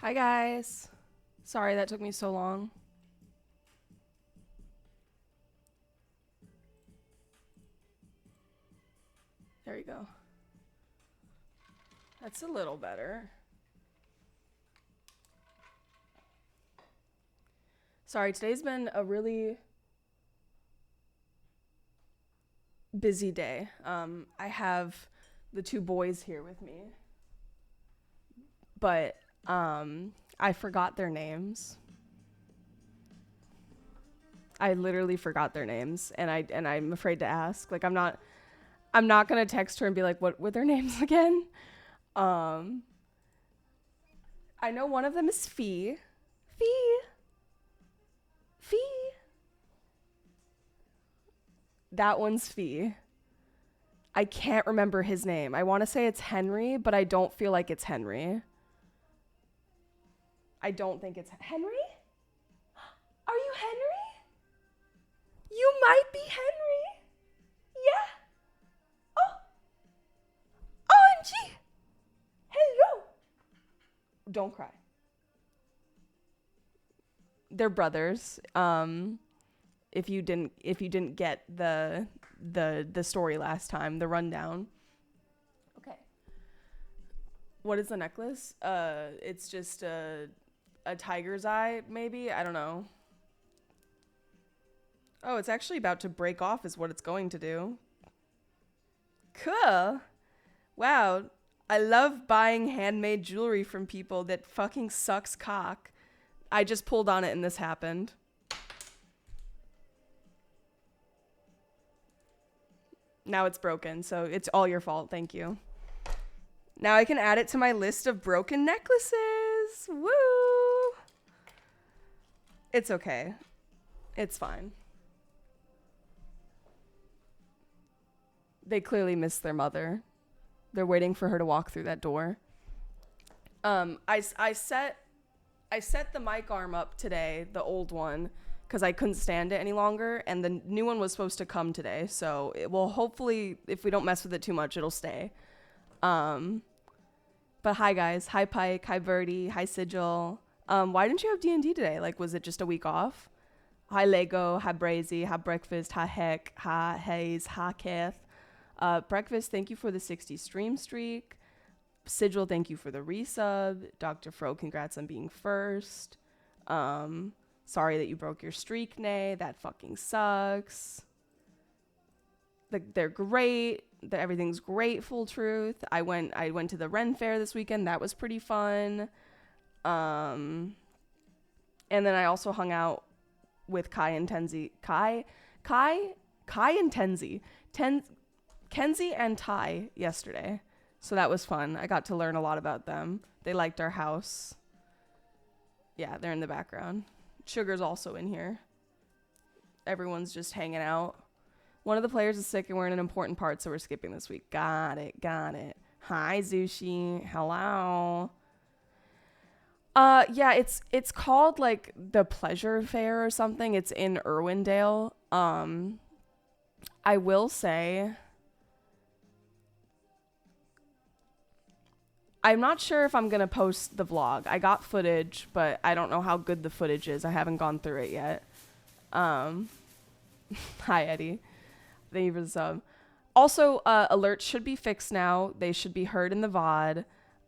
Hi guys. Sorry that took me so long. There you go. That's a little better. Sorry, today's been a really busy day. I have the two boys here with me, but I forgot their names. I literally forgot their names, and I'm afraid to ask. Like I'm not gonna text her and be like, "What were their names again?" Um, I know one of them is Fee. Fee. Fee. That one's Fee. I can't remember his name. I want to say it's Henry, but I don't feel like it's Henry. I don't think it's Henry. Are you Henry? You might be Henry. Yeah. Oh, OMG. Hello. Don't cry. They're brothers. If you didn't get the story last time, the rundown. Okay. What is the necklace? It's just a tiger's eye, maybe? I don't know. Oh, it's actually about to break off is what it's going to do. Cool. Wow. I love buying handmade jewelry from people that fucking sucks cock. I just pulled on it and this happened. Now it's broken, so it's all your fault. Thank you. Now I can add it to my list of broken necklaces. Woo! It's okay. It's fine. They clearly miss their mother. They're waiting for her to walk through that door. I set the mic arm up today, the old one, because I couldn't stand it any longer, and the new one was supposed to come today. So it will hopefully, if we don't mess with it too much, it'll stay. But hi guys, hi Pike, hi Birdie, hi Sigil. Why didn't you have D&D today? Like, was it just a week off? Hi Lego, hi Brazy, hi Breakfast, hi Heck, hi Hayes, hi Keth. Breakfast, thank you for the 60 stream streak. Sigil, thank you for the resub. Dr. Fro, congrats on being first. Sorry that you broke your streak, Nay. That fucking sucks. They're great. Everything's great, full truth. I went to the Ren Fair this weekend. That was pretty fun. And then I also hung out with Kai and Tenzi. Kai and Tenzi. Kenzie and Ty yesterday. So that was fun. I got to learn a lot about them. They liked our house. Yeah, they're in the background. Sugar's also in here. Everyone's just hanging out. One of the players is sick and we're in an important part, so we're skipping this week. Got it. Hi, Zushi. Hello. Yeah, it's called like the Pleasure Fair or something. It's in Irwindale. I will say I'm not sure if I'm going to post the vlog. I got footage, but I don't know how good the footage is. I haven't gone through it yet. Hi, Eddie. Thank you for the sub. Also, alerts should be fixed now. They should be heard in the VOD.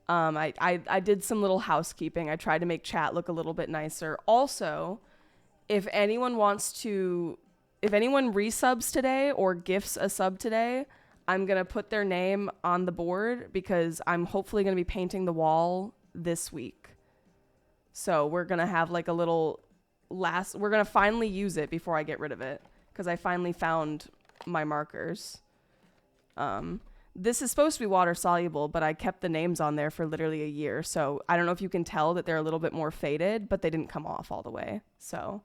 I did some little housekeeping. I tried to make chat look a little bit nicer. Also, if anyone resubs today or gifts a sub today, I'm going to put their name on the board because I'm hopefully going to be painting the wall this week. So we're going to have like a little we're going to finally use it before I get rid of it because I finally found my markers. This is supposed to be water soluble, but I kept the names on there for literally a year. So I don't know if you can tell that they're a little bit more faded, but they didn't come off all the way. So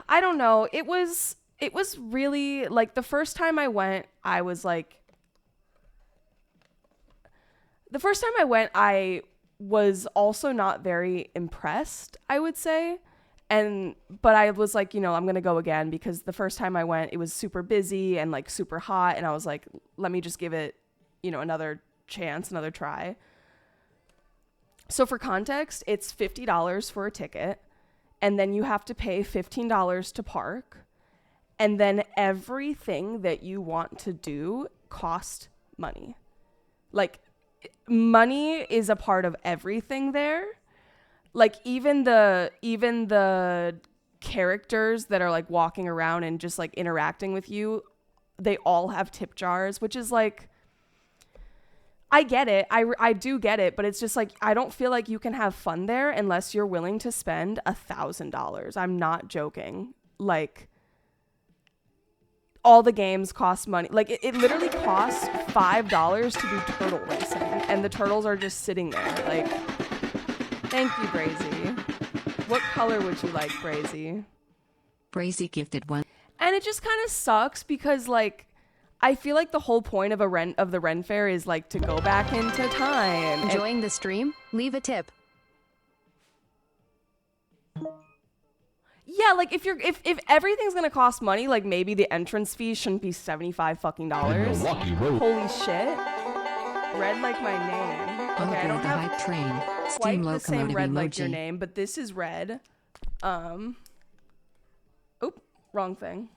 I don't know. It was really like the first time I went, I was also not very impressed, I would say. But I was like, I'm going to go again because the first time I went, it was super busy and like super hot. And I was like, let me just give it, another chance, another try. So for context, it's $50 for a ticket, and then you have to pay $15 to park, and then everything that you want to do costs money. Like, money is a part of everything there. Like, even the characters that are like walking around and just like interacting with you, they all have tip jars, which is like, I get it. I do get it, but it's just like, I don't feel like you can have fun there unless you're willing to spend $1,000. I'm not joking. Like, all the games cost money. Like, it literally costs $5 to do turtle racing, and the turtles are just sitting there. Like, thank you, Brazy. What color would you like, Brazy? Brazy gifted one. And it just kind of sucks because, like, I feel like the whole point of the Ren Fair is like to go back into time. Enjoying the stream? Leave a tip. Yeah, like if everything's gonna cost money, like maybe the entrance fee shouldn't be $75 fucking. Holy shit! Red like my name. Okay, I don't the have hype train. quite Steam the same locomotive red emoji. like your name, but this is red. Oop, wrong thing.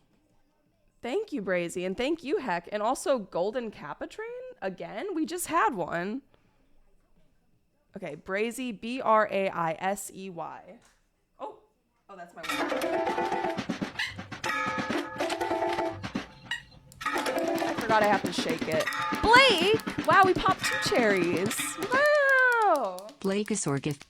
Thank you, Brazy, and thank you, Heck, and also Golden Kappa Train again. We just had one. Okay, Brazy, Braisey. Oh, that's my one. I forgot I have to shake it. Blake, wow, we popped 2 cherries. Wow. Blakeosaur gift.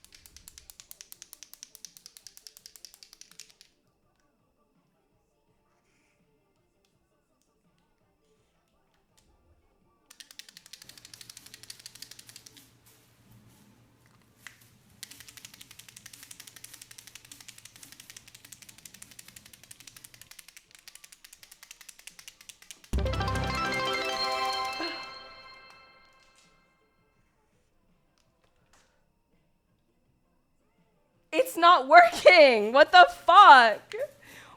It's not working. What the fuck?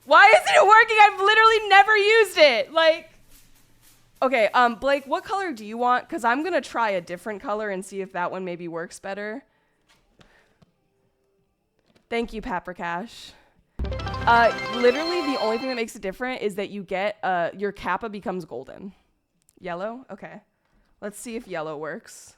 Why isn't it working? I've literally never used it. Like, okay, Blake, what color do you want? Because I'm going to try a different color and see if that one maybe works better. Thank you, Paprikash. Literally, the only thing that makes it different is that you get, your Kappa becomes golden. Yellow? Okay. Let's see if yellow works.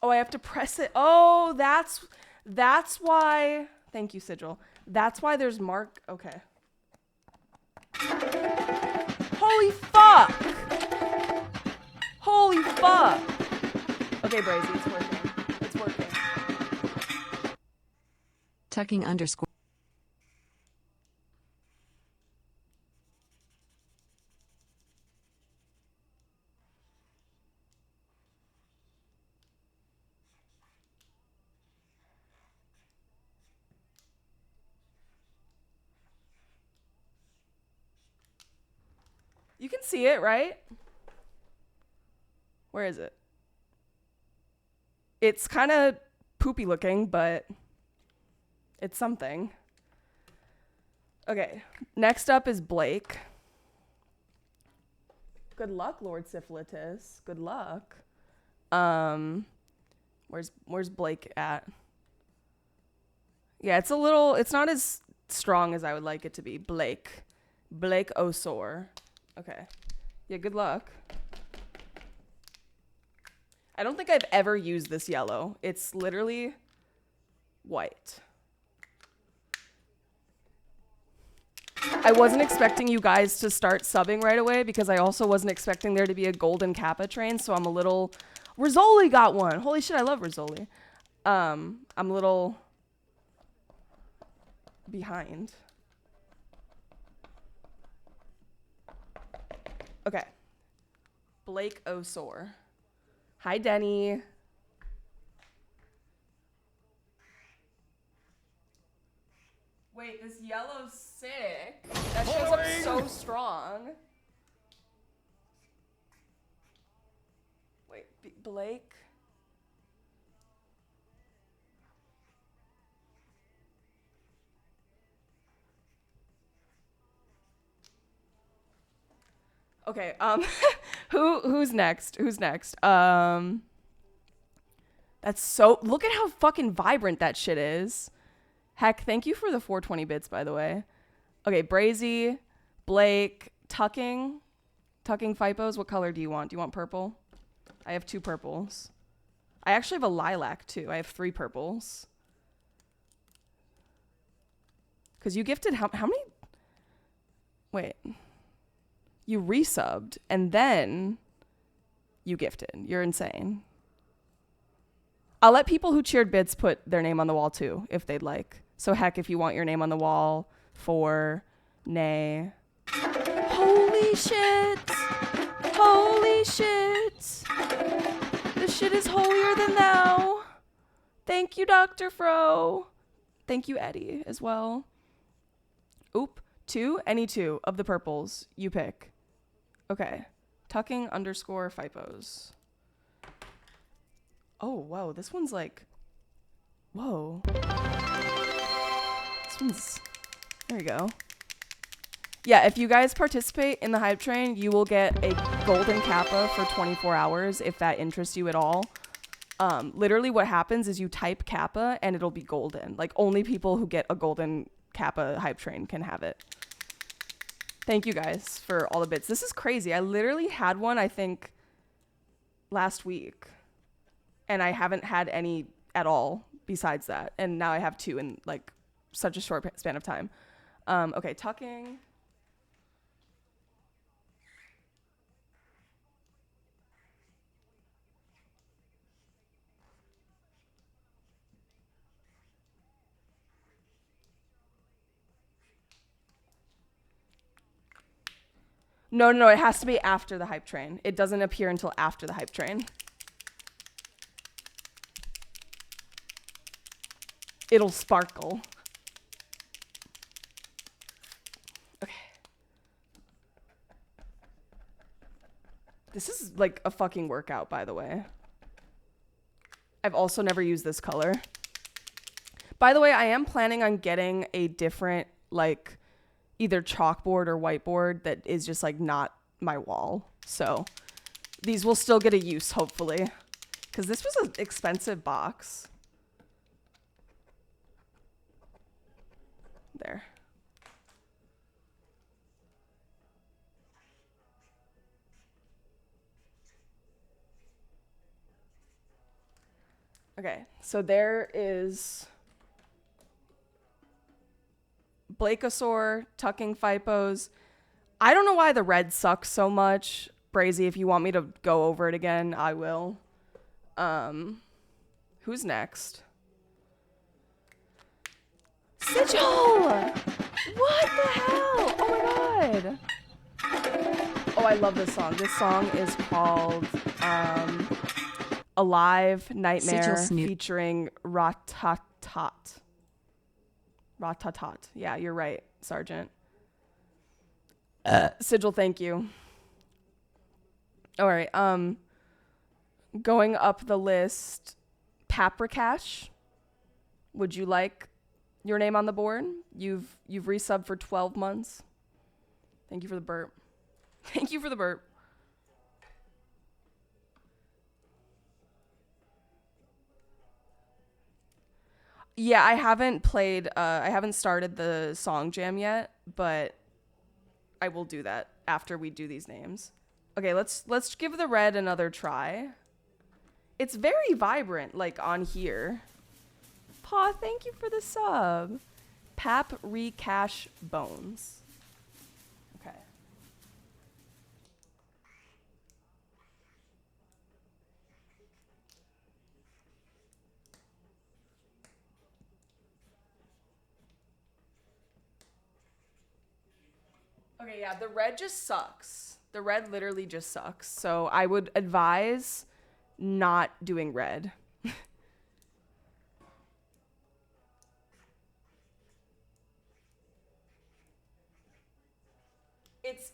Oh, I have to press it. Oh, that's why. Thank you, Sigil. That's why there's mark. Okay. Holy fuck. Holy fuck. Okay, Brazy, it's working. It's working. Tucking underscore. You can see it, right? Where is it? It's kind of poopy looking, but it's something. Okay, next up is Blake. Good luck, Lord Syphilitus. Good luck. Where's Blake at? Yeah, it's not as strong as I would like it to be. Blake Osor. Okay. Yeah, good luck. I don't think I've ever used this yellow. It's literally white. I wasn't expecting you guys to start subbing right away because I also wasn't expecting there to be a golden Kappa train, so I'm a little... Rizzoli got one! Holy shit, I love Rizzoli. I'm a little behind. Okay. Blake Osor. Hi, Denny. Wait, this yellow's sick. That shows up so strong. Wait, Blake? Okay, who's next? Who's next? That's so, look at how fucking vibrant that shit is. Heck, thank you for the 420 bits, by the way. Okay, Brazy, Blake, Tucking Fipos. What color do you want? Do you want purple? I have 2 purples. I actually have a lilac, too. I have 3 purples. Because you gifted how many? Wait. You resubbed, and then you gifted. You're insane. I'll let people who cheered bits put their name on the wall, too, if they'd like. So, heck, if you want your name on the wall for Nay. Holy shit! Holy shit! This shit is holier than thou. Thank you, Dr. Fro. Thank you, Eddie, as well. Oop. 2? Any 2 of the purples. You pick. Okay. Tucking _ Fipos. Oh, whoa. This one's like... Whoa. This one's... There we go. Yeah, if you guys participate in the hype train, you will get a golden kappa for 24 hours if that interests you at all. Literally what happens is you type kappa and it'll be golden. Like, only people who get a golden kappa hype train can have it. Thank you guys for all the bits. This is crazy. I literally had one, I think, last week. And I haven't had any at all besides that. And now I have 2 in, like, such a short span of time. Okay, Tucking. No, it has to be after the hype train. It doesn't appear until after the hype train. It'll sparkle. Okay. This is like a fucking workout, by the way. I've also never used this color. By the way, I am planning on getting a different, like, either chalkboard or whiteboard that is just, like, not my wall. So these will still get a use, hopefully. Because this was an expensive box. There. Okay, so there is Blakeosaur, Tucking Fipos. I don't know why the red sucks so much. Brazy, if you want me to go over it again, I will. Who's next? Sigil! What the hell? Oh my god. Oh, I love this song. This song is called Alive Nightmare featuring Ratatat. Ratatat. Yeah, you're right, Sergeant. Sigil, thank you. All right. Going up the list, Paprikash. Would you like your name on the board? You've resubbed for 12 months. Thank you for the burp. Thank you for the burp. Yeah, I haven't started the song jam yet, but I will do that after we do these names. Okay, let's give the red another try. It's very vibrant, like, on here. Paw, thank you for the sub. Pap Recash Bones. Okay. Okay, yeah, the red just sucks. The red literally just sucks. So I would advise not doing red.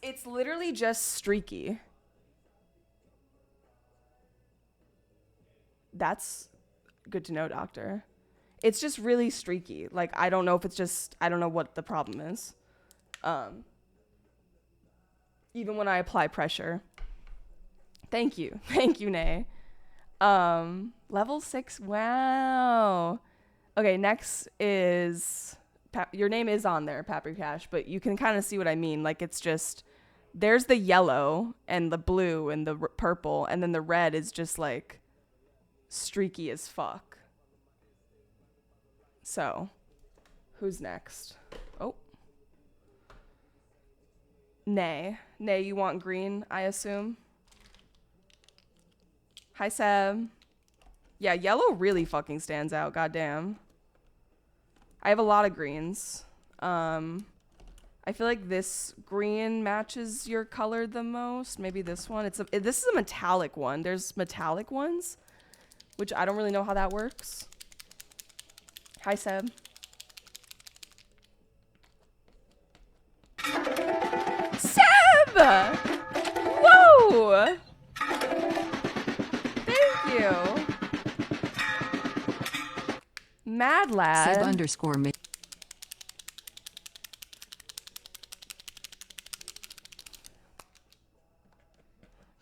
It's literally just streaky. That's good to know, doctor. It's just really streaky. Like, I don't know if it's just, I don't know what the problem is. even when I apply pressure. Thank you. Thank you, Nay. Level 6. Wow. Okay, next is... your name is on there, Paprikash, but you can kind of see what I mean. Like, it's just... there's the yellow and the blue and the purple, and then the red is just, like, streaky as fuck. So, who's next? Oh. Nay. Nay, you want green, I assume? Hi, Seb. Yeah, yellow really fucking stands out, goddamn. I have a lot of greens. I feel like this green matches your color the most. Maybe this one. This is a metallic one. There's metallic ones, which I don't really know how that works. Hi, Seb. Seb! Whoa! Thank you. Mad lad. Seb underscore me.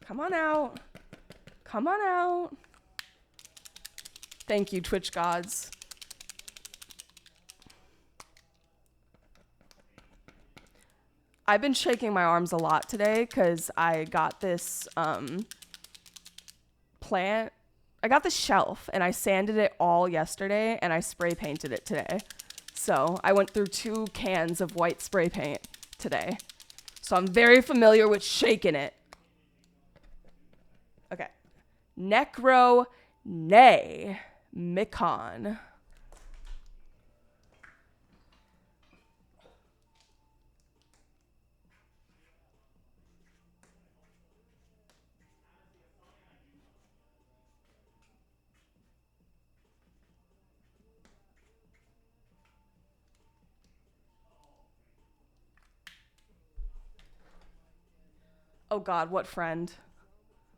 Come on out. Come on out. Thank you, Twitch gods. I've been shaking my arms a lot today because I got this plant. I got this shelf and I sanded it all yesterday and I spray painted it today. So I went through 2 cans of white spray paint today. So I'm very familiar with shaking it. Okay. Necro Nay Mikon. Oh God, what friend?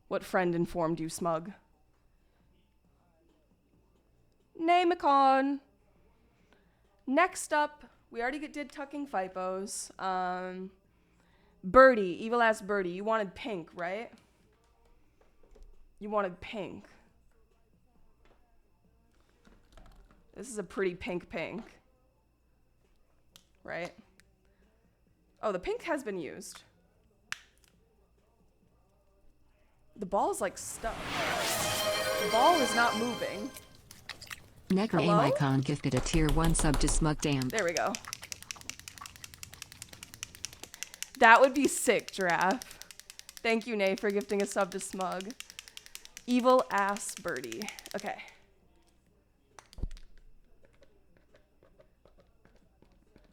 What friend informed you, Smug? Namicon. Next up, we already did Tucking Fipos. Birdie, evil ass Birdie. You wanted pink, right? You wanted pink. This is a pretty pink. Right? Oh, the pink has been used. The ball is like stuck. The ball is not moving. Necro Hello? Icon gifted a tier 1 sub to Smug Damn. There we go. That would be sick, Giraffe. Thank you, Nay, for gifting a sub to Smug. Evil ass Birdie. Okay.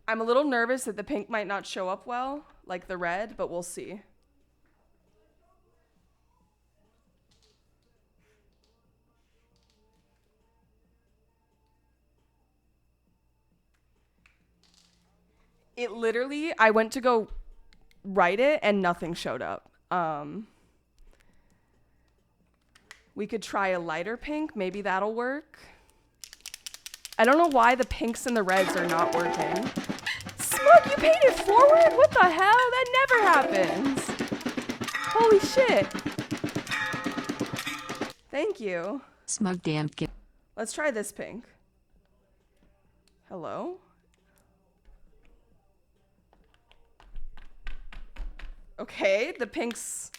I'm a little nervous that the pink might not show up well, like the red, but we'll see. It literally, I went to go write it and nothing showed up. We could try a lighter pink. Maybe that'll work. I don't know why the pinks and the reds are not working. Smug, you painted forward? What the hell? That never happens. Holy shit. Thank you. Smug Damn gift. Let's try this pink. Hello? Okay, the pinks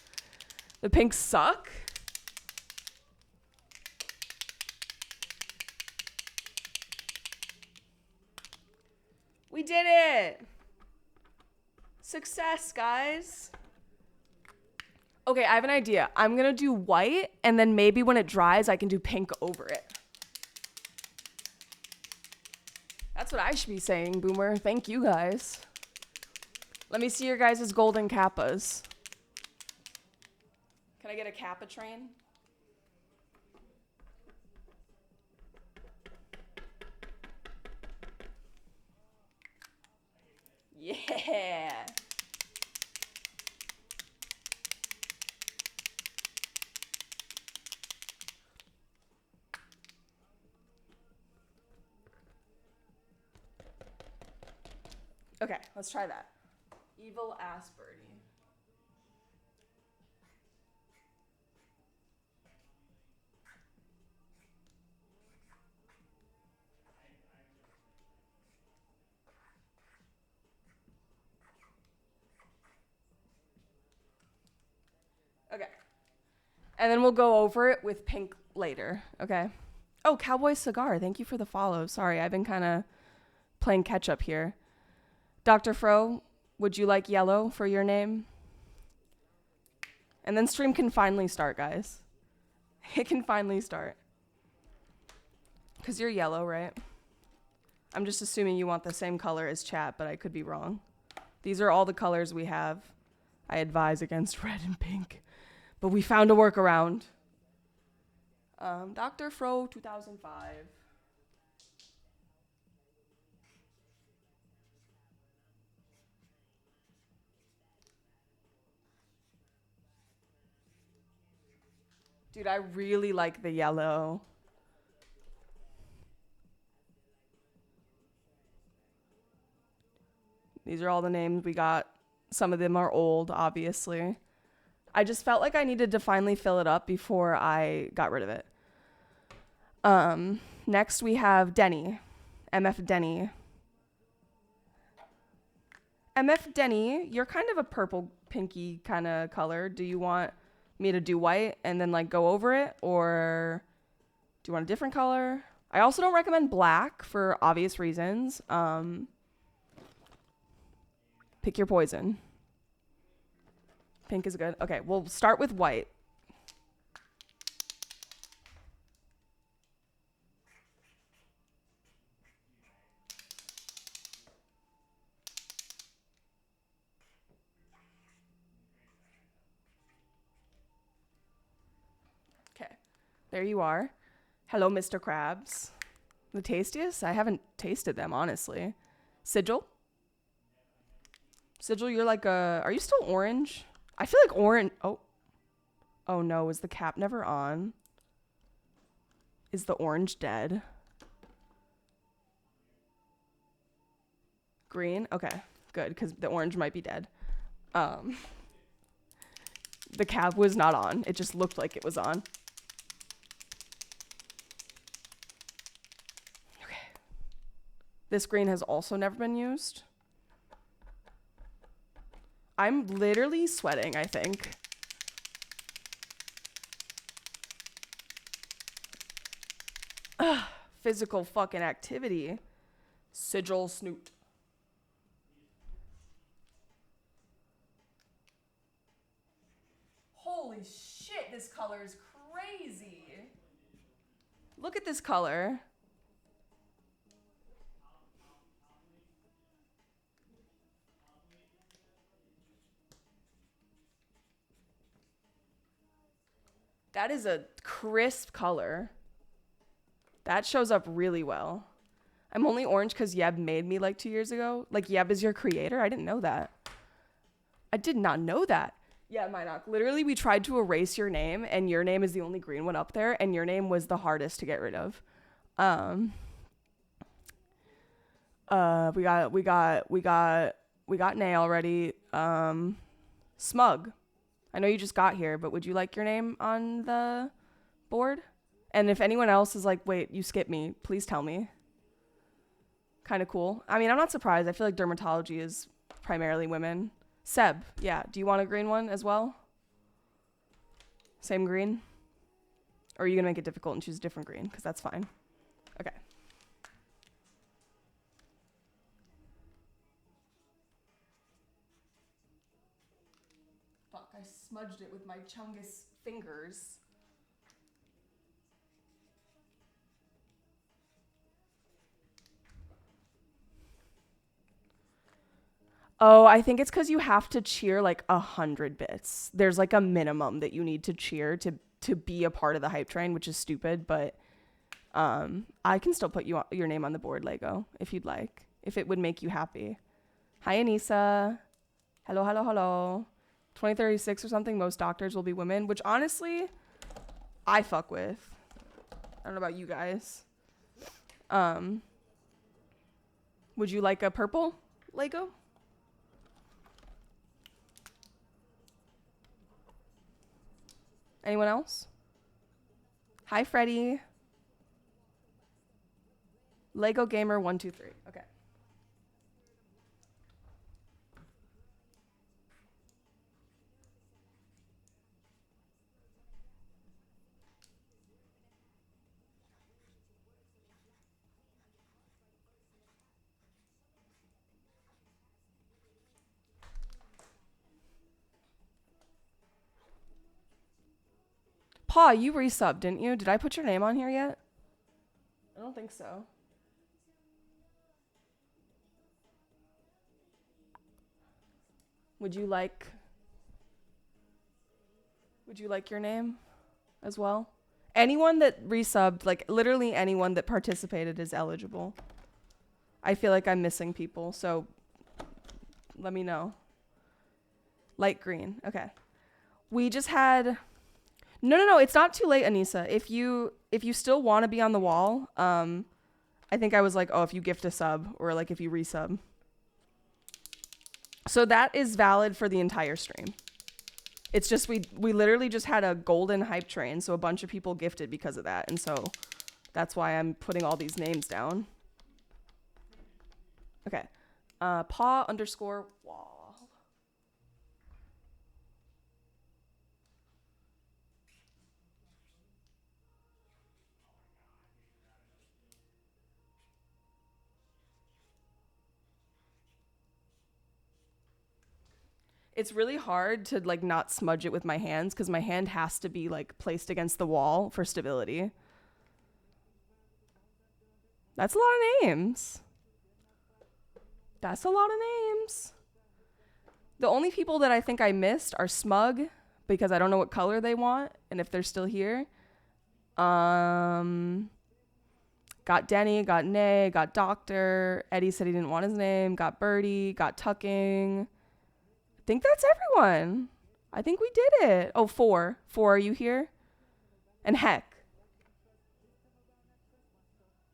suck. We did it. Success, guys. Okay, I have an idea. I'm gonna do white, and then maybe when it dries, I can do pink over it. That's what I should be saying, Boomer. Thank you, guys. Let me see your guys' golden kappas. Can I get a kappa train? Yeah. Okay, let's try that. Evil ass Birdie. Okay. And then we'll go over it with pink later. Okay. Oh, Cowboy Cigar. Thank you for the follow. Sorry, I've been kind of playing catch up here. Dr. Fro, would you like yellow for your name? And then stream can finally start, guys. It can finally start. Because you're yellow, right? I'm just assuming you want the same color as chat, but I could be wrong. These are all the colors we have. I advise against red and pink. But we found a workaround. Dr. Fro 2005. Dude, I really like the yellow. These are all the names we got. Some of them are old, obviously. I just felt like I needed to finally fill it up before I got rid of it. Next we have Denny. MF Denny. MF Denny, you're kind of a purple pinky kind of color. Do you want me to do white and then like go over it, or do you want a different color? I also don't recommend black for obvious reasons. Pick your poison. Pink is good. Okay, we'll start with white. Okay, there you are. Hello, Mr. Krabs. The tastiest? I haven't tasted them, honestly. Sigil? Sigil, you're like a... Are you still orange? I feel like orange... Oh. Oh no, is the cap never on? Is the orange dead? Green? Okay, good, because the orange might be dead. The cap was not on. It just looked like it was on. Okay. This green has also never been used. I'm literally sweating, I think. Ugh, physical fucking activity. Sigil Snoot. Holy shit, this color is crazy. Look at this color. That is a crisp color. That shows up really well. I'm only orange because Yeb made me like 2 years ago. Like, Yeb is your creator? I didn't know that. I did not know that. Yeah, Minoc. Literally, we tried to erase your name, and your name is the only green one up there, and your name was the hardest to get rid of. We got Nay already. Smug. I know you just got here, but would you like your name on the board? And if anyone else is like, wait, you skipped me, please tell me. Kind of cool. I mean, I'm not surprised. I feel like dermatology is primarily women. Seb, yeah. Do you want a green one as well? Same green? Or are you going to make it difficult and choose a different green? Because that's fine. Okay. Fuck, I smudged it with my Chungus fingers. Oh, I think it's because you have to cheer like 100 bits. There's like a minimum that you need to cheer to be a part of the hype train, which is stupid, but I can still put your name on the board, Lego, if you'd like, if it would make you happy. Hi, Anissa. Hello, hello, hello. 2036 or something, most doctors will be women, which honestly, I fuck with. I don't know about you guys. Would you like a purple Lego? Anyone else? Hi, Freddie. Lego Gamer 123. Okay. Paw, you resubbed, didn't you? Did I put your name on here yet? I don't think so. Would you like your name as well? Anyone that resubbed, like literally anyone that participated is eligible. I feel like I'm missing people, so let me know. Light green. Okay. We just had No, it's not too late, Anissa. If you still want to be on the wall, I think I was like, oh, if you gift a sub or like if you resub. So that is valid for the entire stream. It's just we literally just had a golden hype train, so a bunch of people gifted because of that, and so that's why I'm putting all these names down. Okay. Paw_wall. It's really hard to like not smudge it with my hands because my hand has to be like placed against the wall for stability. That's a lot of names. That's a lot of names. The only people that I think I missed are Smug, because I don't know what color they want and if they're still here. Got Denny, got Nay, got Doctor. Eddie said he didn't want his name. Got Birdie, got Tucking. I think that's everyone. I think we did it. Oh, 4. 4, are you here? And Heck.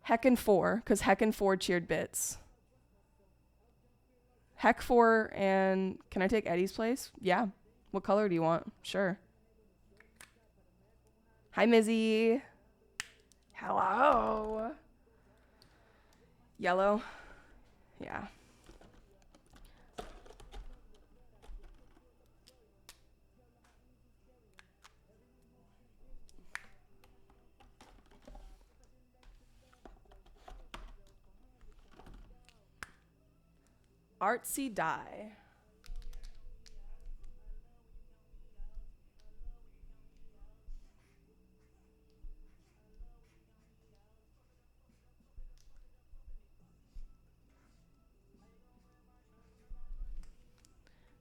Heck and 4, because Heck and 4 cheered bits. Heck 4 and... Can I take Eddie's place? Yeah. What color do you want? Sure. Hi, Mizzy. Hello. Yellow. Yeah. Artsy die.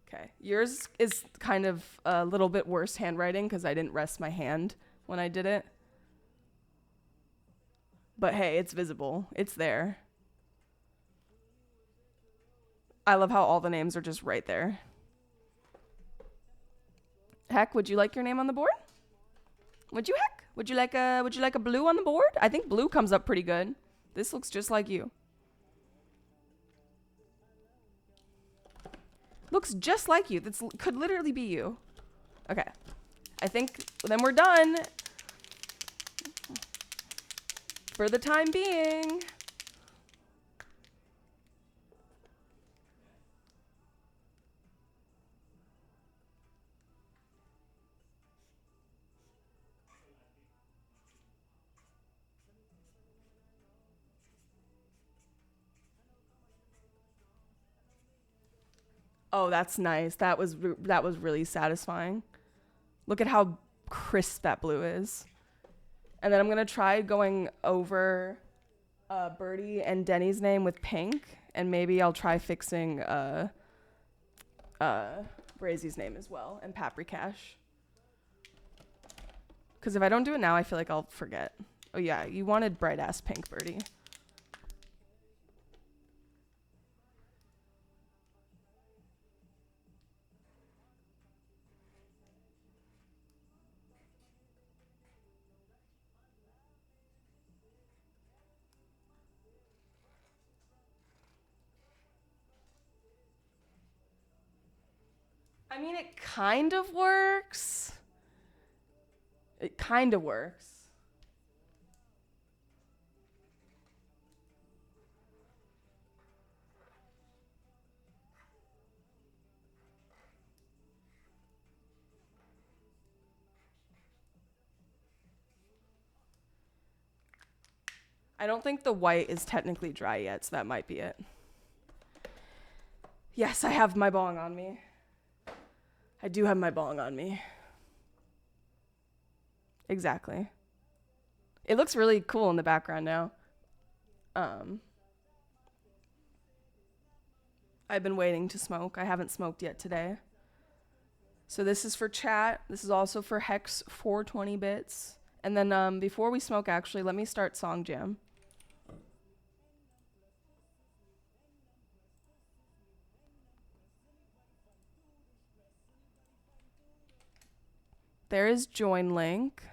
Okay, yours is kind of a little bit worse handwriting because I didn't rest my hand when I did it. But hey, it's visible. It's there. I love how all the names are just right there. Heck, would you like your name on the board? Would you, Heck? Would you like a blue on the board? I think blue comes up pretty good. This looks just like you. Looks just like you. That could literally be you. Okay. I think then we're done. For the time being. Oh, that's nice. That was really satisfying. Look at how crisp that blue is. And then I'm going to try going over Birdie and Denny's name with pink. And maybe I'll try fixing Brazy's name as well. And Paprikash. Because if I don't do it now, I feel like I'll forget. Oh, yeah. You wanted bright-ass pink, Birdie. I mean, it kind of works. It kind of works. I don't think the white is technically dry yet, so that might be it. Yes, I have my bong on me. I do have my bong on me. Exactly. It looks really cool in the background now. I've been waiting to smoke. I haven't smoked yet today. So this is for chat. This is also for Hex 420 bits. And then before we smoke, actually, let me start Song Jam. There is join link.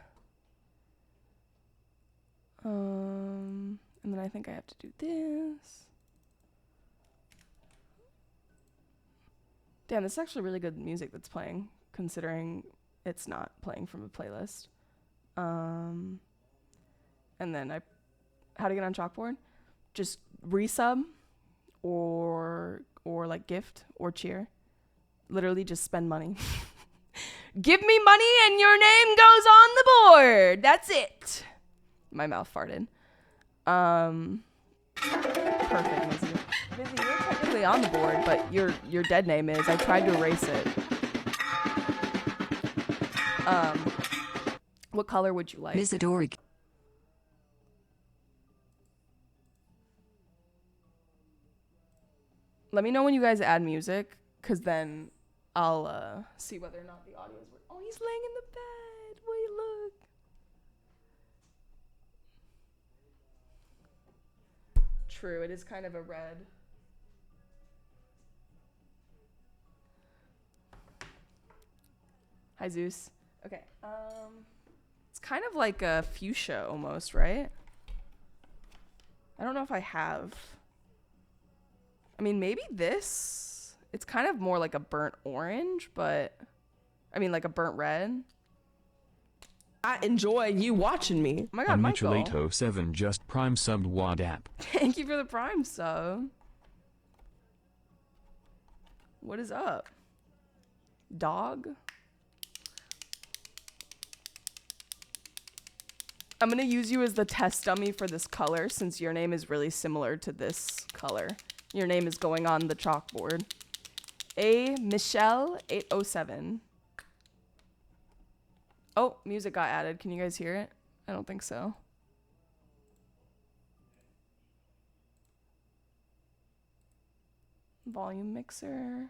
And then I think I have to do this. Damn, this is actually really good music that's playing, considering it's not playing from a playlist. And then how to get on Chalkboard? Just resub or like gift or cheer. Literally just spend money. Give me money and your name goes on the board. That's it. My mouth farted. Perfect, Mizzy. Mizzy, you're technically on the board, but your dead name is. I tried to erase it. What color would you like? Mizadori. Let me know when you guys add music, because then I'll see whether or not the audio is working. Oh, he's laying in the bed. Wait, look. True, it is kind of a red. Hi, Zeus. Okay, it's kind of like a fuchsia almost, right? I don't know if I have. I mean, maybe this. It's kind of more like a burnt orange, but I mean, like a burnt red. I enjoy you watching me. Oh my God, Michael. Michelato7 just prime subbed WAD app. Thank you for the prime sub. What is up? Dog? I'm gonna use you as the test dummy for this color since your name is really similar to this color. Your name is going on the chalkboard. A Michelle 807. Oh, music got added. Can you guys hear it? I don't think so. Volume mixer.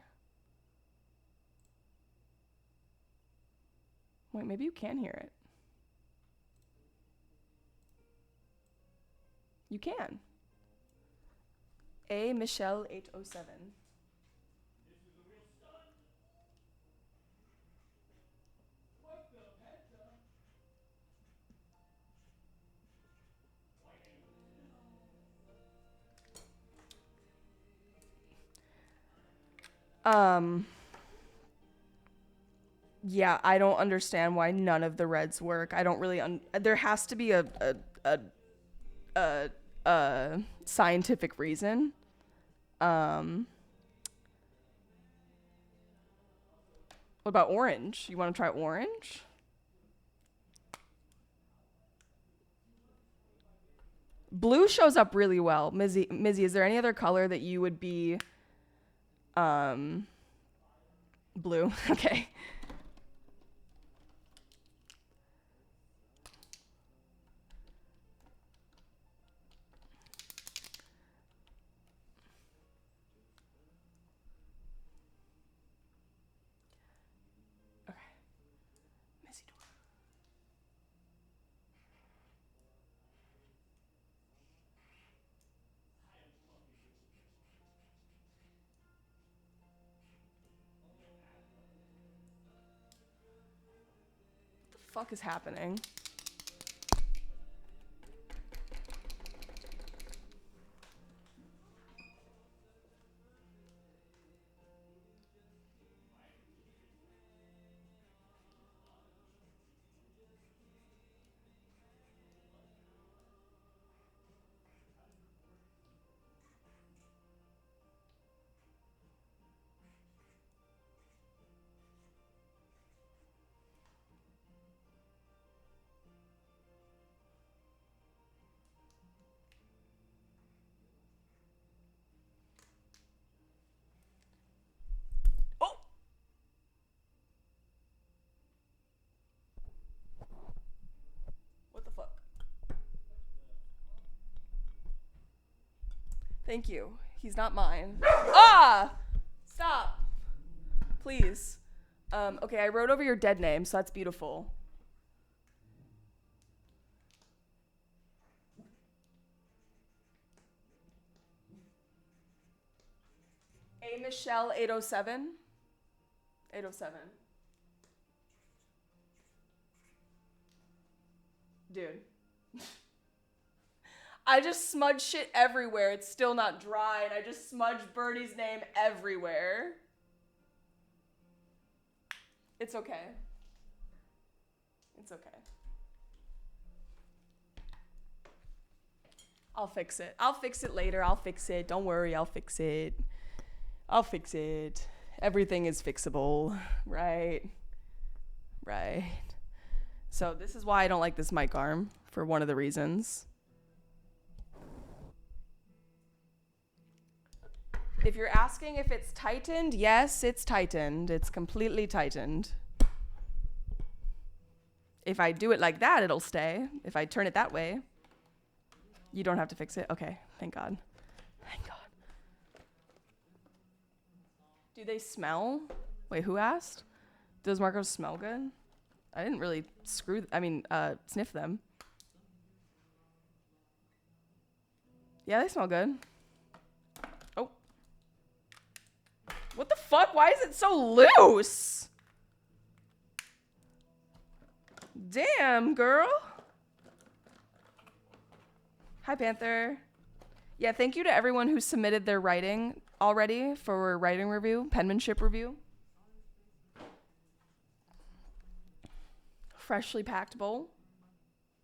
Wait, maybe you can hear it. You can. A Michelle 807. Yeah, I don't understand why none of the reds work. I don't really there has to be a scientific reason. What about orange? You want to try orange? Blue shows up really well. Mizzy, is there any other color that you would be blue? Okay. Fuck is happening? Thank you. He's not mine. Ah! Stop. Please. Okay, I wrote over your dead name, so that's beautiful. A Michelle 807. 807. Dude. I just smudged shit everywhere. It's still not dry, and I just smudged Birdie's name everywhere. It's okay. It's okay. I'll fix it. I'll fix it later. I'll fix it. Don't worry. I'll fix it. I'll fix it. Everything is fixable. Right. Right. So this is why I don't like this mic arm, for one of the reasons. If you're asking if it's tightened, yes, it's tightened. It's completely tightened. If I do it like that, it'll stay. If I turn it that way, you don't have to fix it. Okay, thank God. Thank God. Do they smell? Wait, who asked? Does Marcos smell good? I didn't really sniff them. Yeah, they smell good. Oh. What the fuck? Why is it so loose? Damn, girl. Hi, Panther. Yeah, thank you to everyone who submitted their writing already for writing review, penmanship review. Freshly packed bowl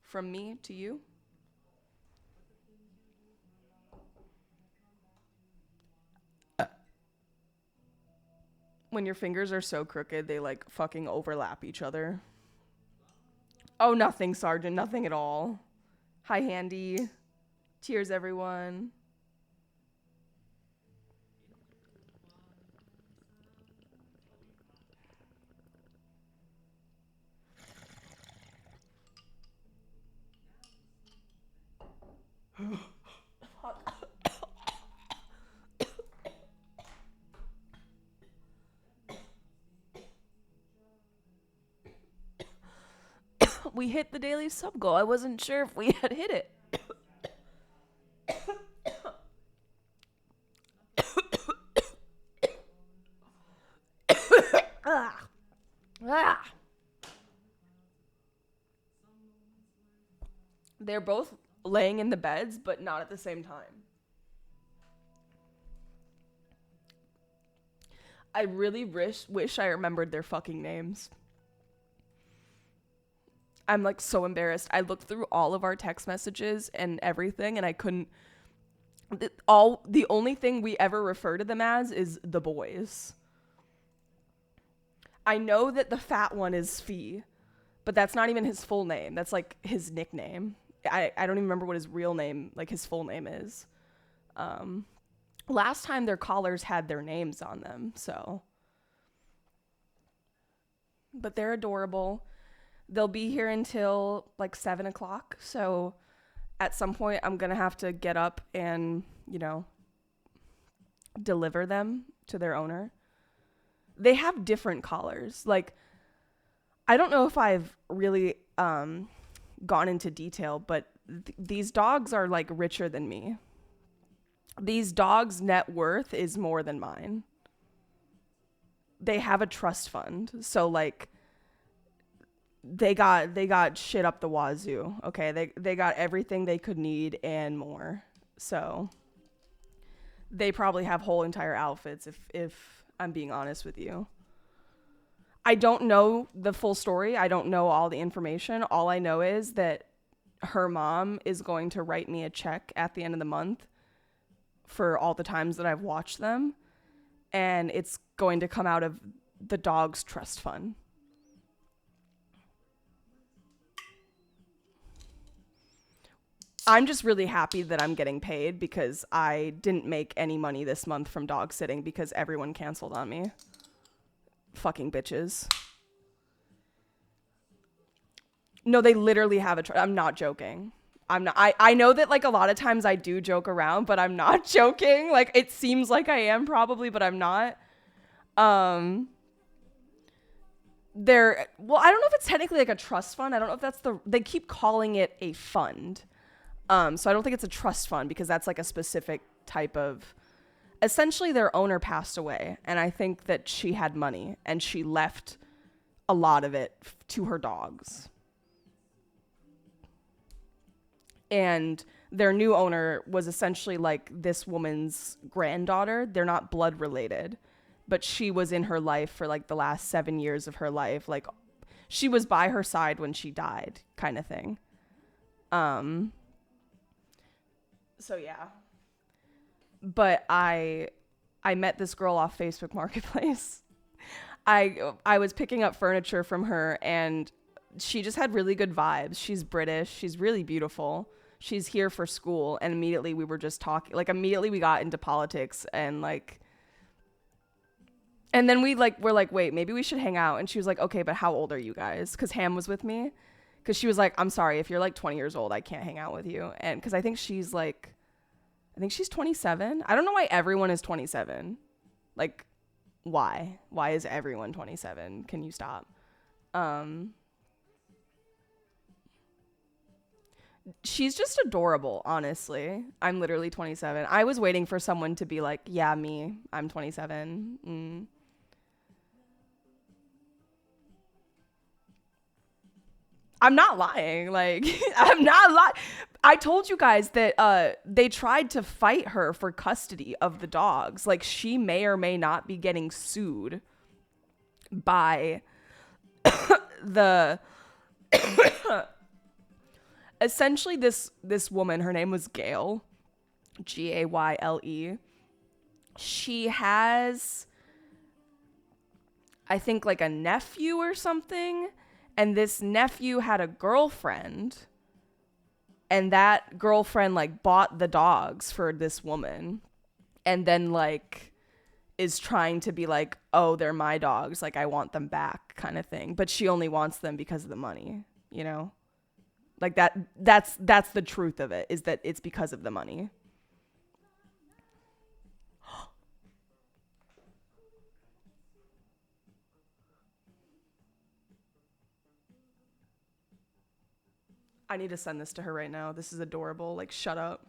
from me to you. When your fingers are so crooked, they like fucking overlap each other. Oh, nothing, Sergeant. Nothing at all. Hi, Handy. Cheers, everyone. We hit the daily sub goal. I wasn't sure if we had hit it. They're both laying in the beds, but not at the same time. I really wish I remembered their fucking names. I'm like so embarrassed. I looked through all of our text messages and everything, and I couldn't. The only thing we ever refer to them as is the boys. I know that the fat one is Fee, but that's not even his full name. That's like his nickname. I don't even remember what his real name, like his full name is. Last time their collars had their names on them, so. But they're adorable. They'll be here until like 7 o'clock. So at some point I'm going to have to get up and, deliver them to their owner. They have different collars. Like, I don't know if I've really gone into detail, but these dogs are like richer than me. These dogs' net worth is more than mine. They have a trust fund. So like, they got shit up the wazoo. Okay, they got everything they could need and more. So they probably have whole entire outfits if I'm being honest with you. I don't know the full story. I don't know all the information. All I know is that her mom is going to write me a check at the end of the month for all the times that I've watched them, and it's going to come out of the dog's trust fund. I'm just really happy that I'm getting paid because I didn't make any money this month from dog sitting because everyone canceled on me. Fucking bitches. No, they literally have I'm not joking. I'm not. I know that like a lot of times I do joke around, but I'm not joking. Like it seems like I am probably, but I'm not. Well, I don't know if it's technically like a trust fund. I don't know if that's they keep calling it a fund. So I don't think it's a trust fund because that's like a specific type of, essentially their owner passed away. And I think that she had money and she left a lot of it to her dogs. And their new owner was essentially like this woman's granddaughter. They're not blood related, but she was in her life for like the last 7 years of her life. Like she was by her side when she died, kind of thing. So yeah. But I met this girl off Facebook Marketplace. I was picking up furniture from her and she just had really good vibes. She's British. She's really beautiful. She's here for school. And immediately we were just talking, like immediately we got into politics and like, and then we're like, wait, maybe we should hang out. And she was like, okay, but how old are you guys? Cause Ham was with me. Cause she was like, I'm sorry, if you're like 20 years old, I can't hang out with you. And cause I think she's 27. I don't know why everyone is 27. Like, why? Why is everyone 27? Can you stop? She's just adorable, honestly. I'm literally 27. I was waiting for someone to be like, yeah, me. I'm 27. I'm not lying. Like, I'm not lying. I told you guys that they tried to fight her for custody of the dogs. Like, she may or may not be getting sued by the essentially this woman. Her name was Gayle, Gayle. She has, I think, like a nephew or something. And this nephew had a girlfriend, and that girlfriend like bought the dogs for this woman, and then like is trying to be like, oh, they're my dogs, like I want them back, kind of thing. But she only wants them because of the money, you know? Like that's the truth of it, is that it's because of the money. I need to send this to her right now. This is adorable. Like, shut up.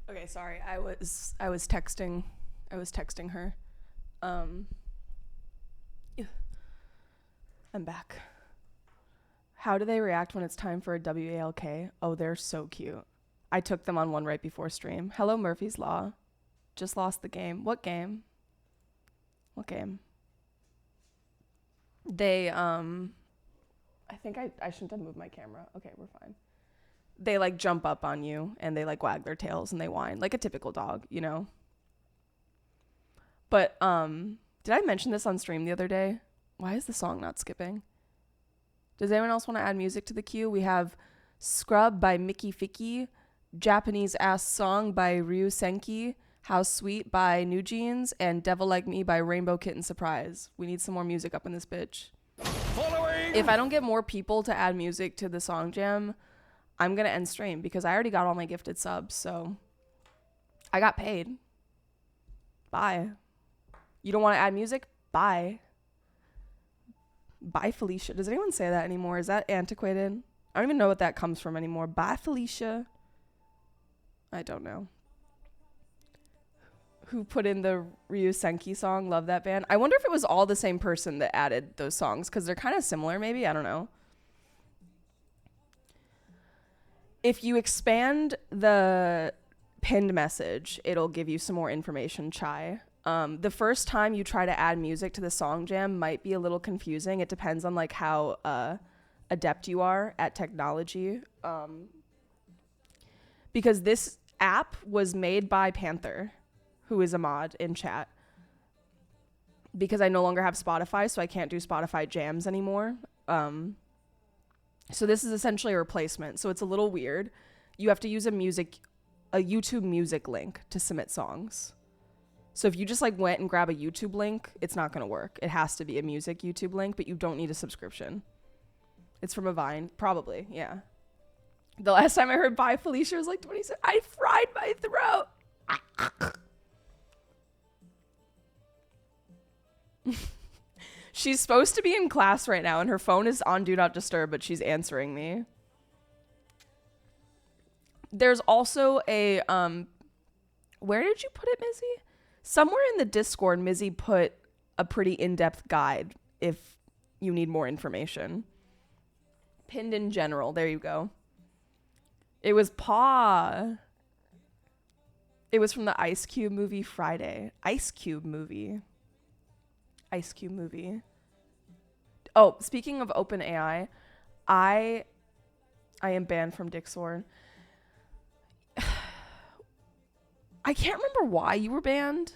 Okay, sorry. I was texting her. I'm back. How do they react when it's time for a WALK? Oh, they're so cute. I took them on one right before stream. Hello, Murphy's Law. Just lost the game. What game? What game? They, I think I shouldn't have moved my camera. Okay, we're fine. They like jump up on you and they like wag their tails and they whine like a typical dog, you know? But, did I mention this on stream the other day? Why is the song not skipping? Does anyone else want to add music to the queue? We have Scrub by Mickey Ficky, Japanese Ass Song by Ryu Senki, How Sweet by New Jeans, and Devil Like Me by Rainbow Kitten Surprise. We need some more music up in this bitch. If I don't get more people to add music to the song jam, I'm going to end stream because I already got all my gifted subs, so I got paid. Bye. You don't want to add music? Bye. Bye, Felicia. Does anyone say that anymore? Is that antiquated? I don't even know what that comes from anymore. Bye, Felicia. I don't know. who put in the Ryu Senki song. Love that band. I wonder if it was all the same person that added those songs, because they're kind of similar, maybe. I don't know. If you expand the pinned message, it'll give you some more information, Chai. The first time you try to add music to the song jam might be a little confusing. It depends on like how adept you are at technology. Because this app was made by Panther, who is a mod in chat. Because I no longer have Spotify, so I can't do Spotify jams anymore. So this is essentially a replacement. So it's a little weird. You have to use a YouTube music link to submit songs. So if you just like went and grab a YouTube link, it's not going to work. It has to be a music YouTube link, but you don't need a subscription. It's from a Vine, probably. Yeah. The last time I heard "Bye Felicia" was like 27. I fried my throat. She's supposed to be in class right now, and her phone is on Do Not Disturb, but she's answering me. There's also a, where did you put it, Mizzy? Somewhere in the Discord, Mizzy put a pretty in-depth guide if you need more information. Pinned in general. There you go. It was Paw. It was from the Ice Cube movie Friday. Ice Cube movie. Oh, speaking of OpenAI, I am banned from Dixord. I can't remember why you were banned.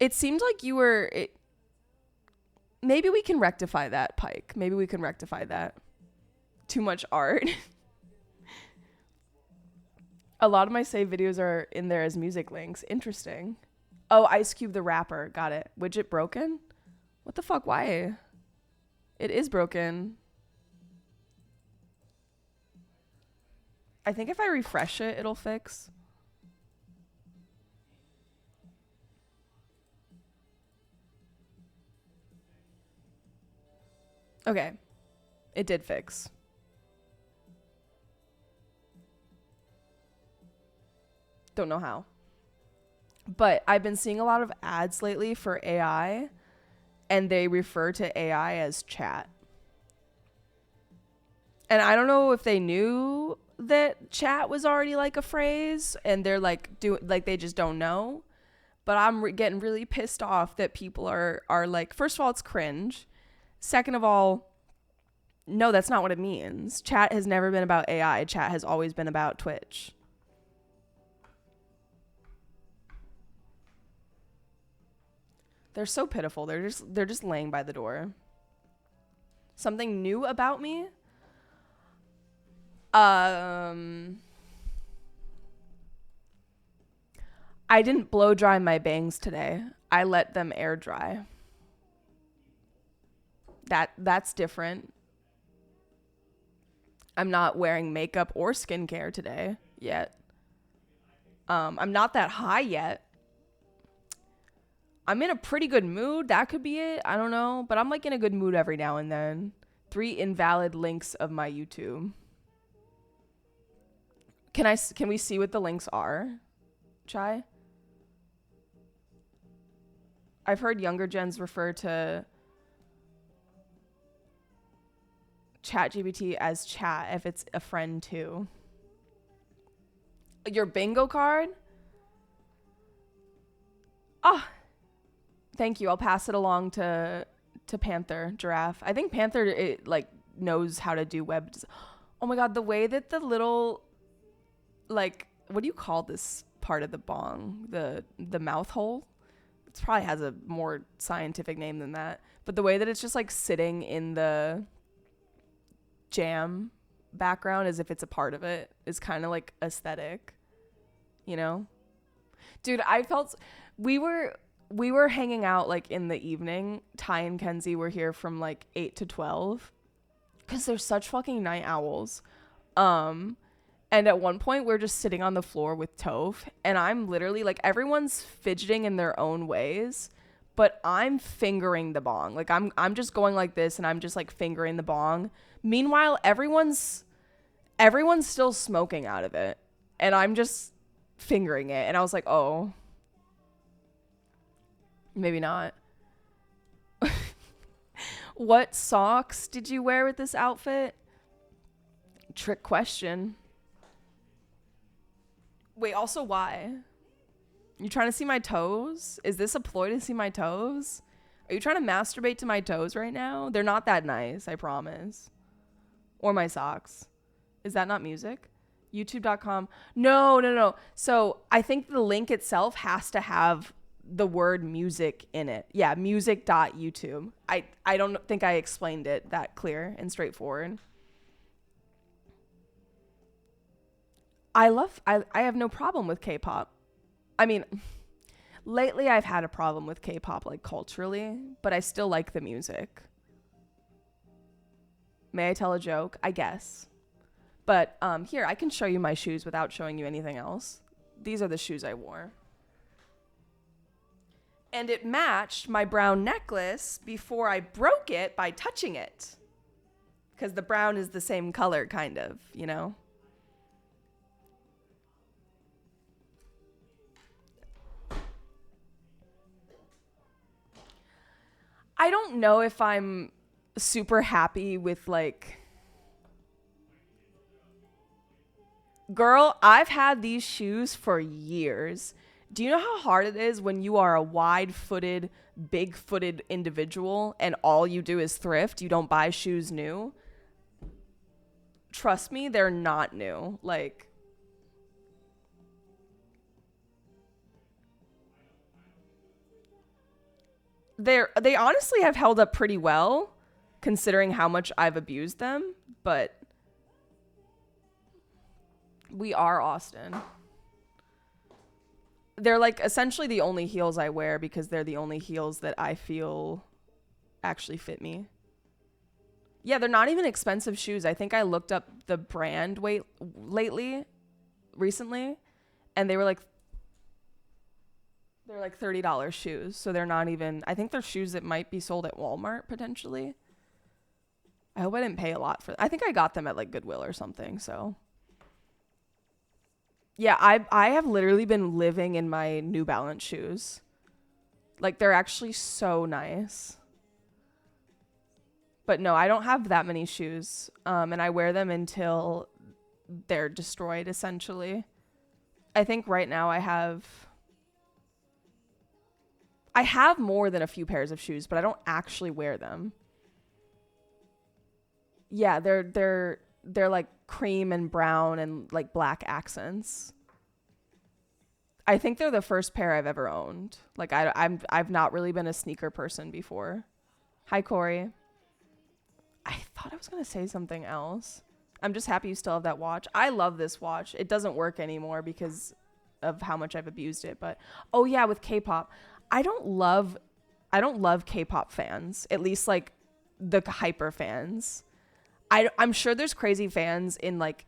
It seemed like you were... Maybe we can rectify that, Pike. Maybe we can rectify that. Too much art. A lot of my saved videos are in there as music links. Interesting. Oh, Ice Cube the rapper. Got it. Widget broken? What the fuck? Why? It is broken. I think if I refresh it, it'll fix. Okay. It did fix. Don't know how. But I've been seeing a lot of ads lately for AI, and they refer to AI as chat. And I don't know if they knew that chat was already like a phrase, and they're like they just don't know. But I'm getting really pissed off that people are like, first of all, it's cringe. Second of all, no, that's not what it means. Chat has never been about AI. Chat has always been about Twitch. They're so pitiful. They're just laying by the door. Something new about me? I didn't blow dry my bangs today. I let them air dry. That's different. I'm not wearing makeup or skincare today yet. I'm not that high yet. I'm in a pretty good mood. That could be it. I don't know. But I'm like in a good mood every now and then. 3 invalid links of my YouTube. Can we see what the links are, Chai? I've heard younger gens refer to ChatGPT as chat if it's a friend too. Your bingo card? Ah. Thank you. I'll pass it along to Panther Giraffe. I think Panther knows how to do web. Oh my god, the way that the little what do you call this part of the bong? The mouth hole? It probably has a more scientific name than that. But the way that it's just like sitting in the jam background as if it's a part of it is kind of like aesthetic, you know? Dude, I felt we were hanging out like in the evening. Ty and Kenzie were here from like 8 to 12 because they're such fucking night owls. And at one point we're just sitting on the floor with Toph, and I'm literally like, everyone's fidgeting in their own ways, but I'm fingering the bong. Like I'm just going like this, and I'm just like fingering the bong. Meanwhile, everyone's still smoking out of it, and I'm just fingering it. And I was like, oh, maybe not. What socks did you wear with this outfit? Trick question. Wait, also why? You trying to see my toes? Is this a ploy to see my toes? Are you trying to masturbate to my toes right now? They're not that nice, I promise. Or my socks. Is that not music? YouTube.com. No. So I think the link itself has to have the word music in it. Yeah, music.youtube. I don't think I explained it that clear and straightforward. I have no problem with K-pop. I mean, lately I've had a problem with K-pop, like culturally, but I still like the music. May I tell a joke? I guess. But here, I can show you my shoes without showing you anything else. These are the shoes I wore. And it matched my brown necklace before I broke it by touching it. Because the brown is the same color, kind of, you know? I don't know if I'm super happy with, like... Girl, I've had these shoes for years. Do you know how hard it is when you are a wide-footed, big-footed individual and all you do is thrift? You don't buy shoes new? Trust me, they're not new. Like... They honestly have held up pretty well, considering how much I've abused them, but we are Austin. They're like essentially the only heels I wear because they're the only heels that I feel actually fit me. Yeah, they're not even expensive shoes. I think I looked up the brand recently, and they were like, they're like $30 shoes. So they're not even, I think they're shoes that might be sold at Walmart potentially. I hope I didn't pay a lot for them. I think I got them at like Goodwill or something. So yeah, I have literally been living in my New Balance shoes. Like they're actually so nice. But no, I don't have that many shoes. And I wear them until they're destroyed essentially. I think right now I have more than a few pairs of shoes, but I don't actually wear them. Yeah, they're like cream and brown and like black accents. I think they're the first pair I've ever owned. Like I've not really been a sneaker person before. Hi, Corey. I thought I was gonna say something else. I'm just happy you still have that watch. I love this watch. It doesn't work anymore because of how much I've abused it. But oh yeah, with K-pop. I don't love K-pop fans, at least like the hyper fans. I'm sure there's crazy fans in like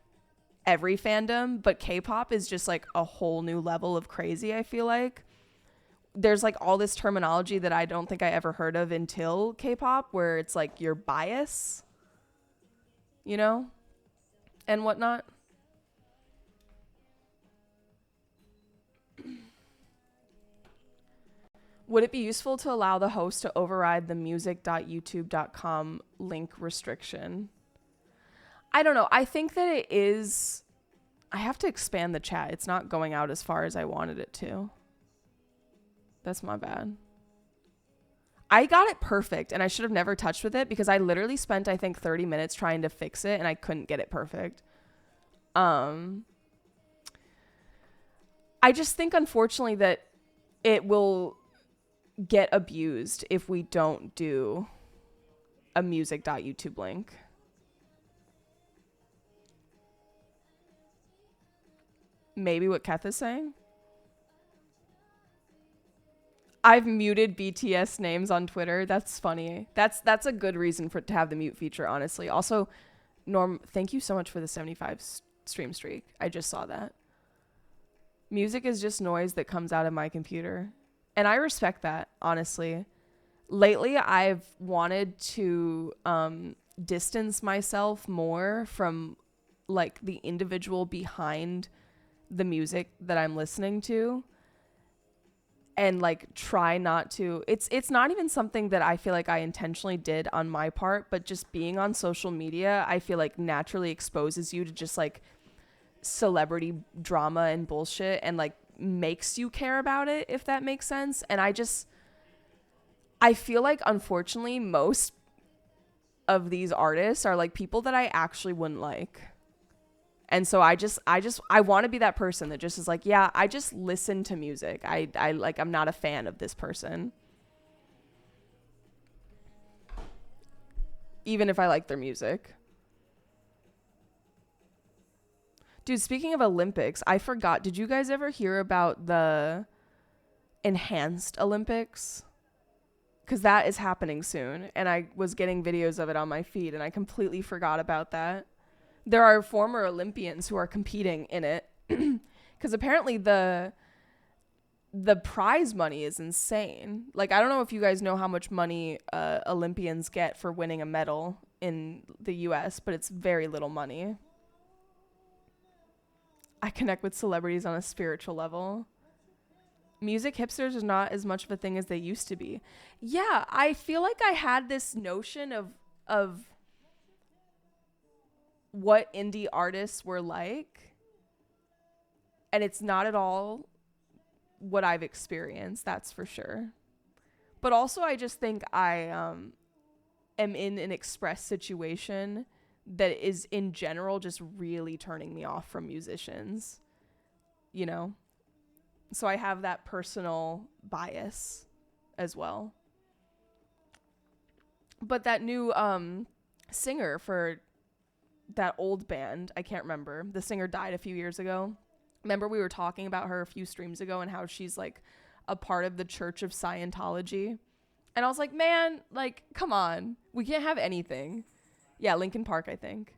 every fandom, but K-pop is just like a whole new level of crazy, I feel like. There's like all this terminology that I don't think I ever heard of until K-pop, where it's like your bias, you know, and whatnot. Would it be useful to allow the host to override the music.youtube.com link restriction? I don't know. I think that it is... I have to expand the chat. It's not going out as far as I wanted it to. That's my bad. I got it perfect, and I should have never touched with it because I literally spent, I think, 30 minutes trying to fix it, and I couldn't get it perfect. I just think, unfortunately, that it will get abused if we don't do a music.youtube link. Maybe what Keth is saying. I've muted BTS names on Twitter. That's funny. That's a good reason to have the mute feature, honestly. Also, Norm, thank you so much for the 75 stream streak. I just saw that. Music is just noise that comes out of my computer. And I respect that, honestly. Lately, I've wanted to distance myself more from like the individual behind the music that I'm listening to and like try not to. It's not even something that I feel like I intentionally did on my part, but just being on social media, I feel like naturally exposes you to just like celebrity drama and bullshit and like makes you care about it, if that makes sense. And I feel like unfortunately most of these artists are like people that I actually wouldn't like. And so I want to be that person that just is like, yeah, I just listen to music. I like, I'm not a fan of this person. Even if I like their music. Dude, speaking of Olympics, I forgot. Did you guys ever hear about the enhanced Olympics? Because that is happening soon. And I was getting videos of it on my feed and I completely forgot about that. There are former Olympians who are competing in it because apparently the prize money is insane. Like, I don't know if you guys know how much money Olympians get for winning a medal in the US, but it's very little money. I connect with celebrities on a spiritual level. Music hipsters is not as much of a thing as they used to be. Yeah, I feel like I had this notion of what indie artists were like, and it's not at all what I've experienced, that's for sure. But also I just think I am in an express situation that is in general just really turning me off from musicians, you know? So I have that personal bias as well. But that new singer for that old band, I can't remember. The singer died a few years ago. Remember we were talking about her a few streams ago and how she's like a part of the Church of Scientology. And I was like, man, like, come on. We can't have anything. Yeah, Linkin Park, I think.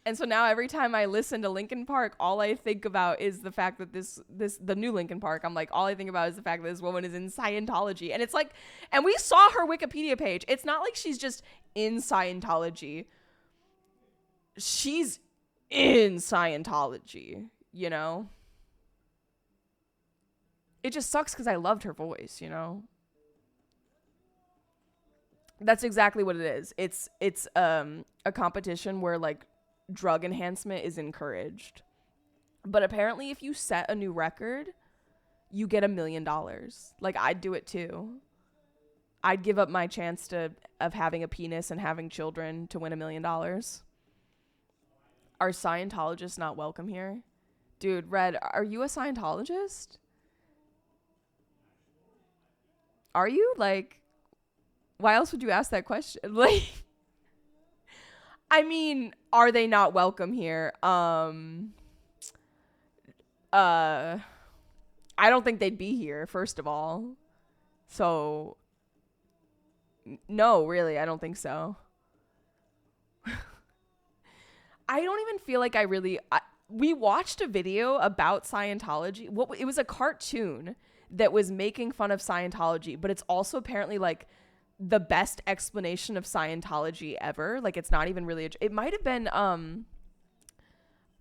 And so now every time I listen to Linkin Park, all I think about is the fact that the new Linkin Park, I'm like, all I think about is the fact that this woman is in Scientology. And it's like, and we saw her Wikipedia page. It's not like she's just in Scientology. She's in Scientology, you know? It just sucks because I loved her voice, you know? That's exactly what it is. It's a competition where like drug enhancement is encouraged. But apparently if you set a new record, you get $1 million. Like, I'd do it too. I'd give up my chance of having a penis and having children to win $1 million. Are Scientologists not welcome here? Dude, Red, are you a Scientologist? Are you? Like, why else would you ask that question? Like, I mean, are they not welcome here? I don't think they'd be here, first of all. So, no, really, I don't think so. I don't even feel like we watched a video about Scientology. It was a cartoon that was making fun of Scientology, but it's also apparently like the best explanation of Scientology ever. Like, it's not even really it might have been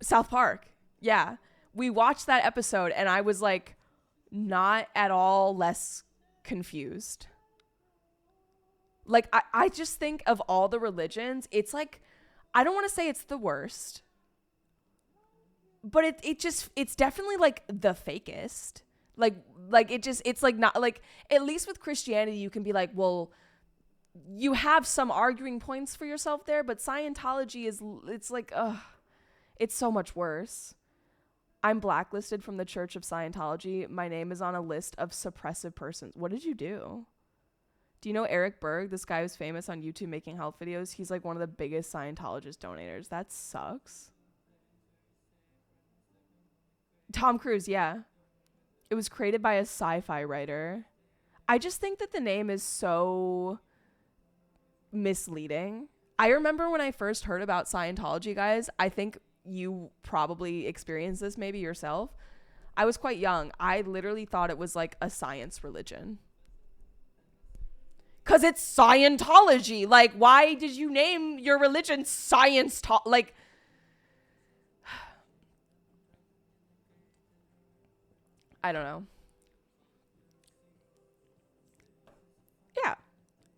South Park. Yeah. We watched that episode and I was like not at all less confused. Like, I just think of all the religions, it's like, I don't want to say it's the worst, but it's definitely like the fakest. Like it's like not like, at least with Christianity, you can be like, well, you have some arguing points for yourself there, but Scientology it's like, it's so much worse. I'm blacklisted from the Church of Scientology. My name is on a list of suppressive persons. What did you do? Do you know Eric Berg, this guy who's famous on YouTube making health videos? He's like one of the biggest Scientologist donators. That sucks. Tom Cruise, yeah. It was created by a sci-fi writer. I just think that the name is so misleading. I remember when I first heard about Scientology, guys, I think you probably experienced this maybe yourself. I was quite young. I literally thought it was like a science religion. 'Cause it's Scientology. Like, why did you name your religion like, I don't know. Yeah,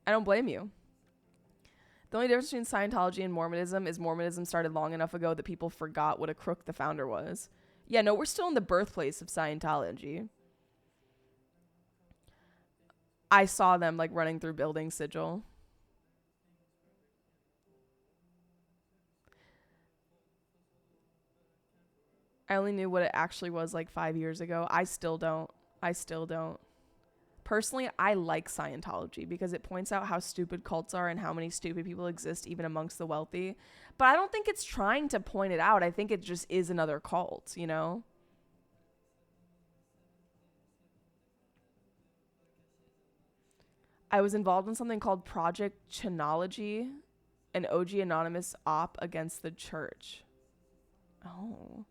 I don't blame you. The only difference between Scientology and Mormonism is Mormonism started long enough ago that people forgot what a crook the founder was. Yeah, no, we're still in the birthplace of Scientology. I saw them like running through building sigil. I only knew what it actually was like 5 years ago. I still don't. Personally, I like Scientology because it points out how stupid cults are and how many stupid people exist even amongst the wealthy. But I don't think it's trying to point it out. I think it just is another cult, you know? I was involved in something called Project Chinology, an OG anonymous op against the church. Oh.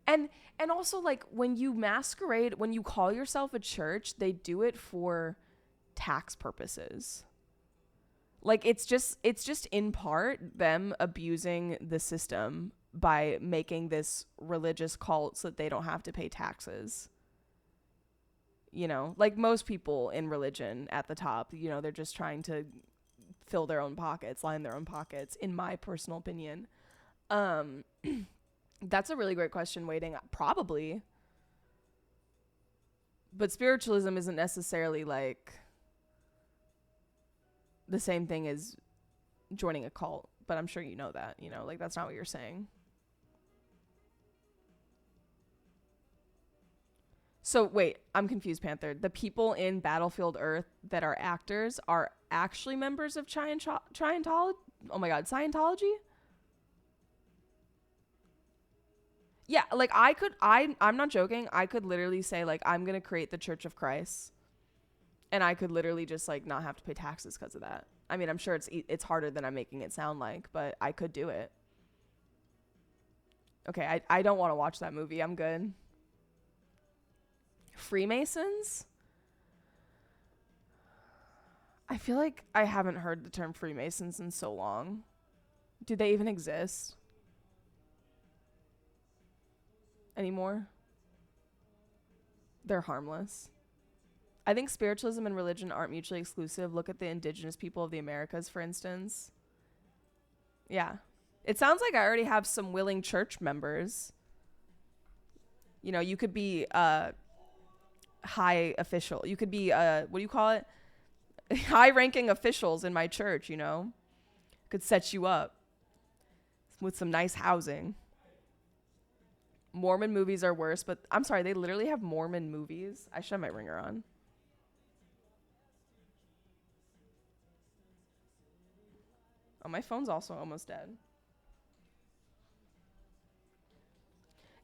And also, like, when you masquerade, when you call yourself a church, they do it for tax purposes. Like, it's just in part them abusing the system by making this religious cult so that they don't have to pay taxes. You know, like most people in religion at the top, you know, they're just trying to fill their own pockets, line their own pockets, in my personal opinion. That's a really great question, Waiting. Probably. But spiritualism isn't necessarily like the same thing as joining a cult. But I'm sure you know that, you know, like that's not what you're saying. So wait, I'm confused, Panther. The people in Battlefield Earth that are actors are actually members of Scientology? Oh my God, Scientology? Yeah, like I'm not joking. I could literally say like, I'm going to create the Church of Christ. And I could literally just like not have to pay taxes because of that. I mean, I'm sure it's harder than I'm making it sound like, but I could do it. Okay, I don't want to watch that movie. I'm good. Freemasons? I feel like I haven't heard the term Freemasons in so long. Do they even exist anymore? They're harmless. I think spiritualism and religion aren't mutually exclusive. Look at the indigenous people of the Americas, for instance. Yeah. It sounds like I already have some willing church members. You know, you could be high official. You could be what do you call it? High ranking officials in my church, you know. Could set you up with some nice housing. Mormon movies are worse, but I'm sorry, they literally have Mormon movies. I should have my ringer on. Oh, my phone's also almost dead.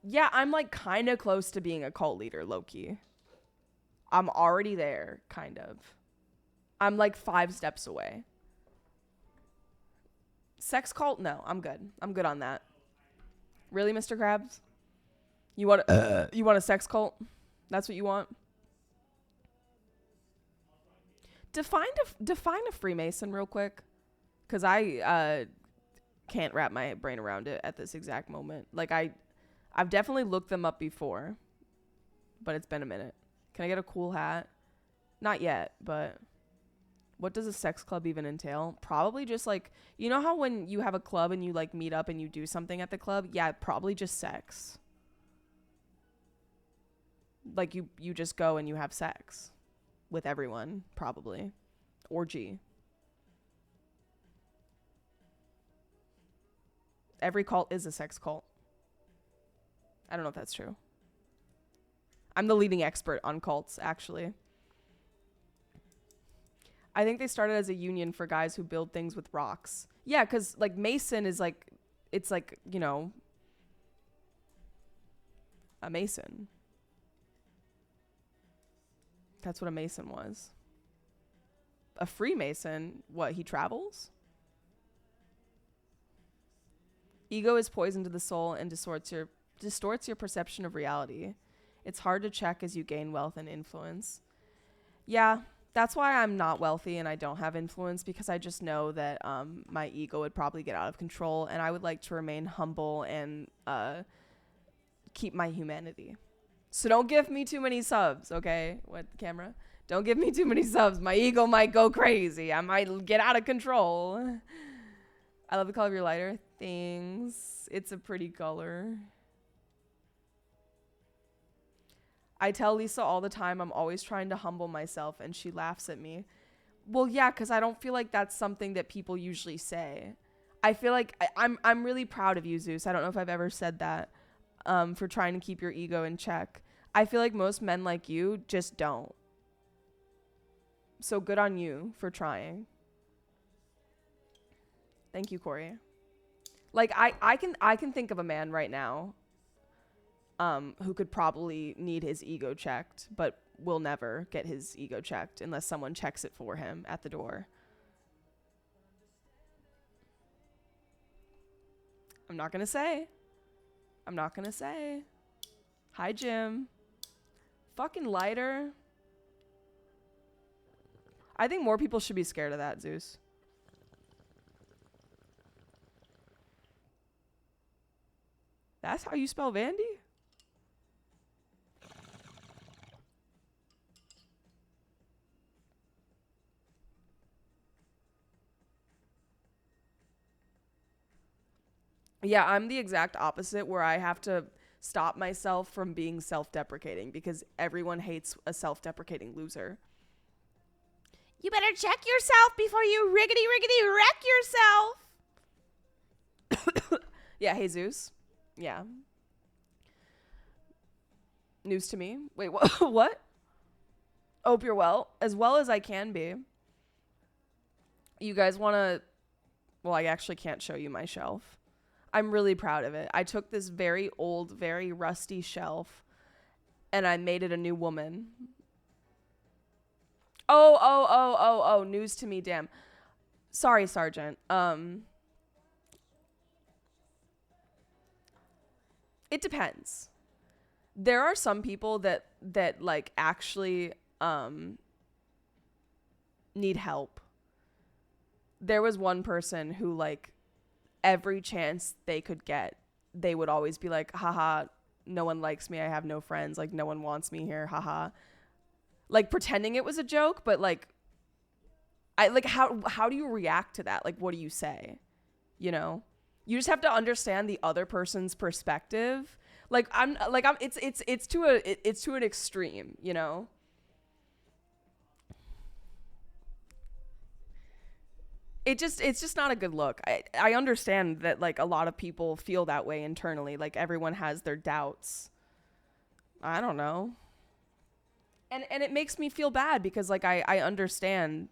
Yeah, I'm like kind of close to being a cult leader, low-key. I'm already there, kind of. I'm like 5 steps away. Sex cult? No, I'm good. I'm good on that. Really, Mr. Krabs? You want a sex cult? That's what you want? Define a Freemason real quick, because I can't wrap my brain around it at this exact moment. Like I've definitely looked them up before, but it's been a minute. Can I get a cool hat? Not yet, but what does a sex club even entail? Probably just like, you know how when you have a club and you like meet up and you do something at the club? Yeah, probably just sex. Like you just go and you have sex with everyone, probably. Orgy. Every cult is a sex cult. I don't know if that's true. I'm the leading expert on cults, actually. I think they started as a union for guys who build things with rocks. Yeah, because like Mason is like, it's like, you know, a Mason. That's what a Mason was. A Freemason, what, he travels? Ego is poison to the soul and distorts your perception of reality. It's hard to check as you gain wealth and influence. Yeah, that's why I'm not wealthy and I don't have influence, because I just know that my ego would probably get out of control, and I would like to remain humble and keep my humanity. So don't give me too many subs, okay? What, camera? Don't give me too many subs. My ego might go crazy. I might get out of control. I love the color of your lighter. Thanks. It's a pretty color. I tell Lisa all the time I'm always trying to humble myself, and she laughs at me. Well, yeah, because I don't feel like that's something that people usually say. I feel like I'm really proud of you, Zeus. I don't know if I've ever said that, for trying to keep your ego in check. I feel like most men like you just don't. So good on you for trying. Thank you, Corey. Like I can think of a man right now who could probably need his ego checked, but will never get his ego checked unless someone checks it for him at the door. I'm not gonna say. Hi, Jim. Fucking lighter. I think more people should be scared of that, Zeus. That's how you spell Vandy? Yeah, I'm the exact opposite, where I have to stop myself from being self-deprecating because everyone hates a self-deprecating loser. You better check yourself before you riggedy wreck yourself. Yeah, hey Zeus. Yeah. News to me. Wait, what? Hope you're well as I can be. You guys want to... Well, I actually can't show you my shelf. I'm really proud of it. I took this very old, very rusty shelf and I made it a new woman. Oh, news to me, damn. Sorry, Sergeant. It depends. There are some people that like actually need help. There was one person who, like, every chance they could get, they would always be like, haha, no one likes me, I have no friends, like no one wants me here, haha. Like pretending it was a joke, but like how do you react to that? Like what do you say? You know? You just have to understand the other person's perspective. It's to an extreme, you know? It's just not a good look. I understand that like a lot of people feel that way internally. Like everyone has their doubts. I don't know. And it makes me feel bad because like I understand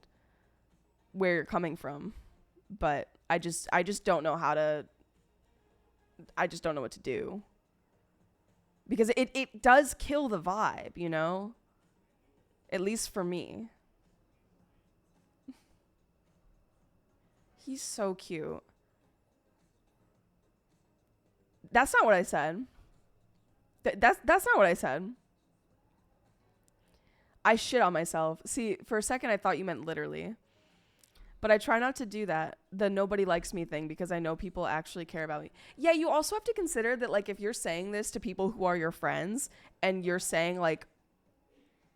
where you're coming from, but I just don't know how to. I just don't know what to do. Because it does kill the vibe, you know? At least for me. He's so cute. That's not what I said. That's not what I said. I shit on myself. See, for a second I thought you meant literally. But I try not to do that, the nobody likes me thing, because I know people actually care about me. Yeah, you also have to consider that, like, if you're saying this to people who are your friends and you're saying, like,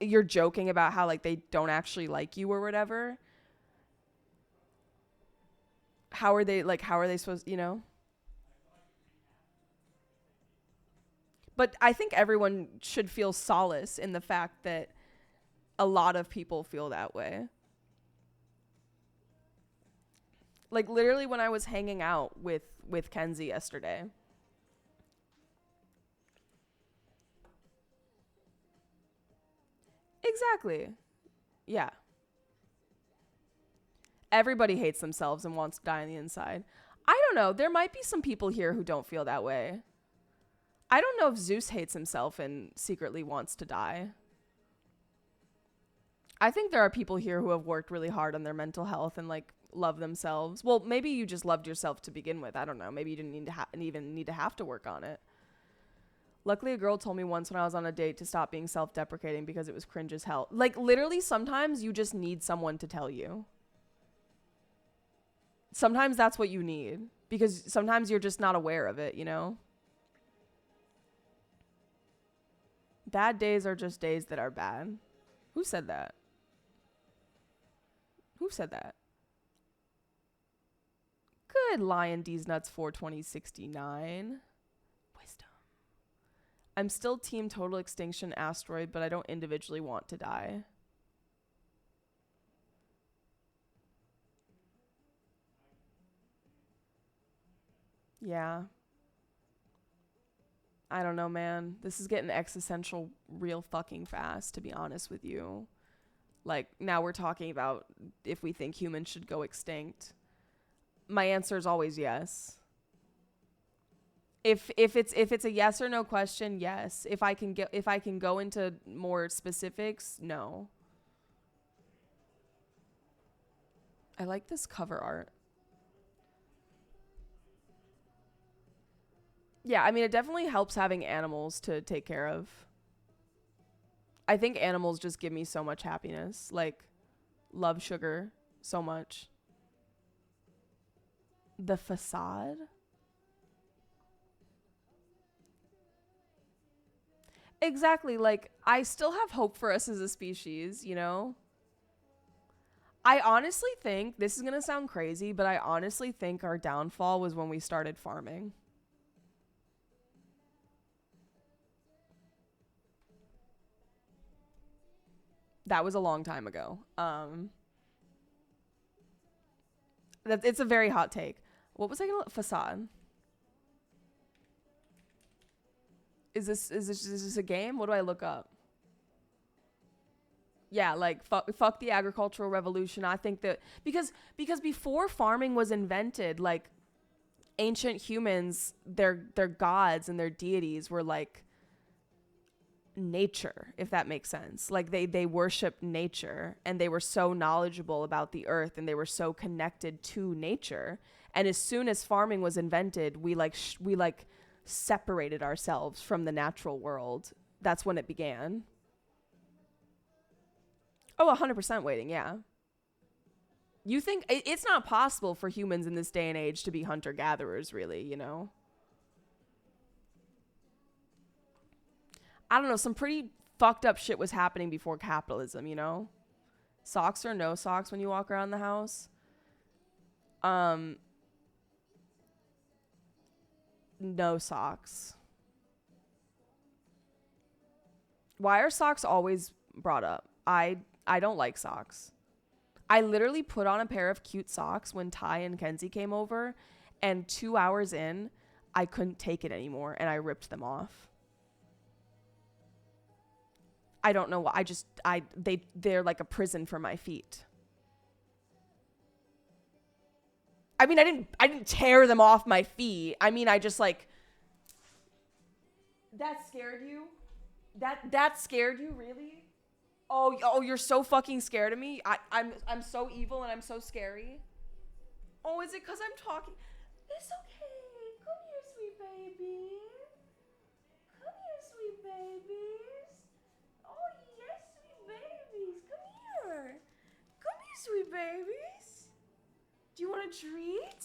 you're joking about how, like, they don't actually like you or whatever, how are they supposed, you know? But I think everyone should feel solace in the fact that a lot of people feel that way. Like literally when I was hanging out with Kenzie yesterday. Exactly. Yeah. Everybody hates themselves and wants to die on the inside. I don't know. There might be some people here who don't feel that way. I don't know if Zeus hates himself and secretly wants to die. I think there are people here who have worked really hard on their mental health and like love themselves. Well, maybe you just loved yourself to begin with. I don't know. Maybe you didn't need to have to work on it. Luckily, a girl told me once when I was on a date to stop being self-deprecating because it was cringe as hell. Like literally sometimes you just need someone to tell you. Sometimes that's what you need because sometimes you're just not aware of it, you know? Bad days are just days that are bad. Who said that? Who said that? Good Lion D's Nuts 42069. Wisdom. I'm still team total extinction asteroid, but I don't individually want to die. Yeah. I don't know, man. This is getting existential real fucking fast, to be honest with you. Like, now we're talking about if we think humans should go extinct. My answer is always yes. If it's a yes or no question, yes. If I can go into more specifics, no. I like this cover art. Yeah, I mean, it definitely helps having animals to take care of. I think animals just give me so much happiness. Like, love sugar so much. The facade? Exactly. Like, I still have hope for us as a species, you know? I honestly think, this is going to sound crazy, but I honestly think our downfall was when we started farming. That was a long time ago. It's a very hot take. What was I gonna facade? Is this a game? What do I look up? Yeah, like fuck the agricultural revolution. I think that because before farming was invented, like ancient humans, their gods and their deities were like nature, if that makes sense. Like they worshiped nature, and they were so knowledgeable about the earth, and they were so connected to nature. And as soon as farming was invented, we separated ourselves from the natural world. That's when it began. Oh, 100% waiting, yeah. You think it's not possible for humans in this day and age to be hunter-gatherers, really, you know? I don't know, some pretty fucked up shit was happening before capitalism, you know? Socks or no socks when you walk around the house? No socks. Why are socks always brought up? I don't like socks. I literally put on a pair of cute socks when Ty and Kenzie came over, and 2 hours in, I couldn't take it anymore, and I ripped them off. I don't know why. They're like a prison for my feet. I mean, I didn't tear them off my feet. I mean, I just like. That scared you? That scared you, really? Oh, you're so fucking scared of me. I'm so evil and I'm so scary. Oh, is it because I'm talking? It's okay. Come here, sweet baby. Come here, sweet babies. Oh, yes, sweet babies. Come here. Come here, sweet babies. Do you want a treat?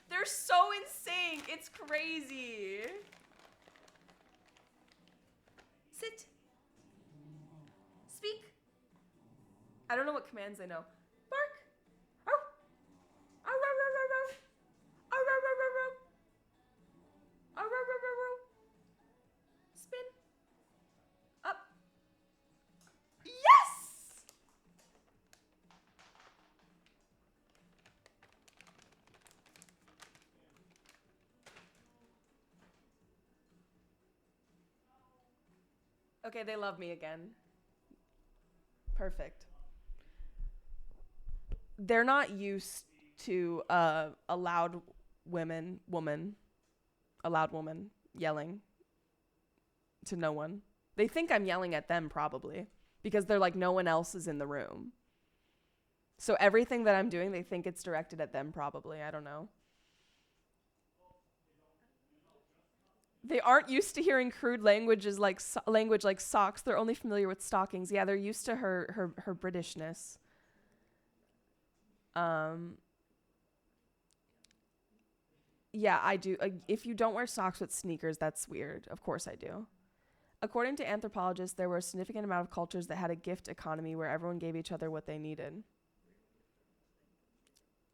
They're so in sync. It's crazy. Sit. Speak. I don't know what commands I know. Bark. Arr. Arr, arr, arr, arr, arr. Arr, arr, arr, arr, arr. Arr, arr, arr, arr, arr. Spin. Up. Yes! Okay, they love me again. Perfect. They're not used to a loud woman yelling to no one. They think I'm yelling at them probably because they're like, no one else is in the room. So everything that I'm doing, they think it's directed at them probably. I don't know. They aren't used to hearing crude language like socks. They're only familiar with stockings. Yeah, they're used to her Britishness. Yeah, I do. If you don't wear socks with sneakers, that's weird. Of course I do. According to anthropologists, there were a significant amount of cultures that had a gift economy where everyone gave each other what they needed.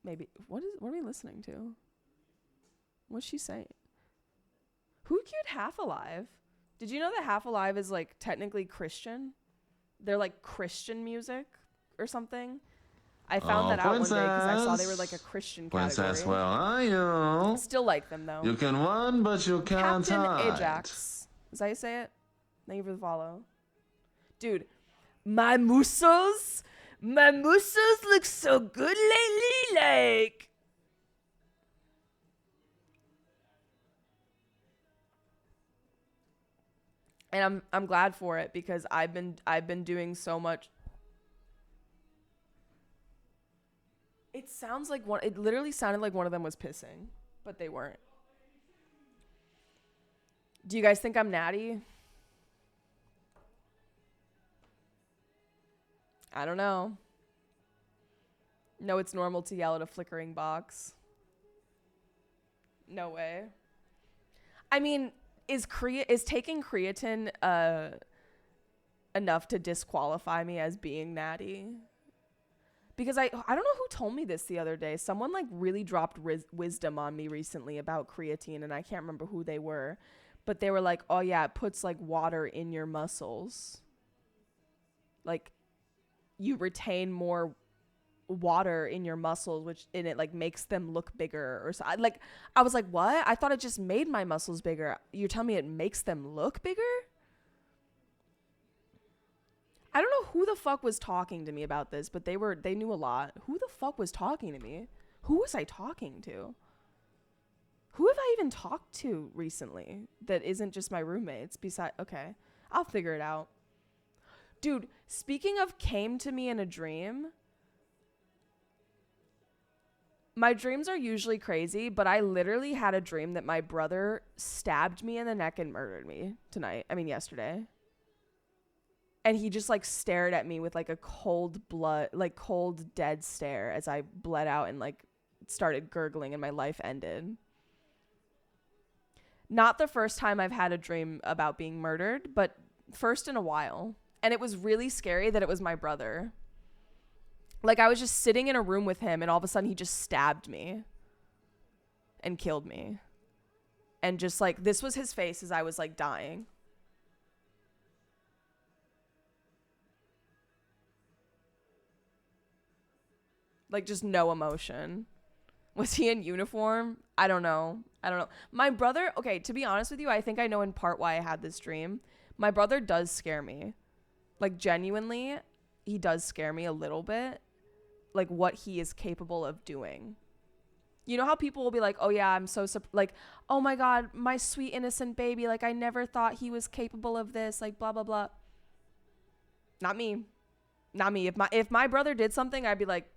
Maybe what are we listening to? What's she saying? Who cued Half Alive? Did you know that Half Alive is like technically Christian? They're like Christian music or something. I found that out one day because I saw they were like a Christian category. Princess, where are you? Still like them though. You can run, but you can't Captain hide. Ajax. Is that how you say it? Thank you for the follow. Dude, my muscles look so good lately, like. And I'm glad for it because I've been doing so much. It literally sounded like one of them was pissing, but they weren't. Do you guys think I'm natty? I don't know. No, it's normal to yell at a flickering box. No way. I mean, is taking creatine enough to disqualify me as being natty? Because I don't know who told me this the other day. Someone like really dropped wisdom on me recently about creatine, and I can't remember who they were, but they were like, "Oh yeah, it puts like water in your muscles. Like you retain more water in your muscles, which in it like makes them look bigger or so." I was like, "What? I thought it just made my muscles bigger. You're telling me it makes them look bigger?" I don't know who the fuck was talking to me about this, but they knew a lot. Who the fuck was talking to me? Who was I talking to? Who have I even talked to recently that isn't just my roommates? Okay, I'll figure it out. Dude, speaking of came to me in a dream, my dreams are usually crazy, but I literally had a dream that my brother stabbed me in the neck and murdered me yesterday. And he just like stared at me with like a cold dead stare as I bled out and like started gurgling and my life ended. Not the first time I've had a dream about being murdered, but first in a while. And it was really scary that it was my brother. Like I was just sitting in a room with him and all of a sudden he just stabbed me and killed me. And just like, this was his face as I was like dying. Like just no emotion. Was he in uniform? I don't know. My brother, okay, to be honest with you, I think I know in part why I had this dream. My brother does scare me. Like genuinely, he does scare me a little bit. Like what he is capable of doing. You know how people will be like, "Oh yeah, I'm so like, oh my God, my sweet innocent baby. Like I never thought he was capable of this. Like blah blah blah." Not me. If my brother did something, I'd be like,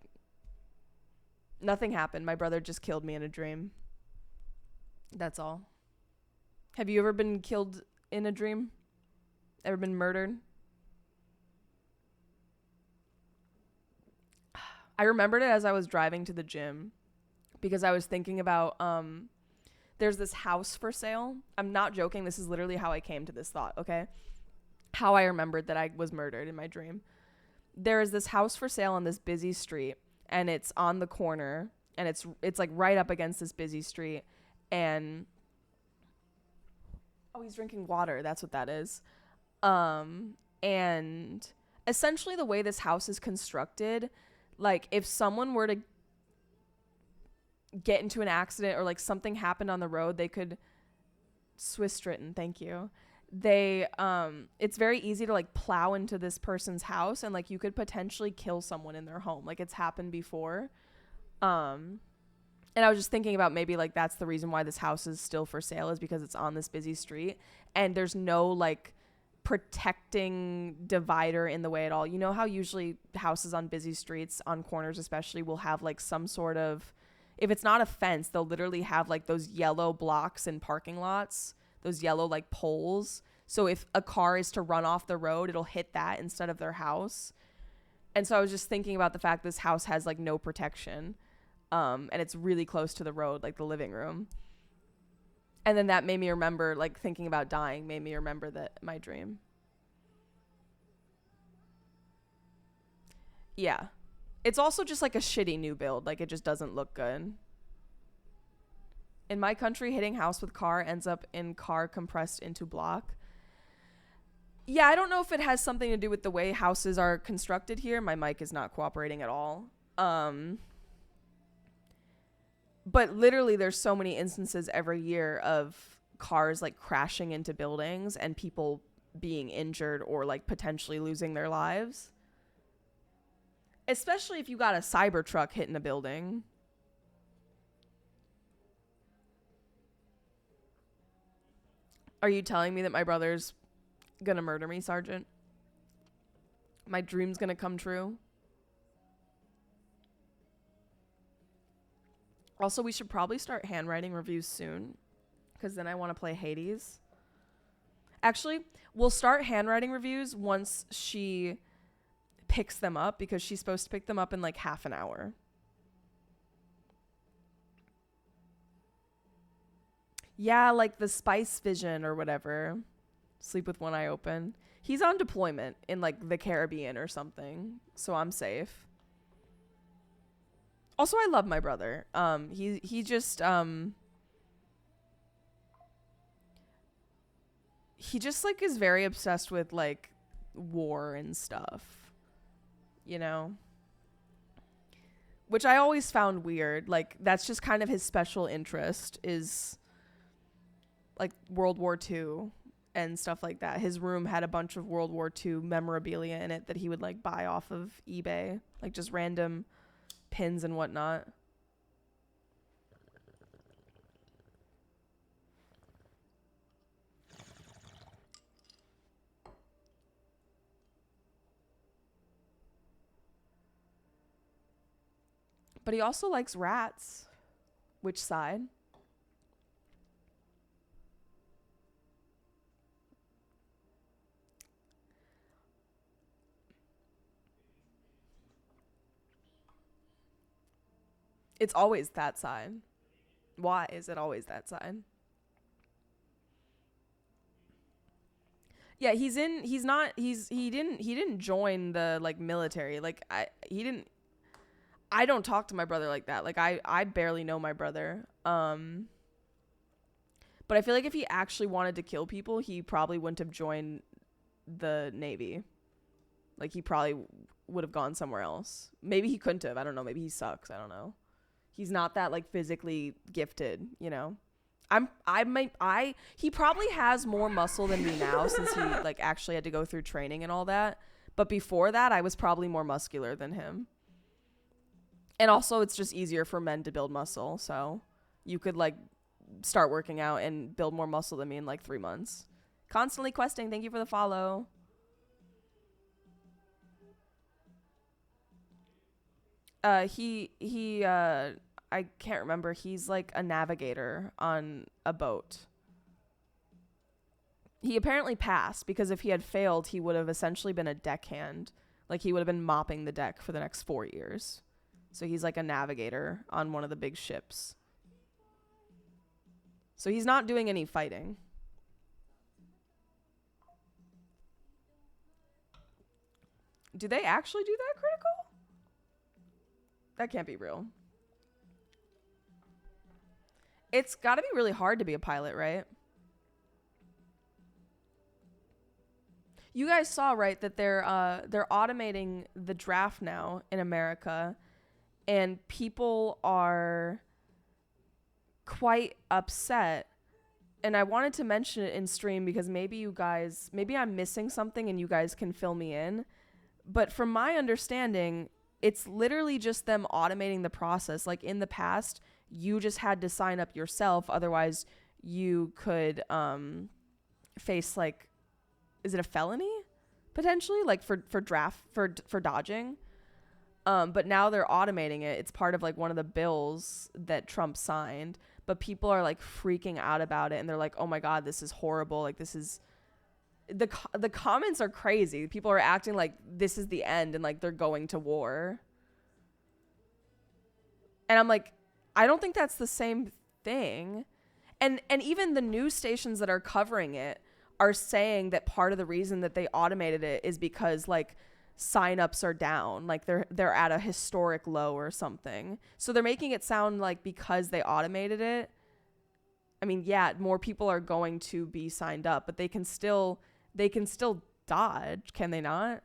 nothing happened. My brother just killed me in a dream. That's all. Have you ever been killed in a dream? Ever been murdered? I remembered it as I was driving to the gym because I was thinking about there's this house for sale. I'm not joking. This is literally how I came to this thought, okay? How I remembered that I was murdered in my dream. There is this house for sale on this busy street, and it's on the corner, and it's like right up against this busy street, and oh, he's drinking water. That's what that is. And essentially the way this house is constructed, like if someone were to get into an accident or like something happened on the road, they could Swiss stritten. Thank you. It's very easy to like plow into this person's house and like you could potentially kill someone in their home. Like it's happened before. And I was just thinking about maybe like that's the reason why this house is still for sale, is because it's on this busy street and there's no like protecting divider in the way at all. You know how usually houses on busy streets, on corners especially, will have like some sort of, if it's not a fence, they'll literally have like those yellow blocks in parking lots, those yellow like poles. So if a car is to run off the road, it'll hit that instead of their house. And so I was just thinking about the fact this house has like no protection. And it's really close to the road, like the living room. And then that made me remember, like, thinking about dying made me remember that my dream. Yeah. It's also just like a shitty new build. Like, it just doesn't look good. In my country, hitting house with car ends up in car compressed into block. Yeah, I don't know if it has something to do with the way houses are constructed here. My mic is not cooperating at all. But literally there's so many instances every year of cars like crashing into buildings and people being injured or like potentially losing their lives. Especially if you got a Cybertruck hitting a building. Are you telling me that my brother's gonna murder me, Sergeant? My dream's gonna come true? Also, we should probably start handwriting reviews soon, because then I want to play Hades. Actually, we'll start handwriting reviews once she picks them up, because she's supposed to pick them up in like half an hour. Yeah, like the Spice Vision or whatever. Sleep with one eye open. He's on deployment in like the Caribbean or something, so I'm safe. Also, I love my brother. He just like is very obsessed with like war and stuff, you know? Which I always found weird. Like, that's just kind of his special interest, is like World War II and stuff like that. His room had a bunch of World War II memorabilia in it that he would like buy off of eBay, like just random pins and whatnot. But he also likes rats. Which side? It's always that side. Why is it always that side? Yeah, he didn't join the like military. Like I don't talk to my brother like that. Like I barely know my brother. But I feel like if he actually wanted to kill people, he probably wouldn't have joined the Navy. Like he probably would have gone somewhere else. Maybe he couldn't have. I don't know. Maybe he sucks. I don't know. He's not that like physically gifted, you know. He probably has more muscle than me now, since he like actually had to go through training and all that. But before that, I was probably more muscular than him. And also, it's just easier for men to build muscle, so you could like start working out and build more muscle than me in like 3 months. Constantly questing, thank you for the follow. I can't remember. He's like a navigator on a boat. He apparently passed, because if he had failed, he would have essentially been a deckhand. Like he would have been mopping the deck for the next 4 years. So he's like a navigator on one of the big ships. So he's not doing any fighting. Do they actually do that critical? That can't be real. It's got to be really hard to be a pilot, right? You guys saw, right, that they're automating the draft now in America, and people are quite upset. And I wanted to mention it in stream because maybe I'm missing something and you guys can fill me in. But from my understanding, it's literally just them automating the process. Like in the past, you just had to sign up yourself. Otherwise, you could face like, is it a felony potentially? Like for dodging. But now they're automating it. It's part of like one of the bills that Trump signed. But people are like freaking out about it, and they're like, "Oh my God, this is horrible! Like this is." The comments are crazy. People are acting like this is the end and like they're going to war. And I'm like, I don't think that's the same thing. And even the news stations that are covering it are saying that part of the reason that they automated it is because like signups are down, like they're at a historic low or something. So they're making it sound like because they automated it, I mean, yeah, more people are going to be signed up, but they can still dodge, can they not?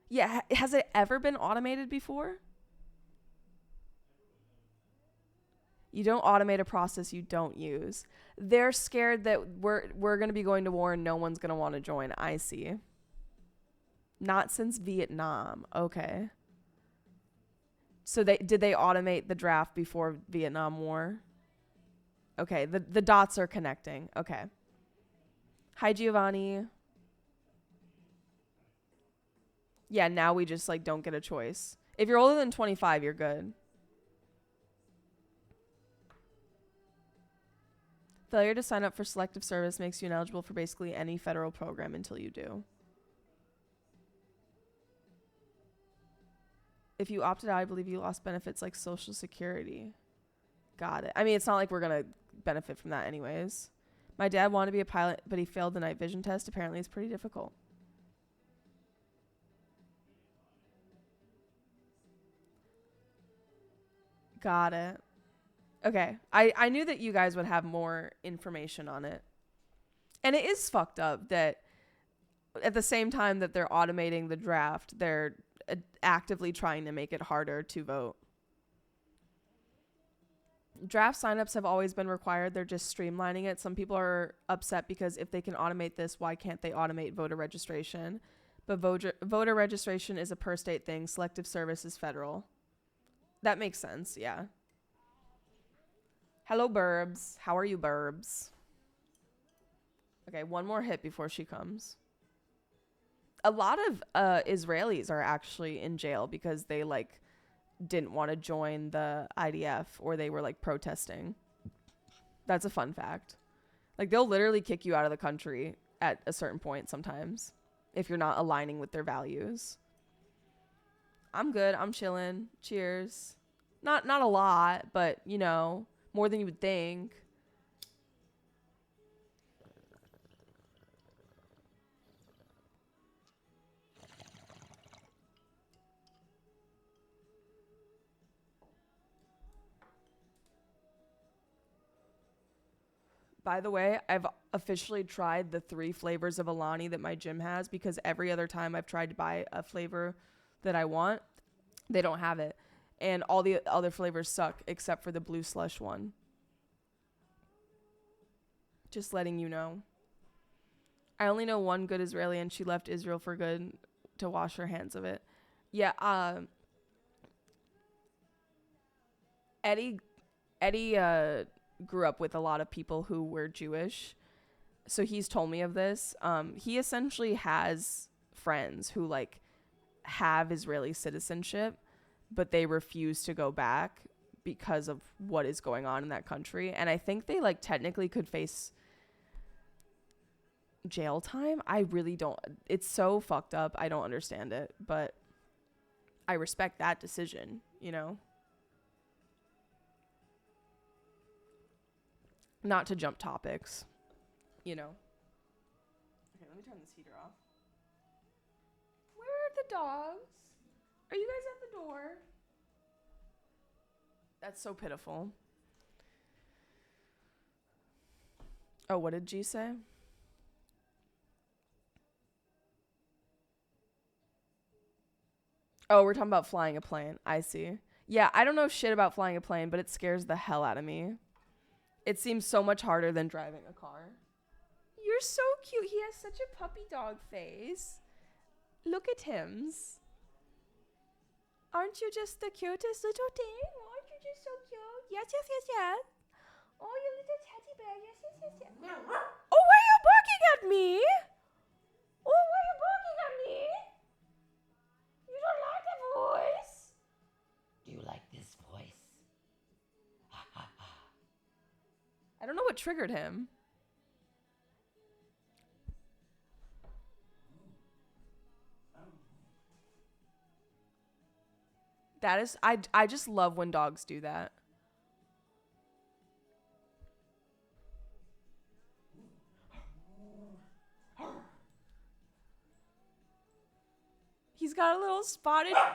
Yeah, has it ever been automated before? You don't automate a process you don't use. They're scared that we're going to be going to war and no one's going to want to join. I see. Not since Vietnam. Okay. So did they automate the draft before Vietnam War? Okay, the dots are connecting. Okay. Hi, Giovanni. Yeah, now we just like don't get a choice. If you're older than 25, you're good. Failure to sign up for selective service makes you ineligible for basically any federal program until you do. If you opted out, I believe you lost benefits like Social Security. Got it. I mean, it's not like we're going to benefit from that anyways. My dad wanted to be a pilot, but he failed the night vision test. Apparently, it's pretty difficult. Got it. Okay. I knew that you guys would have more information on it. And it is fucked up that at the same time that they're automating the draft, they're actively trying to make it harder to vote. Draft signups have always been required. They're just streamlining it. Some people are upset because if they can automate this, why can't they automate voter registration? But voter registration is a per state thing. Selective service is federal. That makes sense, yeah. Hello, Burbs. How are you, Burbs? Okay, one more hit before she comes. A lot of Israelis are actually in jail because they like didn't want to join the IDF or they were like protesting. That's a fun fact. Like they'll literally kick you out of the country at a certain point sometimes if you're not aligning with their values. I'm good. I'm chilling. Cheers. Not a lot, but you know, more than you would think. By the way, I've officially tried the 3 flavors of Alani that my gym has because every other time I've tried to buy a flavor that I want, they don't have it. And all the other flavors suck except for the blue slush one. Just letting you know. I only know one good Israeli and she left Israel for good to wash her hands of it. Yeah, Eddie grew up with a lot of people who were Jewish. So he's told me of this. He essentially has friends who like have Israeli citizenship, but they refuse to go back because of what is going on in that country. And I think they like technically could face jail time. I really don't. It's so fucked up. I don't understand it, but I respect that decision, you know? Not to jump topics, you know? Okay, let me turn this heater off. Where are the dogs? Are you guys at the door? That's so pitiful. Oh, what did G say? Oh, we're talking about flying a plane. I see. Yeah, I don't know shit about flying a plane, but it scares the hell out of me. It seems so much harder than driving a car. You're so cute. He has such a puppy dog face. Look at him. Aren't you just the cutest little thing? Aren't you just so cute? Yes, yes, yes, yes. Oh, you little teddy bear. Yes, yes, yes, yes. Oh, why are you barking at me? Oh, why are you barking at me? You don't like that voice? Do you like this voice? I don't know what triggered him. That is, I just love when dogs do that. He's got a little spotted. Oh!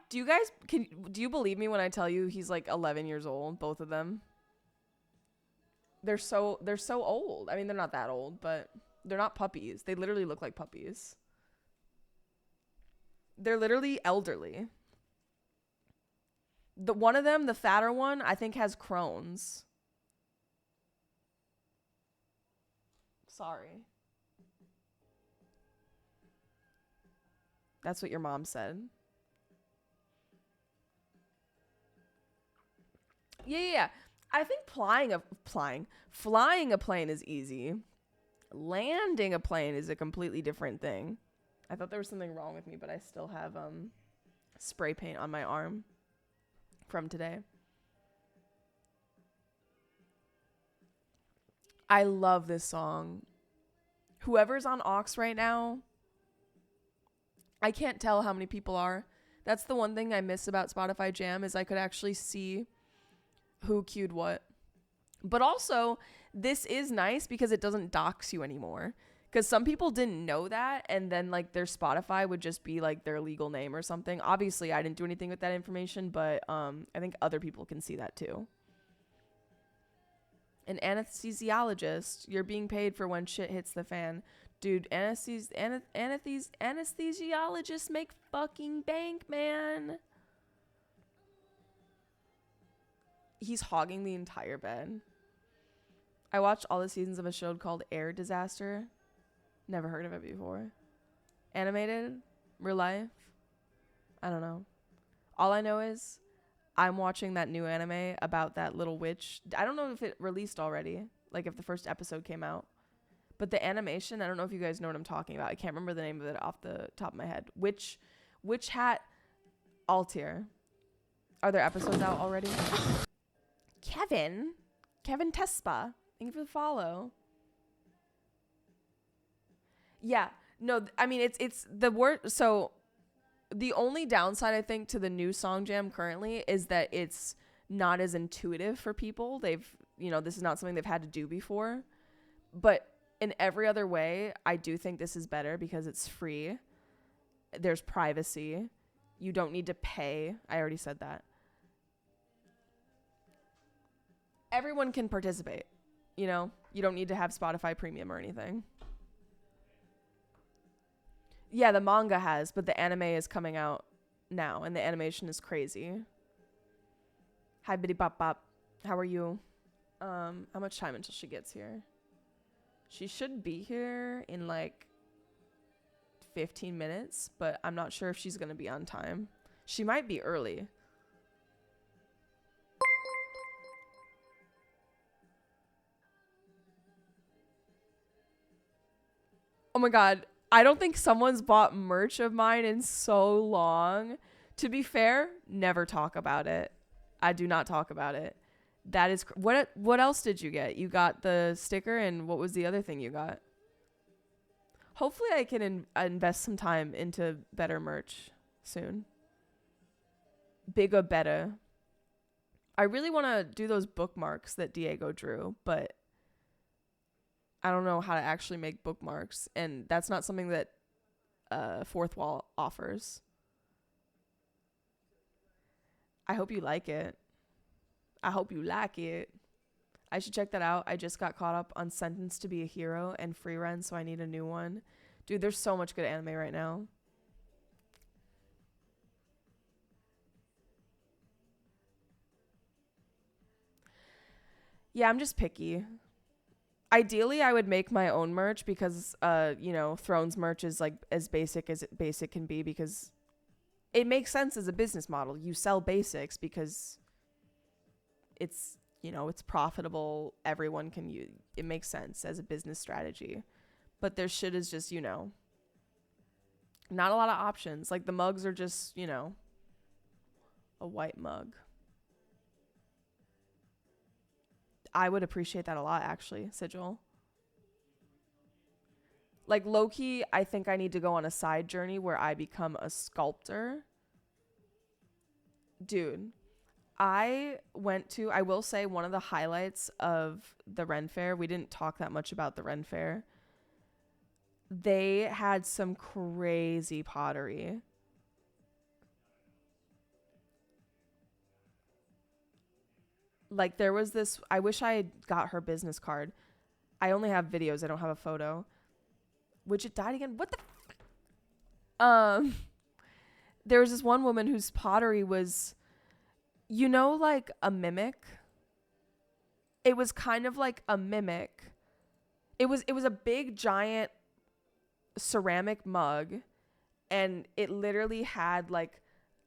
Do you believe me when I tell you he's like 11 years old, both of them? They're so old. I mean, they're not that old, but they're not puppies. They literally look like puppies. They're literally elderly. The one of them, the fatter one, I think has Crohn's. Sorry. That's what your mom said. Yeah. I think flying a plane is easy. Landing a plane is a completely different thing. I thought there was something wrong with me, but I still have spray paint on my arm from today. I love this song. Whoever's on aux right now, I can't tell how many people are. That's the one thing I miss about Spotify Jam is I could actually see who queued what. But also, this is nice because it doesn't dox you anymore. Because some people didn't know that, and then like their Spotify would just be like their legal name or something. Obviously, I didn't do anything with that information, but I think other people can see that too. An anesthesiologist, you're being paid for when shit hits the fan. Dude, anesthesiologists make fucking bank, man. He's hogging the entire bed. I watched all the seasons of a show called Air Disaster. Never heard of it before. Animated? Real life? I don't know. All I know is I'm watching that new anime about that little witch. I don't know if it released already, like if the first episode came out. But the animation, I don't know if you guys know what I'm talking about. I can't remember the name of it off the top of my head. Witch Hat Altier. Are there episodes out already? Kevin Tespa. Thank you for the follow. Yeah. No, I mean, it's the word. So the only downside, I think, to the new Song Jam currently is that it's not as intuitive for people. This is not something they've had to do before. But in every other way, I do think this is better because it's free. There's privacy. You don't need to pay. I already said that. Everyone can participate. You don't need to have Spotify Premium or anything. Yeah, the manga has, but the anime is coming out now, and the animation is crazy. Hi, Biddy Bop Bop. How are you? How much time until she gets here? She should be here in like 15 minutes, but I'm not sure if she's going to be on time. She might be early. Oh my god, I don't think someone's bought merch of mine in so long. To be fair, never talk about it. I do not talk about it. That is what else did you get? You got the sticker, and what was the other thing you got? Hopefully I can invest some time into better merch soon. Bigger better. I really want to do those bookmarks that Diego drew, but I don't know how to actually make bookmarks, and that's not something that Fourth Wall offers. I hope you like it. I hope you like it. I should check that out. I just got caught up on Sentenced to be a Hero and Free Run, so I need a new one. Dude, there's so much good anime right now. Yeah, I'm just picky. Ideally, I would make my own merch because, Thrones merch is like as basic can be because it makes sense as a business model. You sell basics because it's, it's profitable. Everyone can use it. Makes sense as a business strategy. But their shit is just, not a lot of options. Like the mugs are just, a white mug. I would appreciate that a lot, actually, Sigil. Like, low-key, I think I need to go on a side journey where I become a sculptor. Dude, I will say one of the highlights of the Ren Fair, we didn't talk that much about the Ren Fair. They had some crazy pottery. Like, there was this, I wish I had got her business card. I only have videos, I don't have a photo. Which it died again. What the there was this one woman whose pottery was, you know, like a mimic. It was kind of like a mimic. It was a big giant ceramic mug, and it literally had like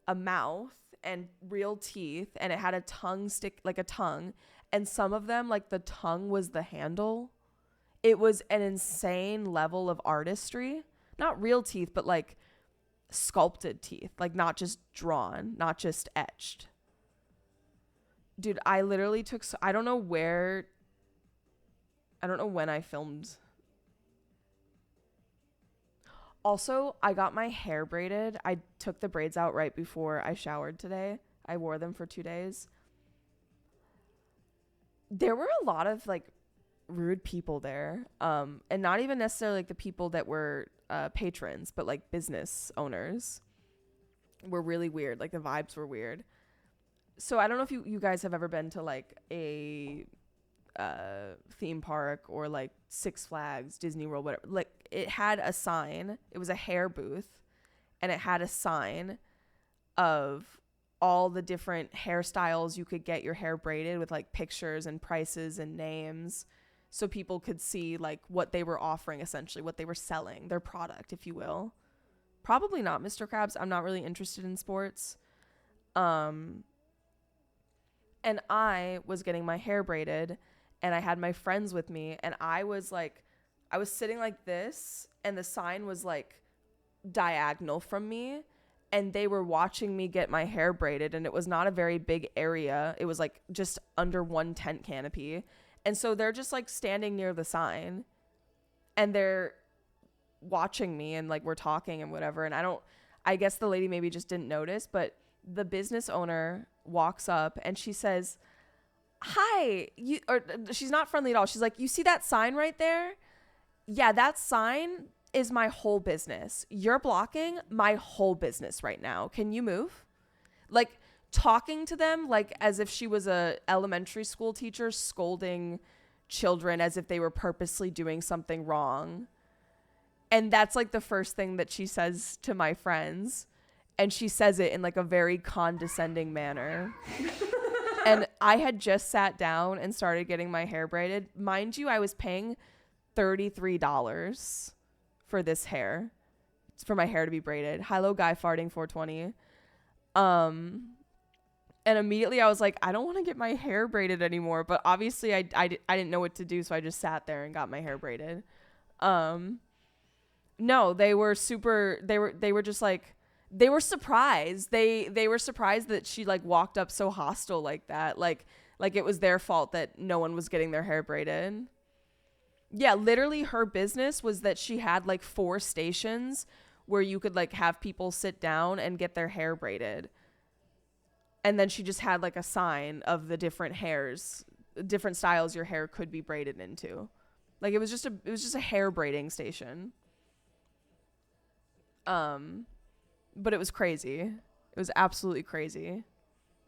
a mouth and real teeth, and it had a tongue like a tongue, and some of them, like the tongue was the handle. It was an insane level of artistry. Not real teeth, but like sculpted teeth, like not just drawn, not just etched. Dude, I literally took, I don't know when I filmed. Also, I got my hair braided. I took the braids out right before I showered today. I wore them for 2 days. There were a lot of like rude people there, and not even necessarily like the people that were patrons, but like business owners were really weird. Like the vibes were weird. So I don't know if you guys have ever been to like a theme park or like Six Flags, Disney World, whatever. Like, it had a sign. It was a hair booth, and it had a sign of all the different hairstyles you could get your hair braided with, like pictures and prices and names, so people could see like what they were offering, essentially what they were selling, their product, if you will. Probably not Mr. Krabs. I'm not really interested in sports. And I was getting my hair braided, and I had my friends with me, and I was sitting like this, and the sign was like diagonal from me, and they were watching me get my hair braided, and it was not a very big area. It was like just under one tent canopy. And so they're just like standing near the sign, and they're watching me, and like we're talking and whatever. And I guess the lady maybe just didn't notice, but the business owner walks up and she says, "Hi," or she's not friendly at all. She's like, "You see that sign right there? Yeah, that sign is my whole business. You're blocking my whole business right now. Can you move?" Like, talking to them like as if she was a elementary school teacher scolding children as if they were purposely doing something wrong. And that's like the first thing that she says to my friends. And she says it in like a very condescending manner. And I had just sat down and started getting my hair braided. Mind you, I was paying $33 for this hair. It's for my hair to be braided. Hello, guy farting 420. And immediately I was like, I don't want to get my hair braided anymore. But obviously I didn't know what to do. So I just sat there and got my hair braided. No, they were just like, they were surprised. They were surprised that she like walked up so hostile like that. Like it was their fault that no one was getting their hair braided. Yeah, literally her business was that she had like 4 stations where you could like have people sit down and get their hair braided. And then she just had like a sign of the different hairs, different styles your hair could be braided into. Like it was just a hair braiding station. But it was crazy. It was absolutely crazy.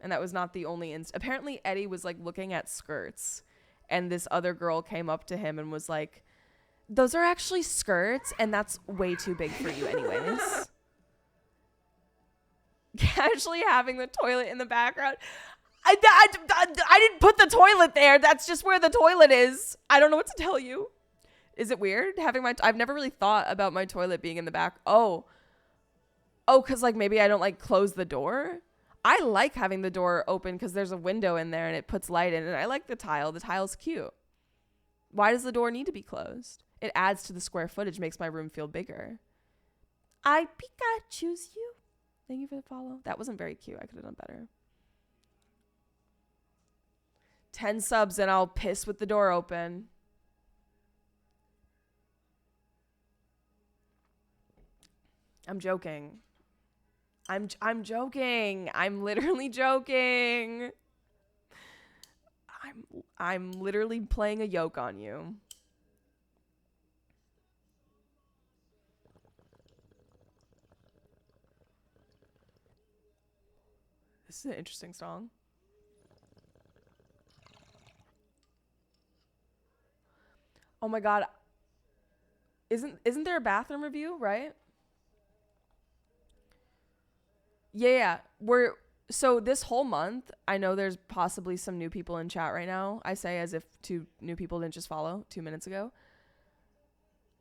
And that was not the only apparently Eddie was like looking at skirts, and this other girl came up to him and was like, "Those are actually skirts, and that's way too big for you anyways." Casually having the toilet in the background. I didn't put the toilet there. That's just where the toilet is. I don't know what to tell you. Is it weird having I've never really thought about my toilet being in the back. Oh, because like maybe I don't like close the door. I like having the door open because there's a window in there and it puts light in, and I like the tile. The tile's cute. Why does the door need to be closed? It adds to the square footage, makes my room feel bigger. I Pikachu's you. Thank you for the follow. That wasn't very cute. I could have done better. 10 subs and I'll piss with the door open. I'm joking. I'm joking. I'm literally joking. I'm literally playing a yoke on you. This is an interesting song. Oh my god. Isn't there a bathroom review, right? Yeah. So this whole month, I know there's possibly some new people in chat right now. I say as if 2 new people didn't just follow 2 minutes ago.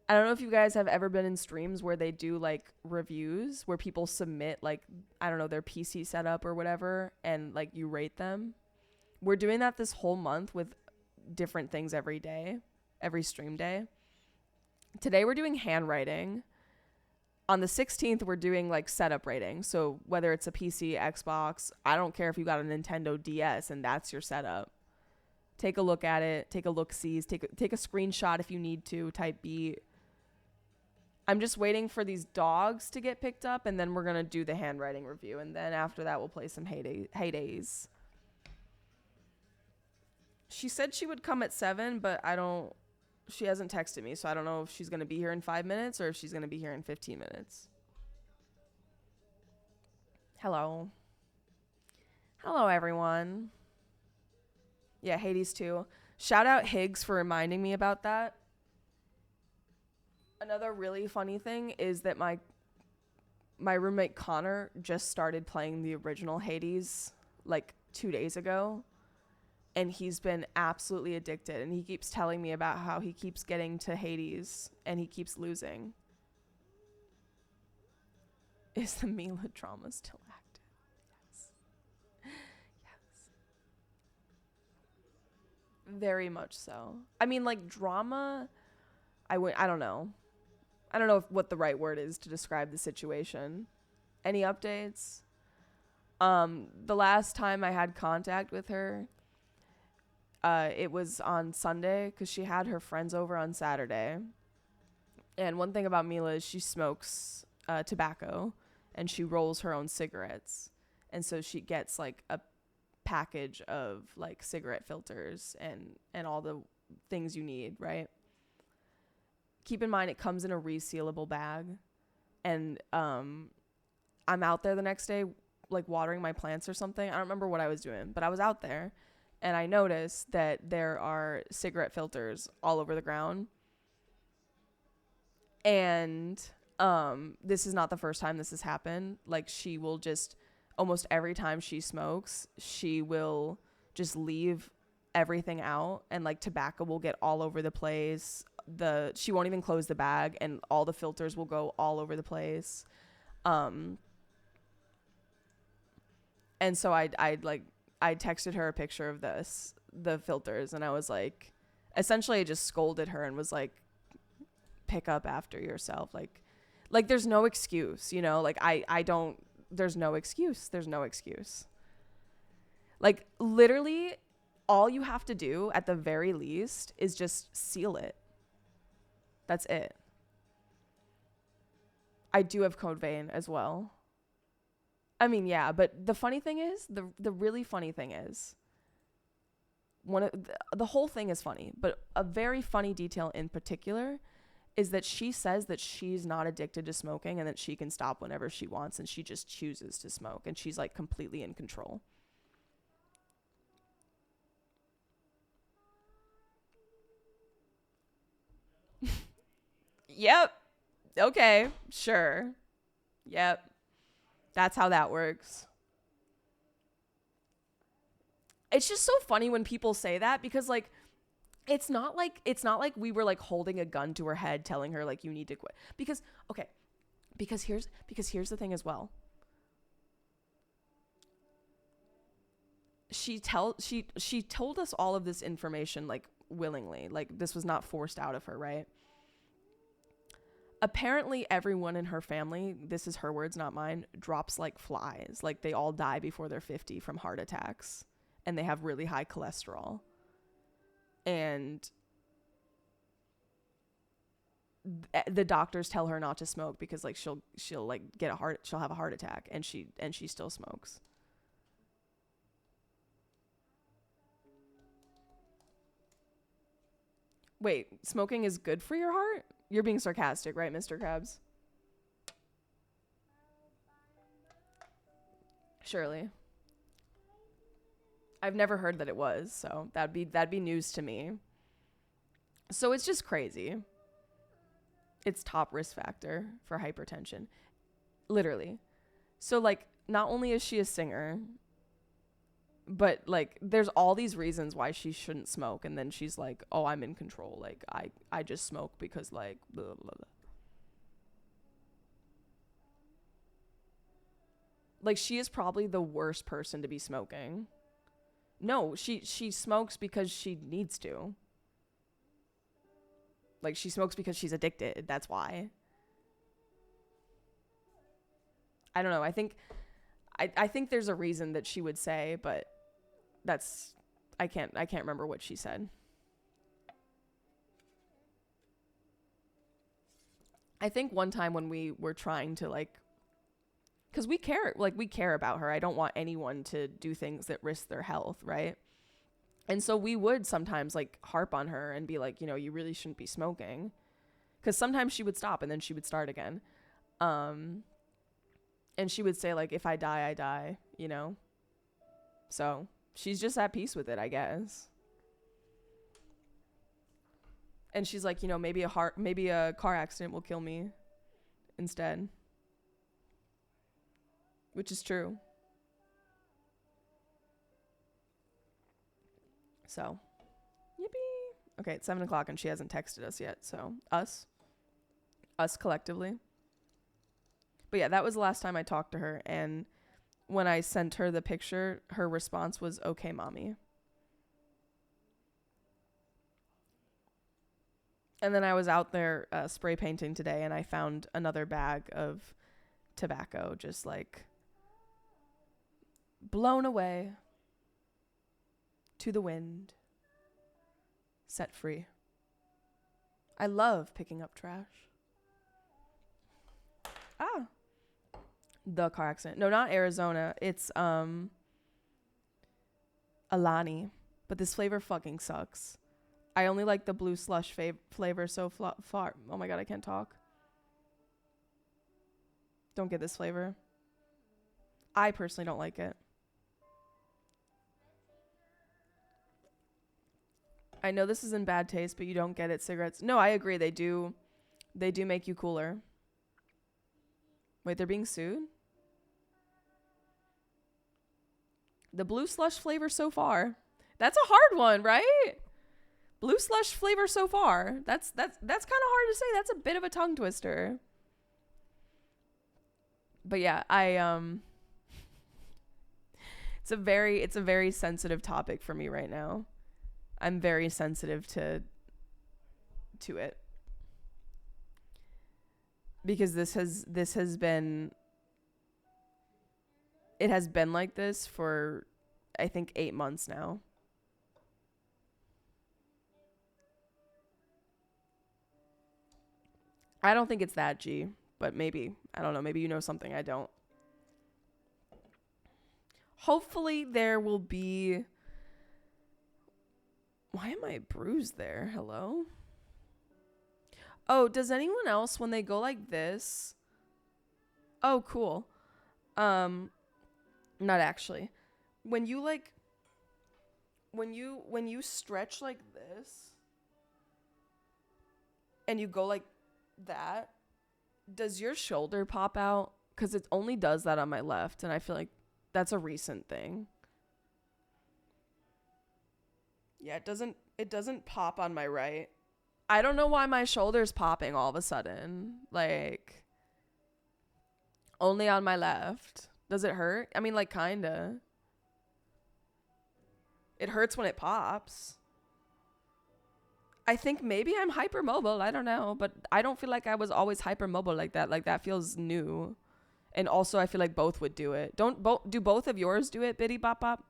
I don't know if you guys have ever been in streams where they do like reviews where people submit like, I don't know, their PC setup or whatever, and like you rate them. We're doing that this whole month with different things every day, every stream day. Today we're doing handwriting. On the 16th, we're doing like setup rating. So whether it's a PC, Xbox, I don't care if you got a Nintendo DS and that's your setup. Take a look at it. Take a look-sees. Take a screenshot if you need to. Type beat. I'm just waiting for these dogs to get picked up, and then we're going to do the handwriting review. And then after that, we'll play some Heydays. She said she would come at 7, but she hasn't texted me, so I don't know if she's going to be here in 5 minutes or if she's going to be here in 15 minutes. Hello. Hello, everyone. Yeah, Hades too. Shout out Higgs for reminding me about that. Another really funny thing is that my roommate Connor just started playing the original Hades like 2 days ago. And he's been absolutely addicted. And he keeps telling me about how he keeps getting to Hades and he keeps losing. Is the Mila drama still active? Yes. Yes. Very much so. I mean, like, drama, I don't know. I don't know what the right word is to describe the situation. Any updates? The last time I had contact with her, it was on Sunday because she had her friends over on Saturday. And one thing about Mila is she smokes tobacco and she rolls her own cigarettes. And so she gets like a package of like cigarette filters and all the things you need, right? Keep in mind it comes in a resealable bag. And I'm out there the next day like watering my plants or something. I don't remember what I was doing, but I was out there. And I noticed that there are cigarette filters all over the ground. And this is not the first time this has happened. Like, she will just, almost every time she smokes, she will just leave everything out. And, like, tobacco will get all over the place. She won't even close the bag. And all the filters will go all over the place. And so I texted her a picture of the filters, and I was like, essentially I just scolded her and was like, pick up after yourself. Like there's no excuse, you know, like there's no excuse. Like literally all you have to do at the very least is just seal it. That's it. I do have Code Vein as well. I mean, yeah, but the funny thing is, the really funny thing is, the whole thing is funny, but a very funny detail in particular is that she says that she's not addicted to smoking and that she can stop whenever she wants and she just chooses to smoke and she's like completely in control. Yep. Okay. Sure. Yep. That's how that works. It's just so funny when people say that because like it's not like we were like holding a gun to her head telling her like you need to quit. Because here's the thing as well. She told us all of this information like willingly. Like this was not forced out of her, right? Apparently everyone in her family, this is her words, not mine, drops like flies. Like they all die before they're 50 from heart attacks and they have really high cholesterol. And the doctors tell her not to smoke because like she'll like she'll have a heart attack, and she still smokes. Wait, smoking is good for your heart? You're being sarcastic, right, Mr. Krabs? Surely. I've never heard that it was, so that'd be news to me. So it's just crazy. It's top risk factor for hypertension. Literally. So like not only is she a singer, but like there's all these reasons why she shouldn't smoke, and then she's like, "Oh, I'm in control. Like I just smoke because like blah blah blah." Like she is probably the worst person to be smoking. No, she smokes because she needs to. Like she smokes because she's addicted. That's why. I don't know. I think there's a reason that she would say, but that's I can't remember what she said. I think one time when we were trying to like, because we care about her. I don't want anyone to do things that risk their health, right? And so we would sometimes like harp on her and be like, you know, you really shouldn't be smoking. Because sometimes she would stop and then she would start again. And she would say like, if I die, I die, you know? So she's just at peace with it, I guess. And she's like, you know, maybe a car accident will kill me instead. Which is true. So, yippee. Okay, it's 7 o'clock and she hasn't texted us yet. So, us collectively. But yeah, that was the last time I talked to her. And when I sent her the picture, her response was, "Okay, mommy." And then I was out there spray painting today, and I found another bag of tobacco just like blown away to the wind, set free. I love picking up trash. The car accident. No, not Arizona. It's Alani. But this flavor fucking sucks. I only like the blue slush flavor so far. Oh my god, I can't talk. Don't get this flavor. I personally don't like it. I know this is in bad taste, but you don't get it. Cigarettes. No, I agree. They do make you cooler. Wait, they're being sued? The blue slush flavor so far. That's a hard one, right? Blue slush flavor so far. That's kind of hard to say. That's a bit of a tongue twister. But yeah, it's a very sensitive topic for me right now. I'm very sensitive to it. Because it has been like this for I think 8 months now. I don't think it's that, G, but maybe. I don't know. Maybe you know something I don't. Hopefully there will be... Why am I bruised there? Hello? Oh, does anyone else, when they go like this... Oh, cool. Not actually. When you like... When you stretch like this... And you go like that... Does your shoulder pop out? Because it only does that on my left. And I feel like that's a recent thing. Yeah, it doesn't pop on my right. I don't know why my shoulder's popping all of a sudden. Like, only on my left. Does it hurt? I mean, like, kinda. It hurts when it pops. I think maybe I'm hypermobile. I don't know. But I don't feel like I was always hypermobile like that. Like, that feels new. And also, I feel like both would do it. Do both of yours do it, Biddy Bop Bop?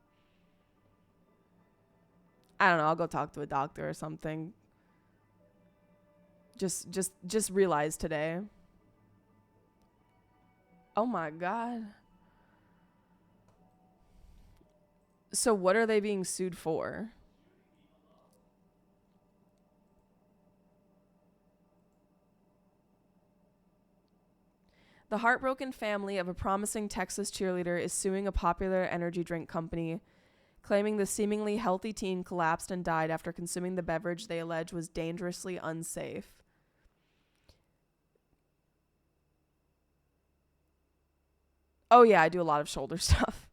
I don't know. I'll go talk to a doctor or something. Just realized today. Oh my God. So what are they being sued for? The heartbroken family of a promising Texas cheerleader is suing a popular energy drink company, claiming the seemingly healthy teen collapsed and died after consuming the beverage they allege was dangerously unsafe. Oh yeah, I do a lot of shoulder stuff.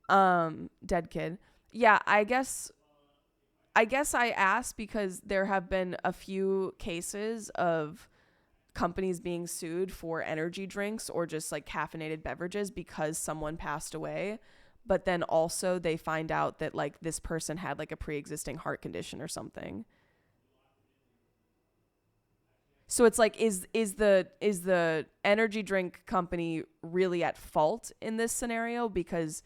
Dead kid. Yeah, I guess I asked because there have been a few cases of companies being sued for energy drinks or just like caffeinated beverages because someone passed away, but then also they find out that like this person had like a pre-existing heart condition or something. So it's like is the energy drink company really at fault in this scenario, because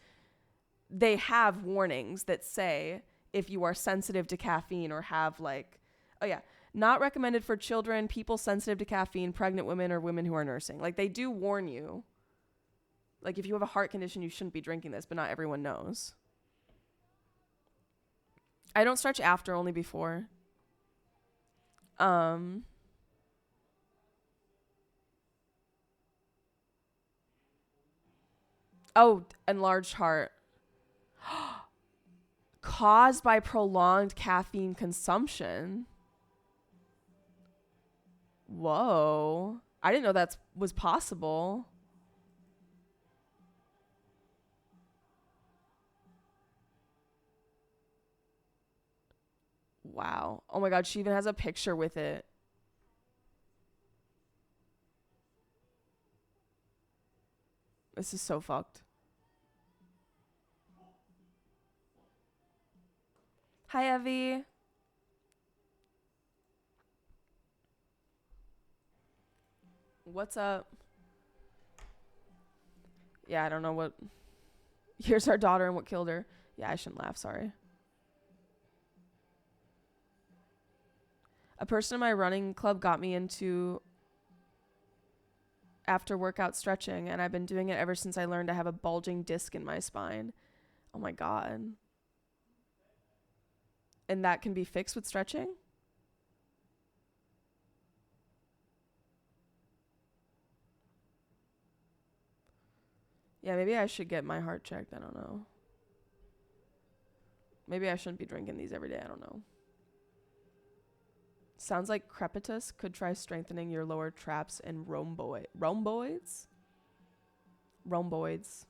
they have warnings that say if you are sensitive to caffeine or have like, oh yeah, not recommended for children, people sensitive to caffeine, pregnant women, or women who are nursing. Like they do warn you. Like if you have a heart condition, you shouldn't be drinking this, but not everyone knows. I don't stretch after, only before. Oh, enlarged heart. Caused by prolonged caffeine consumption. Whoa. I didn't know that was possible. Wow. Oh my God, she even has a picture with it. This is so fucked. Hi, Evie. What's up? Yeah, I don't know what. Here's our daughter and what killed her. Yeah, I shouldn't laugh. Sorry. A person in my running club got me into after workout stretching, and I've been doing it ever since I learned I have a bulging disc in my spine. Oh my God. And that can be fixed with stretching? Yeah, maybe I should get my heart checked. I don't know. Maybe I shouldn't be drinking these every day. I don't know. Sounds like crepitus could try strengthening your lower traps and rhomboids? Rhomboids.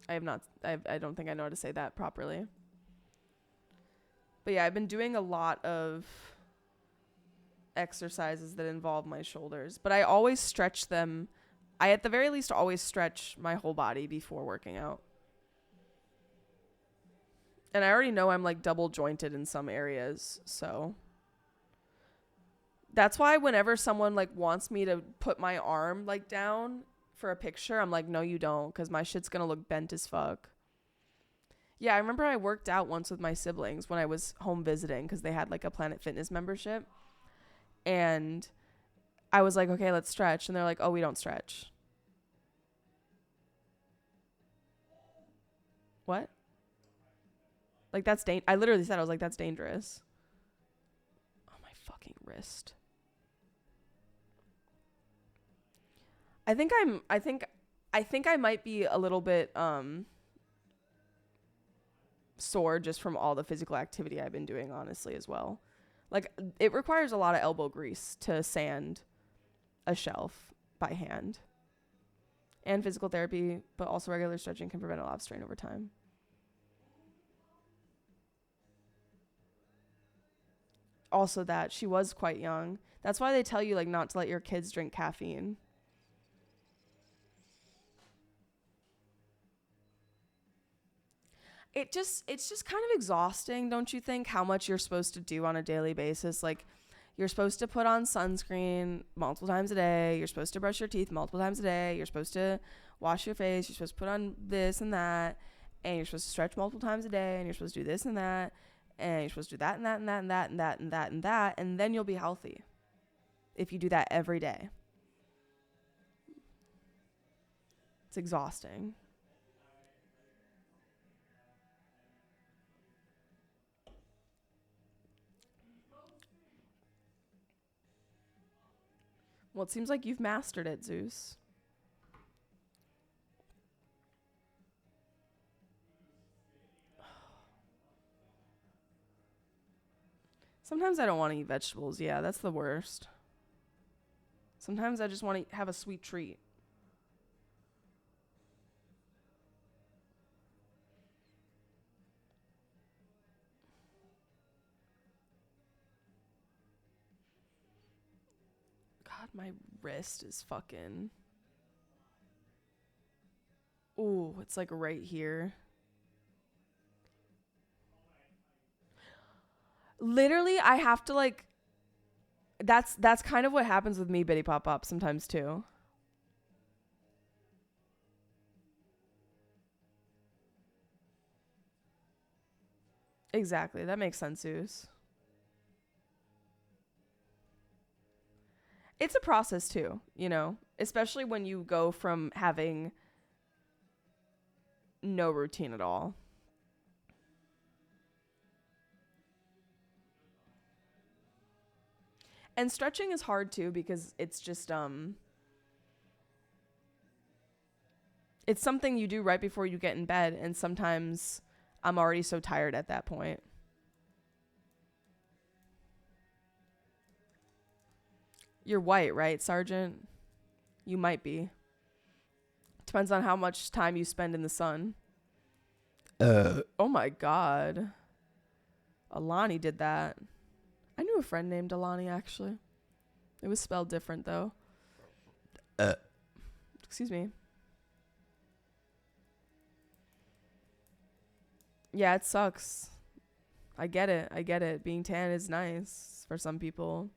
I don't think I know how to say that properly. But yeah, I've been doing a lot of exercises that involve my shoulders, but I always stretch them. I at the very least always stretch my whole body before working out. And I already know I'm like double jointed in some areas, so that's why whenever someone like wants me to put my arm like down for a picture, I'm like, no, you don't, because my shit's gonna look bent as fuck. Yeah, I remember I worked out once with my siblings when I was home visiting because they had like a Planet Fitness membership. And I was like, okay, let's stretch. And they're like, oh, we don't stretch. What? Like, that's I literally said, I was like, that's dangerous. Oh, my fucking wrist. I think I might be a little bit sore just from all the physical activity I've been doing, honestly, as well. Like, it requires a lot of elbow grease to sand a shelf by hand. And physical therapy, but also regular stretching can prevent a lot of strain over time. Also that she was quite young. That's why they tell you like not to let your kids drink caffeine. It's just kind of exhausting, don't you think, how much you're supposed to do on a daily basis? Like, you're supposed to put on sunscreen multiple times a day. You're supposed to brush your teeth multiple times a day. You're supposed to wash your face. You're supposed to put on this and that. And you're supposed to stretch multiple times a day. And you're supposed to do this and that. And you're supposed to do that and that and that and that and that and that and that, and then you'll be healthy. If you do that every day. It's exhausting. Well, it seems like you've mastered it, Zeus. Sometimes I don't want to eat vegetables. Yeah, that's the worst. Sometimes I just want to have a sweet treat. God, my wrist is fucking... Ooh, it's like right here. Literally, I have to like... That's kind of what happens with me, Bitty Pop Pop, sometimes too. Exactly, that makes sense, Zeus. It's a process too, you know, especially when you go from having no routine at all. And stretching is hard too because it's just it's something you do right before you get in bed, and sometimes I'm already so tired at that point. You're white, right, Sergeant? You might be. Depends on how much time you spend in the sun. Oh my God. Alani did that. I knew a friend named Alani, actually. It was spelled different, though. Excuse me. Yeah, it sucks. I get it. I get it. Being tan is nice for some people.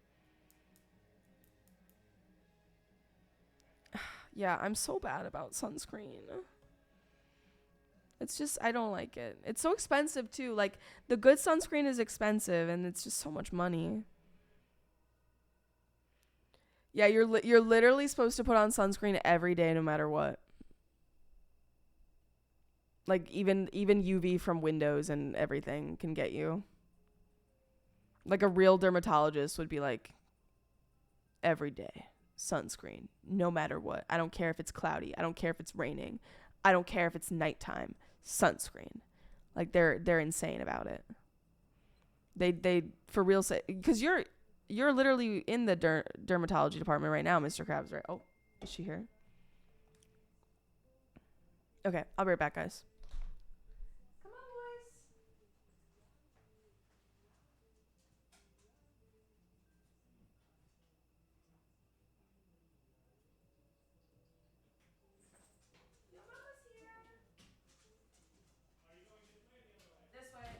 Yeah, I'm so bad about sunscreen. It's just, I don't like it. It's so expensive, too. Like, the good sunscreen is expensive, and it's just so much money. Yeah, you're literally supposed to put on sunscreen every day, no matter what. Like, even UV from windows and everything can get you. Like, a real dermatologist would be like, every day, sunscreen, no matter what. I don't care if it's cloudy. I don't care if it's raining. I don't care if it's nighttime. Sunscreen. Like, they're insane about it. They for real say, because you're literally in the dermatology department right now, Mr. Krabs, right? Oh, is she here? Okay, I'll be right back, guys. Come on, boys. Your mama's here. This way.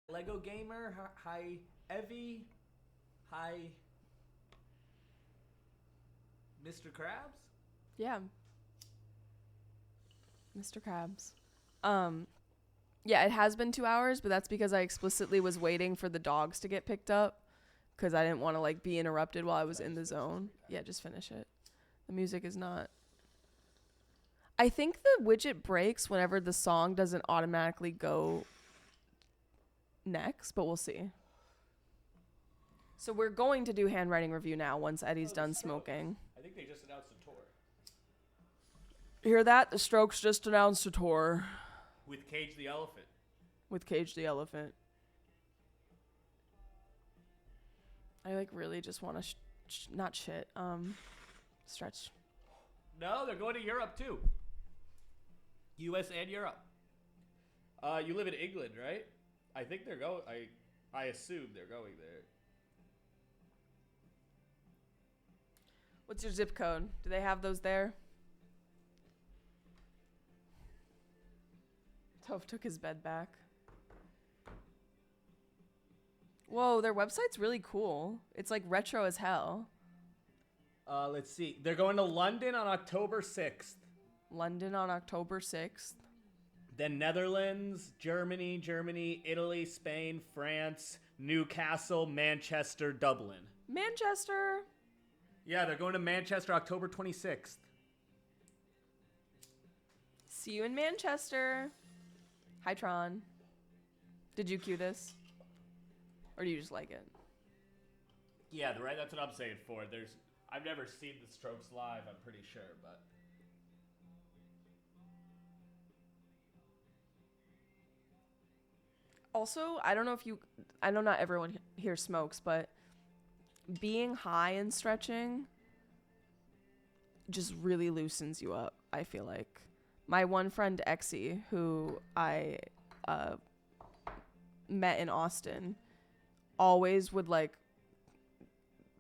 Lego Gamer. Hi, Evie. Hi, Mr. Krabs. Yeah. Mr. Krabs. Yeah, it has been 2 hours, but that's because I explicitly was waiting for the dogs to get picked up because I didn't want to like be interrupted while I was in the zone. Yeah, just finish it. The music is not. I think the widget breaks whenever the song doesn't automatically go next, but we'll see. So we're going to do handwriting review now once Eddie's done smoking. I think they just announced a tour. Hear that? The Strokes just announced a tour With Cage the Elephant. with Cage the Elephant. I like really just want to not shit. Stretch. No, they're going to Europe too. U.S. and Europe. You live in England, right? I think they're going. I assume they're going there. What's your zip code? Do they have those there? Toph took his bed back. Whoa, their website's really cool. It's like retro as hell. Let's see. They're going to London on October 6th. London on October 6th. Then Netherlands, Germany, Italy, Spain, France, Newcastle, Manchester, Dublin. Manchester. Yeah, they're going to Manchester October 26th. See you in Manchester. Hi, Tron. Did you cue this? Or do you just like it? Yeah, right. That's what I'm saying for. I've never seen the Strokes live, I'm pretty sure, but Also, I know not everyone here smokes, but being high and stretching just really loosens you up, I feel like. My one friend, Exie, who I met in Austin, always would like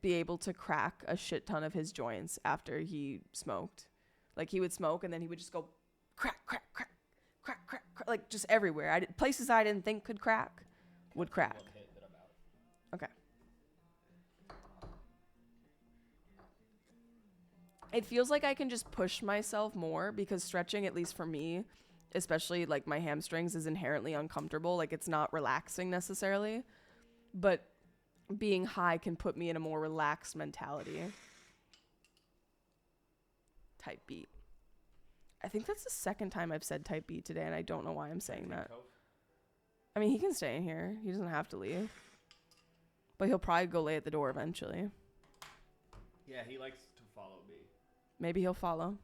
be able to crack a shit ton of his joints after he smoked. Like he would smoke and then he would just go crack, crack, crack, crack, crack, crack, like just everywhere. Places I didn't think could crack would crack. Okay. It feels like I can just push myself more because stretching, at least for me, especially like my hamstrings, is inherently uncomfortable. Like it's not relaxing necessarily, but being high can put me in a more relaxed mentality. Type beat. I think that's the second time I've said type beat today, and I don't know why I'm saying that. I mean, he can stay in here. He doesn't have to leave. But he'll probably go lay at the door eventually. yeah, he likes to follow me. Maybe he'll follow.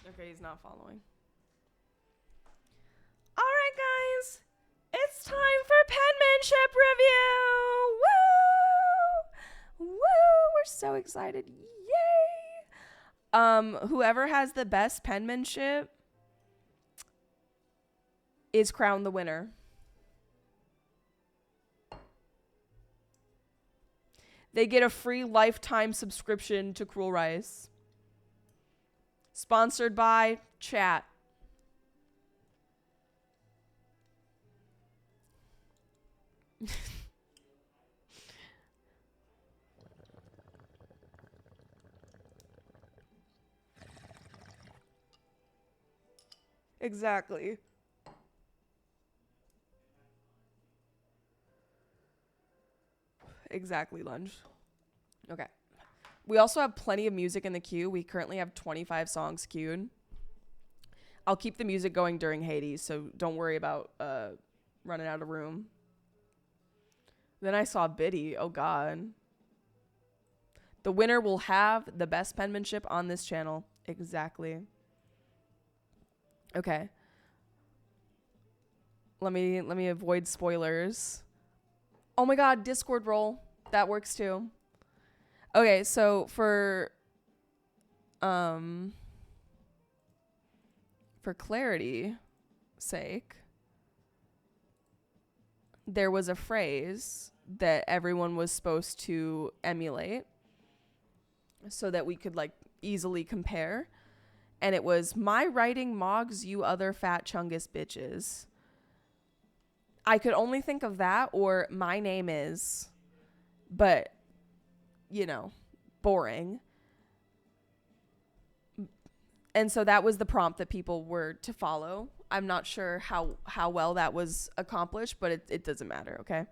Okay, he's not following. All right, guys. It's time for Penmanship review. Woo! Woo! We're so excited. Yay! Whoever has the best penmanship is crowned the winner. They get a free lifetime subscription to Cruel Rice. Sponsored by Chat. Exactly. Exactly, Lunge. Okay. We also have plenty of music in the queue. We currently have 25 songs queued. I'll keep the music going during Hades, so don't worry about running out of room. Then I saw Biddy. Oh, God. The winner will have the best penmanship on this channel. Exactly. Okay. Let me avoid spoilers. Oh my God, Discord role. That works too. Okay, so for clarity sake, there was a phrase that everyone was supposed to emulate so that we could like easily compare. And it was, my writing mogs you other fat chungus bitches. I could only think of that or my name is, but, you know, boring. And so that was the prompt that people were to follow. I'm not sure how well that was accomplished, but it doesn't matter, okay?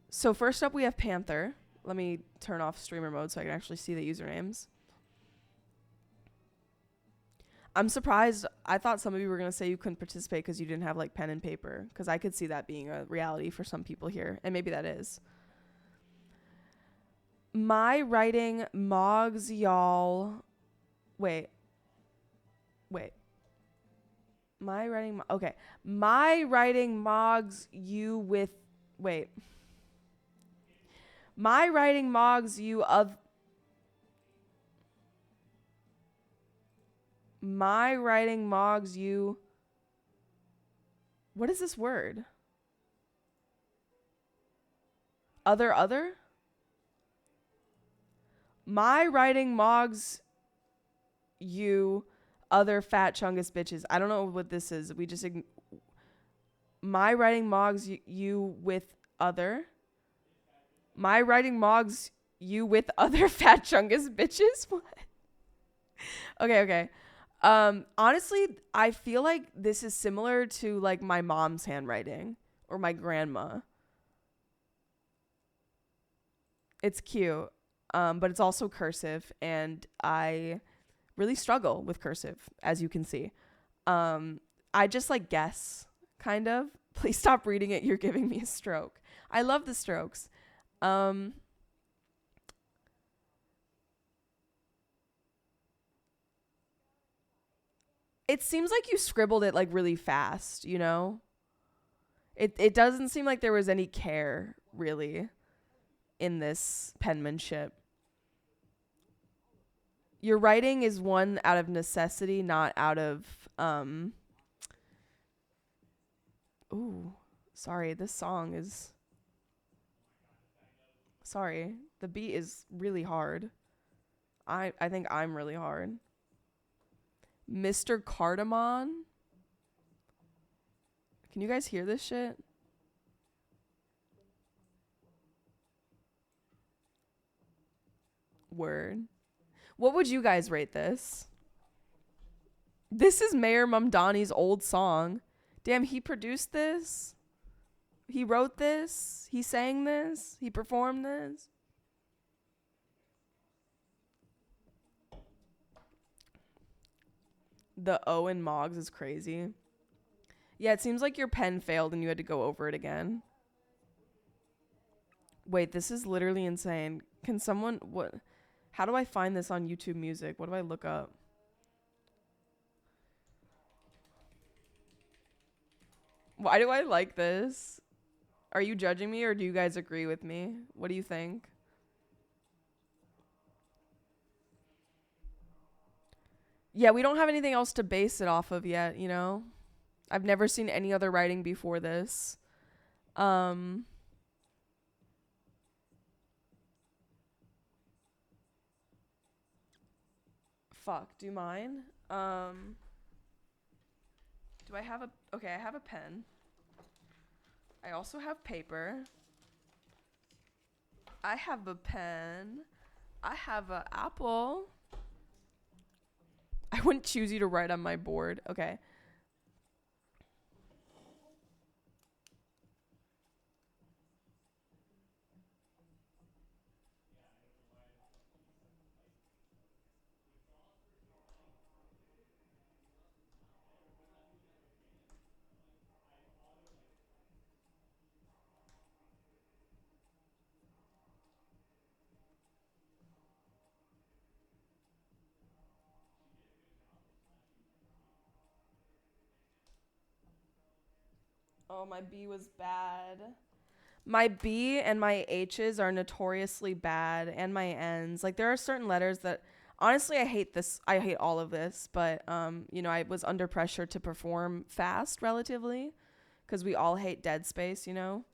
So first up we have Panther. Let me turn off streamer mode so I can actually see the usernames. I'm surprised. I thought some of you were going to say you couldn't participate because you didn't have like pen and paper, because I could see that being a reality for some people here, and maybe that is. My writing mogs y'all. Wait. My writing. Okay. My writing mogs you with. Wait. My writing mogs you of. My writing mogs you. What is this word? Other? My writing mogs you other fat chungus bitches. I don't know what this is. We just my writing mogs you with other. My writing mogs you with other fat chungus bitches. What? Okay. Honestly, I feel like this is similar to like my mom's handwriting or my grandma. It's cute. But it's also cursive, and I really struggle with cursive, as you can see. I just like guess, kind of. Please stop reading it. You're giving me a stroke. I love the strokes. It seems like you scribbled it like really fast, you know? It doesn't seem like there was any care really in this penmanship. Your writing is one out of necessity, not out of ooh, sorry, this song is sorry. The beat is really hard. I think I'm really hard. Mr. Cardamon. Can you guys hear this shit? Word. What would you guys rate this? This is Mayor Mamdani's old song. Damn, he produced this? He wrote this? He sang this? He performed this? The O in Mogs is crazy. Yeah, it seems like your pen failed and you had to go over it again. Wait, this is literally insane. Can someone... what? How do I find this on YouTube Music? What do I look up? Why do I like this? Are you judging me or do you guys agree with me? What do you think? Yeah, we don't have anything else to base it off of yet, you know? I've never seen any other writing before this. Fuck, do mine? Do I have a... Okay, I have a pen. I also have paper. I have a pen. I have an apple. I wouldn't choose you to write on my board. Okay. Oh, my B was bad. My B and my H's are notoriously bad, and my N's. Like, there are certain letters that, honestly, I hate this. I hate all of this, but, you know, I was under pressure to perform fast, relatively, because we all hate dead space, you know?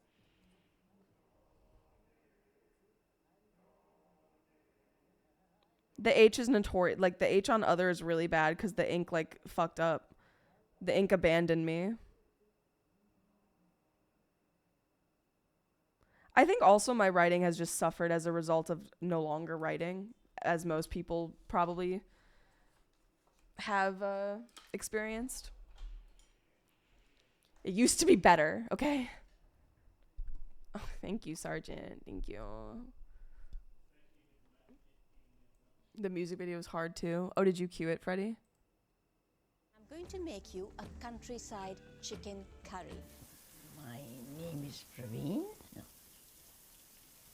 The H is notorious. Like, the H on other is really bad because the ink, like, fucked up. The ink abandoned me. I think also my writing has just suffered as a result of no longer writing, as most people probably have experienced. It used to be better, okay? Oh, thank you, Sergeant. Thank you. The music video was hard too. Oh, did you cue it, Freddie? I'm going to make you a countryside chicken curry. My name is Praveen.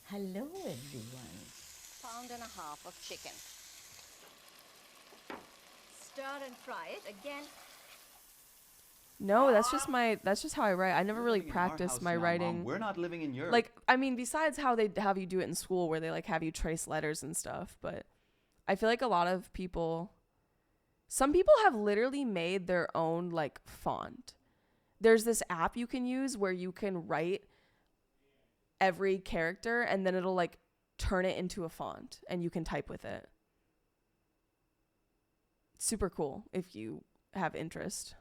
Hello, everyone. Pound and a half of chicken. Stir and fry it again. No, that's just how I write. I never really practiced my writing. Mom. We're not living in Europe. Like, I mean, besides how they have you do it in school where they like have you trace letters and stuff, but I feel like a lot of people, some people have literally made their own like font. There's this app you can use where you can write every character and then it'll like turn it into a font and you can type with it. Super cool if you have interest.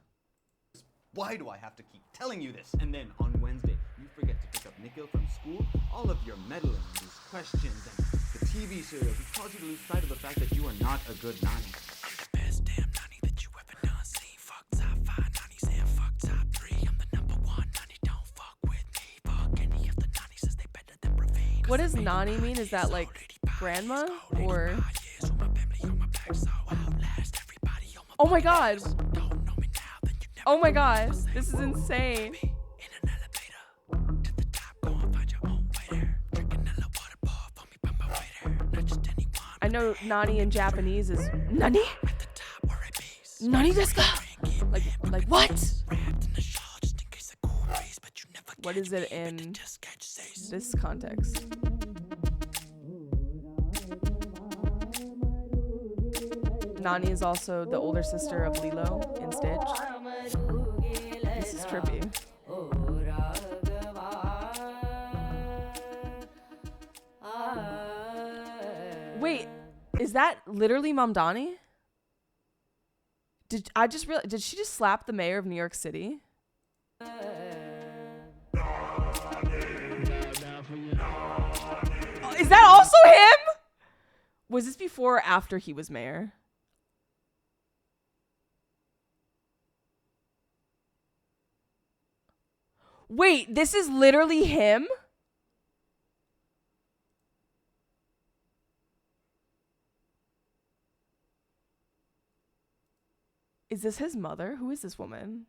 Why do I have to keep telling you this? And then on Wednesday, you forget to pick up Nikhil from school. All of your meddling, these questions, and the TV serials, it cause you to lose sight of the fact that you are not a good nanny. You're the best damn nanny that you ever done seen. Fuck top 5 nannies and fuck top 3. I'm the number 1 nanny, don't fuck with me. Fuck any of the nannies as they better than Praveen. What does nani mean? Is that like grandma or? Oh my god. Oh my god. This is insane. I know nani in Japanese is nani? Nani desu ka? Like what? What is it in this context? Nani is also the older sister of Lilo in Stitch. This is trippy. Wait, is that literally Mamdani? Did she just slap the mayor of New York City? Is that also him? Was this before or after he was mayor? Wait, this is literally him? Is this his mother? Who is this woman?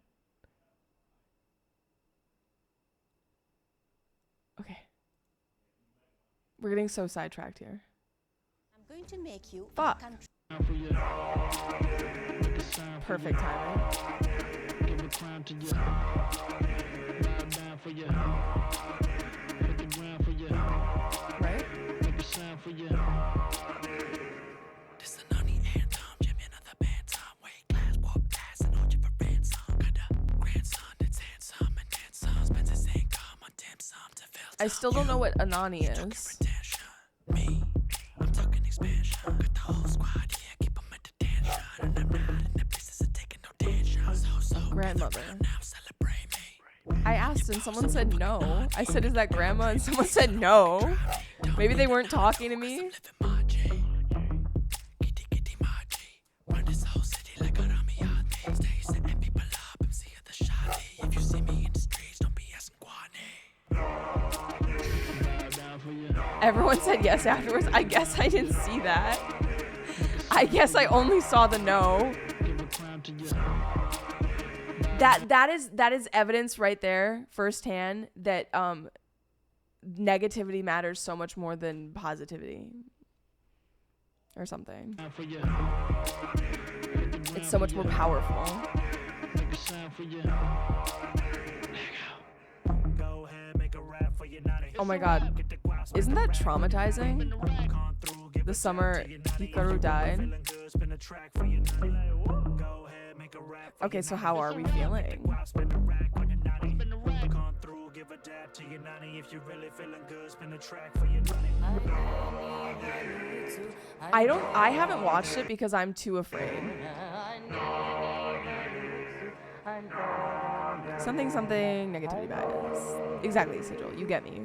Okay. We're getting so sidetracked here. I'm going to make you Fuck. a country. Perfect timing. Right? I still don't know what Anani is. Grandmother. I asked and someone said no. I said, is that grandma? And someone said no. Maybe they weren't talking to me. Everyone said yes afterwards. I guess I didn't see that. I guess I only saw the no. That is evidence right there, firsthand, that negativity matters so much more than positivity. Or something. It's so much more powerful. Oh my god. Isn't that traumatizing? The summer Hikaru died. Okay, so how are we feeling? I haven't watched it because I'm too afraid. Something negativity bias. Exactly, Sigil. You get me.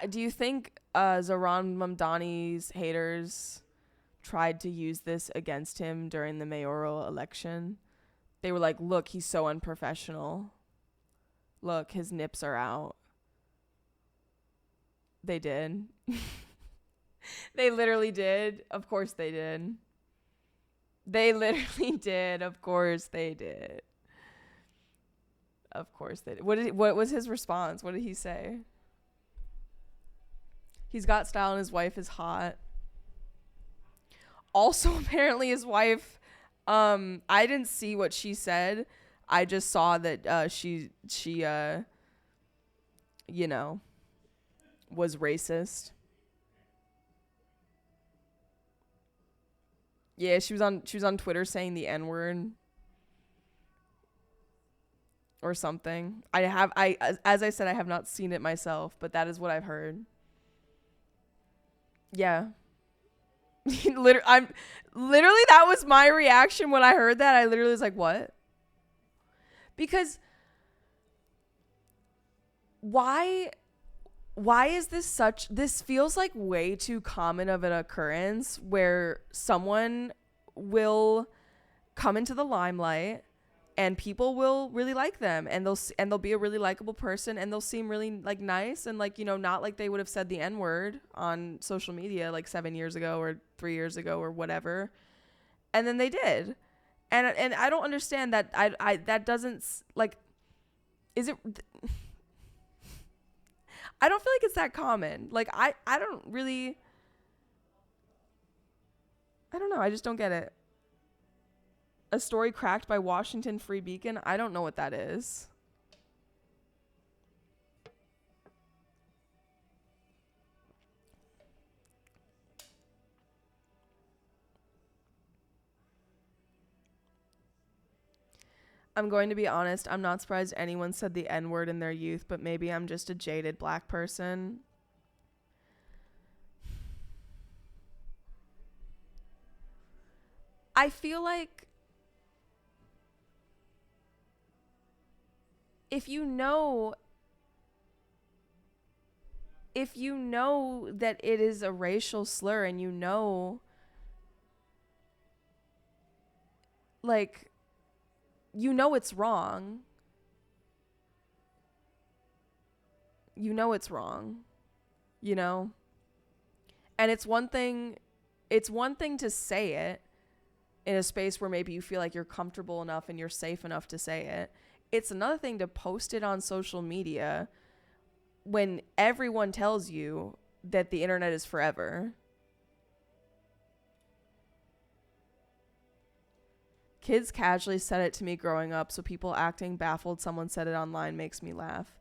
Do you think Zohran Mamdani's haters tried to use this against him during the mayoral election? They were like, look, he's so unprofessional. Look, his nips are out. They did. They literally did. Of course they did. They literally did. Of course they did. Of course they did. What was his response? What did he say? He's got style and his wife is hot. Also, apparently his wife, I didn't see what she said. I just saw that she you know, was racist. Yeah, she was on Twitter saying the N-word or something. As I said, I have not seen it myself, but that is what I've heard. Yeah. Literally, that was my reaction when I heard that. I literally was like, what? Because why is this feels like way too common of an occurrence where someone will come into the limelight and people will really like them, and they'll be a really likable person, and they'll seem really like nice, and like, you know, not like they would have said the N-word on social media like 7 years ago or 3 years ago or whatever. And then they did. And I don't understand that. I that doesn't, like, is it I don't feel like it's that common. Like, I don't really, I don't know. I just don't get it. A story cracked by Washington Free Beacon. I don't know what that is. I'm going to be honest. I'm not surprised anyone said the N-word in their youth, but maybe I'm just a jaded black person. I feel like if you know that it is a racial slur, and you know, like, you know it's wrong. You know it's wrong. You know? And it's one thing to say it in a space where maybe you feel like you're comfortable enough and you're safe enough to say it. It's another thing to post it on social media when everyone tells you that the internet is forever. Kids casually said it to me growing up, so people acting baffled someone said it online makes me laugh.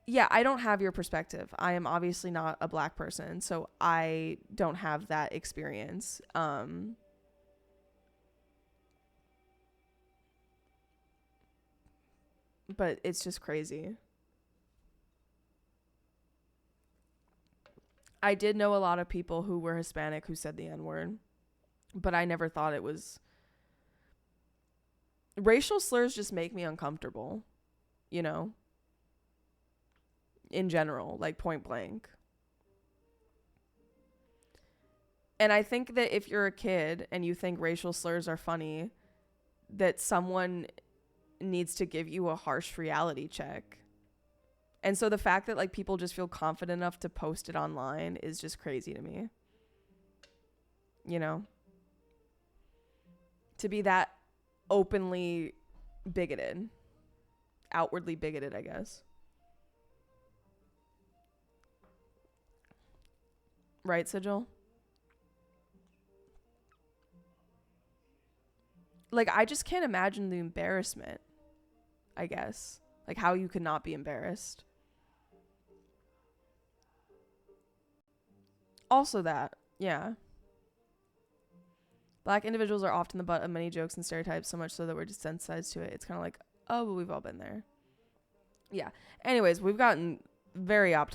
Yeah, I don't have your perspective. I am obviously not a black person, so I don't have that experience. But it's just crazy. I did know a lot of people who were Hispanic who said the N-word, but I never thought it was... Racial slurs just make me uncomfortable, you know? In general, like point blank. And I think that if you're a kid and you think racial slurs are funny, that someone needs to give you a harsh reality check. And so the fact that like people just feel confident enough to post it online is just crazy to me. You know? To be that openly bigoted. Outwardly bigoted, I guess. Right, Sigil? Like, I just can't imagine the embarrassment, I guess. Like, how you could not be embarrassed. Also that, yeah. Black individuals are often the butt of many jokes and stereotypes, so much so that we're desensitized to it. It's kind of like, oh, but we've all been there. Yeah. Anyways, we've gotten very off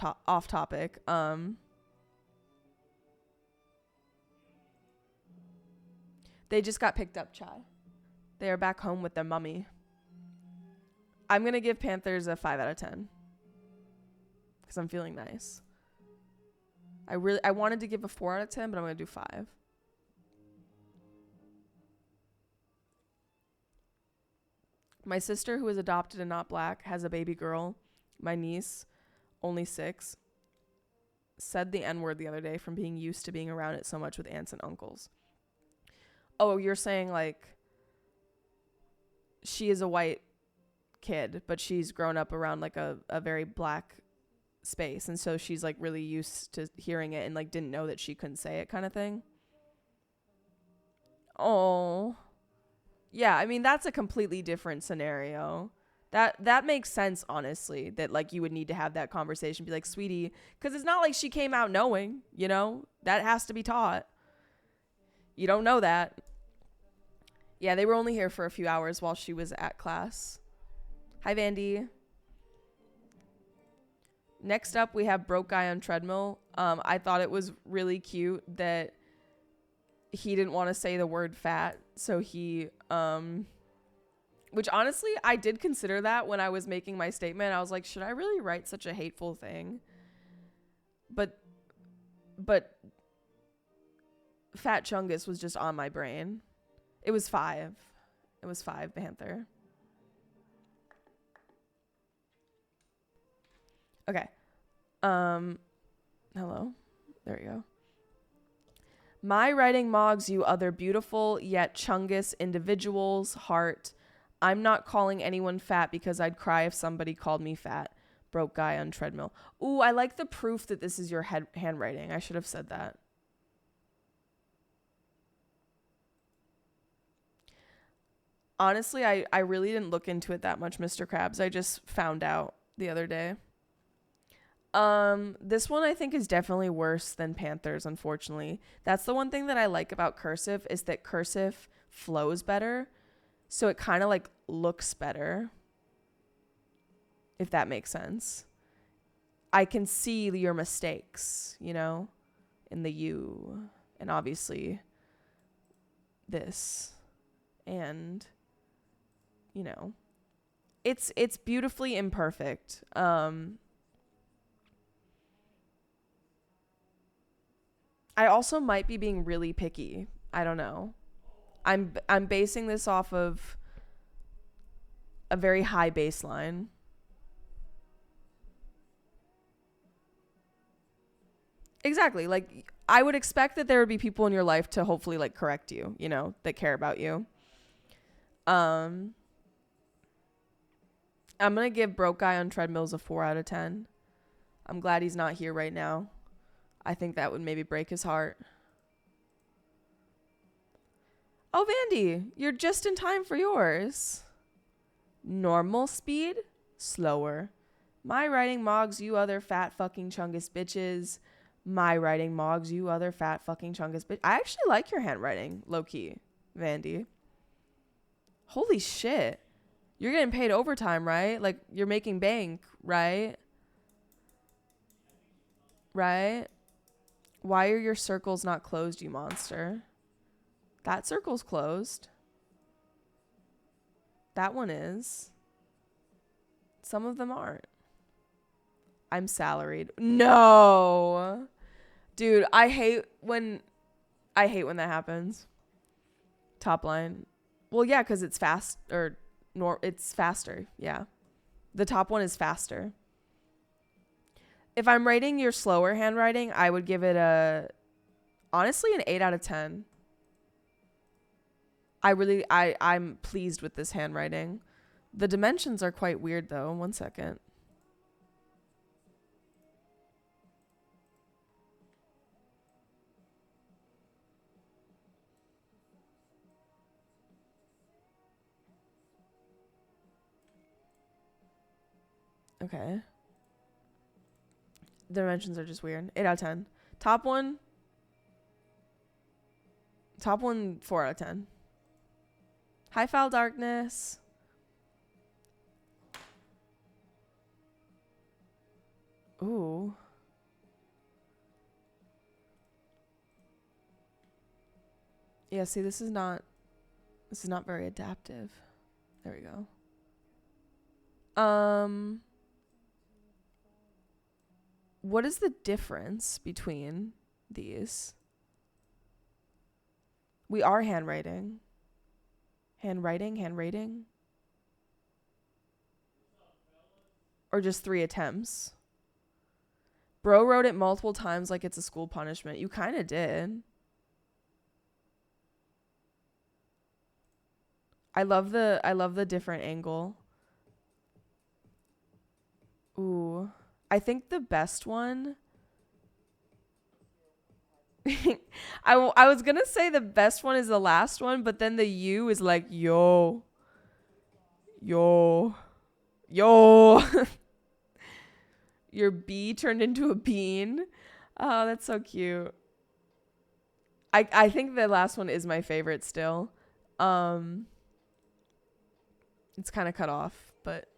topic. They just got picked up, Chad. They are back home with their mummy. I'm going to give Panthers a 5 out of 10. Because I'm feeling nice. I wanted to give a 4 out of 10, but I'm going to do 5. My sister, who is adopted and not black, has a baby girl. My niece, only 6, said the N-word the other day from being used to being around it so much with aunts and uncles. Oh, you're saying like she is a white kid, but she's grown up around like a very black space, and so she's like really used to hearing it and like didn't know that she couldn't say it kind of thing. Oh. Yeah, I mean that's a completely different scenario. That makes sense, honestly, that like you would need to have that conversation, be like, sweetie, because it's not like she came out knowing, you know, that has to be taught. You don't know that. Yeah, they were only here for a few hours while she was at class. Hi, Vandy. Next up, we have Broke Guy on Treadmill. I thought it was really cute that he didn't want to say the word fat. So he, which honestly, I did consider that when I was making my statement. I was like, should I really write such a hateful thing? But Fat Chungus was just on my brain. It was 5. It was 5, Panther. Okay. Hello. There we go. My writing mogs you other beautiful yet Chungus individuals, heart. I'm not calling anyone fat because I'd cry if somebody called me fat. Broke Guy on Treadmill. Ooh, I like the proof that this is your handwriting. I should have said that. Honestly, I really didn't look into it that much, Mr. Krabs. I just found out the other day. This one I think is definitely worse than Panthers, unfortunately. That's the one thing that I like about cursive is that cursive flows better. So it kind of like looks better. If that makes sense. I can see your mistakes, you know, in the U, and obviously this, and you know, it's beautifully imperfect. I also might be being really picky. I don't know. I'm basing this off of a very high baseline. Exactly. Like, I would expect that there would be people in your life to hopefully like correct you, you know, that care about you. I'm going to give Broke Guy on Treadmills a 4 out of 10. I'm glad he's not here right now. I think that would maybe break his heart. Oh, Vandy, you're just in time for yours. Normal speed, slower. My writing mogs you other fat fucking chungus bitches. My writing mogs you other fat fucking chungus bitch. I actually like your handwriting, low-key, Vandy. Holy shit. You're getting paid overtime, right? Like, you're making bank, right? Right? Why are your circles not closed, you monster? That circle's closed. That one is. Some of them aren't. I'm salaried. No. Dude, I hate when that happens. Top line. Well, yeah, because it's fast it's faster. Yeah. The top one is faster. If I'm rating your slower handwriting, I would give it honestly an 8 out of 10. I'm pleased with this handwriting. The dimensions are quite weird though. 1 second. Okay. The dimensions are just weird. 8 out of 10. Top one. Top one, 4 out of 10. Hi, Foul Darkness. Ooh. Yeah, see, this is not very adaptive. There we go. What is the difference between these? We are handwriting. Handwriting? Or just 3 attempts? Bro wrote it multiple times like it's a school punishment. You kind of did. I love the different angle. Ooh. I think the best one I was going to say the best one is the last one, but then the U is like yo. Your bee turned into a bean. Oh, that's so cute. I think the last one is my favorite still. It's kind of cut off, but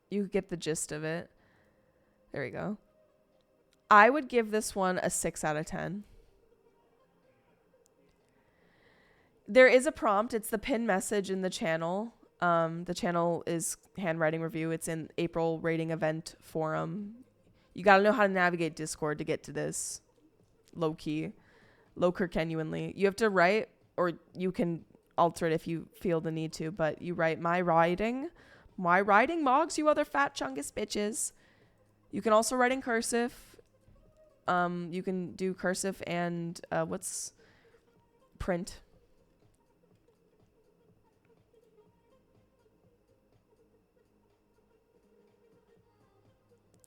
you get the gist of it. There we go. I would give this one a 6 out of 10. There is a prompt. It's the pin message in the channel. The channel is handwriting review. It's in April rating event forum. You got to know how to navigate Discord to get to this. Low Kirkenuanly. You have to write, or you can alter it if you feel the need to, but you write my riding mogs, you other fat chungus bitches. You can also write in cursive. You can do cursive and what's print.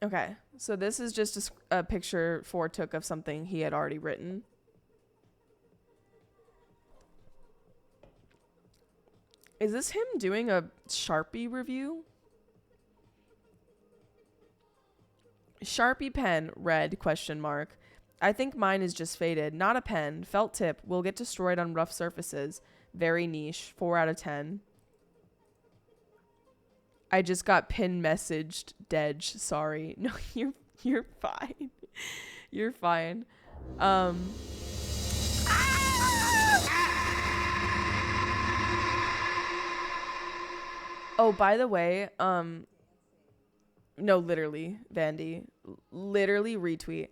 Okay, so this is just a picture 4 took of something he had already written. Is this him doing a Sharpie review? Sharpie pen, red, ? I think mine is just faded. Not a pen. Felt tip. Will get destroyed on rough surfaces. Very niche. 4 out of 10. I just got pin messaged. Dedge. Sorry. No, you're fine. You're fine. Oh, by the way, no, literally, Vandy, literally retweet.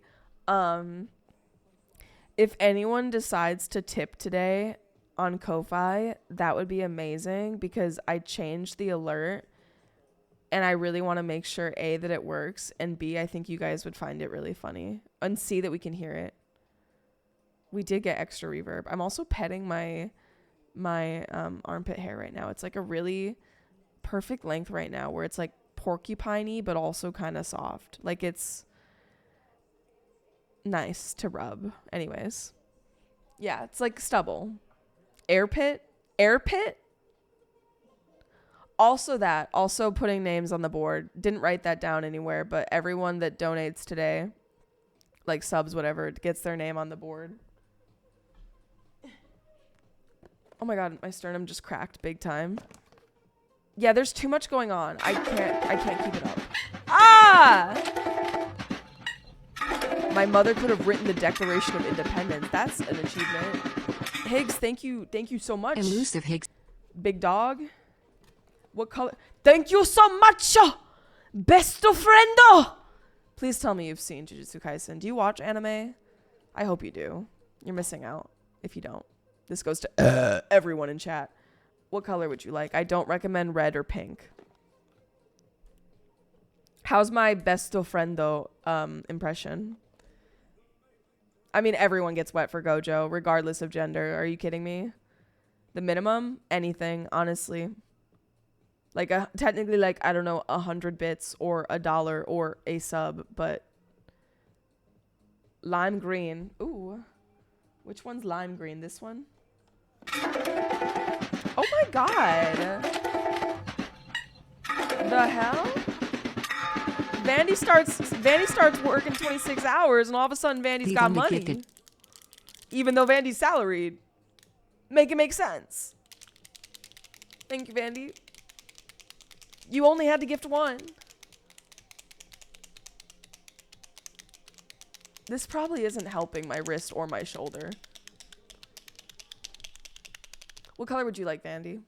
If anyone decides to tip today on Ko-Fi, that would be amazing because I changed the alert and I really want to make sure A, that it works, and B, I think you guys would find it really funny, and C, that we can hear it. We did get extra reverb. I'm also petting my armpit hair right now. It's like a really perfect length right now where it's like porcupiney but also kind of soft, like it's nice to rub. Anyways, yeah, it's like stubble. Air pit. Also putting names on the board. Didn't write that down anywhere, but everyone that donates today, like subs, whatever, gets their name on the board. Oh my god, my sternum just cracked big time. Yeah, there's too much going on. I can't keep it up. Ah! My mother could have written the Declaration of Independence. That's an achievement. Higgs, thank you so much. Elusive Higgs. Big dog. What color? Thank you so much, best of friendo. Please tell me you've seen Jujutsu Kaisen. Do you watch anime? I hope you do. You're missing out if you don't. This goes to everyone in chat. What color would you like? I don't recommend red or pink. How's my besto friendo impression? I mean, everyone gets wet for Gojo, regardless of gender. Are you kidding me? The minimum? Anything, honestly. Like, technically, like, I don't know, 100 bits or $1 or a sub, but lime green. Ooh. Which one's lime green? This one? Oh my god. The hell? Vandy starts working 26 hours and all of a sudden Vandy's got money. Even though Vandy's salaried. Make it make sense. Thank you, Vandy. You only had to gift one. This probably isn't helping my wrist or my shoulder. What color would you like, Vandy?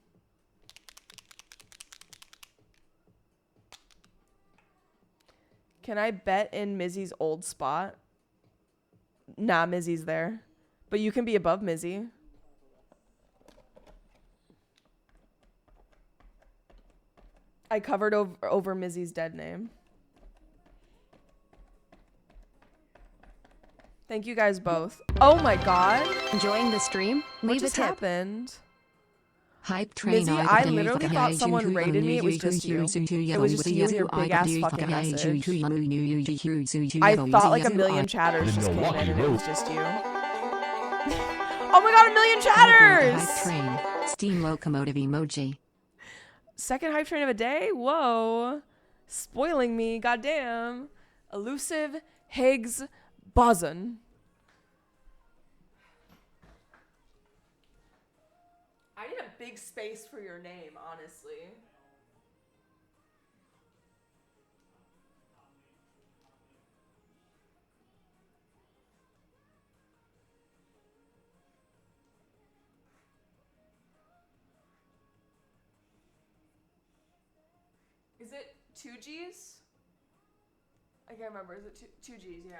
Can I bet in Mizzy's old spot? Nah, Mizzy's there. But you can be above Mizzy. I covered over Mizzy's dead name. Thank you guys both. Oh my god. Enjoying the stream? What Leave a just tip. happened? Hype train. Mizzy, I literally thought someone raided me. It was just you. It was just you and your big ass fucking message. I thought like a million chatters just came in and it was just you. Oh my god, a million chatters! Hype train. Steam locomotive emoji. Second hype train of a day? Whoa. Spoiling me, goddamn. Elusive Higgs Boson. I need a big space for your name, honestly. Is it 2 G's? I can't remember. Is it 2 G's? Yeah.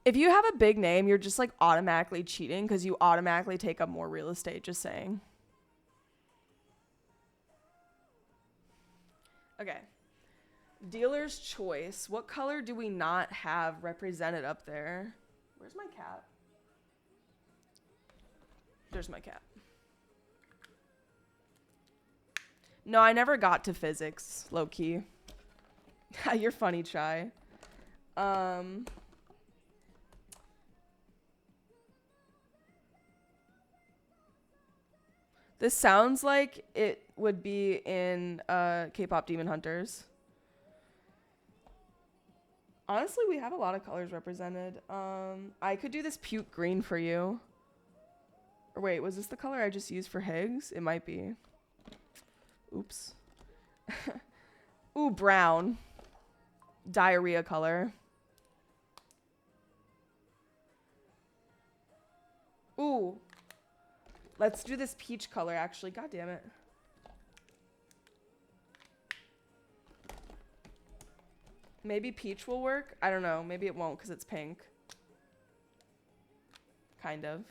If you have a big name, you're just like automatically cheating because you automatically take up more real estate, just saying. Okay. Dealer's choice. What color do we not have represented up there? Where's my cat? There's my cat. No, I never got to physics, low key. You're funny, Chai. This sounds like it would be in K-pop Demon Hunters. Honestly, we have a lot of colors represented. I could do this puke green for you. Or wait, was this the color I just used for Higgs? It might be. Oops. Ooh, brown. Diarrhea color. Ooh. Let's do this peach color, actually. God damn it. Maybe peach will work. I don't know. Maybe it won't because it's pink. Kind of.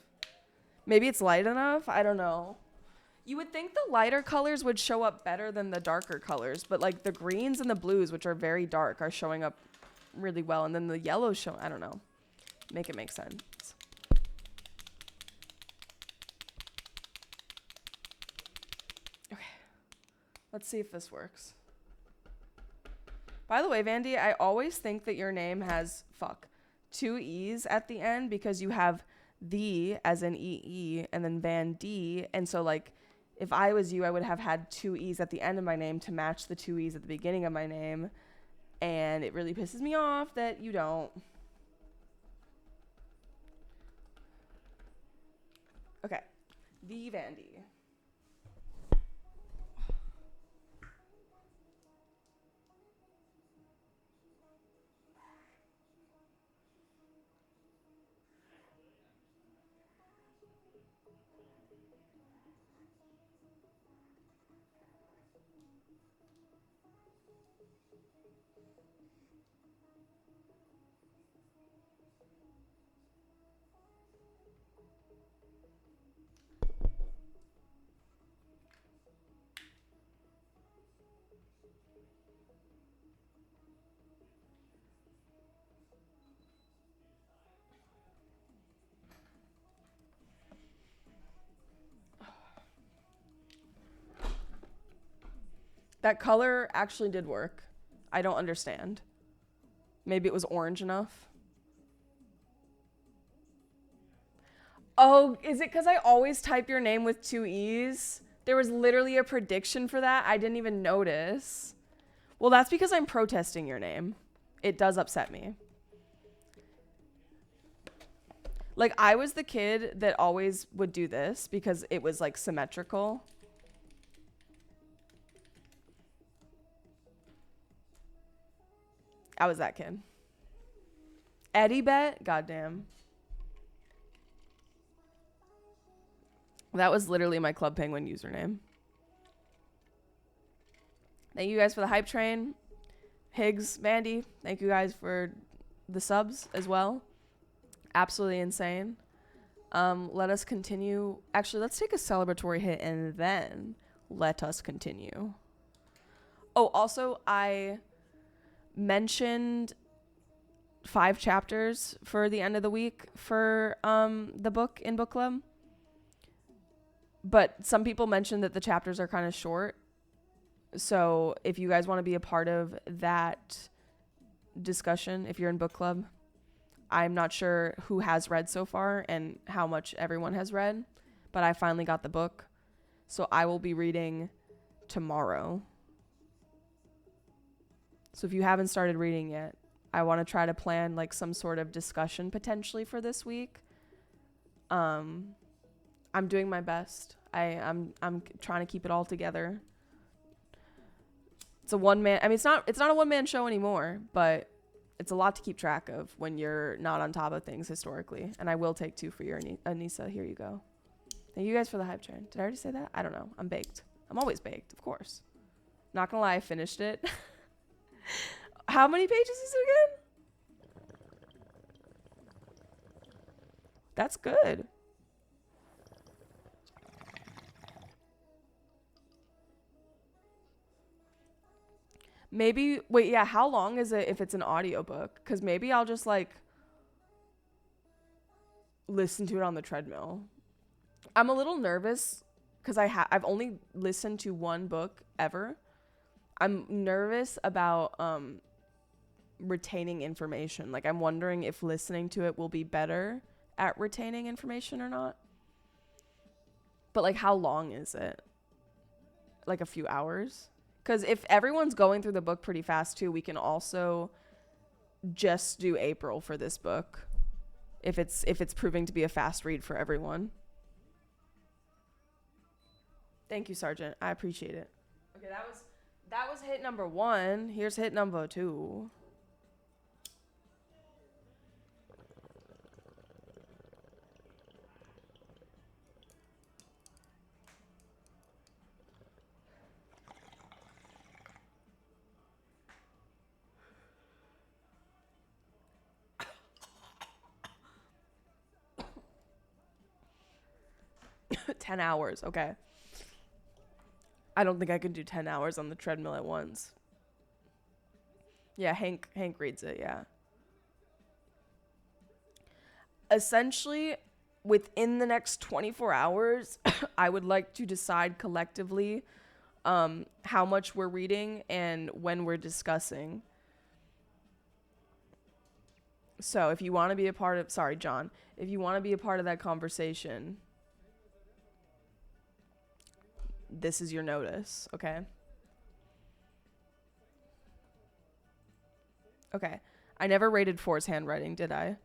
Maybe it's light enough. I don't know. You would think the lighter colors would show up better than the darker colors, but like the greens and the blues, which are very dark, are showing up really well. And then the yellows show, I don't know. Make it make sense. Okay. Let's see if this works. By the way, Vandy, I always think that your name has, two E's at the end because you have the as in EE and then Van D. And so like, if I was you, I would have had 2 E's at the end of my name to match the 2 E's at the beginning of my name. And it really pisses me off that you don't. Okay. The Vandy. That color actually did work. I don't understand. Maybe it was orange enough. Oh, is it because I always type your name with 2 E's? There was literally a prediction for that. I didn't even notice. Well, that's because I'm protesting your name. It does upset me. Like, I was the kid that always would do this because it was, like, symmetrical. I was that kid. Eddie Bet? Goddamn. That was literally my Club Penguin username. Thank you guys for the hype train. Higgs, Mandy, thank you guys for the subs as well. Absolutely insane. Let us continue. Actually, let's take a celebratory hit and then let us continue. Oh, also, I mentioned 5 chapters for the end of the week for the book in book club. But some people mentioned that the chapters are kind of short. So if you guys want to be a part of that discussion, if you're in book club, I'm not sure who has read so far and how much everyone has read, but I finally got the book. So I will be reading tomorrow. So if you haven't started reading yet, I want to try to plan like some sort of discussion potentially for this week. I'm doing my best. I'm trying to keep it all together. It's a one-man. I mean, it's not a one-man show anymore, but it's a lot to keep track of when you're not on top of things historically. And I will take 2 for your Anissa. Here you go. Thank you guys for the hype train. Did I already say that? I don't know. I'm baked. I'm always baked, of course. Not gonna lie, I finished it. How many pages is it again? That's good. Maybe, wait, yeah, how long is it if it's an audiobook? Because maybe I'll just, like, listen to it on the treadmill. I'm a little nervous because I've only listened to 1 book ever. I'm nervous about retaining information. Like, I'm wondering if listening to it will be better at retaining information or not. But, like, how long is it? Like, a few hours? Because if everyone's going through the book pretty fast, too, we can also just do April for this book. If it's proving to be a fast read for everyone. Thank you, Sergeant. I appreciate it. Okay, that was hit number 1. Here's hit number 2. $10 hours. Okay. I don't think I can do 10 hours on the treadmill at once. Yeah, Hank reads it, yeah. Essentially, within the next 24 hours, I would like to decide collectively how much we're reading and when we're discussing. So if you want to be a part of, sorry, John, if you want to be a part of that conversation, this is your notice, okay? Okay. I never rated Four's handwriting, did I?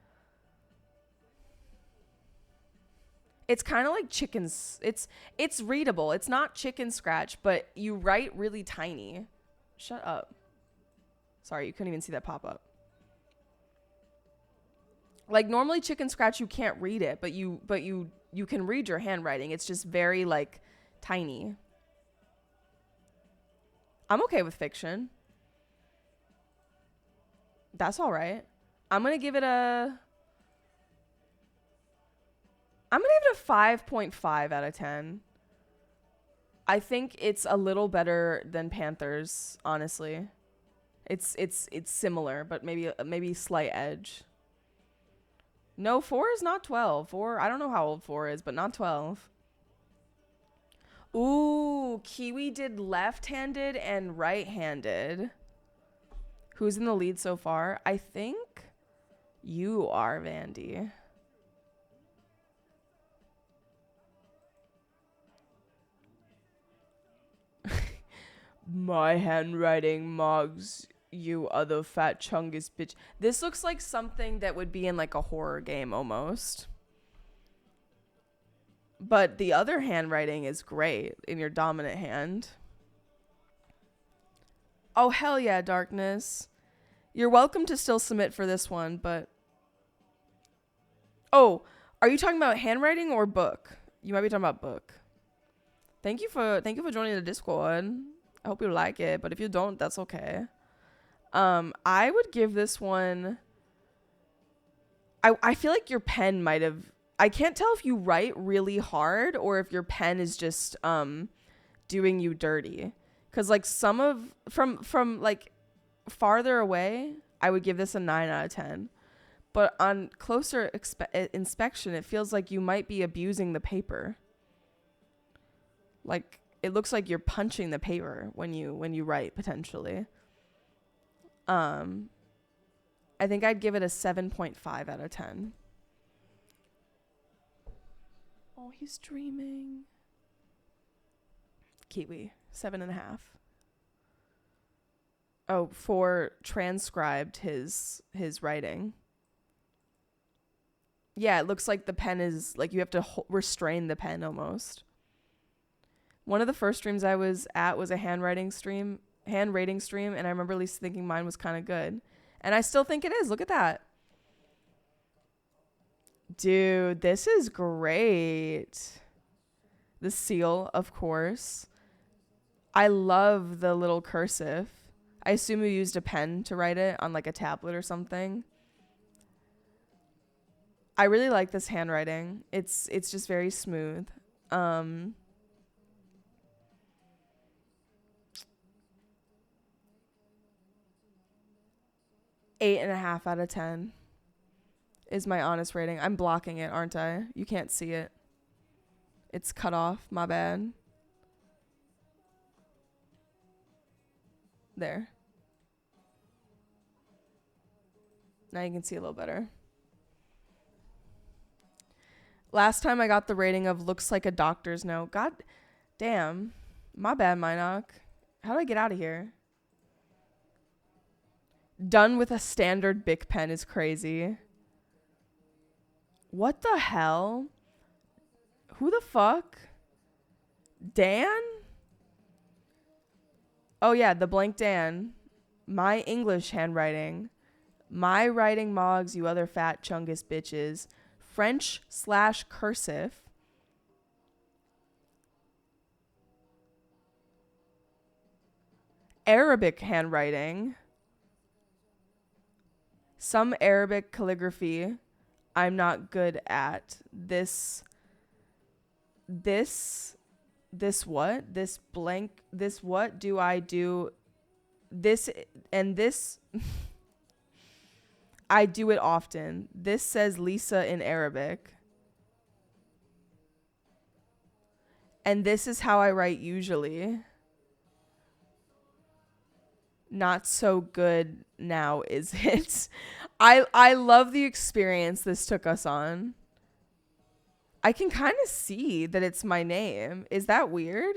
It's kind of like chickens. It's readable. It's not chicken scratch, but you write really tiny. Shut up. Sorry, you couldn't even see that pop up. Like normally chicken scratch you can't read it, but you can read your handwriting. It's just very like tiny. I'm okay with fiction. That's all right. I'm going to give it a 5.5 out of 10. I think it's a little better than Panthers, honestly. It's similar, but maybe slight edge. No, 4 is not 12. 4, I don't know how old 4 is, but not 12. Ooh, Kiwi did left-handed and right-handed. Who's in the lead so far? I think you are, Vandy. My handwriting, Mugs. You other fat chungus bitch. This looks like something that would be in like a horror game almost. But the other handwriting is great in your dominant hand. Oh, hell yeah, Darkness. You're welcome to still submit for this one, but... Oh, are you talking about handwriting or book? You might be talking about book. Thank you for joining the Discord. I hope you like it, but if you don't, that's okay. I would give this one... I feel like your pen might have... I can't tell if you write really hard or if your pen is just doing you dirty. Because like some of... From like farther away, I would give this a 9 out of 10. But on closer inspection, it feels like you might be abusing the paper. Like, it looks like you're punching the paper when you write, potentially. I think I'd give it a 7.5 out of 10. Oh, he's dreaming. Kiwi, 7.5. Oh, for transcribed his writing. Yeah, it looks like the pen is, like you have to restrain the pen almost. One of the first streams I was at was a handwriting stream, and I remember at least thinking mine was kind of good. And I still think it is. Look at that. Dude, this is great. The seal, of course. I love the little cursive. I assume you used a pen to write it on like a tablet or something. I really like this handwriting. It's just very smooth. 8.5 out of 10 is my honest rating. I'm blocking it, aren't I? You can't see it. It's cut off. My bad. There. Now you can see a little better. Last time I got the rating of looks like a doctor's note. God damn. My bad, Minoc. How do I get out of here? Done with a standard Bic pen is crazy. What the hell? Who the fuck? Dan? Oh yeah, the blank Dan. My English handwriting. My writing Mogs, you other fat chungus bitches. French/cursive. Arabic handwriting. Some Arabic calligraphy I'm not good at. This what? This blank, this what do I do? This and this. I do it often. This says Lisa in Arabic. And this is how I write usually. Not so good now, is it? I love the experience this took us on. I can kind of see that it's my name. Is that weird?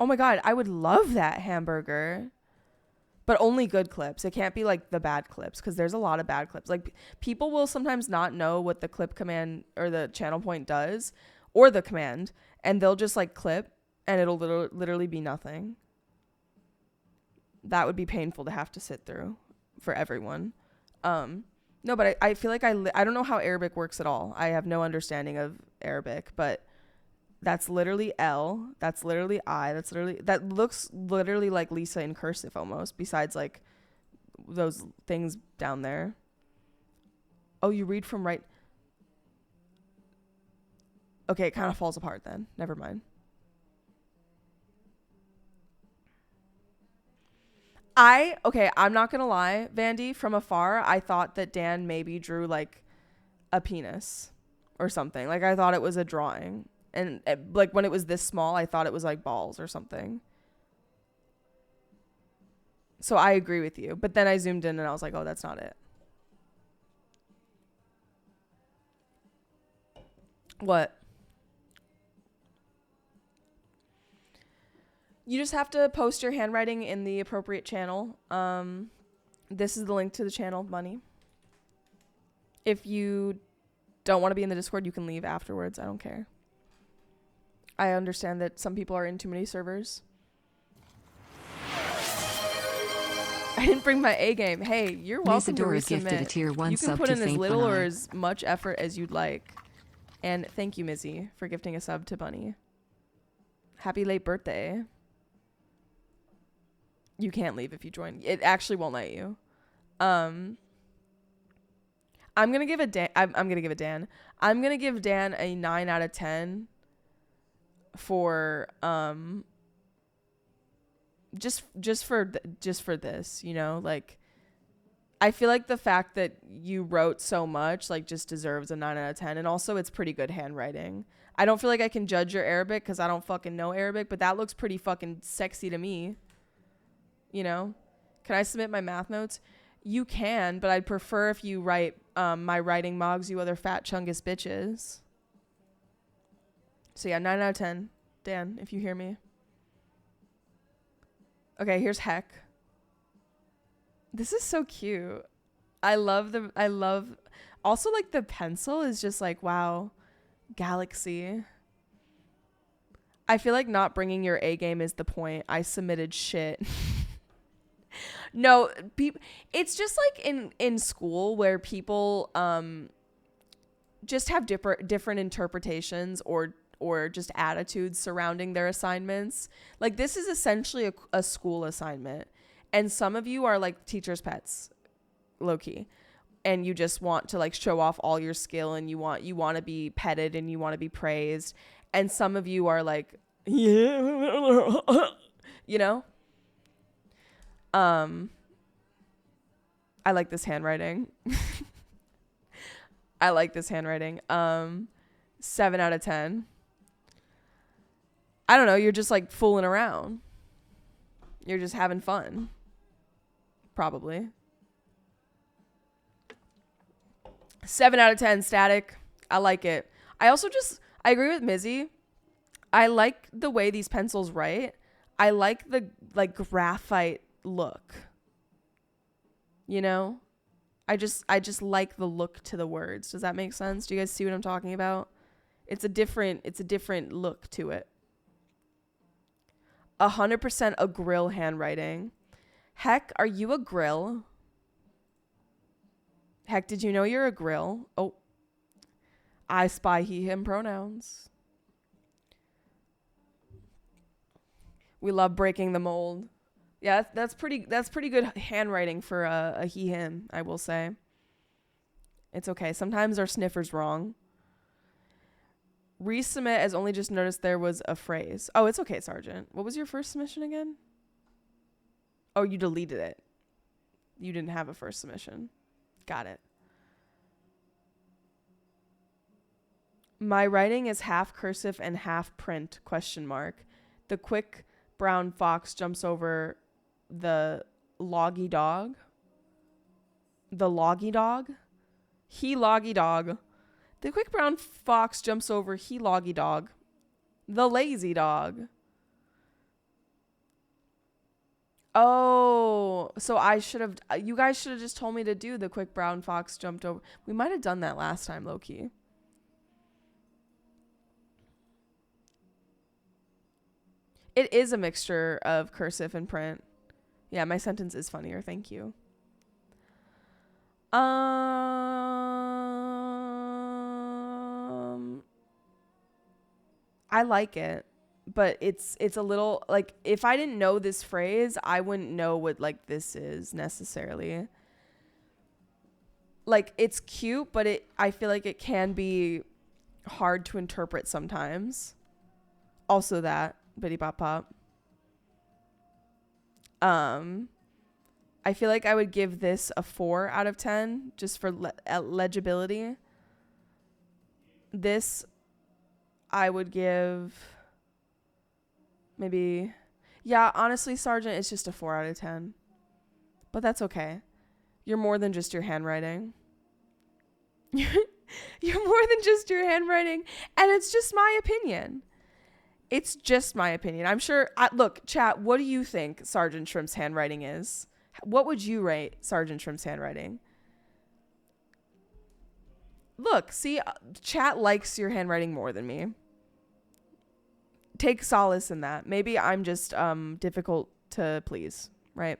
Oh my god, I would love that hamburger. But only good clips. It can't be like the bad clips because there's a lot of bad clips. Like people will sometimes not know what the clip command or the channel point does or the command, and they'll just like clip and it'll literally be nothing. That would be painful to have to sit through for everyone. No, but I feel like I don't know how Arabic works at all. I have no understanding of Arabic, but that's literally L. That's literally I. That looks literally like Lisa in cursive almost, besides like those things down there. Oh, you read from right. Okay, it kind of falls apart then. Never mind. I'm not going to lie, Vandy, from afar, I thought that Dan maybe drew like a penis or something. Like I thought it was a drawing. And like when it was this small, I thought it was like balls or something. So I agree with you. But then I zoomed in and I was like, oh, that's not it. What? You just have to post your handwriting in the appropriate channel. This is the link to the channel, Money. If you don't want to be in the Discord, you can leave afterwards. I don't care. I understand that some people are in too many servers. I didn't bring my A game. Hey, you're welcome to Musadora resubmit. gifted a tier 1 You can sub put to in as Faint little One or Eye. as much effort as you'd like. And thank you, Mizzy, for gifting a sub to Bunny. Happy late birthday. You can't leave if you join. It actually won't let you. I'm gonna give a Dan. I'm gonna give a Dan. I'm gonna give Dan a 9 out of 10 for just for this, you know, like I feel like the fact that you wrote so much like just deserves a 9 out of 10, and also it's pretty good handwriting. I don't feel like I can judge your Arabic because I don't fucking know Arabic, but that looks pretty fucking sexy to me. You know, can I submit my math notes? You can, but I'd prefer if you write my writing mogs, you other fat chungus bitches. So yeah, 9 out of 10. Dan, if you hear me. Okay, here's Heck. This is so cute. I love also like the pencil is just like, wow, galaxy. I feel like not bringing your A game is the point. I submitted shit. No, it's just like in school where people just have different interpretations or just attitudes surrounding their assignments. Like this is essentially a school assignment, and some of you are like teachers' pets, low key, and you just want to like show off all your skill, and you want to be petted and you want to be praised, and some of you are like, yeah, you know. I like this handwriting. I like this handwriting. 7 out of 10. I don't know. You're just like fooling around. You're just having fun. Probably. 7 out of 10 static. I like it. I agree with Mizzy. I like the way these pencils write. I like the like graphite look. You know? I just like the look to the words. Does that make sense? Do you guys see what I'm talking about? It's a different look to it. 100% a grill handwriting. Heck, are you a grill? Heck, did you know you're a grill? Oh. I spy he, him pronouns. We love breaking the mold. Yeah, that's pretty good handwriting for a he, him, I will say. It's okay. Sometimes our sniffer's wrong. Resubmit, as only just noticed there was a phrase. Oh, it's okay, Sergeant. What was your first submission again? Oh, you deleted it. You didn't have a first submission. Got it. My writing is half cursive and half print, ? The quick brown fox jumps over the loggy dog. The loggy dog? He loggy dog. The quick brown fox jumps over he loggy dog. The lazy dog. Oh, so you guys should have just told me to do the quick brown fox jumped over. We might have done that last time, low-key. It is a mixture of cursive and print. Yeah, my sentence is funnier. Thank you. I like it, but it's a little like if I didn't know this phrase, I wouldn't know what like this is necessarily. Like it's cute, but I feel like it can be hard to interpret sometimes. Also that bitty bop pop. I feel like I would give this a 4 out of 10 just for legibility. This I would give maybe, yeah, honestly, Sergeant, it's just a 4 out of 10. But that's okay. You're more than just your handwriting. You're more than just your handwriting. And it's just my opinion. It's just my opinion. I'm sure. Look, chat, what do you think Sergeant Shrimp's handwriting is? What would you rate Sergeant Shrimp's handwriting? Look, see, chat likes your handwriting more than me. Take solace in that. Maybe I'm just difficult to please, right?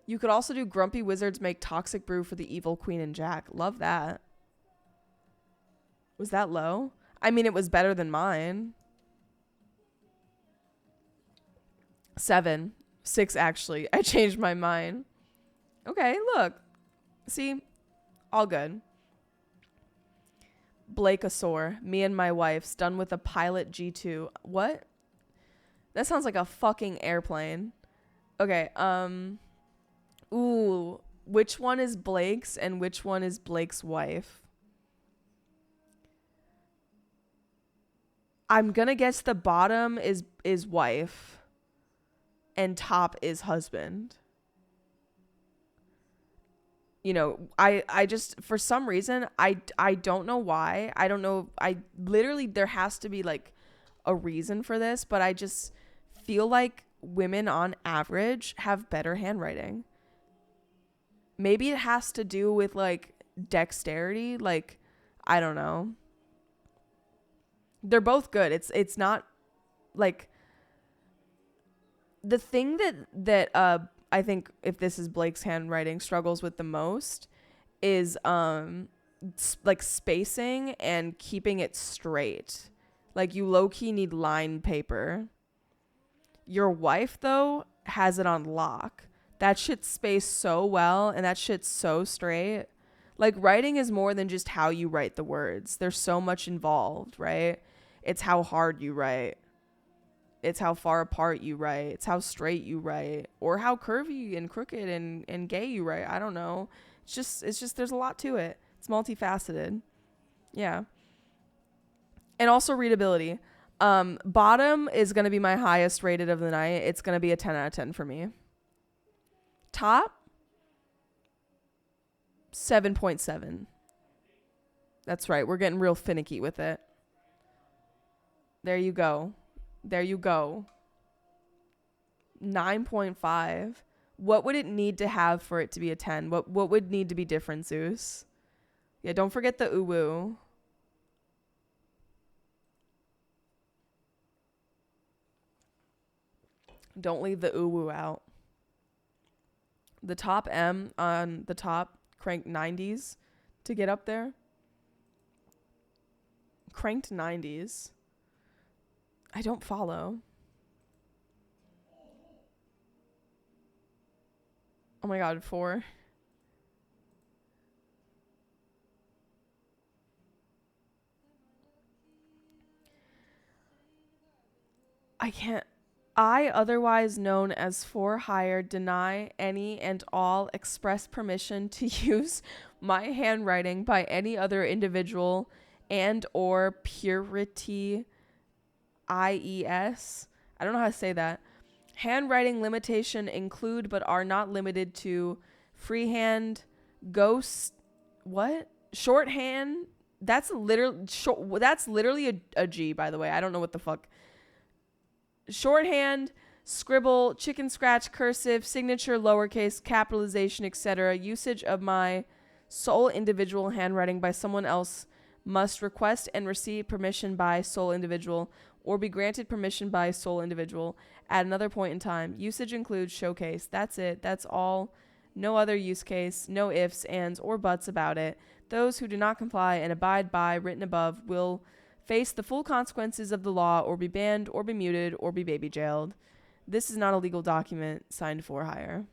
You could also do Grumpy Wizards make toxic brew for the evil Queen and Jack. Love that. Was that low? I mean, it was better than mine. 7. 6, actually. I changed my mind. Okay, look. See? All good. Blakeosaur. Me and my wife's done with a Pilot G2. What? That sounds like a fucking airplane. Okay, ooh. Which one is Blake's and which one is Blake's wife? I'm gonna guess the bottom is wife and top is husband. You know, I just, for some reason, I don't know why. I don't know. I literally, there has to be like a reason for this, but I just feel like women on average have better handwriting. Maybe it has to do with like dexterity. Like, I don't know. They're both good. It's not like the thing that I think, if this is Blake's handwriting, struggles with the most is like spacing and keeping it straight. Like, you low-key need lined paper. Your wife, though, has it on lock. That shit's spaced so well and that shit's so straight. Like, writing is more than just how you write the words. There's so much involved, right? It's how hard you write. It's how far apart you write. It's how straight you write. Or how curvy and crooked and gay you write. I don't know. It's just there's a lot to it. It's multifaceted. Yeah. And also readability. Bottom is going to be my highest rated of the night. It's going to be a 10 out of 10 for me. Top, 7.7. That's right. We're getting real finicky with it. There you go. There you go. 9.5. What would it need to have for it to be a 10? What would need to be different, Zeus? Yeah, don't forget the uwu. Don't leave the uwu out. The top M on the top cranked 90s to get up there. Cranked 90s. I don't follow. Oh my god, 4. I can't. I, otherwise known as for hire, deny any and all express permission to use my handwriting by any other individual and or purity IES. I don't know how to say that. Handwriting limitation include but are not limited to freehand, ghost, what? Shorthand. That's literally a G, by the way. I don't know what the fuck. Shorthand, scribble, chicken scratch, cursive, signature, lowercase, capitalization, etc. Usage of my sole individual handwriting by someone else must request and receive permission by sole individual or be granted permission by sole individual at another point in time. Usage includes showcase. That's it. That's all. No other use case. No ifs, ands, or buts about it. Those who do not comply and abide by written above will face the full consequences of the law or be banned or be muted or be baby jailed. This is not a legal document signed for hire.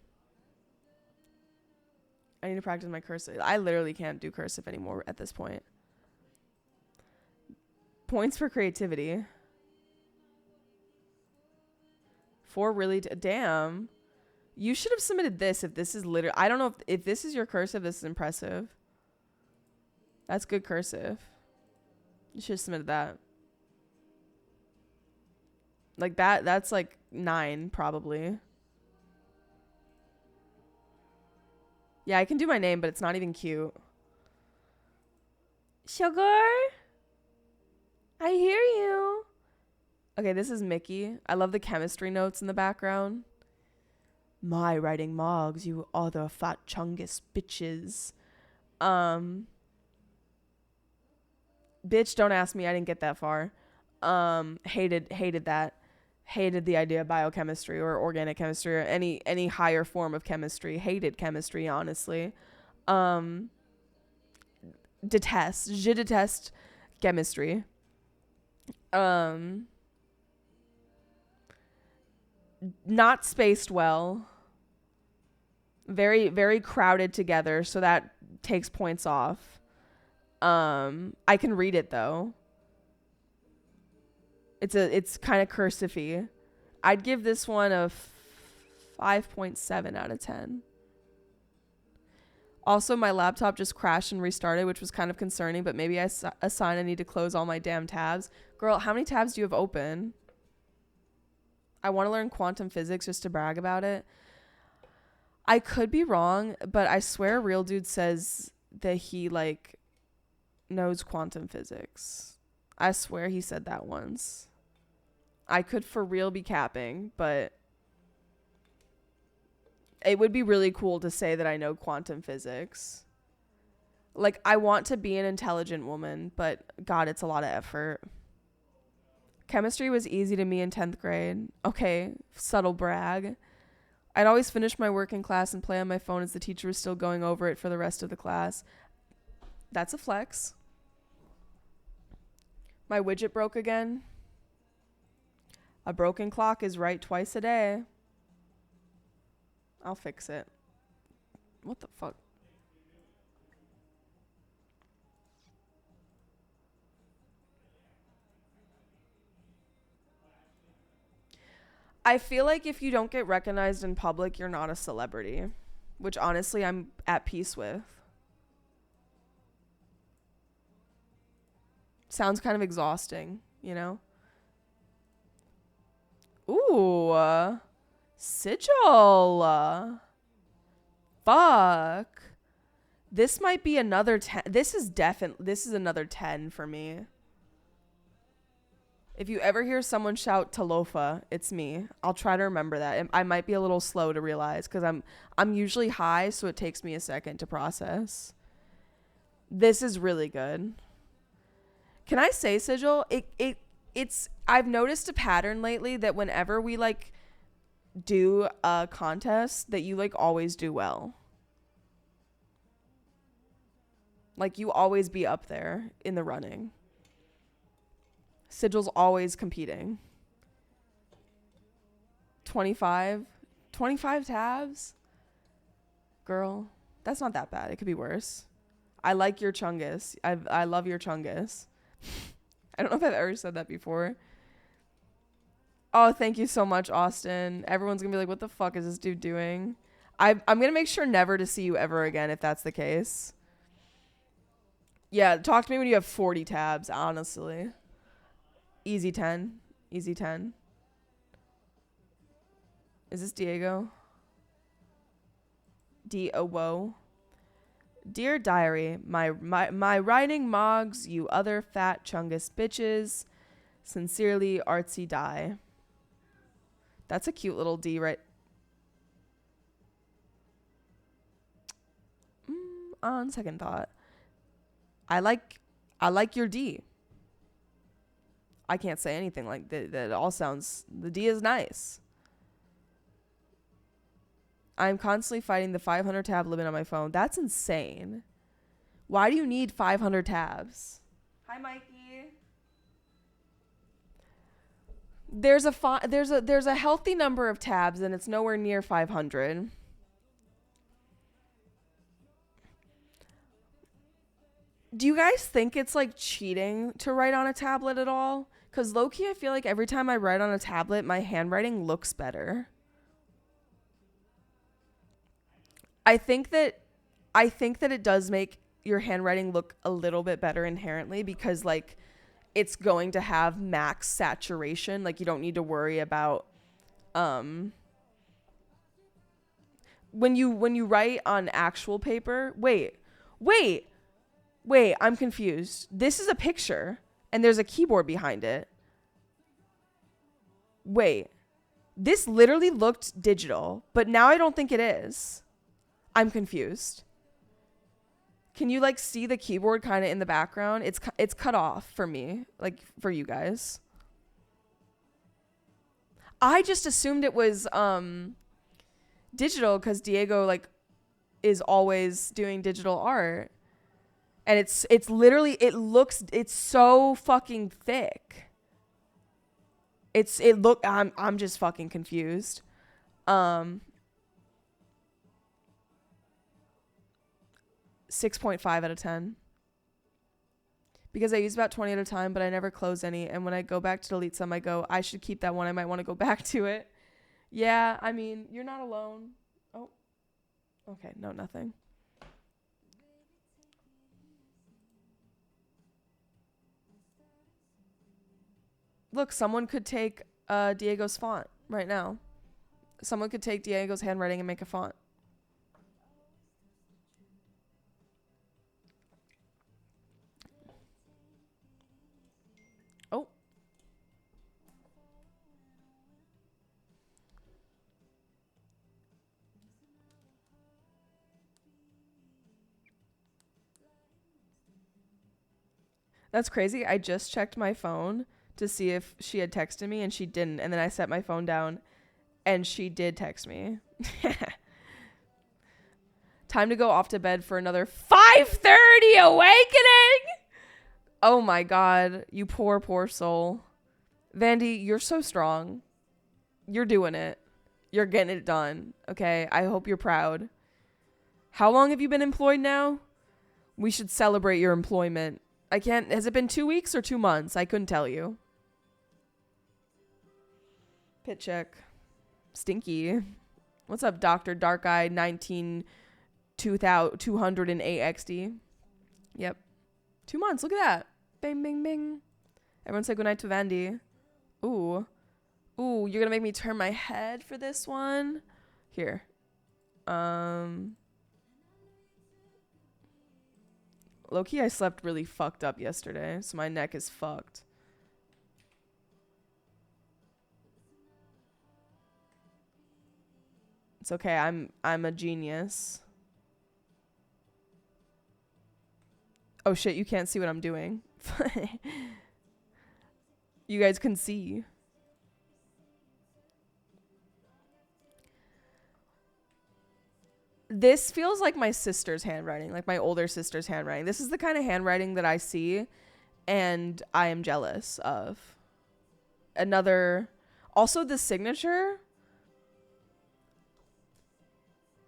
I need to practice my cursive. I literally can't do cursive anymore at this point. Points for creativity. 4 really... damn. You should have submitted this if this is literally... I don't know if this is your cursive. This is impressive. That's good cursive. You should have submitted that. Like that's like 9 probably. Yeah, I can do my name, but it's not even cute. Sugar? I hear you. Okay, this is Mickey. I love the chemistry notes in the background. My writing mogs, you other fat chungus bitches. Bitch, don't ask me. I didn't get that far. Hated that. Hated the idea of biochemistry or organic chemistry or any higher form of chemistry. Hated chemistry, honestly. Detest. Je deteste chemistry. Not spaced well. Very, very crowded together, so that takes points off. I can read it though. It's kind of cursive-y. I'd give this one a 5.7 out of 10. Also, my laptop just crashed and restarted, which was kind of concerning, but maybe a sign I need to close all my damn tabs. Girl, how many tabs do you have open? I want to learn quantum physics just to brag about it. I could be wrong, but I swear a real dude says that he, like, knows quantum physics. I swear he said that once. I could for real be capping, but it would be really cool to say that I know quantum physics. Like, I want to be an intelligent woman, but God, it's a lot of effort. Chemistry was easy to me in 10th grade. Okay, subtle brag. I'd always finish my work in class and play on my phone as the teacher was still going over it for the rest of the class. That's a flex. My widget broke again. A broken clock is right twice a day. I'll fix it. What the fuck? I feel like if you don't get recognized in public, you're not a celebrity, which honestly I'm at peace with. Sounds kind of exhausting, you know? Ooh, sigil. Fuck. This might be another 10. This is another 10 for me. If you ever hear someone shout Talofa, it's me. I'll try to remember that. I might be a little slow to realize because I'm usually high, so it takes me a second to process. This is really good. Can I say, Sigil? It's I've noticed a pattern lately that whenever we like do a contest that you like always do well. Like you always be up there in the running. Sigil's always competing. 25 tabs? Girl, that's not that bad. It could be worse. I like your chungus. I love your chungus. I don't know if I've ever said that before. Oh, thank you so much, Austin. Everyone's going to be like, what the fuck is this dude doing? I'm going to make sure never to see you ever again if that's the case. Yeah, talk to me when you have 40 tabs, honestly. Easy 10. Easy 10. Is this Diego? D-O-W. Dear Diary, my writing mogs, you other fat chungus bitches. Sincerely, Artsy Die. That's a cute little D, right? On second thought, I like your D. I can't say anything like that. That all sounds. The D is nice. I'm constantly fighting the 500 tab limit on my phone. That's insane. Why do you need 500 tabs? Hi, Mikey. There's a healthy number of tabs and it's nowhere near 500. Do you guys think it's like cheating to write on a tablet at all? Because low-key, I feel like every time I write on a tablet, my handwriting looks better. I think that it does make your handwriting look a little bit better inherently because like it's going to have max saturation. Like, you don't need to worry about when you write on actual paper. Wait, I'm confused. This is a picture and there's a keyboard behind it. Wait, this literally looked digital, but now I don't think it is. I'm confused. Can you like see the keyboard kind of in the background? It's cut off for me, like for you guys. I just assumed it was digital because Diego like is always doing digital art. And it's literally, it's so fucking thick. I'm just fucking confused. 6.5 out of 10. Because I use about 20 at a time, but I never close any. And when I go back to delete some, I go, I should keep that one. I might want to go back to it. Yeah, I mean, you're not alone. Oh, okay. No, nothing. Look, someone could take Diego's font right now. Someone could take Diego's handwriting and make a font. Oh. That's crazy. I just checked my phone to see if she had texted me and she didn't. And then I set my phone down and she did text me. Time to go off to bed for another 5:30 awakening. Oh my God. You poor, poor soul. Vandy, you're so strong. You're doing it. You're getting it done. Okay. I hope you're proud. How long have you been employed now? We should celebrate your employment. Has it been 2 weeks or 2 months? I couldn't tell you. Pit check. Stinky. What's up, Dr. Dark Eye 208 XD? Yep. 2 months. Look at that. Bing, bing, bing. Everyone say goodnight to Vandy. Ooh. Ooh, you're gonna make me turn my head for this one? Here. Low-key, I slept really fucked up yesterday, so my neck is fucked. It's okay. I'm a genius. Oh shit, you can't see what I'm doing. You guys can see. This feels like my sister's handwriting, like my older sister's handwriting. This is the kind of handwriting that I see and I am jealous of. Also the signature.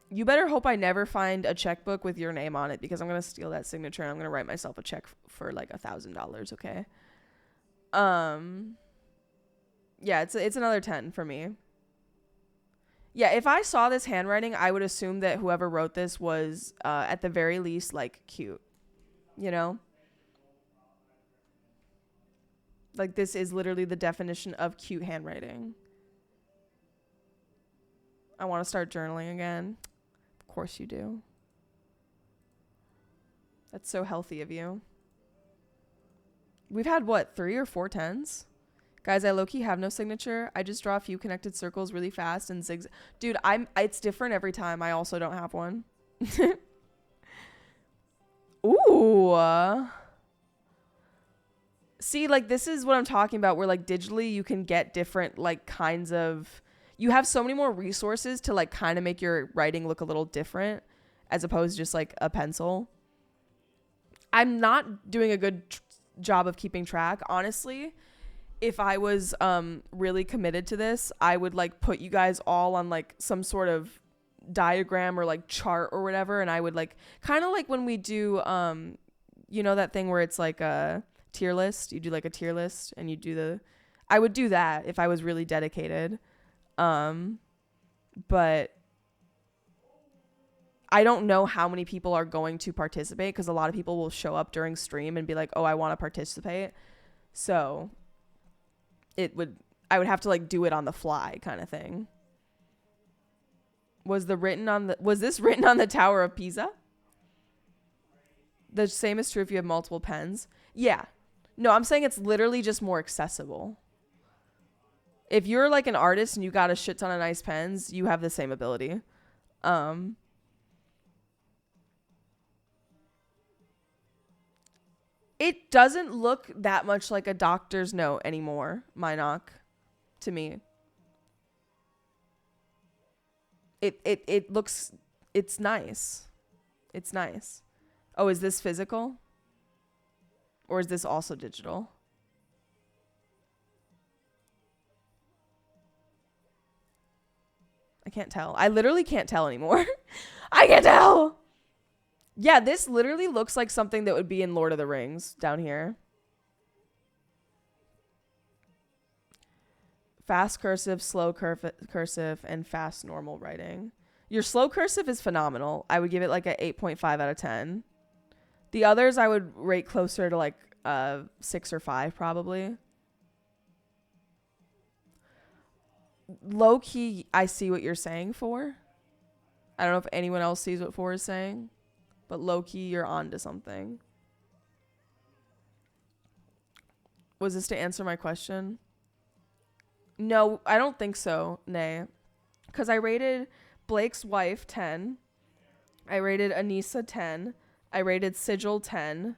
You better hope I never find a checkbook with your name on it because I'm going to steal that signature and I'm going to write myself a check for like $1,000, okay? Yeah, it's another 10 for me. Yeah, if I saw this handwriting, I would assume that whoever wrote this was at the very least like cute. You know? Like this is literally the definition of cute handwriting. I want to start journaling again. Of course you do. That's so healthy of you. We've had what, 3 or 4 10s? Guys, I low-key have no signature. I just draw a few connected circles really fast and zigzag. Dude, it's different every time. I also don't have one. Ooh. See, like this is what I'm talking about where like digitally you can get different like kinds of, you have so many more resources to like kind of make your writing look a little different as opposed to just like a pencil. I'm not doing a good job of keeping track. Honestly, if I was really committed to this, I would like put you guys all on like some sort of diagram or like chart or whatever. And I would like kind of like when we do, you know, that thing where it's like a tier list, you do like a tier list and you do I would do that if I was really dedicated. But I don't know how many people are going to participate because a lot of people will show up during stream and be like, oh, I want to participate. So I would have to like do it on the fly kind of thing. Was this written on the Tower of Pisa? The same is true if you have multiple pens. Yeah. No, I'm saying it's literally just more accessible. If you're like an artist and you got a shit ton of nice pens, you have the same ability. It doesn't look that much like a doctor's note anymore, Minoc, to me. It looks, it's nice. It's nice. Oh, is this physical? Or is this also digital? I can't tell. I literally can't tell anymore. I can't tell. Yeah, this literally looks like something that would be in Lord of the Rings down here. Fast cursive, slow cursive, and fast normal writing. Your slow cursive is phenomenal. I would give it like a 8.5 out of 10. The others I would rate closer to like 6 or 5 probably. Low key, I see what you're saying, 4. I don't know if anyone else sees what 4 is saying, but low key, you're on to something. Was this to answer my question? No, I don't think so. Nay. Because I rated Blake's wife 10. I rated Anissa 10. I rated Sigil 10.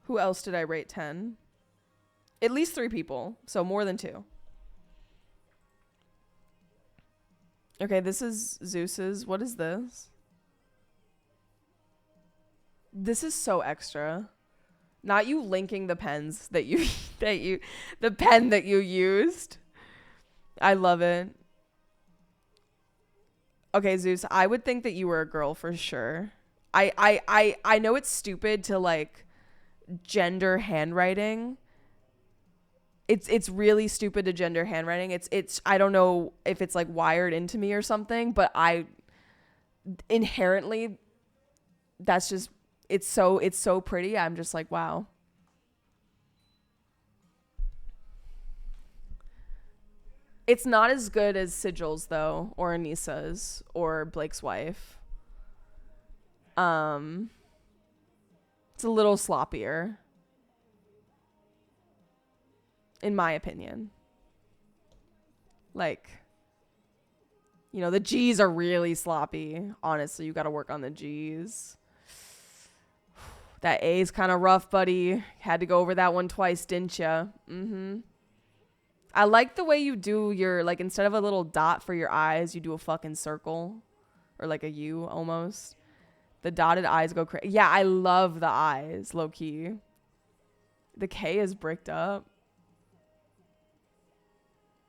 Who else did I rate 10? At least 3 people. So more than 2. Okay, this is Zeus's. What is this? This is so extra. Not you linking the pens that you the pen that you used. I love it. Okay, Zeus, I would think that you were a girl for sure. I know it's stupid to like gender handwriting. It's really stupid to gender handwriting. It's I don't know if it's like wired into me or something, but I inherently that's just it's so pretty. I'm just like, wow. It's not as good as Sigil's though, or Anissa's, or Blake's wife. It's a little sloppier, in my opinion. Like, you know, the G's are really sloppy. Honestly, you got to work on the G's. That A's kind of rough, buddy. Had to go over that one twice, didn't ya? Mm-hmm. I like the way you do your, like, instead of a little dot for your eyes, you do a fucking circle. Or like a U, almost. The dotted eyes go crazy. Yeah, I love the eyes, low-key. The K is bricked up.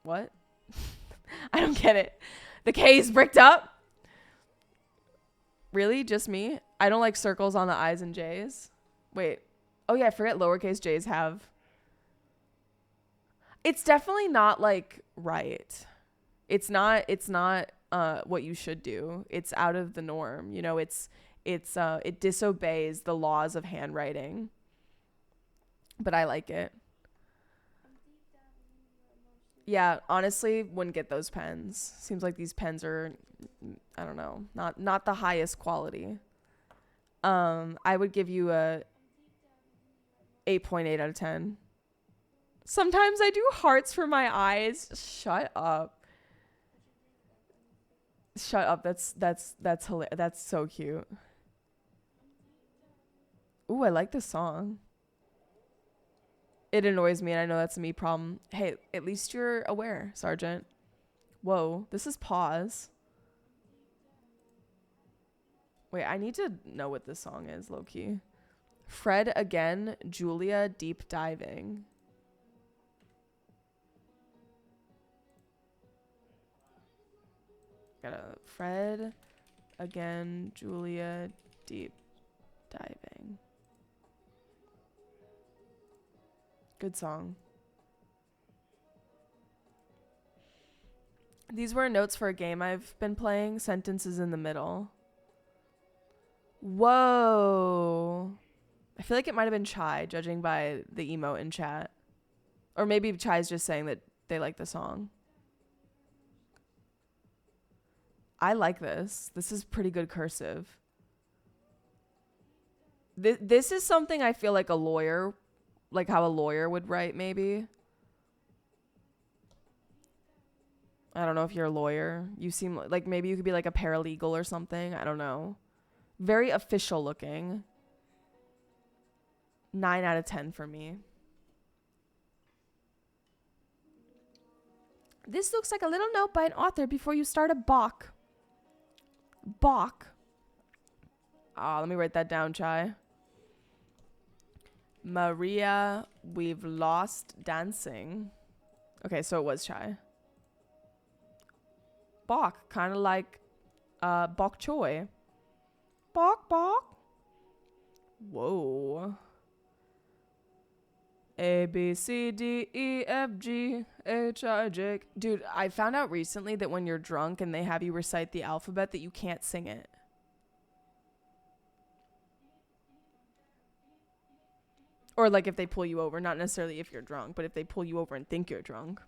What? I don't get it. The K is bricked up? Really? Just me? I don't like circles on the I's and J's. Wait. Oh, yeah, I forget lowercase J's have... It's definitely not like right. It's not what you should do. It's out of the norm. You know, it disobeys the laws of handwriting. But I like it. Yeah, honestly, wouldn't get those pens. Seems like these pens are, I don't know, not the highest quality. I would give you a 8.8 out of 10. Sometimes I do hearts for my eyes. Shut up. Shut up. That's hilarious. That's so cute. Ooh, I like this song. It annoys me, and I know that's a me problem. Hey, at least you're aware, Sergeant. Whoa, this is pause. Wait, I need to know what this song is, low-key. Fred again, Julia deep diving. Fred again, Julia deep diving. Good song. These were notes for a game I've been playing. Sentences in the middle. Whoa. I feel like it might have been Chai, judging by the emote in chat. Or maybe Chai's just saying that they like the song. I like this. This is pretty good cursive. This is something I feel like a lawyer, like how a lawyer would write maybe. I don't know if you're a lawyer. You seem like maybe you could be like a paralegal or something. I don't know. Very official looking. 9 out of 10 for me. This looks like a little note by an author before you start a balk. Balk. Ah, let me write that down, Chai. Maria, we've lost dancing. Okay, so it was Chai. Bok, kind of like bok choy. Bok, bok. Whoa. A, B, C, D, E, F, G, H, I, J. Dude, I found out recently that when you're drunk and they have you recite the alphabet that you can't sing it. Or like if they pull you over, not necessarily if you're drunk, but if they pull you over and think you're drunk.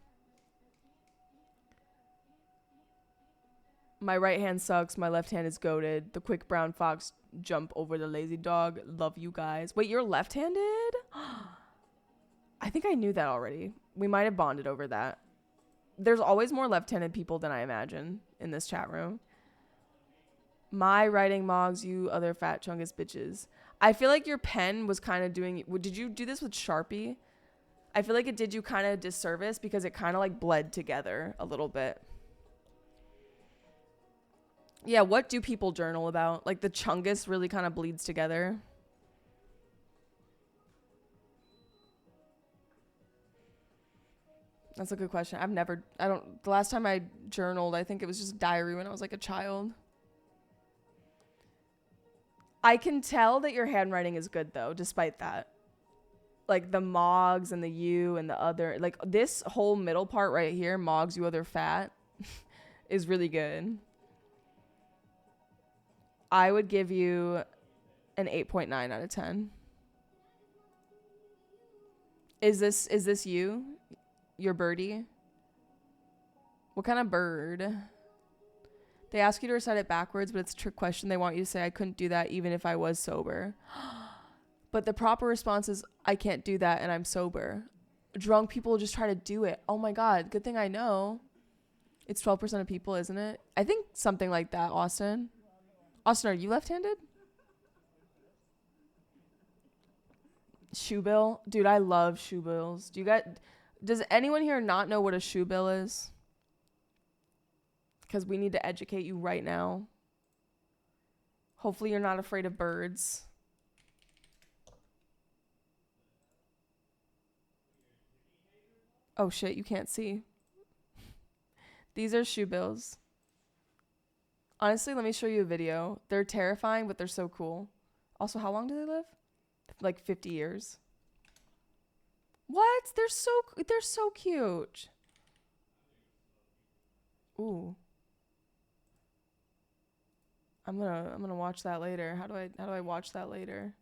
My right hand sucks. My left hand is goated. The quick brown fox jump over the lazy dog. Love you guys. Wait, you're left-handed? I think I knew that already. We might have bonded over that. There's always more left-handed people than I imagine in this chat room. My writing mogs, you other fat chungus bitches. I feel like your pen was kind of doing... Did you do this with Sharpie? I feel like it did you kind of disservice because it kind of like bled together a little bit. Yeah, what do people journal about? Like the chungus really kind of bleeds together. That's a good question. The last time I journaled, I think it was just diary when I was like a child. I can tell that your handwriting is good though, despite that. Like the mogs and the you and the other, like this whole middle part right here, mogs, you other fat, is really good. I would give you an 8.9 out of 10. Is this you? Your birdie? What kind of bird? They ask you to recite it backwards, but it's a trick question. They want you to say, I couldn't do that even if I was sober. But the proper response is, I can't do that and I'm sober. Drunk people just try to do it. Oh my God, good thing I know. It's 12% of people, isn't it? I think something like that, Austin. Austin, are you left-handed? Shoe bill? Dude, I love shoe bills. Does anyone here not know what a shoe bill is? Because we need to educate you right now. Hopefully you're not afraid of birds. Oh shit, you can't see. These are shoe bills. Honestly, let me show you a video. They're terrifying, but they're so cool. Also, how long do they live? Like 50 years. What? They're so cute. Ooh. I'm gonna watch that later. How do I watch that later?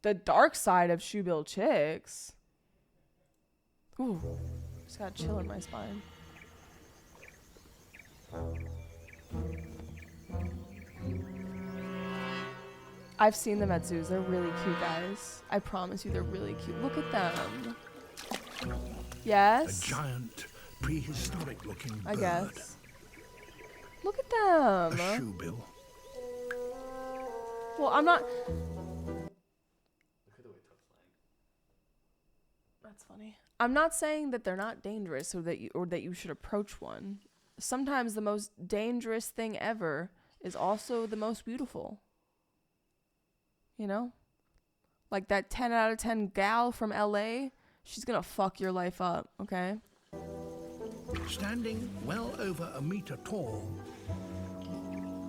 The dark side of shoebill chicks. Ooh, just got a chill in my spine. I've seen them at zoos. They're really cute, guys. I promise you, they're really cute. Look at them. Yes? A giant, prehistoric-looking bird. I guess. Look at them. A shoebill. Well, I'm not... That's funny. I'm not saying that they're not dangerous or that you should approach one. Sometimes the most dangerous thing ever is also the most beautiful. You know? Like that 10 out of 10 gal from LA, she's gonna fuck your life up, okay? Standing well over a meter tall,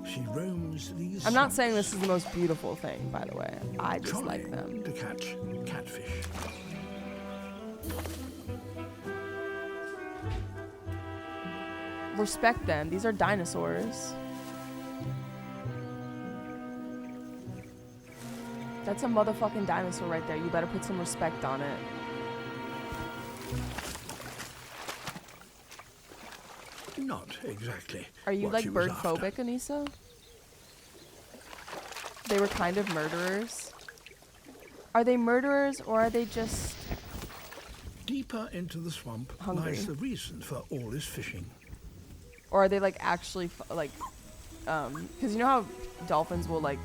she roams these I'm not saying this is the most beautiful thing, by the way. I just like trying them. to catch catfish. Respect them. These are dinosaurs. That's a motherfucking dinosaur right there. You better put some respect on it. Not exactly. Are you what like she was bird after. phobic, Anissa? They were kind of murderers. Are they murderers or are they just Deeper into the swamp hungry? lies the reason for all this fishing. Or are they like actually because you know how dolphins will like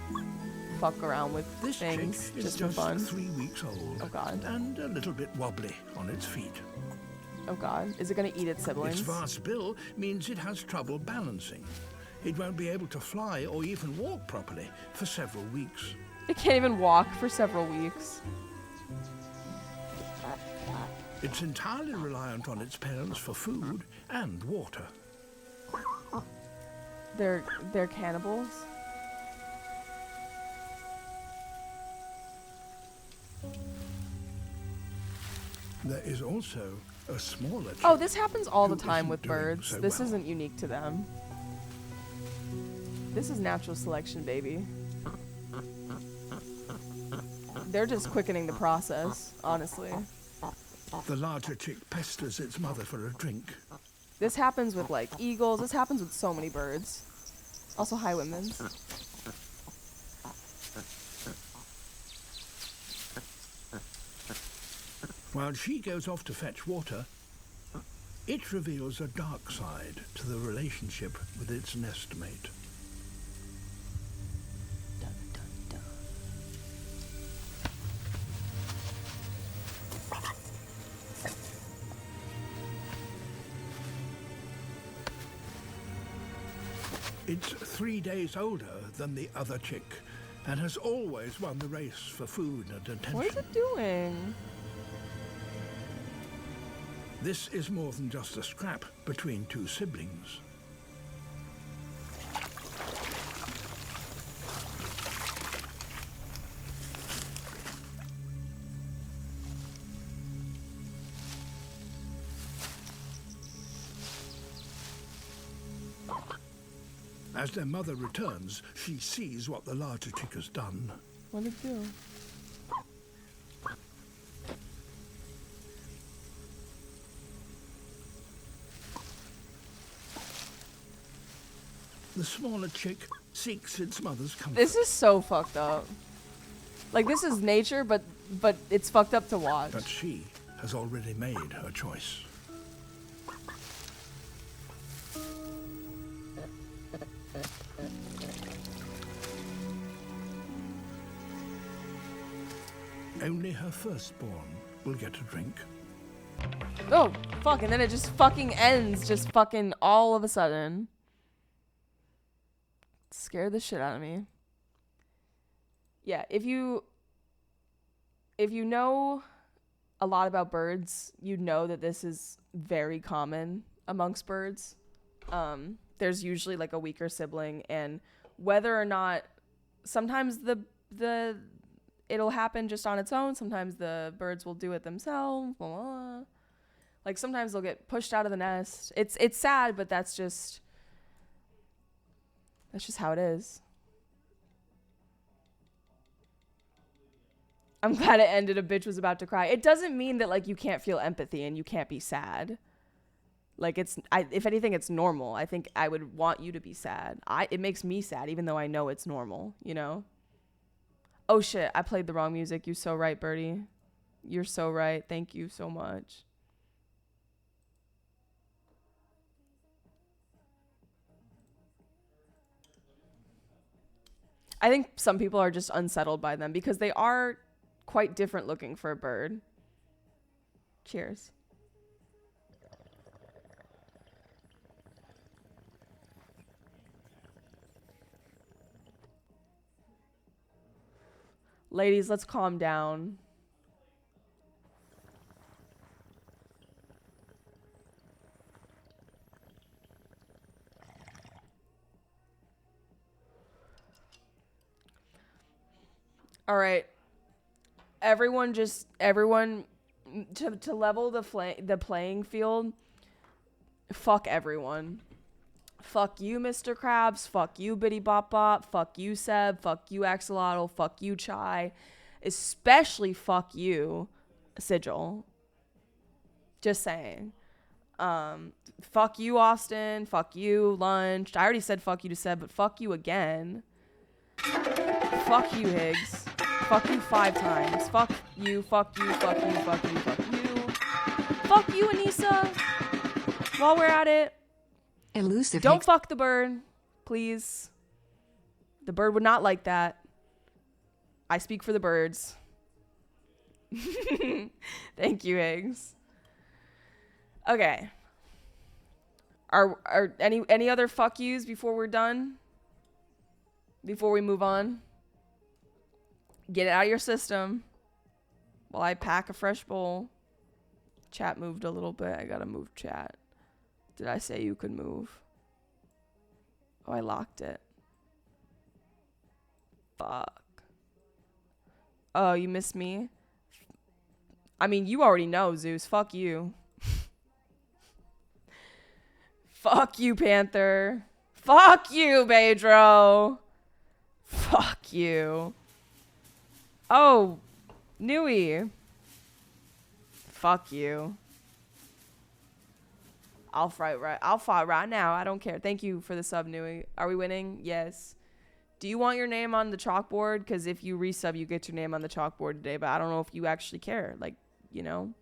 fuck around with This things chick is just for just fun? 3 weeks old. Oh god. And a little bit wobbly on its feet. Oh god. Is it gonna eat its siblings? Its vast bill means it has trouble balancing. It won't be able to fly or even walk properly for several weeks. It can't even walk for several weeks. It's entirely reliant on its parents for food and water. They're cannibals. There is also a smaller chick. Oh, this happens all the who time isn't with doing birds. so This well. isn't unique to them. This is natural selection, baby. They're just quickening the process, honestly. The larger chick pesters its mother for a drink. This happens with like eagles. This happens with so many birds. Also, hi, women's. While she goes off to fetch water, it reveals a dark side to the relationship with its nest mate. It's 3 days older than the other chick and has always won the race for food and attention. What is it doing? This is more than just a scrap between two siblings. As their mother returns, she sees what the larger chick has done. What did it do? The smaller chick seeks its mother's comfort. This is so fucked up. Like, this is nature, but it's fucked up to watch. But she has already made her choice. Only her firstborn will get a drink. Oh, fuck, and then it just fucking ends just fucking all of a sudden. Scared the shit out of me. Yeah, if you know a lot about birds, you know that this is very common amongst birds. There's usually like a weaker sibling, and whether or not sometimes the it'll happen just on its own, sometimes the birds will do it themselves. Blah, blah. Like sometimes they'll get pushed out of the nest. It's sad, but that's just how it is. I'm glad it ended. A bitch was about to cry. It doesn't mean that like you can't feel empathy and you can't be sad. Like if anything, it's normal. I think I would want you to be sad. It makes me sad, even though I know it's normal, you know? Oh shit, I played the wrong music. You're so right, Birdie. You're so right. Thank you so much. I think some people are just unsettled by them because they are quite different looking for a bird. Cheers. Ladies, let's calm down. All right. Everyone to level the playing field. Fuck everyone. Fuck you, Mr. Krabs. Fuck you, Bitty Bop Bop. Fuck you, Seb. Fuck you, Axolotl. Fuck you, Chai. Especially fuck you, Sigil. Just saying. Fuck you, Austin. Fuck you, Lunch. I already said fuck you to Seb, but fuck you again. Fuck you, Higgs. Fuck you 5 times. Fuck you, fuck you, fuck you, fuck you, fuck you. Fuck you, Anissa. While we're at it, Elusive don't Higgs. fuck the bird, please. The bird would not like that. I speak for the birds. Thank you, Higgs. Okay. Are any other fuck yous before we're done? Before we move on? Get it out of your system while I pack a fresh bowl. Chat moved a little bit. I gotta move chat. Did I say you could move? Oh, I locked it. Fuck. Oh, you missed me? I mean, you already know, Zeus. Fuck you. Fuck you, Panther. Fuck you, Pedro. Fuck you. Oh, Nui. Fuck you. I'll fight right now. I don't care. Thank you for the sub, Nui. Are we winning? Yes. Do you want your name on the chalkboard? Because if you resub, you get your name on the chalkboard today. But I don't know if you actually care. Like, you know.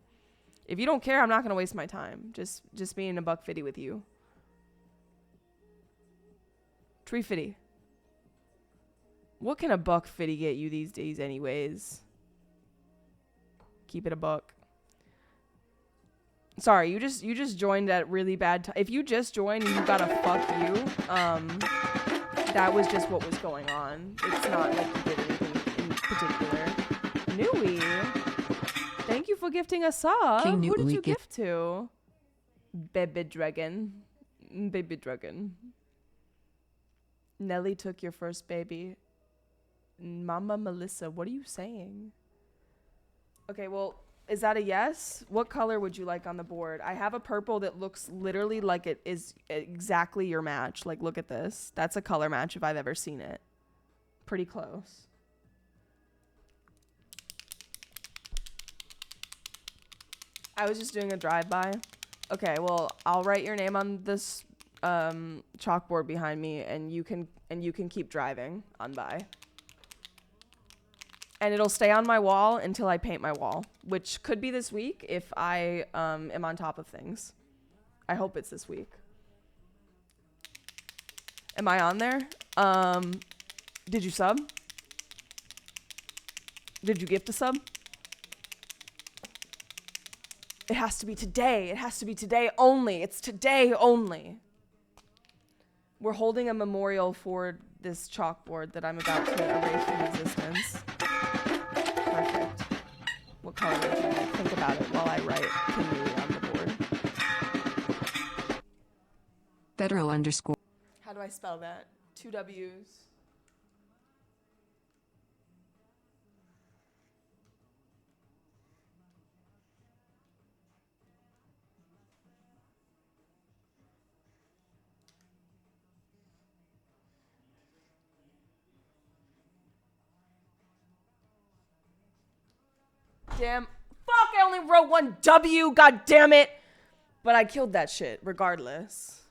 If you don't care, I'm not going to waste my time. Just being a buck fitty with you. Tree fitty. What can a buck fitty get you these days anyways? Keep it a buck. Sorry, you just joined at really bad time. If you just joined and you got a fuck you, that was just what was going on. It's not like you did anything in particular. Nui, thank you for gifting a sub. King Who did Nui you gift to? Baby Dragon. Baby Dragon. Nelly took your first baby. Mama Melissa, what are you saying? Okay, well, is that a yes? What color would you like on the board? I have a purple that looks literally like it is exactly your match. Like, look at this. That's a color match if I've ever seen it. Pretty close. I was just doing a drive-by. Okay, well, I'll write your name on this chalkboard behind me, and you can keep driving on by. And it'll stay on my wall until I paint my wall, which could be this week if I am on top of things. I hope it's this week. Am I on there? Did you sub? Did you gift a sub? It has to be today. It has to be today only. It's today only. We're holding a memorial for this chalkboard that I'm about to erase from existence. Perfect. What color would you like? Think about it while I write Kinui on the board. Federo _ How do I spell that? 2 W's. Damn. Fuck, I only wrote 1 W. God damn it. But I killed that shit regardless.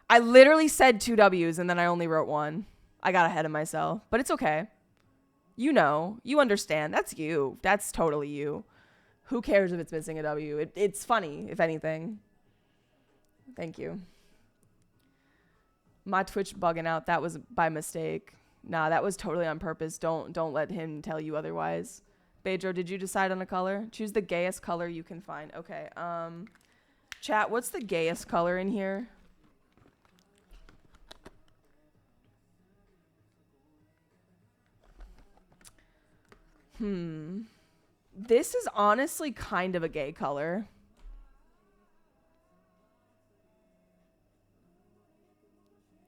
I literally said 2 W's and then I only wrote 1. I got ahead of myself. But it's okay. You know. You understand. That's you. That's totally you. Who cares if it's missing a W? It's funny, if anything. Thank you. My Twitch bugging out. That was by mistake. Nah, that was totally on purpose. Don't let him tell you otherwise. Pedro, did you decide on a color? Choose the gayest color you can find. Okay. Chat, what's the gayest color in here? This is honestly kind of a gay color.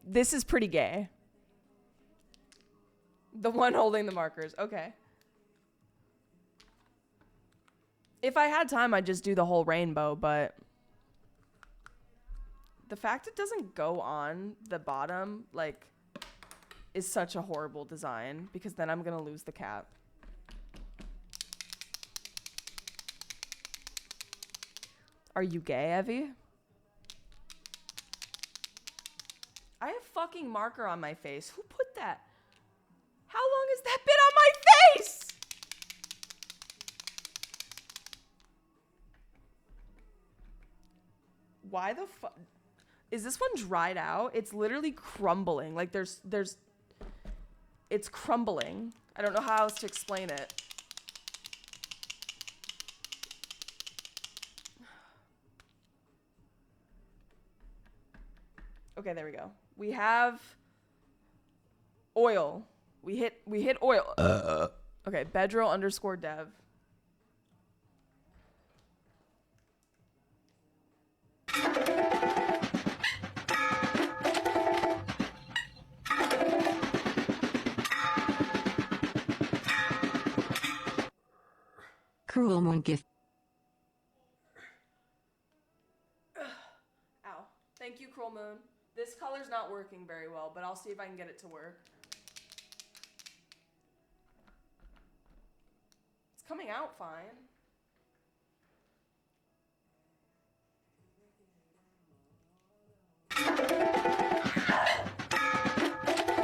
This is pretty gay. The one holding the markers. Okay. If I had time, I'd just do the whole rainbow, but The fact it doesn't go on the bottom, like, is such a horrible design because then I'm gonna lose the cap. Are you gay, Evie? I have fucking marker on my face. Who put that? How long has that been on my face? Why the fuck? Is this one dried out? It's literally crumbling. Like it's crumbling. I don't know how else to explain it. Okay, there we go. We have oil. We hit oil. Okay, Bedro_dev. Cruel Moon gift. Ow. Thank you, Cruel Moon. This color's not working very well, but I'll see if I can get it to work. It's coming out fine.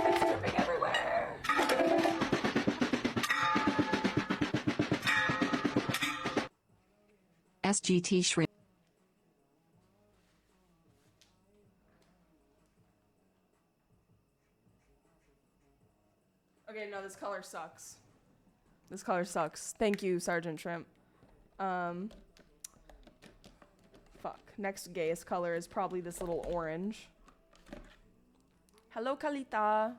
It's dripping everywhere. SGT shrimp. Okay, no, this color sucks. This color sucks. Thank you, Sergeant Shrimp. Fuck. Next gayest color is probably this little orange. Hello, Kalita.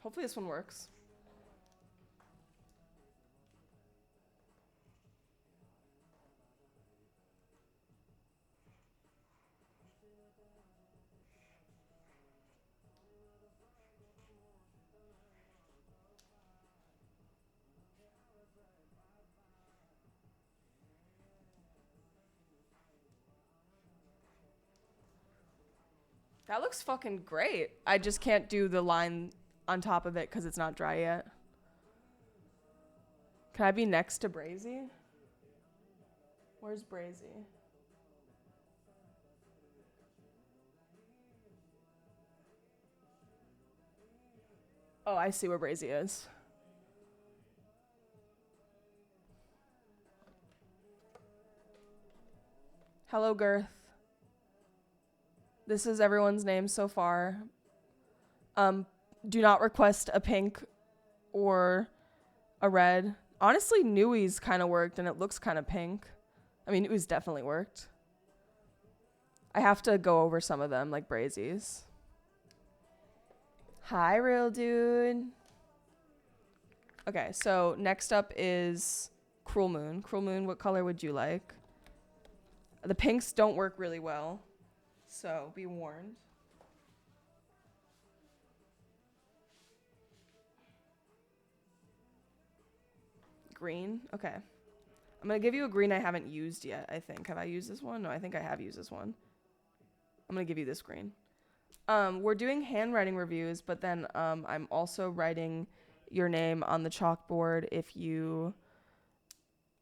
Hopefully this one works. That looks fucking great. I just can't do the line on top of it because it's not dry yet. Can I be next to Brazy? Where's Brazy? Oh, I see where Brazy is. Hello, Girth. This is everyone's name so far. Do not request a pink or a red. Honestly, Newey's kind of worked and it looks kind of pink. I mean, Newey's definitely worked. I have to go over some of them, like Brazy's. Hi, real dude. Okay, so next up is Cruel Moon. Cruel Moon, what color would you like? The pinks don't work really well, so be warned. Green? Okay. I'm going to give you a green I haven't used yet, I think. Have I used this one? No, I think I have used this one. I'm going to give you this green. We're doing handwriting reviews, but then I'm also writing your name on the chalkboard if you...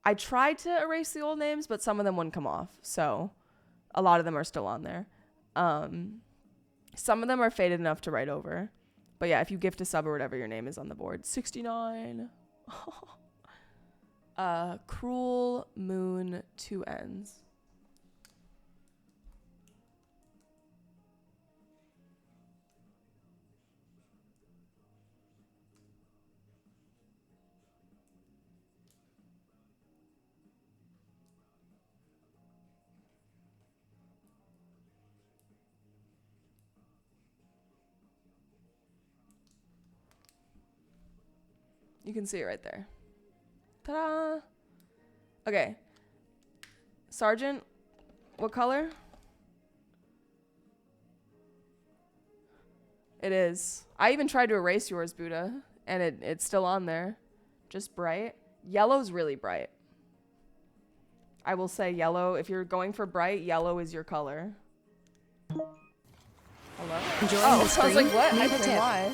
I tried to erase the old names, but some of them wouldn't come off, so a lot of them are still on there. Some of them are faded enough to write over. But yeah, if you gift a sub or whatever, your name is on the board. 69. Cruel Moon, 2 N's. You can see it right there. Ta-da! Okay. Sergeant, what color? It is. I even tried to erase yours, Buddha, and it's still on there. Just bright. Yellow's really bright. I will say yellow. If you're going for bright, yellow is your color. Hello? Enjoying Oh, the I was stream? like, what? Leave a tip. Why?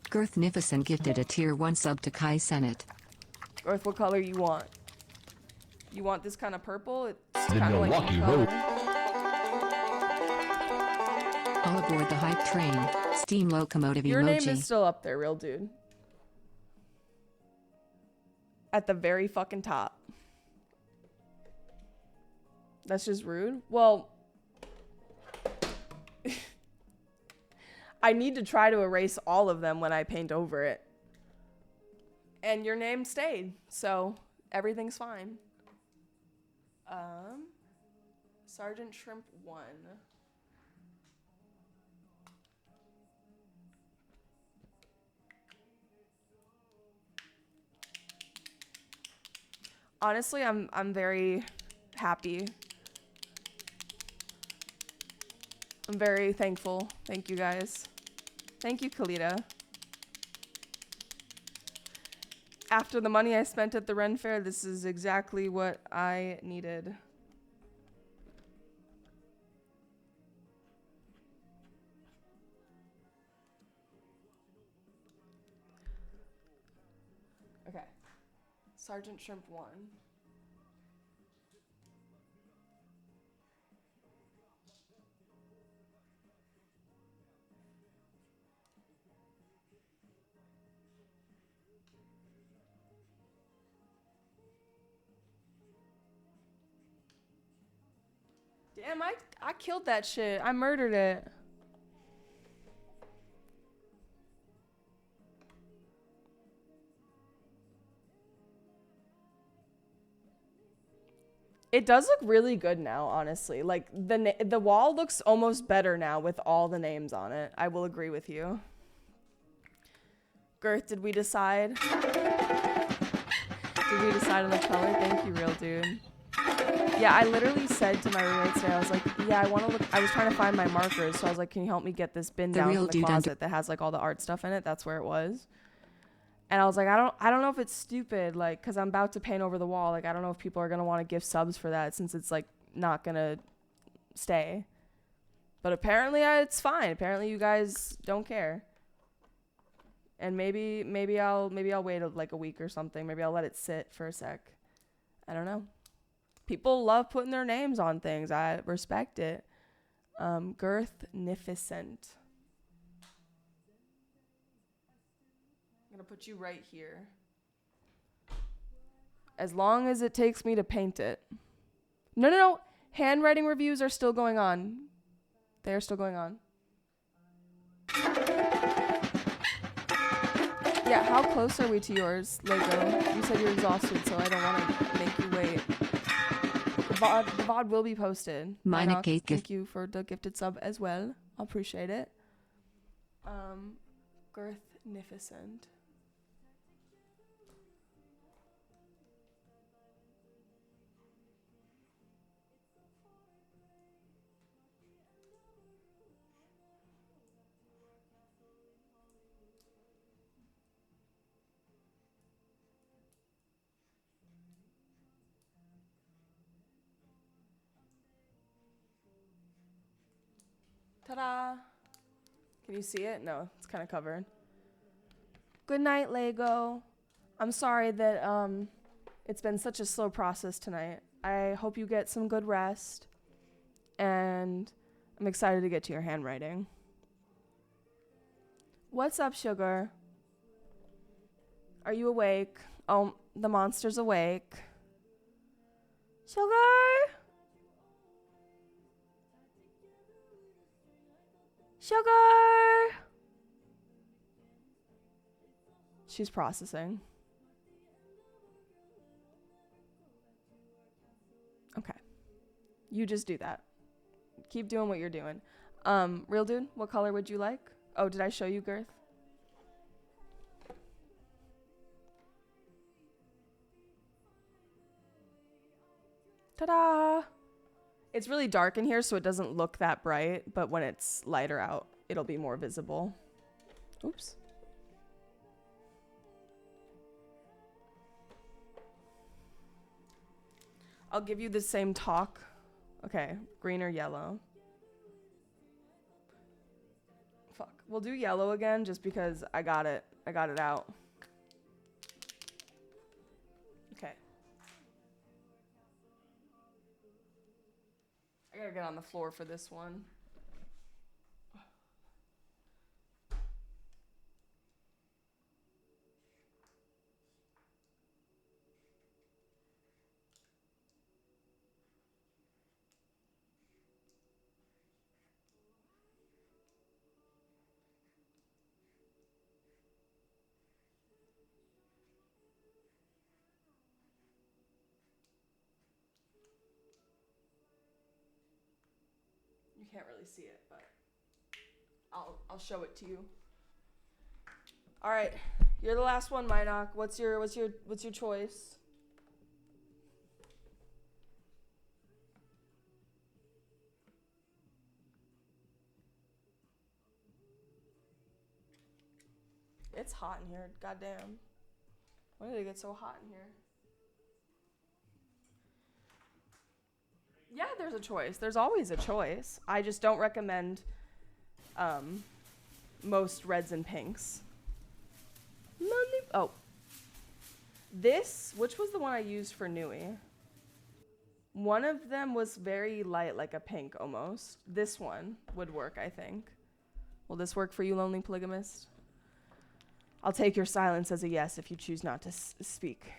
Girthnificent gifted a tier 1 sub to Kai Senate. Earth, what color you want? You want this kind of purple? It's The kind of like Milwaukee your Road. color. All aboard the hype train. Steam locomotive Your name emoji. is still up there, real dude. At the very fucking top. That's just rude. Well, I need to try to erase all of them when I paint over it. And your name stayed, so everything's fine. Sergeant Shrimp 1. Honestly, I'm very happy. I'm very thankful. Thank you guys. Thank you, Kalita. After the money I spent at the Ren Fair, this is exactly what I needed. Okay. Sergeant Shrimp 1. Damn, I killed that shit. I murdered it. It does look really good now, honestly. Like, the wall looks almost better now with all the names on it. I will agree with you. Girth, did we decide? Did we decide on the color? Thank you, real dude. Yeah, I literally said to my roommate today, I was like, yeah, I want to look. I was trying to find my markers, so I was like, can you help me get this bin down from the closet that has like all the art stuff in it? That's where it was. And I was like, I don't know if it's stupid, like, because I'm about to paint over the wall. Like, I don't know if people are going to want to give subs for that since it's, like, not going to stay. But apparently it's fine. Apparently you guys don't care. And maybe I'll wait like a week or something. Maybe I'll let it sit for a sec. I don't know. People love putting their names on things. I respect it. Girthnificent. I'm gonna put you right here. As long as it takes me to paint it. No. Handwriting reviews are still going on. They're still going on. Yeah, how close are we to yours, Lego? You said you're exhausted, so I don't want to make you wait. The VOD will be posted. Thank you for the gifted sub as well. I appreciate it. Girthnificent. Ta-da! Can you see it? No, it's kind of covered. Good night, Lego. I'm sorry that it's been such a slow process tonight. I hope you get some good rest. And I'm excited to get to your handwriting. What's up, sugar? Are you awake? Oh, the monster's awake. Sugar? Sugar! She's processing. Okay. You just do that. Keep doing what you're doing. Real dude, what color would you like? Oh, did I show you Girth? Ta-da! It's really dark in here, so it doesn't look that bright, but when it's lighter out, it'll be more visible. Oops. I'll give you the same talk. Okay, green or yellow? Fuck. We'll do yellow again just because I got it. I got it out. Okay. I gotta get on the floor for this one. You can't really see it, but I'll show it to you. All right, you're the last one, Minoc. What's your choice? It's hot in here. Goddamn. When did it get so hot in here? Yeah, there's a choice. There's always a choice. I just don't recommend most reds and pinks. Oh. This, which was the one I used for Nui? One of them was very light, like a pink almost. This one would work, I think. Will this work for you, lonely polygamist? I'll take your silence as a yes if you choose not to speak.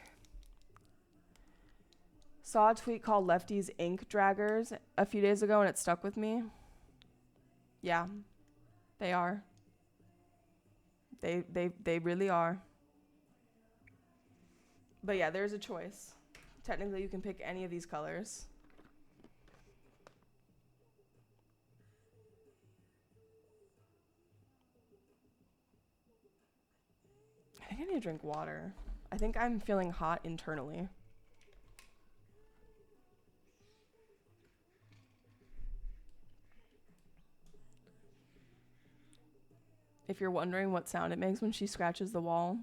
Saw a tweet called Lefties Ink Draggers a few days ago and it stuck with me. Yeah, they are. They really are. But yeah, there's a choice. Technically, you can pick any of these colors. I think I need to drink water. I think I'm feeling hot internally. If you're wondering what sound it makes when she scratches the wall,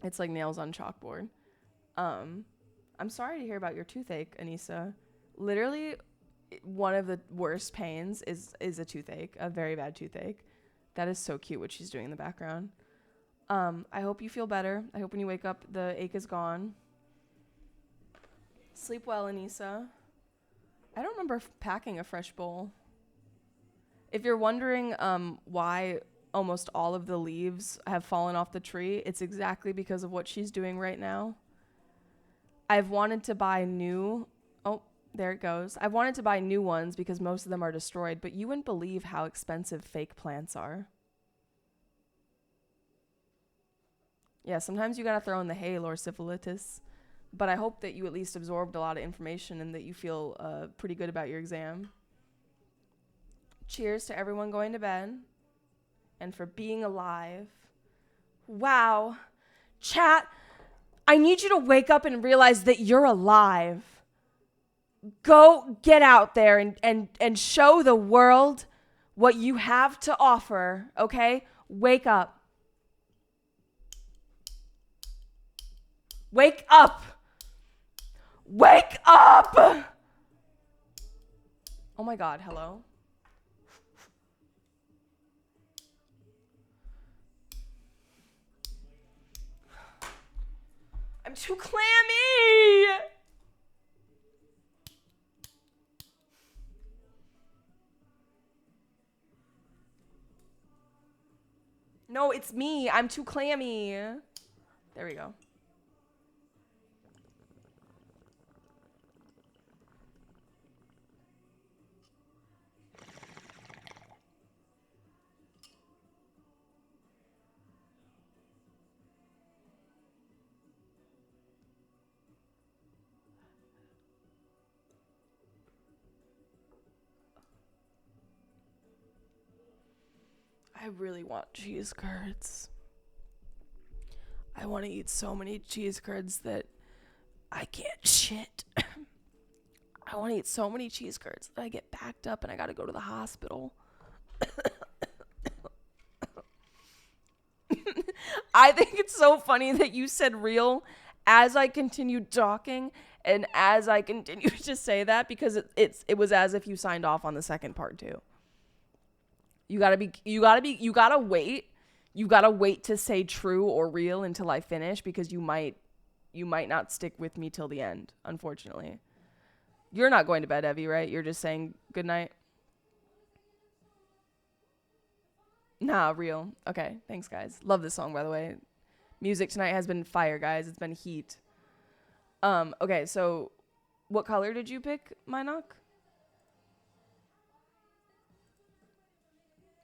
it's like nails on chalkboard. I'm sorry to hear about your toothache, Anissa. Literally, one of the worst pains is a toothache, a very bad toothache. That is so cute what she's doing in the background. I hope you feel better. I hope when you wake up, the ache is gone. Sleep well, Anissa. I don't remember packing a fresh bowl. If you're wondering why almost all of the leaves have fallen off the tree, it's exactly because of what she's doing right now. I've wanted to buy new... Oh, there it goes. I've wanted to buy new ones because most of them are destroyed, but you wouldn't believe how expensive fake plants are. Yeah, sometimes you gotta throw in the hay, Lord Syphilitis. But I hope that you at least absorbed a lot of information and that you feel pretty good about your exam. Cheers to everyone going to bed and for being alive. Wow. Chat, I need you to wake up and realize that you're alive. Go get out there and show the world what you have to offer, okay? Wake up. Wake up. Wake up. Oh my God, hello? I'm too clammy. No, it's me. I'm too clammy. There we go. I really want cheese curds. I want to eat so many cheese curds that I can't shit. I want to eat so many cheese curds that I get backed up and I got to go to the hospital. I think it's so funny that you said real as I continued talking and as I continued to say that, because it was as if you signed off on the second part too. You gotta wait to say true or real until I finish, because you might not stick with me till the end, unfortunately. You're not going to bed, Evie, right? You're just saying good night? Nah, real. Okay, thanks, guys. Love this song, by the way. Music tonight has been fire, guys. It's been heat. Okay, so what color did you pick, Minok?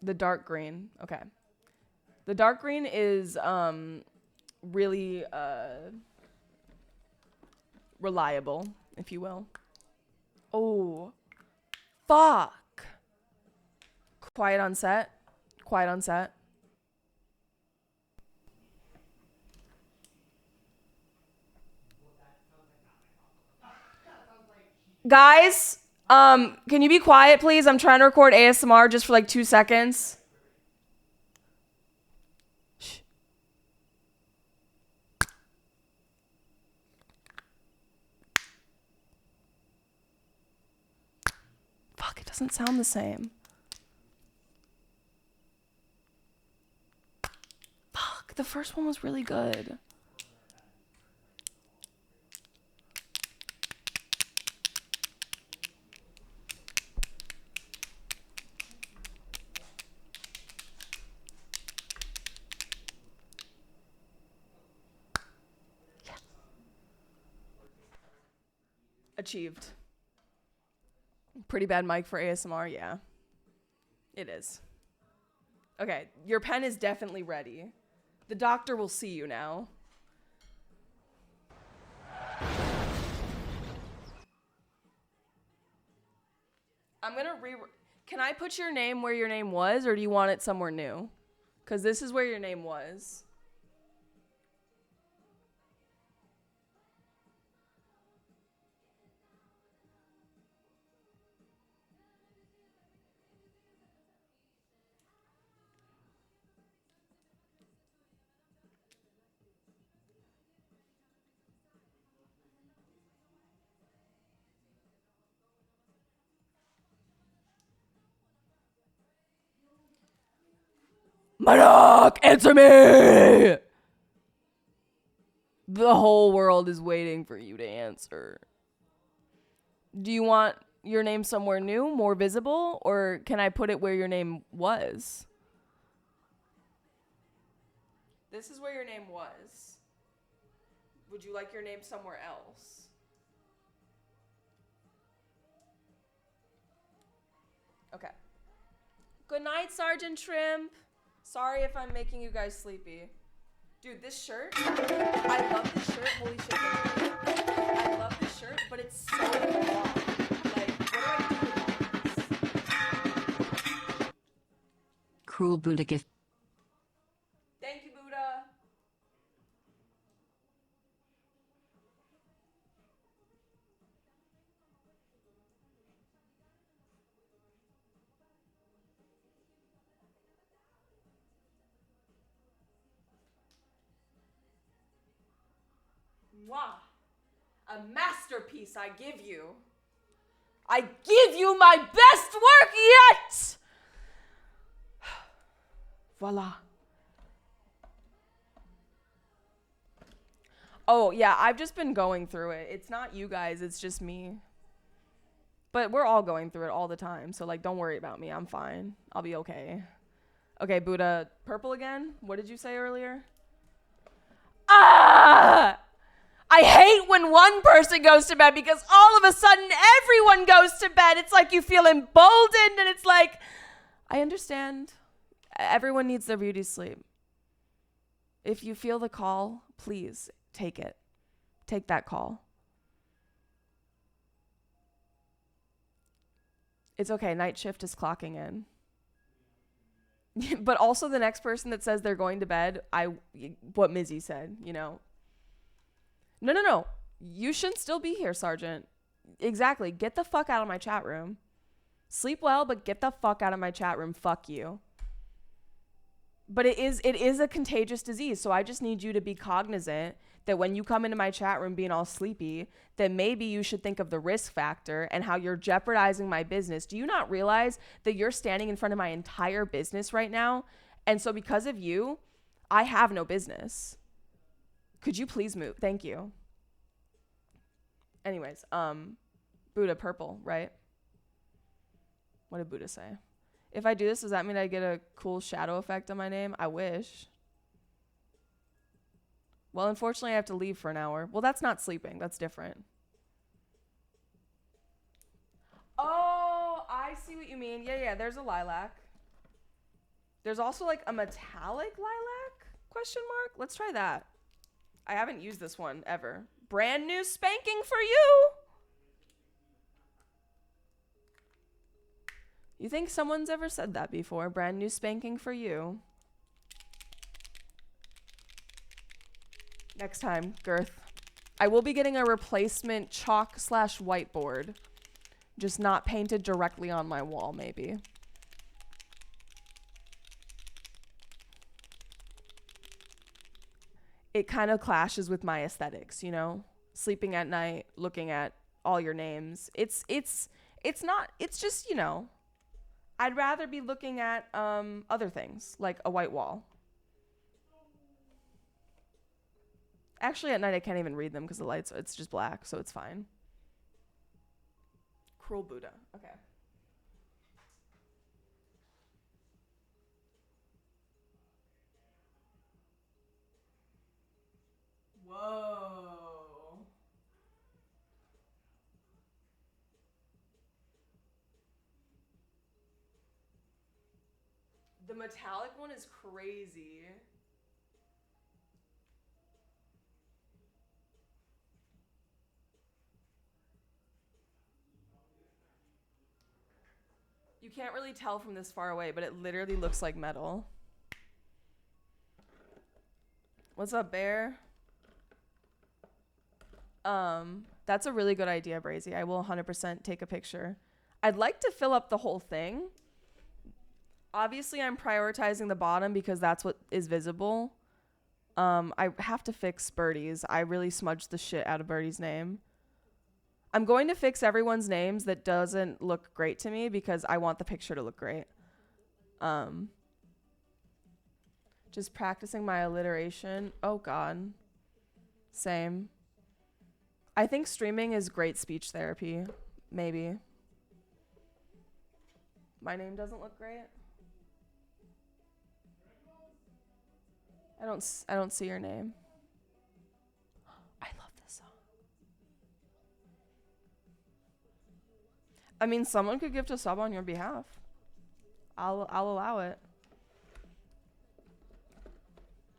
The dark green. Okay. The dark green is really reliable, if you will. Oh, fuck. Quiet on set. Quiet on set. Guys, can you be quiet, please? I'm trying to record ASMR just for like 2 seconds. Shh. Fuck, it doesn't sound the same. Fuck, the first one was really good. Achieved. Pretty bad mic for ASMR, yeah. It is. Okay, your pen is definitely ready. The doctor will see you now. I'm gonna Can I put your name where your name was, or do you want it somewhere new? Because this is where your name was. Manak, answer me! The whole world is waiting for you to answer. Do you want your name somewhere new, more visible, or can I put it where your name was? This is where your name was. Would you like your name somewhere else? Okay. Good night, Sergeant Shrimp. Sorry if I'm making you guys sleepy. Dude, this shirt, I love this shirt. Holy shit. I love this shirt, but it's so long. Like, what do I do with this? Cruel Buddha gift. Thank you, Buddha. Mwah. A masterpiece I give you. I give you my best work yet! Voila. Oh, yeah, I've just been going through it. It's not you guys, it's just me. But we're all going through it all the time, so, like, don't worry about me. I'm fine. I'll be okay. Okay, Buddha, purple again? What did you say earlier? Ah! I hate when one person goes to bed, because all of a sudden everyone goes to bed. It's like you feel emboldened, and it's like, I understand. Everyone needs their beauty sleep. If you feel the call, please take it. Take that call. It's okay. Night shift is clocking in. But also the next person that says they're going to bed, what Mizzy said, you know. No. You shouldn't still be here, Sergeant. Exactly. Get the fuck out of my chat room. Sleep well, but get the fuck out of my chat room. Fuck you. But it is a contagious disease. So I just need you to be cognizant that when you come into my chat room being all sleepy, that maybe you should think of the risk factor and how you're jeopardizing my business. Do you not realize that you're standing in front of my entire business right now? And so because of you, I have no business. Could you please move? Thank you. Anyways, Buddha purple, right? What did Buddha say? If I do this, does that mean I get a cool shadow effect on my name? I wish. Well, unfortunately, I have to leave for an hour. Well, that's not sleeping. That's different. Oh, I see what you mean. Yeah, there's a lilac. There's also like a metallic lilac? Question mark? Let's try that. I haven't used this one ever. Brand new spanking for you. You think someone's ever said that before? Brand new spanking for you. Next time, Girth. I will be getting a replacement chalk/whiteboard. Just not painted directly on my wall, maybe. It kind of clashes with my aesthetics, you know? Sleeping at night, looking at all your names. It's just, you know, I'd rather be looking at other things, like a white wall. Actually, at night, I can't even read them because the lights, it's just black, so it's fine. Cruel Buddha. Okay. Whoa. The metallic one is crazy. You can't really tell from this far away, but it literally looks like metal. What's up, Bear? That's a really good idea, Brazy. I will 100% take a picture. I'd like to fill up the whole thing. Obviously, I'm prioritizing the bottom because that's what is visible. I have to fix Birdie's. I really smudged the shit out of Birdie's name. I'm going to fix everyone's names that doesn't look great to me because I want the picture to look great. Just practicing my alliteration. Oh, God. Same. I think streaming is great speech therapy. Maybe. My name doesn't look great. I don't see your name. I love this song. I mean, someone could gift a sub on your behalf. I'll allow it.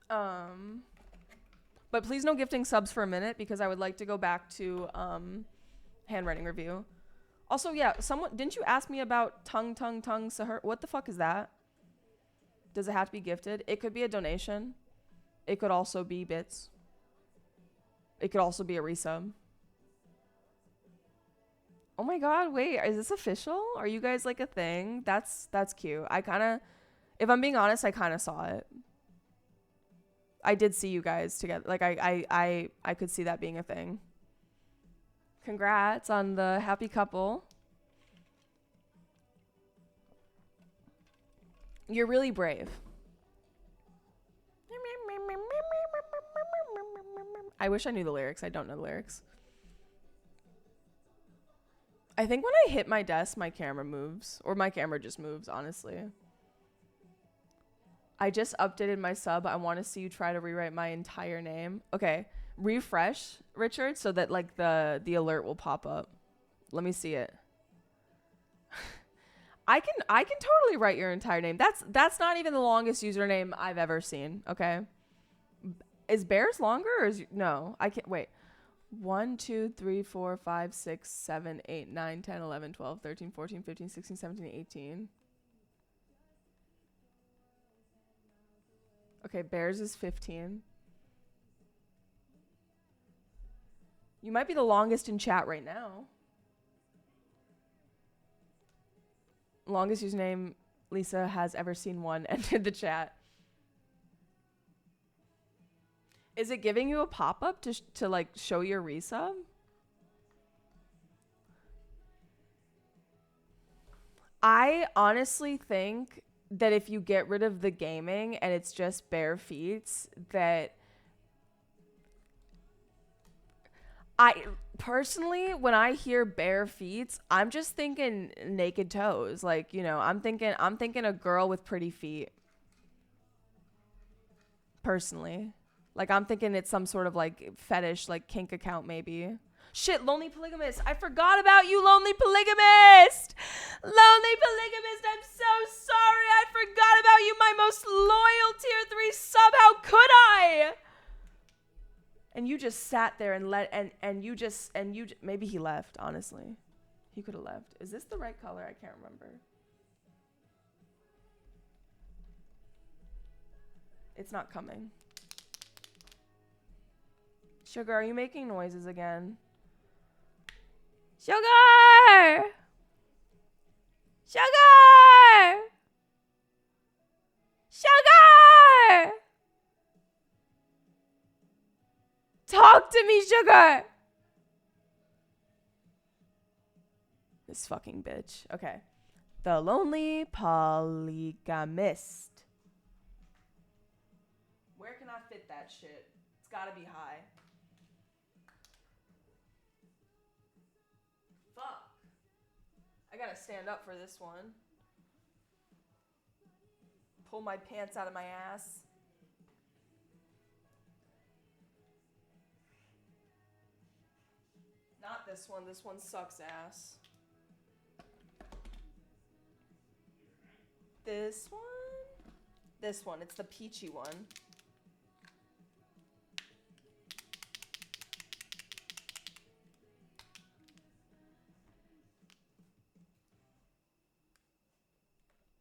But please no gifting subs for a minute because I would like to go back to handwriting review. Also, yeah, didn't you ask me about tongue Sahur? What the fuck is that? Does it have to be gifted? It could be a donation. It could also be bits. It could also be a resub. Oh my God, wait, is this official? Are you guys like a thing? That's cute. If I'm being honest, I kind of saw it. I did see you guys together. Like I could see that being a thing. Congrats on the happy couple. You're really brave. I wish I knew the lyrics. I don't know the lyrics. I think when I hit my desk, my camera moves. Or my camera just moves, honestly. I just updated my sub. I want to see you try to rewrite my entire name. Okay. Refresh, Richard, so that like the alert will pop up. Let me see it. I can totally write your entire name. That's not even the longest username I've ever seen. Okay. Is Bears longer or no? I can't wait. 1, 2, 3, 4, 5, 6, 7, 8, 9, 10, 11, 12, 13, 14, 15, 16, 17, 18. Okay, Bears is 15. You might be the longest in chat right now. Longest username Lisa has ever seen one entered the chat. Is it giving you a pop-up to like show your resub? I honestly think that if you get rid of the gaming and it's just bare feet, that I personally, when I hear bare feet, I'm just thinking naked toes. Like, you know, I'm thinking a girl with pretty feet. Personally. Like, I'm thinking it's some sort of like fetish, like kink account maybe. Shit, lonely polygamist. I forgot about you, lonely polygamist. Lonely polygamist, I'm so sorry. I forgot about you, my most loyal tier 3 sub. How could I? And you just sat there and maybe he left, honestly. He could have left. Is this the right color? I can't remember. It's not coming. Sugar, are you making noises again? Sugar! Sugar! Sugar! Talk to me, Sugar! This fucking bitch. Okay. The lonely polygamist. Where can I fit that shit? It's gotta be high. Fuck. I gotta stand up for this one. Pull my pants out of my ass. Not this one. This one sucks ass. This one? This one. It's the peachy one.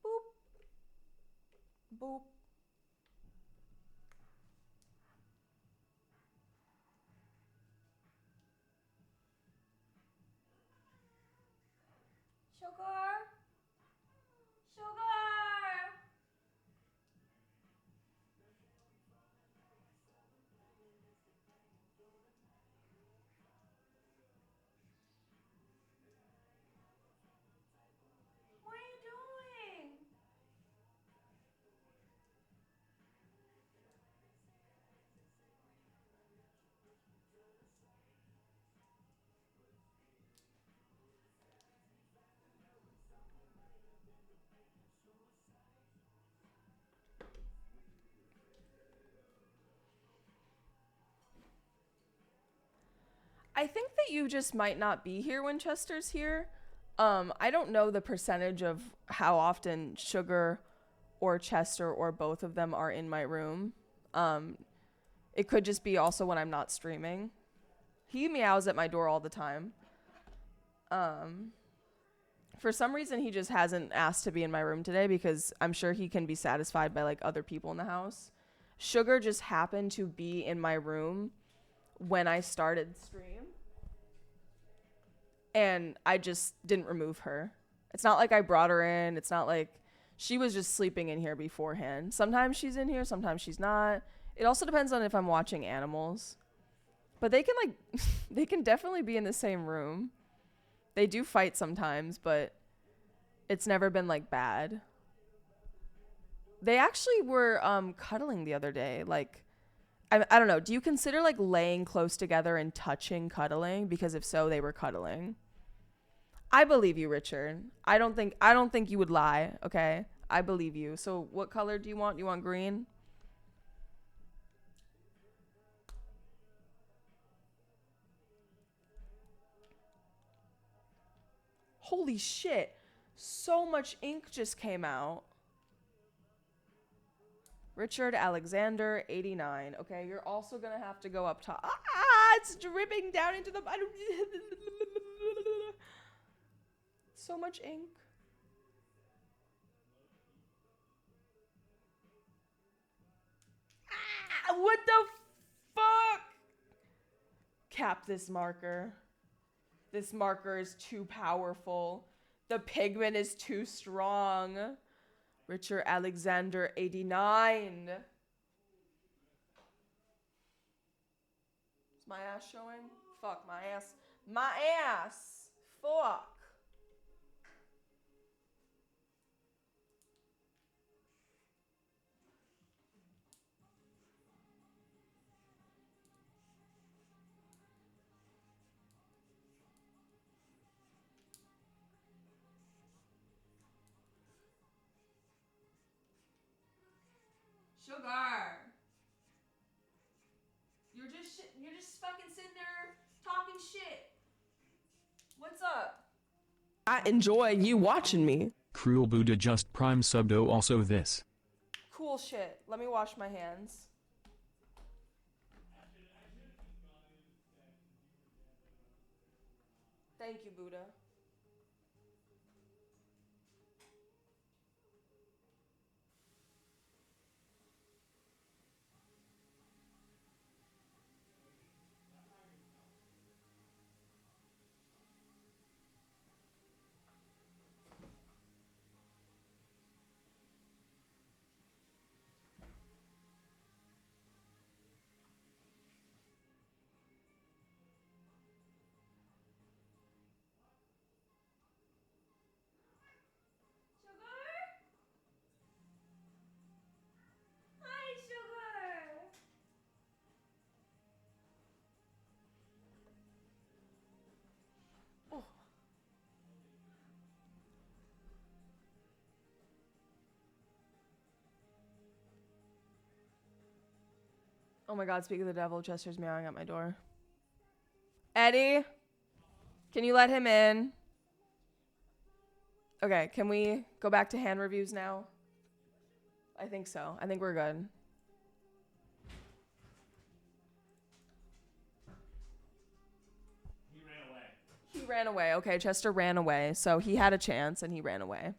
Boop. Boop. Sugar? Sugar! What are you doing? I think that you just might not be here when Chester's here. I don't know the percentage of how often Sugar or Chester or both of them are in my room. It could just be also when I'm not streaming. He meows at my door all the time. For some reason, he just hasn't asked to be in my room today because I'm sure he can be satisfied by like other people in the house. Sugar just happened to be in my room when I started stream. And I just didn't remove her. It's not like I brought her in. It's not like she was just sleeping in here beforehand. Sometimes she's in here, sometimes she's not. It also depends on if I'm watching animals. But they can like, they can definitely be in the same room. They do fight sometimes, but it's never been like bad. They actually were cuddling the other day. Like, I don't know. Do you consider like laying close together and touching cuddling? Because if so, they were cuddling. I believe you, Richard. I don't think you would lie, okay? I believe you. So what color do you want? You want green? Holy shit. So much ink just came out. Richard Alexander, 89. Okay, you're also gonna have to go up top. Ah, it's dripping down into the... So much ink. Ah, what the fuck? Cap this marker. This marker is too powerful. The pigment is too strong. Richard Alexander, 89. Is my ass showing? Fuck, my ass. My ass. Fuck. Sugar. You're just fucking sitting there talking shit. What's up? I enjoy you watching me. Cruel Buddha just prime subbed. Oh, also this. Cool shit. Let me wash my hands. Thank you, Buddha. Oh my god, speak of the devil, Chester's meowing at my door. Eddie? Can you let him in? Okay, can we go back to hand reviews now? I think so. I think we're good. He ran away. He ran away. Okay, Chester ran away. So he had a chance and he ran away.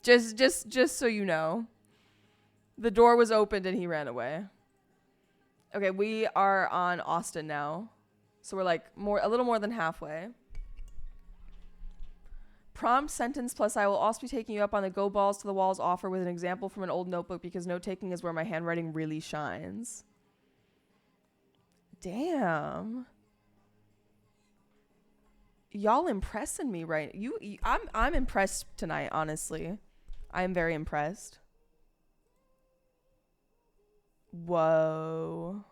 just so you know. The door was opened and he ran away. Okay, we are on Austin now. So we're like a little more than halfway. Prompt sentence plus I will also be taking you up on the go balls to the walls offer with an example from an old notebook because note taking is where my handwriting really shines. Damn. Y'all impressing me right. I'm impressed tonight, honestly. I am very impressed. Whoa.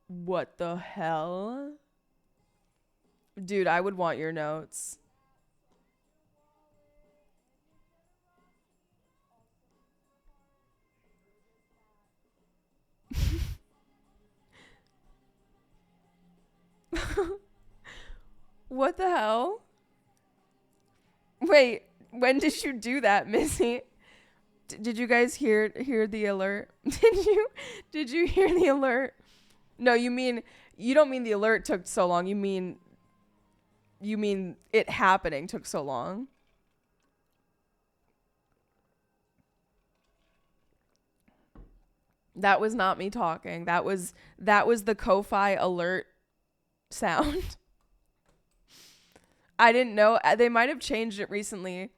What the hell? Dude, I would want your notes. What the hell? Wait, when did you do that, Missy? Did you guys hear the alert? Did you hear the alert? No, you don't mean the alert took so long. You mean it happening took so long. That was not me talking. That was the Ko-Fi alert sound. I didn't know. They might have changed it recently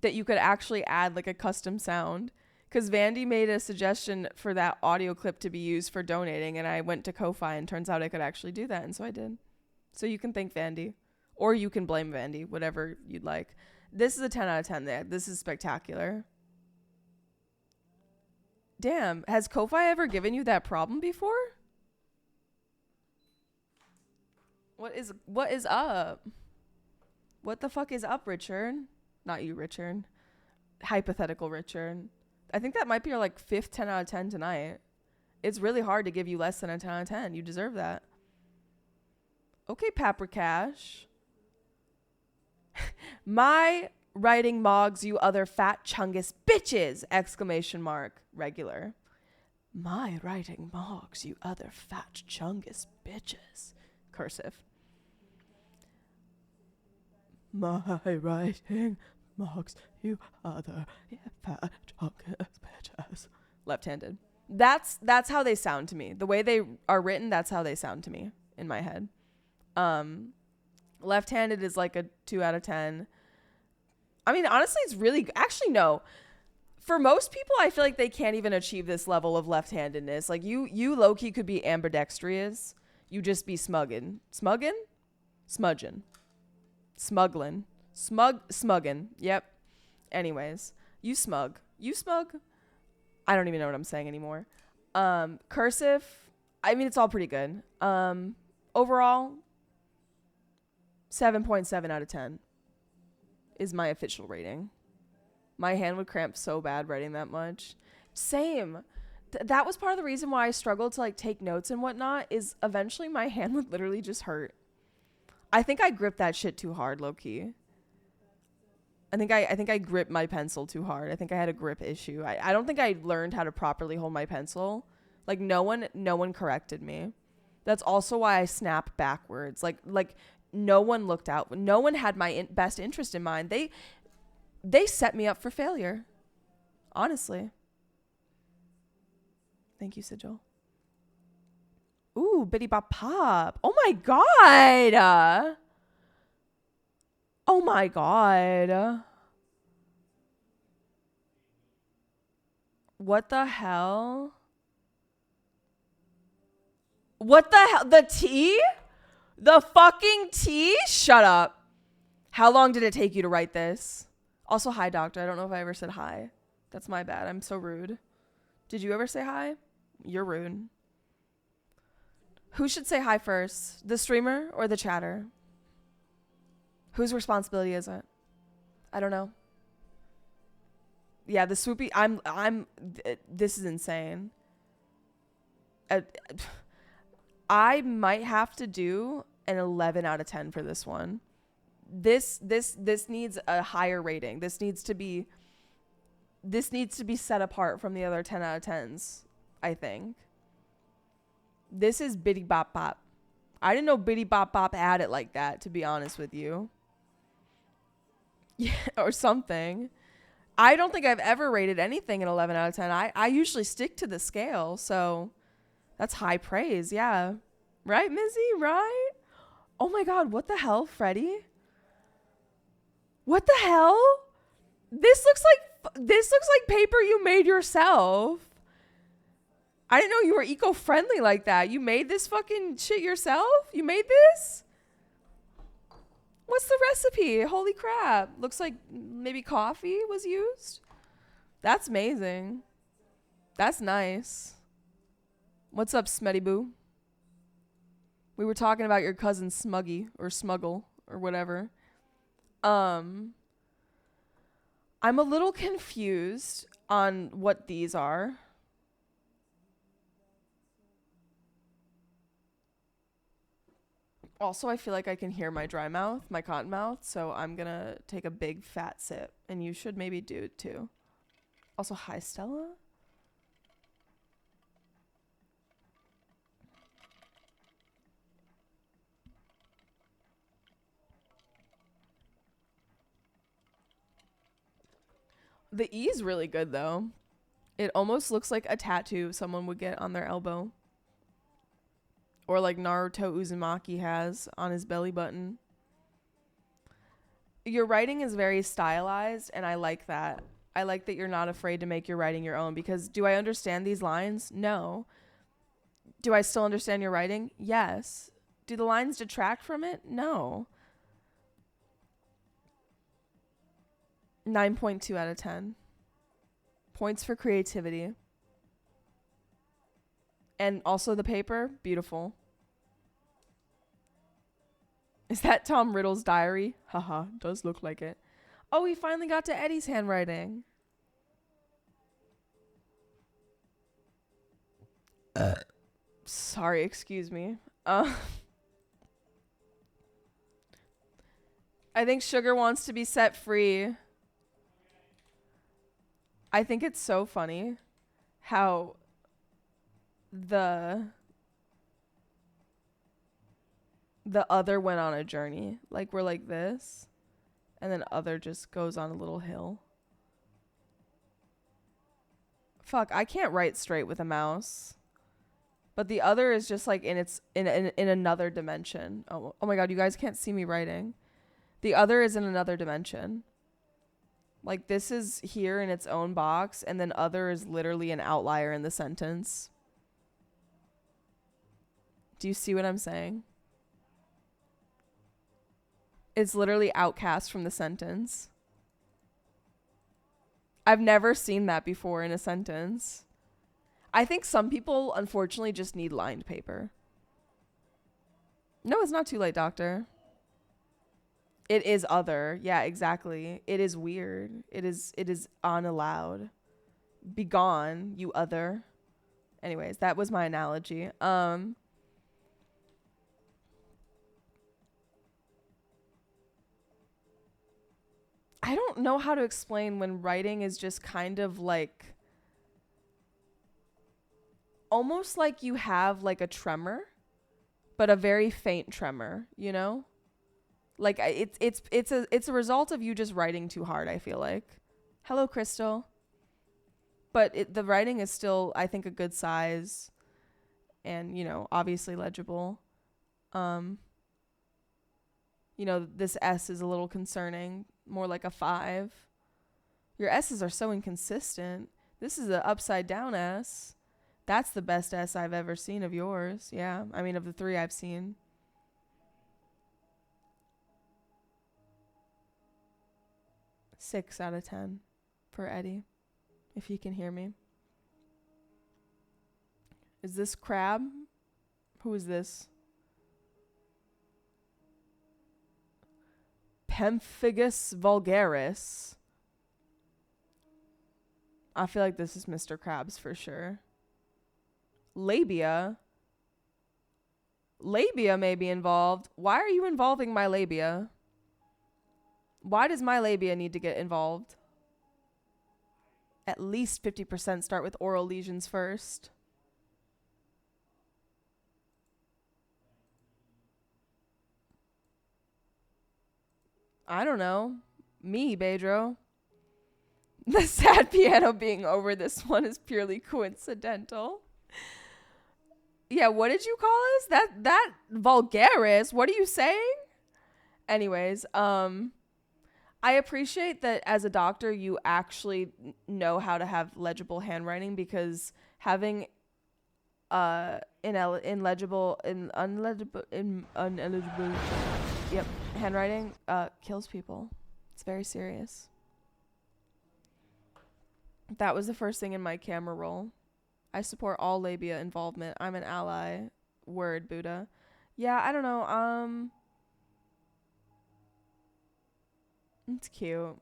that you could actually add like a custom sound. Because Vandy made a suggestion for that audio clip to be used for donating, and I went to Ko-Fi, and turns out I could actually do that, and so I did. So you can thank Vandy. Or you can blame Vandy, whatever you'd like. This is a 10 out of 10 there. This is spectacular. Damn, has Ko-Fi ever given you that problem before? What is up? What the fuck is up, Richard? Not you, Richard. Hypothetical Richard. I think that might be your like 5th 10 out of 10 tonight. It's really hard to give you less than a 10 out of 10. You deserve that. Okay, Paprikash. My writing mogs, you other fat chungus bitches! Exclamation mark. Regular. My writing mogs, you other fat chungus bitches. Cursive. My writing mogs, you other fat chungus bitches. Left-handed. That's how they sound to me. The way they are written, that's how they sound to me in my head. Left-handed is like a 2 out of 10. I mean, honestly, it's really... Actually, no. For most people, I feel like they can't even achieve this level of left-handedness. Like you low-key could be ambidextrous. You just be smugging. Smugging? Smudging. Smuggling. Smugging. Yep. Anyways, you smug. You smug? I don't even know what I'm saying anymore. Cursive, I mean, it's all pretty good. Overall, 7.7 out of 10 is my official rating. My hand would cramp so bad writing that much. Same. That was part of the reason why I struggled to like take notes and whatnot, is eventually my hand would literally just hurt. I think I gripped that shit too hard, low key. I think I gripped my pencil too hard. I think I had a grip issue. I don't think I learned how to properly hold my pencil. Like no one corrected me. That's also why I snapped backwards. Like no one looked out. No one had my best interest in mind. They set me up for failure. Honestly. Thank you, Sigil. Ooh, Bitty Bop Pop. Oh my god. Oh my god. What the hell? What the hell? The tea? The fucking tea? Shut up. How long did it take you to write this? Also, hi, doctor. I don't know if I ever said hi. That's my bad. I'm so rude. Did you ever say hi? You're rude. Who should say hi first? The streamer or the chatter? Whose responsibility is it? I don't know. Yeah, the swoopy. This is insane. I might have to do an 11 out of 10 for this one. This needs a higher rating. This needs to be set apart from the other 10 out of 10s, I think. This is Bitty Bop Bop. I didn't know Bitty Bop Bop had it like that, to be honest with you. Yeah, or something. I don't think I've ever rated anything an 11 out of 10. I usually stick to the scale, so that's high praise, yeah. Right, Mizzy? Right? Oh my god, what the hell, Freddie? What the hell? This looks like paper you made yourself. I didn't know you were eco-friendly like that. You made this fucking shit yourself? You made this? What's the recipe? Holy crap. Looks like maybe coffee was used. That's amazing. That's nice. What's up, Smetty Boo? We were talking about your cousin Smuggy or Smuggle or whatever. I'm a little confused on what these are. Also, I feel like I can hear my dry mouth, my cotton mouth, so I'm gonna take a big fat sip, and you should maybe do it too. Also, hi, Stella. The E is really good, though. It almost looks like a tattoo someone would get on their elbow. Or like Naruto Uzumaki has on his belly button. Your writing is very stylized, and I like that. I like that you're not afraid to make your writing your own, because do I understand these lines? No. Do I still understand your writing? Yes. Do the lines detract from it? No. 9.2 out of 10. Points for creativity. And also the paper, beautiful. Is that Tom Riddle's diary? Haha, does look like it. Oh, we finally got to Eddie's handwriting. Sorry, excuse me. I think Sugar wants to be set free. I think it's so funny how the other went on a journey. Like, we're like this, and then other just goes on a little hill. Fuck, I can't write straight with a mouse. But the other is just like in another dimension. Oh my god, you guys can't see me writing. The other is in another dimension. Like, this is here in its own box, and then other is literally an outlier in the sentence. Do you see what I'm saying? It's literally outcast from the sentence. I've never seen that before in a sentence. I think some people, unfortunately, just need lined paper. No, it's not too late, doctor. It is other. Yeah, exactly. It is weird. It is unallowed. Be gone, you other. Anyways, that was my analogy. I don't know how to explain when writing is just kind of like almost like you have like a tremor, but a very faint tremor, you know? Like it's a result of you just writing too hard, I feel like. Hello, Crystal. But the writing is still, I think, a good size and, you know, obviously legible. You know, this S is a little concerning, more like a 5. Your S's are so inconsistent. This is an upside down S. That's the best S I've ever seen of yours. Yeah, I mean, of the 3 I've seen. Six out of 10 for Eddie, if he can hear me. Is this Crab? Who is this? Pemphigus vulgaris. I feel like this is Mr. Krabs for sure. Labia. Labia may be involved. Why are you involving my labia? Why does my labia need to get involved? At least 50% start with oral lesions first. I don't know. Me, Bedro. The sad piano being over this one is purely coincidental. Yeah, what did you call us? That vulgaris. What are you saying? Anyways, I appreciate that as a doctor you actually know how to have legible handwriting, because having unlegible handwriting kills people. It's very serious. That was the first thing in my camera roll. I support all labia involvement. I'm an ally. Word, Buddha. Yeah, I don't know. It's cute.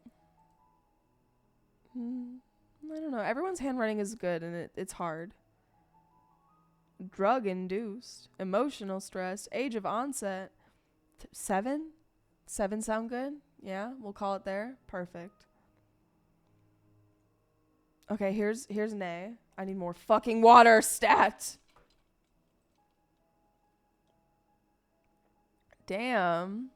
I don't know. Everyone's handwriting is good, and it's hard. Drug-induced. Emotional stress. Age of onset. 7? 7 sound good? Yeah, we'll call it there. Perfect. Okay, here's nay. I need more fucking water. Stat. Damn.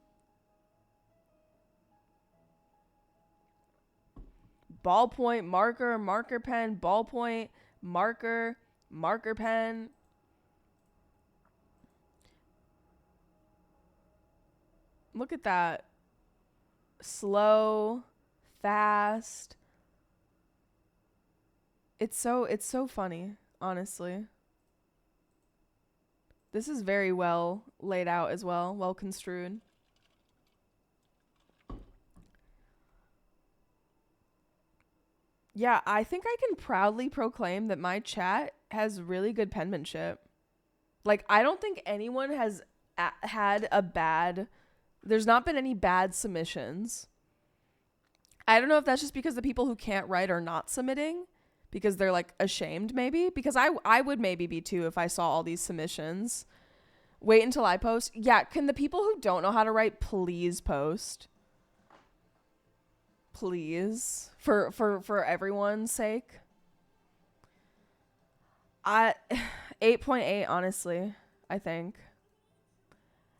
Ballpoint, marker, marker pen, ballpoint, marker, marker pen. Look at that. Slow, fast. It's so funny, honestly. This is very well laid out as well, well construed. Yeah, I think I can proudly proclaim that my chat has really good penmanship. Like, I don't think anyone has had a bad... There's not been any bad submissions. I don't know if that's just because the people who can't write are not submitting, because they're, like, ashamed, maybe. Because I would maybe be, too, if I saw all these submissions. Wait until I post. Yeah, can the people who don't know how to write please post? Please, for everyone's sake. 8.8, honestly, I think.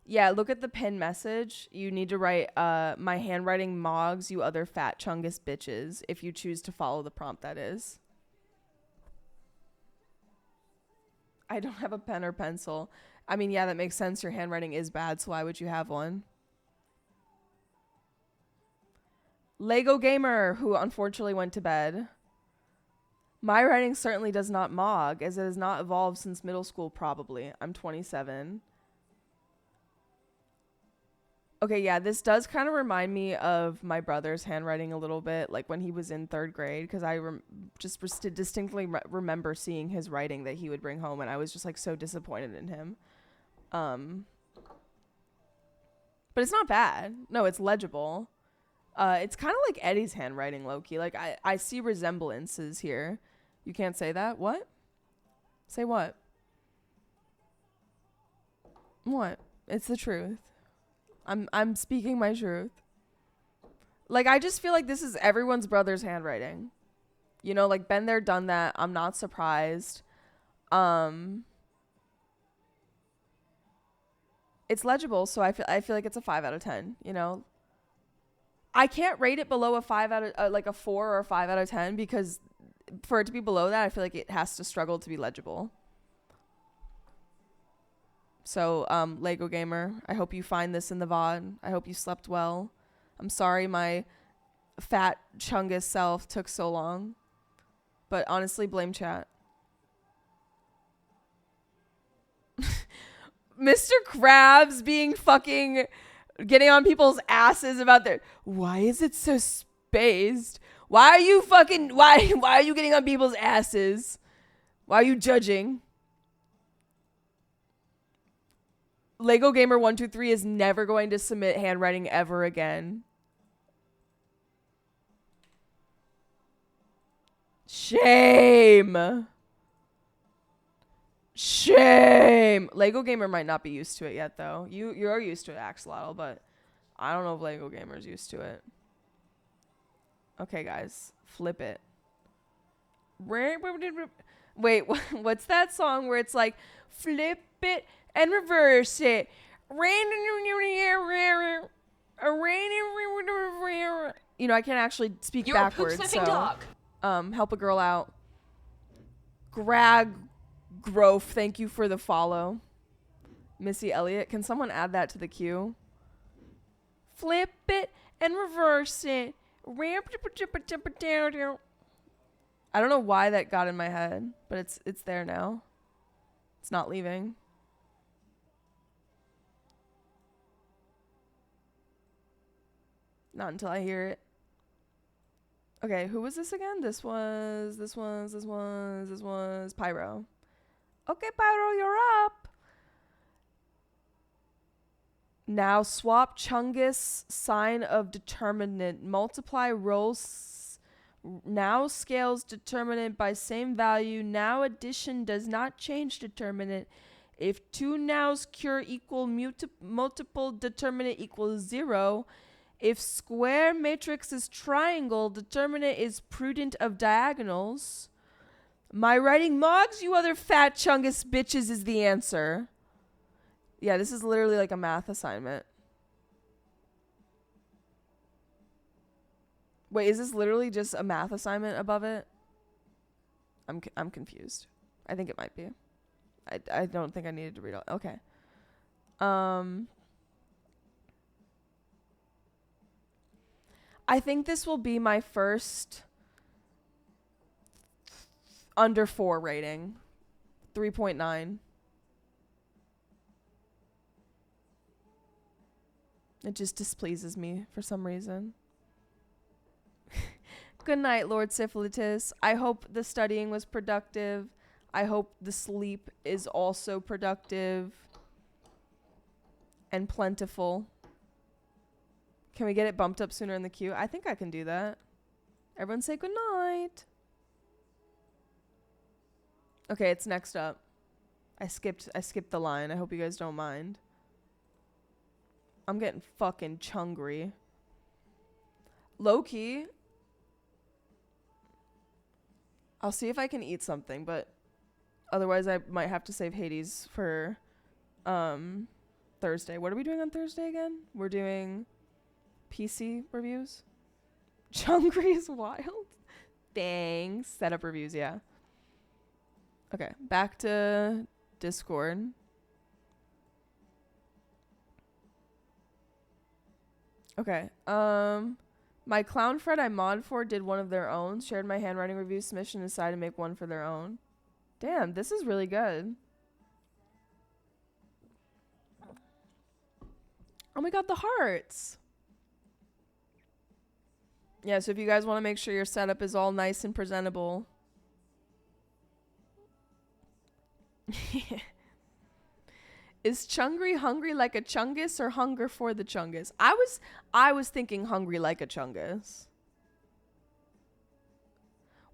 Yeah, look at the pin message. You need to write, my handwriting mogs, you other fat chungus bitches, if you choose to follow the prompt, that is. I don't have a pen or pencil. I mean, yeah, that makes sense. Your handwriting is bad, so why would you have one? Lego Gamer, who unfortunately went to bed. My writing certainly does not mog, as it has not evolved since middle school, probably. I'm 27. Okay, yeah, this does kind of remind me of my brother's handwriting a little bit, like when he was in 3rd grade, because I distinctly remember seeing his writing that he would bring home, and I was just like so disappointed in him. But it's not bad. No, it's legible. It's kind of like Eddie's handwriting, low-key. Like, I see resemblances here. You can't say that? What? Say what? What? It's the truth. I'm speaking my truth. Like, I just feel like this is everyone's brother's handwriting. You know, like, been there, done that. I'm not surprised. It's legible, so I feel like it's a 5 out of 10, you know? I can't rate it below a 5 out of like a 4 or a 5 out of 10, because for it to be below that, I feel like it has to struggle to be legible. So, Lego Gamer, I hope you find this in the VOD. I hope you slept well. I'm sorry my fat chungus self took so long, but honestly, blame chat. Mr. Krabs being fucking getting on people's asses about their, why is it so spaced? Why are you getting on people's asses? Why are you judging? Lego Gamer 123 is never going to submit handwriting ever again. Shame. Shame. Lego Gamer might not be used to it yet, though. You're used to it, Axolotl, but I don't know if Lego Gamer's used to it. Okay, guys. Flip it. Wait, what's that song where it's like, flip it and reverse it? You know, I can't actually speak backwards, so help a girl out. Grove, thank you for the follow. Missy Elliott, can someone add that to the queue? Flip it and reverse it. I don't know why that got in my head, but it's there now. It's not leaving. Not until I hear it. Okay, who was this again? This was Pyro. Okay, Pyro, you're up. Now swap Chungus sign of determinant. Multiply rolls. Now scales determinant by same value. Now addition does not change determinant. If two nows cure equal multiple determinant equals 0. If square matrix is triangle, determinant is prudent of diagonals. My writing mogs, you other fat chungus bitches, is the answer. Yeah, this is literally like a math assignment. Wait, is this literally just a math assignment above it? I'm confused. I think it might be. I don't think I needed to read all. Okay. I think this will be my first under 4 rating. 3.9. It just displeases me for some reason. Good night, Lord Syphilitus. I hope the studying was productive. I hope the sleep is also productive and plentiful. Can we get it bumped up sooner in the queue? I think I can do that. Everyone say good night. Okay, it's next up. I skipped the line. I hope you guys don't mind. I'm getting fucking chungry. Low-key, I'll see if I can eat something, but otherwise I might have to save Hades for Thursday. What are we doing on Thursday again? We're doing PC reviews. Chungry is wild. Thanks. Setup reviews, yeah. Okay, back to Discord. Okay. My clown friend I mod for did one of their own, shared my handwriting review submission, and decided to make one for their own. Damn, this is really good. Oh my god, the hearts. Yeah, so if you guys want to make sure your setup is all nice and presentable. Is Chungry hungry like a chungus or hunger for the chungus? I was thinking hungry like a chungus.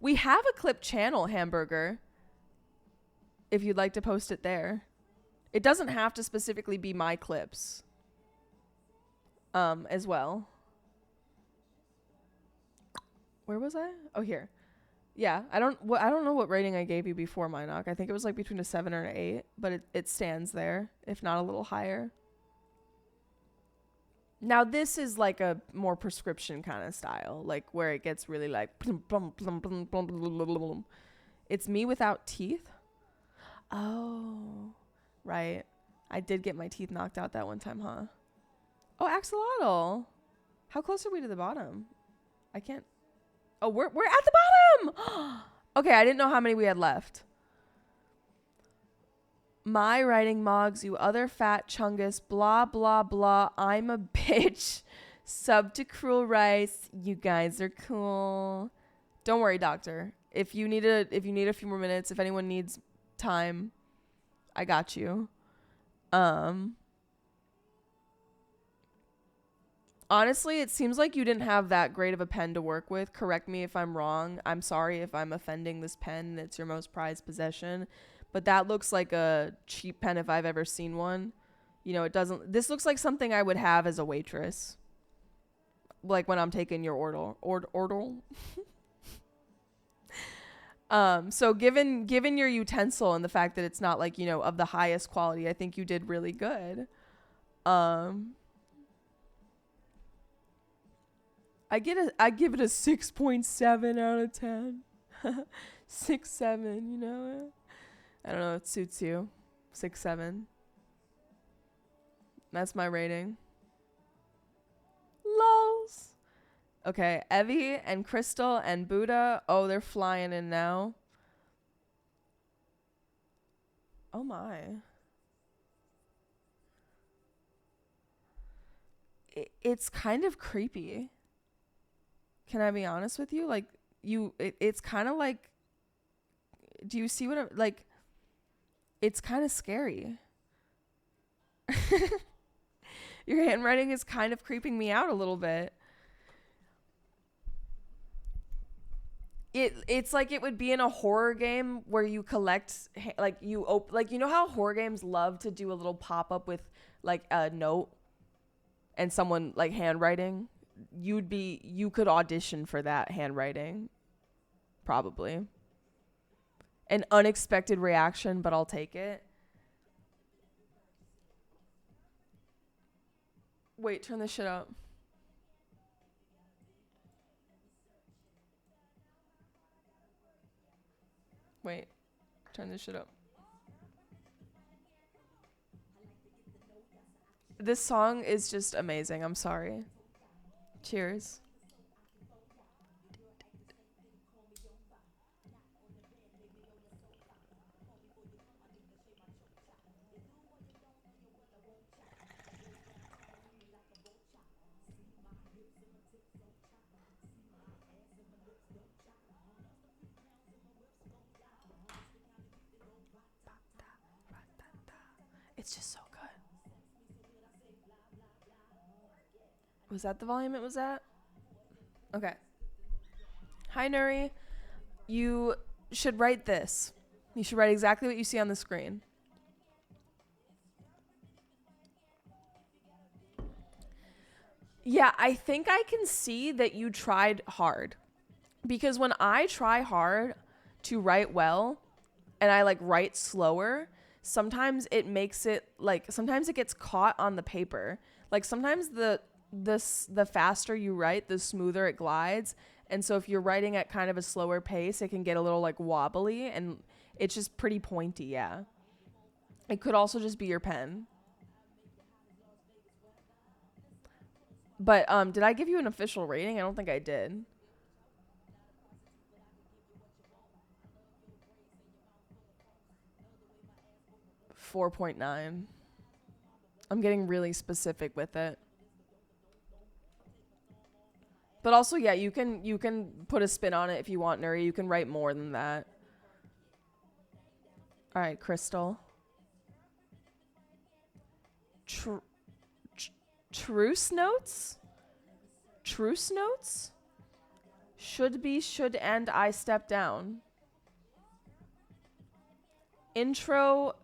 We have a clip channel, Hamburger. If you'd like to post it there. It doesn't have to specifically be my clips. As well. Where was I? Oh, here. Yeah, I don't know what rating I gave you before, Minoc. I think it was like between a 7 or an 8, but it stands there, if not a little higher. Now this is like a more prescription kind of style, like where it gets really like it's me without teeth. Oh, right. I did get my teeth knocked out that one time, huh? Oh, axolotl. How close are we to the bottom? I can't. Oh, we're at the bottom. Okay, I didn't know how many we had left. My writing mogs, you other fat chungus, blah blah blah. I'm a bitch. Sub to Cruel Rice. You guys are cool. Don't worry, doctor. If you need a few more minutes, if anyone needs time, I got you. Honestly, it seems like you didn't have that great of a pen to work with. Correct me if I'm wrong. I'm sorry if I'm offending this pen and it's your most prized possession. But that looks like a cheap pen if I've ever seen one. You know, it doesn't... This looks like something I would have as a waitress. Like when I'm taking your order. So given your utensil and the fact that it's not like, you know, of the highest quality, I think you did really good. I give it a 6.7 out of 10. 6.7, you know? I don't know, it suits you. 6.7. That's my rating. Lols. Okay, Evie and Crystal and Buddha. Oh, they're flying in now. Oh my. It's kind of creepy. Can I be honest with you? Like, it's kind of like, do you see what like, it's kind of scary. Your handwriting is kind of creeping me out a little bit. It's like it would be in a horror game where you collect, like, you know how horror games love to do a little pop-up with, like, a note and someone, like, handwriting? You could audition for that handwriting. Probably. An unexpected reaction, but I'll take it. Wait, turn this shit up. Wait, turn this shit up. This song is just amazing. I'm sorry. Cheers. It's just so good. Was that the volume it was at? Okay. Hi, Nuri. You should write this. You should write exactly what you see on the screen. Yeah, I think I can see that you tried hard. Because when I try hard to write well and I like write slower, sometimes it makes it like, sometimes it gets caught on the paper. Like sometimes the faster you write, the smoother it glides. And so if you're writing at kind of a slower pace, it can get a little like wobbly and it's just pretty pointy. Yeah. It could also just be your pen. But did I give you an official rating? I don't think I did. 4.9. I'm getting really specific with it. But also, yeah, you can put a spin on it if you want, Nuri. You can write more than that. All right, Crystal. Truce notes? Truce notes? Should be, should end, I step down. Intro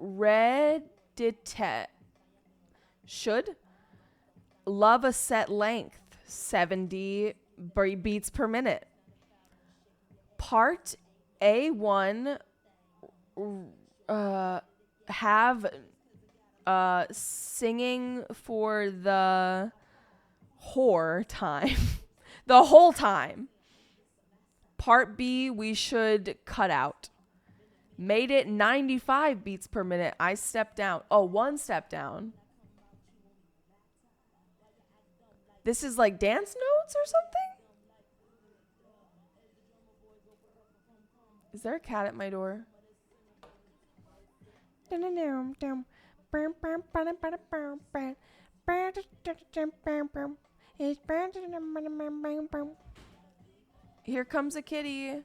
Reddit. Should love a set length 70 beats per minute. Part A1 have singing for the whore time. The whole time. Part B we should cut out. Made it 95 beats per minute. I stepped down. Oh, one step down. This is like dance notes or something? Is there a cat at my door? Here comes a kitty.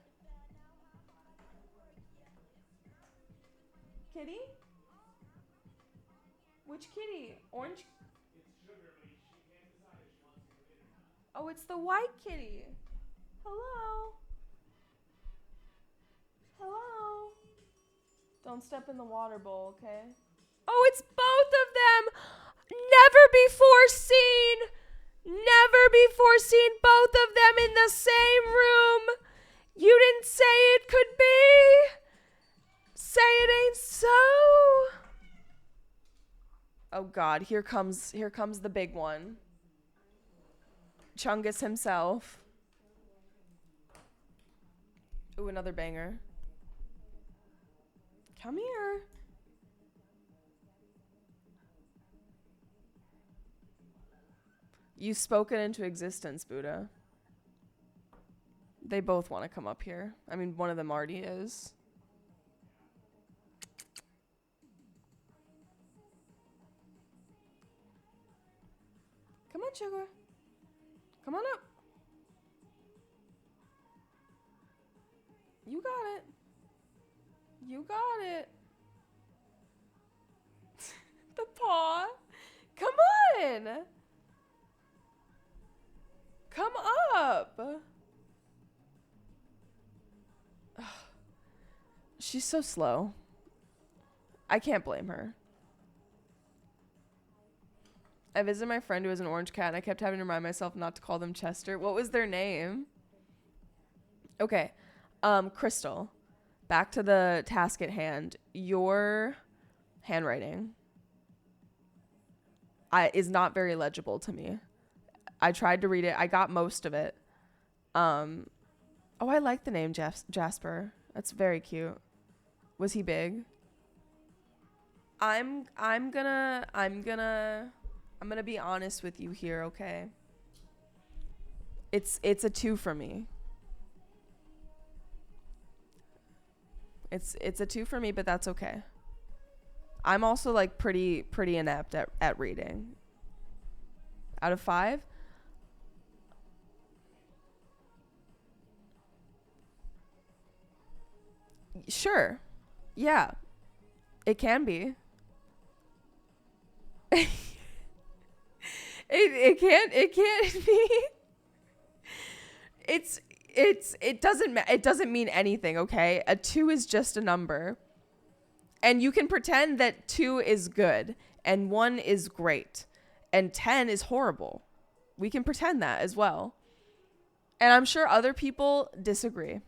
Kitty? Which kitty? Orange? Oh, it's the white kitty. Hello? Hello? Don't step in the water bowl, okay? Oh, it's both of them! Never before seen! Never before seen both of them in the same room! You didn't say it could be! Say it ain't so! Oh God, here comes the big one. Chungus himself. Ooh, another banger. Come here. You spoke it into existence, Buddha. They both want to come up here. I mean, one of them already is. Come on, sugar. Come on up. You got it. You got it. The paw. Come on. Come up. She's so slow. I can't blame her. I visited my friend who has an orange cat, and I kept having to remind myself not to call them Chester. What was their name? Okay. Crystal. Back to the task at hand. Your handwriting is not very legible to me. I tried to read it. I got most of it. Oh, I like the name Jasper. That's very cute. Was he big? I'm gonna be honest with you here, okay? It's a 2 for me. It's a 2 for me, but that's okay. I'm also like pretty inept at reading. Out of 5? Sure. Yeah. It can be. It can't be. It doesn't mean anything, okay? A 2 is just a number. And you can pretend that 2 is good and 1 is great and 10 is horrible. We can pretend that as well. And I'm sure other people disagree.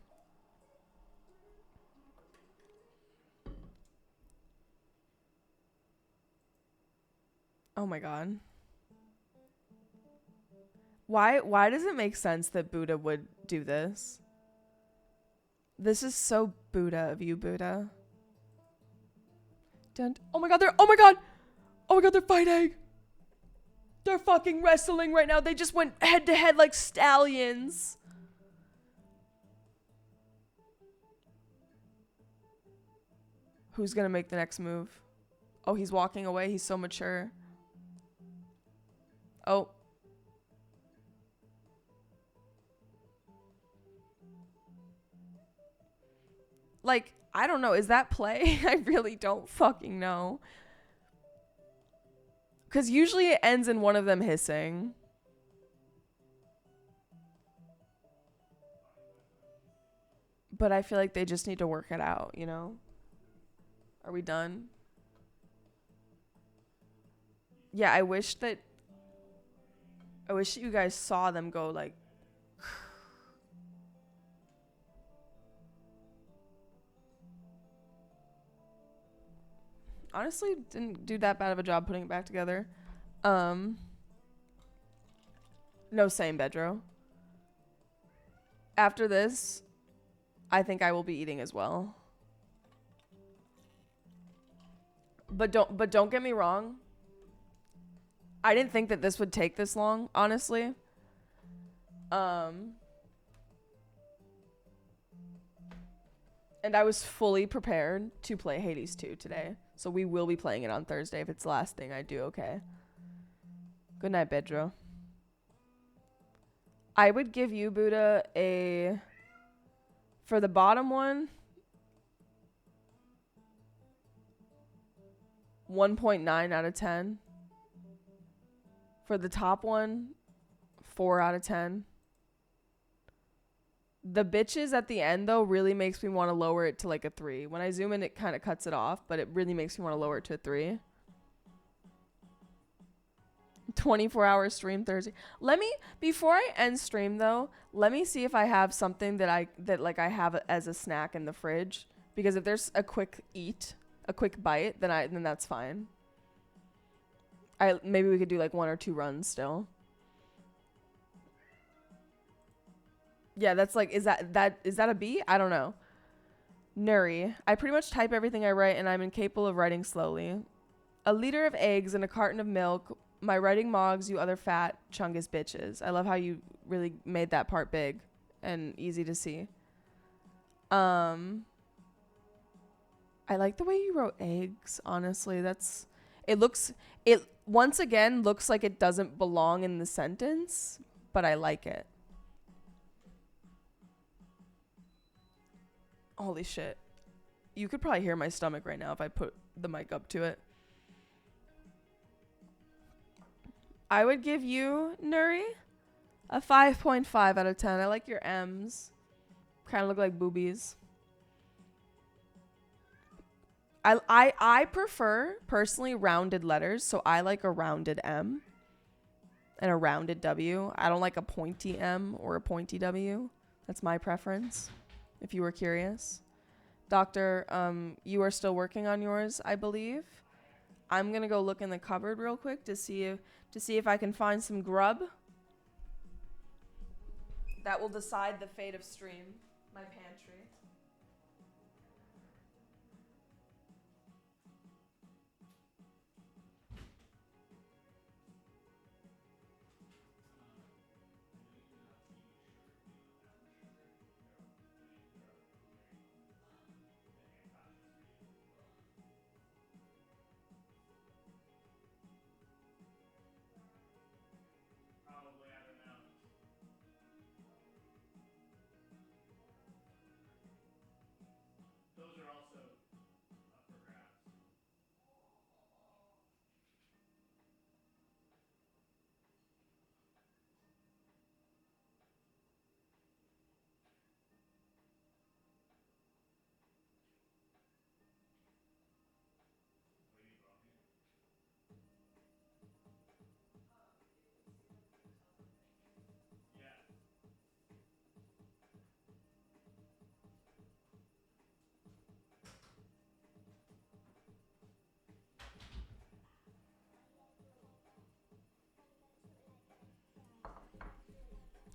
Oh my God. Why does it make sense that Buddha would do this? This is so Buddha of you, Buddha. Oh my God, oh my God. Oh my god, they're fighting. They're fucking wrestling right now. They just went head to head like stallions. Who's gonna make the next move? Oh, he's walking away. He's so mature. Oh. Like, I don't know. Is that play? I really don't fucking know. Because usually it ends in one of them hissing. But I feel like they just need to work it out, you know? Are we done? Yeah, I wish that you guys saw them go like... Honestly, didn't do that bad of a job putting it back together. No, same, Bedro. After this, I think I will be eating as well. But don't get me wrong. I didn't think that this would take this long, honestly. And I was fully prepared to play Hades 2 today. So we will be playing it on Thursday if it's the last thing I do, okay? Good night, Bedro. I would give you, Buddha, a... For the bottom one... 1.9 out of 10. For the top one, 4 out of 10. The bitches at the end, though, really makes me want to lower it to like a 3. When I zoom in, it kind of cuts it off, but it really makes me want to lower it to a 3. 24-hour stream Thursday. Let me, before I end stream, though, let me see if I have something that I have as a snack in the fridge. Because if there's a quick eat, a quick bite, then that's fine. Maybe we could do like 1 or 2 runs still. Yeah, that's like, is that a B? I don't know. Nuri. I pretty much type everything I write and I'm incapable of writing slowly. A liter of eggs and a carton of milk. My writing mogs, you other fat chungus bitches. I love how you really made that part big and easy to see. I like the way you wrote eggs, honestly. It once again looks like it doesn't belong in the sentence, but I like it. Holy shit. You could probably hear my stomach right now if I put the mic up to it. I would give you, Nuri, a 5.5 out of 10. I like your M's. Kind of look like boobies. I prefer, personally, rounded letters. So I like a rounded M and a rounded W. I don't like a pointy M or a pointy W. That's my preference, if you were curious. Doctor, you are still working on yours, I believe. I'm going to go look in the cupboard real quick to see if I can find some grub. That will decide the fate of stream. My pantry.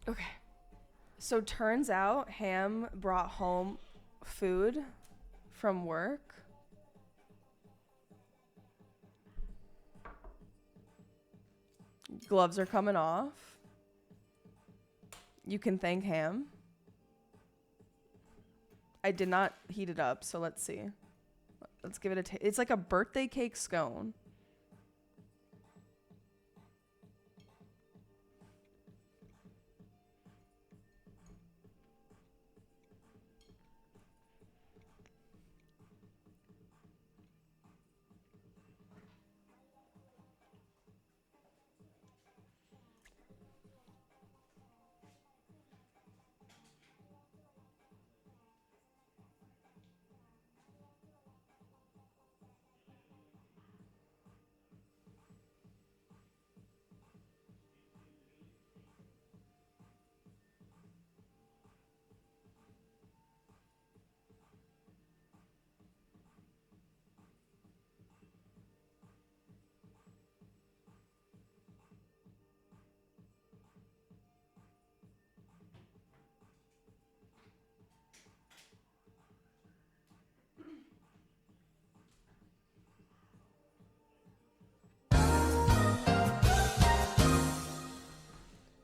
Okay. So turns out Ham brought home food from work. Gloves are coming off. You can thank Ham. I did not heat it up, so let's see. Let's give it a taste. It's like a birthday cake scone.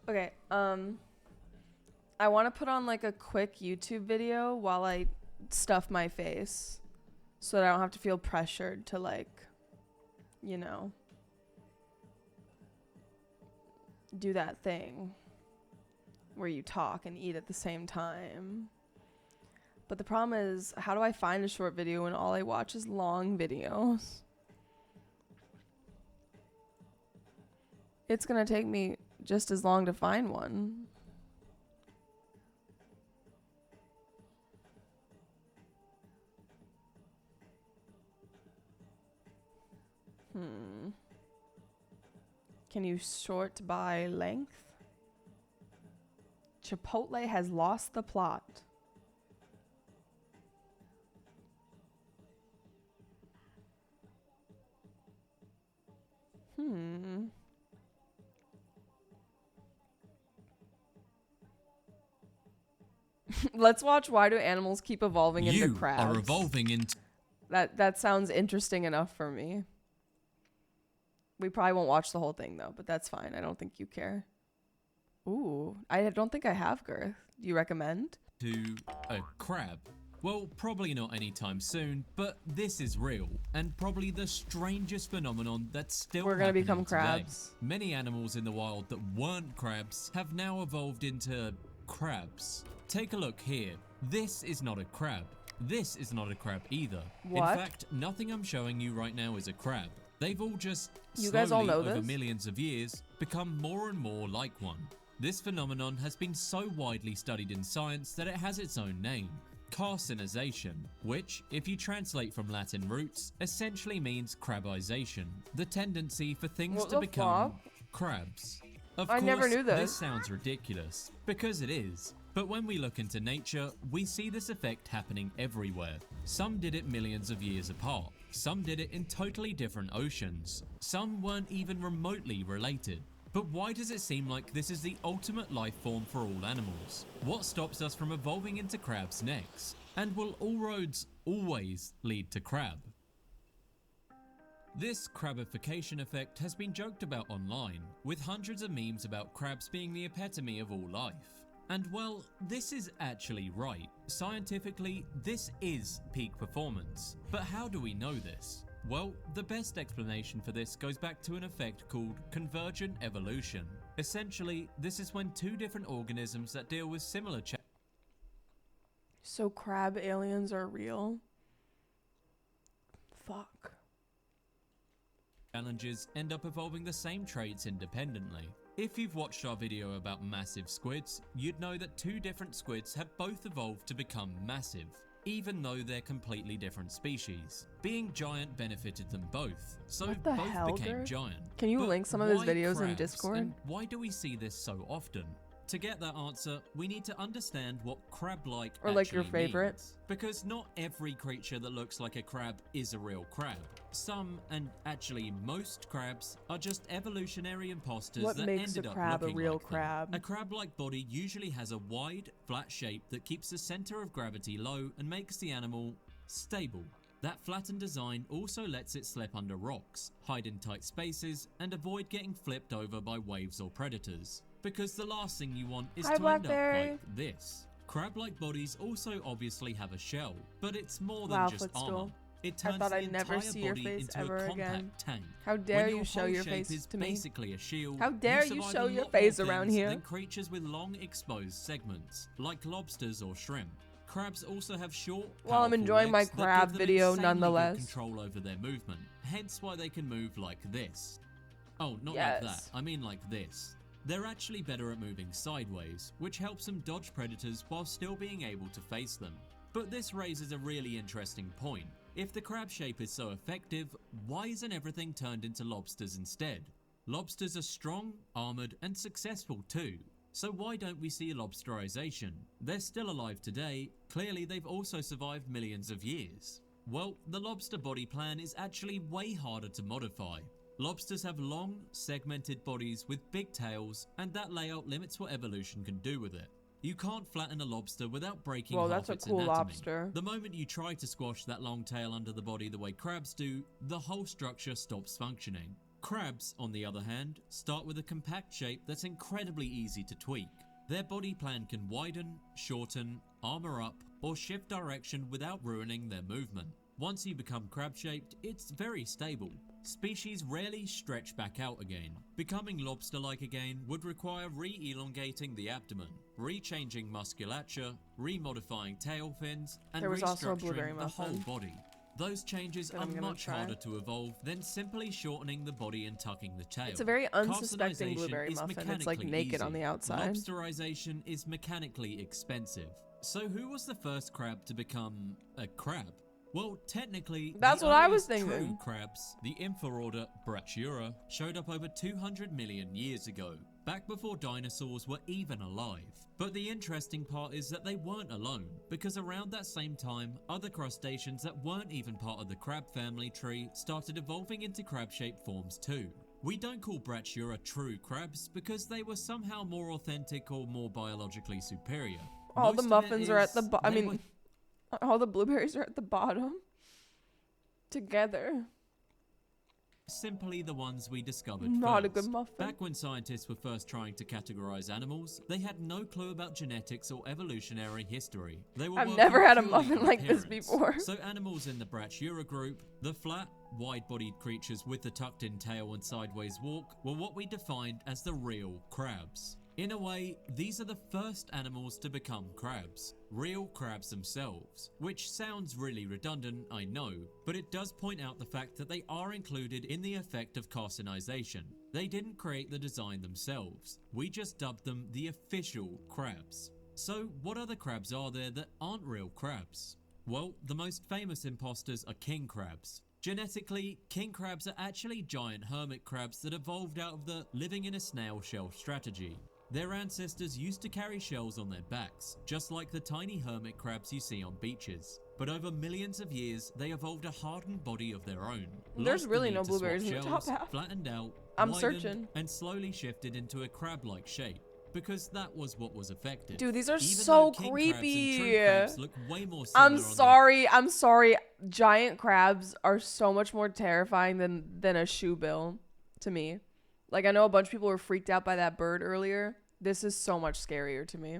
Okay, I want to put on like a quick YouTube video while I stuff my face so that I don't have to feel pressured to like, you know, do that thing where you talk and eat at the same time. But the problem is, how do I find a short video when all I watch is long videos? It's gonna take me just as long to find one. Can you sort by length? Chipotle has lost the plot. Let's watch Why Do Animals Keep Evolving into Crabs? You are evolving into... That sounds interesting enough for me. We probably won't watch the whole thing though, but that's fine. I don't think you care. Ooh, I don't think I have girth. Do you recommend? To a crab. Well, probably not anytime soon, but this is real, and probably the strangest phenomenon that's still We're gonna happening become today. crabs. Many animals in the wild that weren't crabs have now evolved into crabs. Take a look here. This is not a crab. This is not a crab either. What? In fact, nothing I'm showing you right now is a crab. They've all just You guys all know over this? millions of years become more and more like one. This phenomenon has been so widely studied in science that it has its own name. Carcinization, which, if you translate from Latin roots, essentially means crabization, the tendency for things What to the become fuck? crabs. Of I course, never knew this. This sounds ridiculous, because it is. But when we look into nature, we see this effect happening everywhere. Some did it millions of years apart. Some did it in totally different oceans. Some weren't even remotely related. But why does it seem like this is the ultimate life form for all animals? What stops us from evolving into crabs next? And will all roads always lead to crab? This crabification effect has been joked about online, with hundreds of memes about crabs being the epitome of all life. And well, this is actually right. Scientifically, this is peak performance. But how do we know this? Well, the best explanation for this goes back to an effect called convergent evolution. Essentially, this is when two different organisms that deal with similar So crab aliens are real? Fuck. challenges end up evolving the same traits independently. If you've watched our video about massive squids, you'd know that two different squids have both evolved to become massive, even though they're completely different species. Being giant benefited them both, so What the both hell, became Dirk? giant. Can you But link some of his why videos in crabs, Discord? and why do we see this so often? To get that answer, we need to understand what crab-like Or like your actually favorite? means. Because not every creature that looks like a crab is a real crab. Some, and actually most crabs, are just evolutionary imposters What that makes ended a up crab a looking real like them. crab? A crab-like body usually has a wide, flat shape that keeps the center of gravity low and makes the animal stable. That flattened design also lets it slip under rocks, hide in tight spaces, and avoid getting flipped over by waves or predators. Because the last thing you want is Hi, to end up Blackberry. like this. Crab-like bodies also obviously have a shell, but it's more than Wow, just footstool. armor. It I turns thought the I'd never entire see your body face into ever a compact again. tank. How dare When you your show whole your shape face is to me? basically a shield, How dare you survive show a your lot face more around things here? than creatures with long exposed segments, like lobsters or shrimp. Crabs also have short, Well, I'm powerful enjoying my legs that give crab them video insanely good nonetheless. control over their movement, hence why they can move like this. Oh, not Yes. like that, I mean like this. They're actually better at moving sideways, which helps them dodge predators while still being able to face them. But this raises a really interesting point. If the crab shape is so effective, why isn't everything turned into lobsters instead? Lobsters are strong, armored, and successful too. So why don't we see lobsterization? They're still alive today, clearly they've also survived millions of years. Well, the lobster body plan is actually way harder to modify. Lobsters have long, segmented bodies with big tails, and that layout limits what evolution can do with it. You can't flatten a lobster without breaking Whoa, half that's a its cool anatomy. lobster. The moment you try to squash that long tail under the body the way crabs do, the whole structure stops functioning. Crabs, on the other hand, start with a compact shape that's incredibly easy to tweak. Their body plan can widen, shorten, armor up, or shift direction without ruining their movement. Once you become crab-shaped, it's very stable. Species rarely stretch back out again. Becoming lobster-like again would require re-elongating the abdomen, re-changing musculature, re-modifying tail fins, and There was also a blueberry restructuring the whole muffin body. Those changes that are I'm gonna much try. harder to evolve than simply shortening the body and tucking the tail. It's a very unsuspecting Carcinization blueberry is muffin. It's like mechanically naked on easy. the outside. Lobsterization is mechanically expensive. So who was the first crab to become a crab? Well, technically, That's the what I was earliest true thinking. crabs, the infraorder Brachyura, showed up over 200 million years ago, back before dinosaurs were even alive. But the interesting part is that they weren't alone, because around that same time, other crustaceans that weren't even part of the crab family tree started evolving into crab-shaped forms too. We don't call Brachyura true crabs because they were somehow more authentic or more biologically superior. All the Most of it muffins are at is the bottom. I they mean, were all the blueberries are at the bottom. Together. simply the ones we discovered Not a first. good muffin. Back when scientists were first trying to categorize animals, they had no clue about genetics or evolutionary history. They were I've working never had a purely muffin on like this appearance. before. So animals in the Brachyura group, the flat, wide-bodied creatures with the tucked-in tail and sideways walk, were what we defined as the real crabs. In a way, these are the first animals to become crabs. Real crabs themselves. Which sounds really redundant, I know, but it does point out the fact that they are included in the effect of carcinization. They didn't create the design themselves. We just dubbed them the official crabs. So what other crabs are there that aren't real crabs? Well, the most famous imposters are king crabs. Genetically, king crabs are actually giant hermit crabs that evolved out of the living in a snail shell strategy. Their ancestors used to carry shells on their backs, just like the tiny hermit crabs you see on beaches. But over millions of years, they evolved a hardened body of their own. There's lost the really need no to swap blueberries in the top shells, half. flattened out, I'm widened, searching. and slowly shifted into a crab-like shape. Because that was what was effective. Dude, these are Even so though king crabs and creepy. true crabs look way more similar I'm on the sorry. Giant crabs are so much more terrifying than a shoe bill to me. Like, I know a bunch of people were freaked out by that bird earlier. This is so much scarier to me.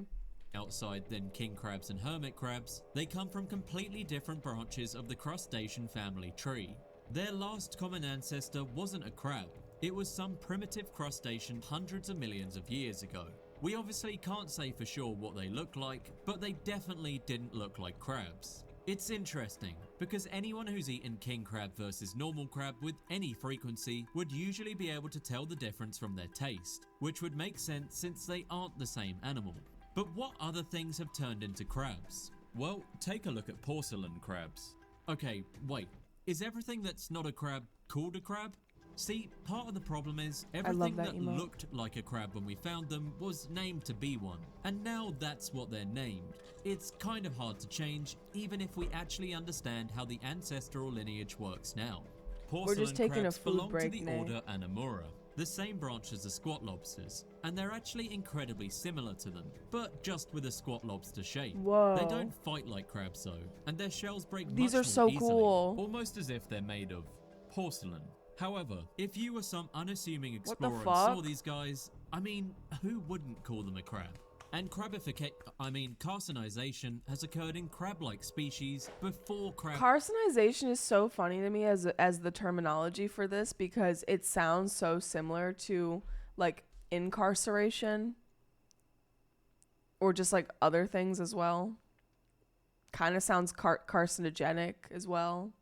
outside than king crabs and hermit crabs, they come from completely different branches of the crustacean family tree. Their last common ancestor wasn't a crab. It was some primitive crustacean hundreds of millions of years ago. We obviously can't say for sure what they look like, but they definitely didn't look like crabs. It's interesting, because anyone who's eaten king crab versus normal crab with any frequency would usually be able to tell the difference from their taste, which would make sense since they aren't the same animal. But what other things have turned into crabs? Well, take a look at porcelain crabs. Okay, wait, is everything that's not a crab called a crab? See, part of the problem is everything that looked like a crab when we found them was named to be one, and now that's what they're named. It's kind of hard to change, even if we actually understand how the ancestral lineage works now. Porcelain We're just taking a crabs food belong break, to the Nate. order Anomura. the same branches as squat lobsters, and they're actually incredibly similar to them, but just with a squat lobster shape. Whoa. They don't fight like crabs though, and their shells break These much are more so easily, cool. almost as if they're made of porcelain. However, if you were some unassuming What the explorer and saw fuck? these guys, I mean, who wouldn't call them a crab? And carcinization has occurred in crab-like species before crab. Carcinization is so funny to me as the terminology for this because it sounds so similar to like incarceration or just like other things as well. Kind of sounds carcinogenic as well.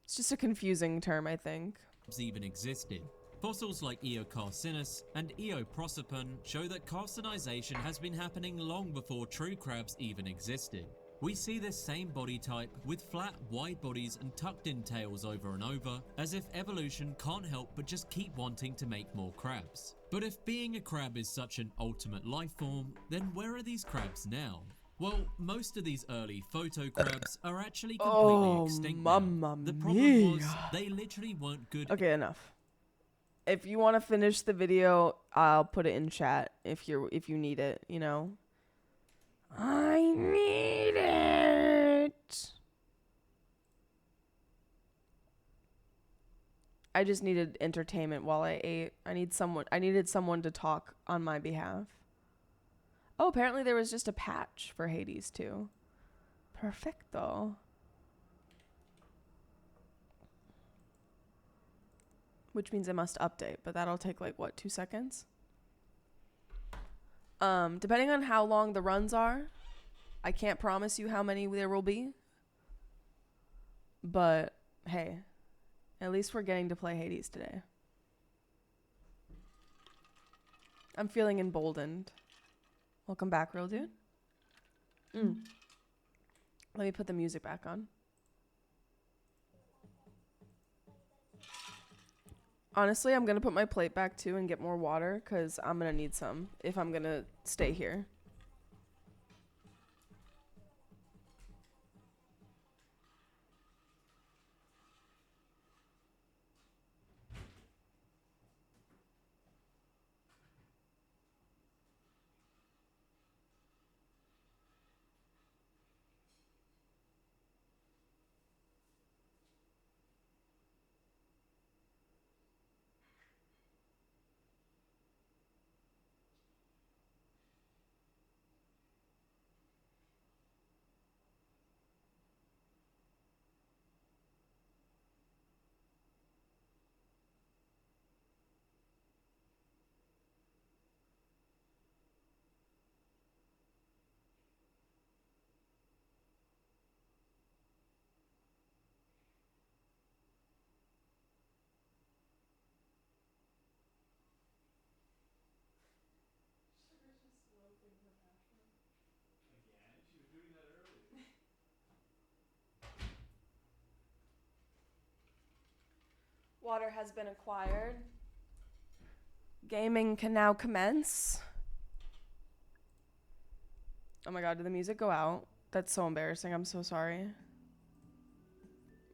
It's just a confusing term, I think. Even existed. Fossils like Eocarcinus and Eoprosopon show that carcinization has been happening long before true crabs even existed. We see this same body type with flat, wide bodies and tucked-in tails over and over, as if evolution can't help but just keep wanting to make more crabs. But if being a crab is such an ultimate life form, then where are these crabs now? Well, most of these early photo crabs are actually completely extinct now. The problem was they literally weren't good. Okay, enough. If you want to finish the video, I'll put it in chat if you need it, you know. I need it. I just needed entertainment while I ate. I needed someone to talk on my behalf. Oh, apparently there was just a patch for Hades too. Perfecto. Which means it must update, but that'll take like what, 2 seconds? Depending on how long the runs are, I can't promise you how many there will be. But hey, at least we're getting to play Hades today. I'm feeling emboldened. Welcome back, real dude. Let me put the music back on. Honestly, I'm going to put my plate back too and get more water because I'm going to need some if I'm going to stay here. Water has been acquired. Gaming can now commence. Oh my god, did the music go out? That's so embarrassing. I'm so sorry.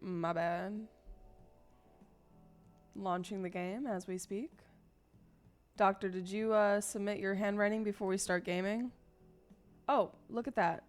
My bad. Launching the game as we speak. Doctor, did you submit your handwriting before we start gaming? Oh, look at that.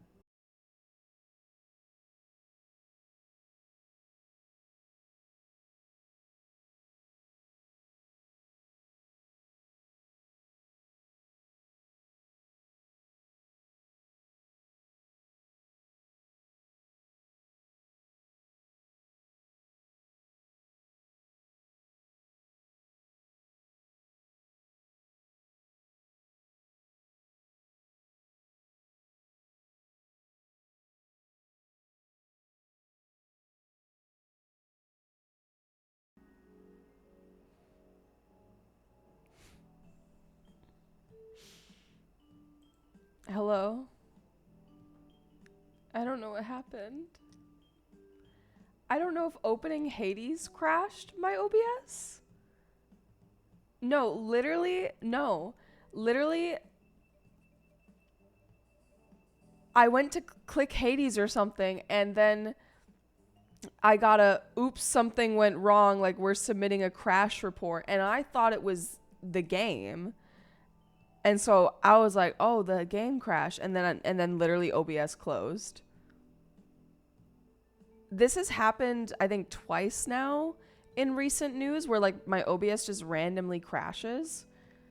Hello? I don't know what happened. I don't know if opening Hades crashed my OBS. No, literally, no. Literally, I went to click Hades or something, and then I got a oops, something went wrong, like we're submitting a crash report, and I thought it was the game. And so I was like, "Oh, the game crashed." And then literally OBS closed. This has happened I think twice now in recent news where like my OBS just randomly crashes,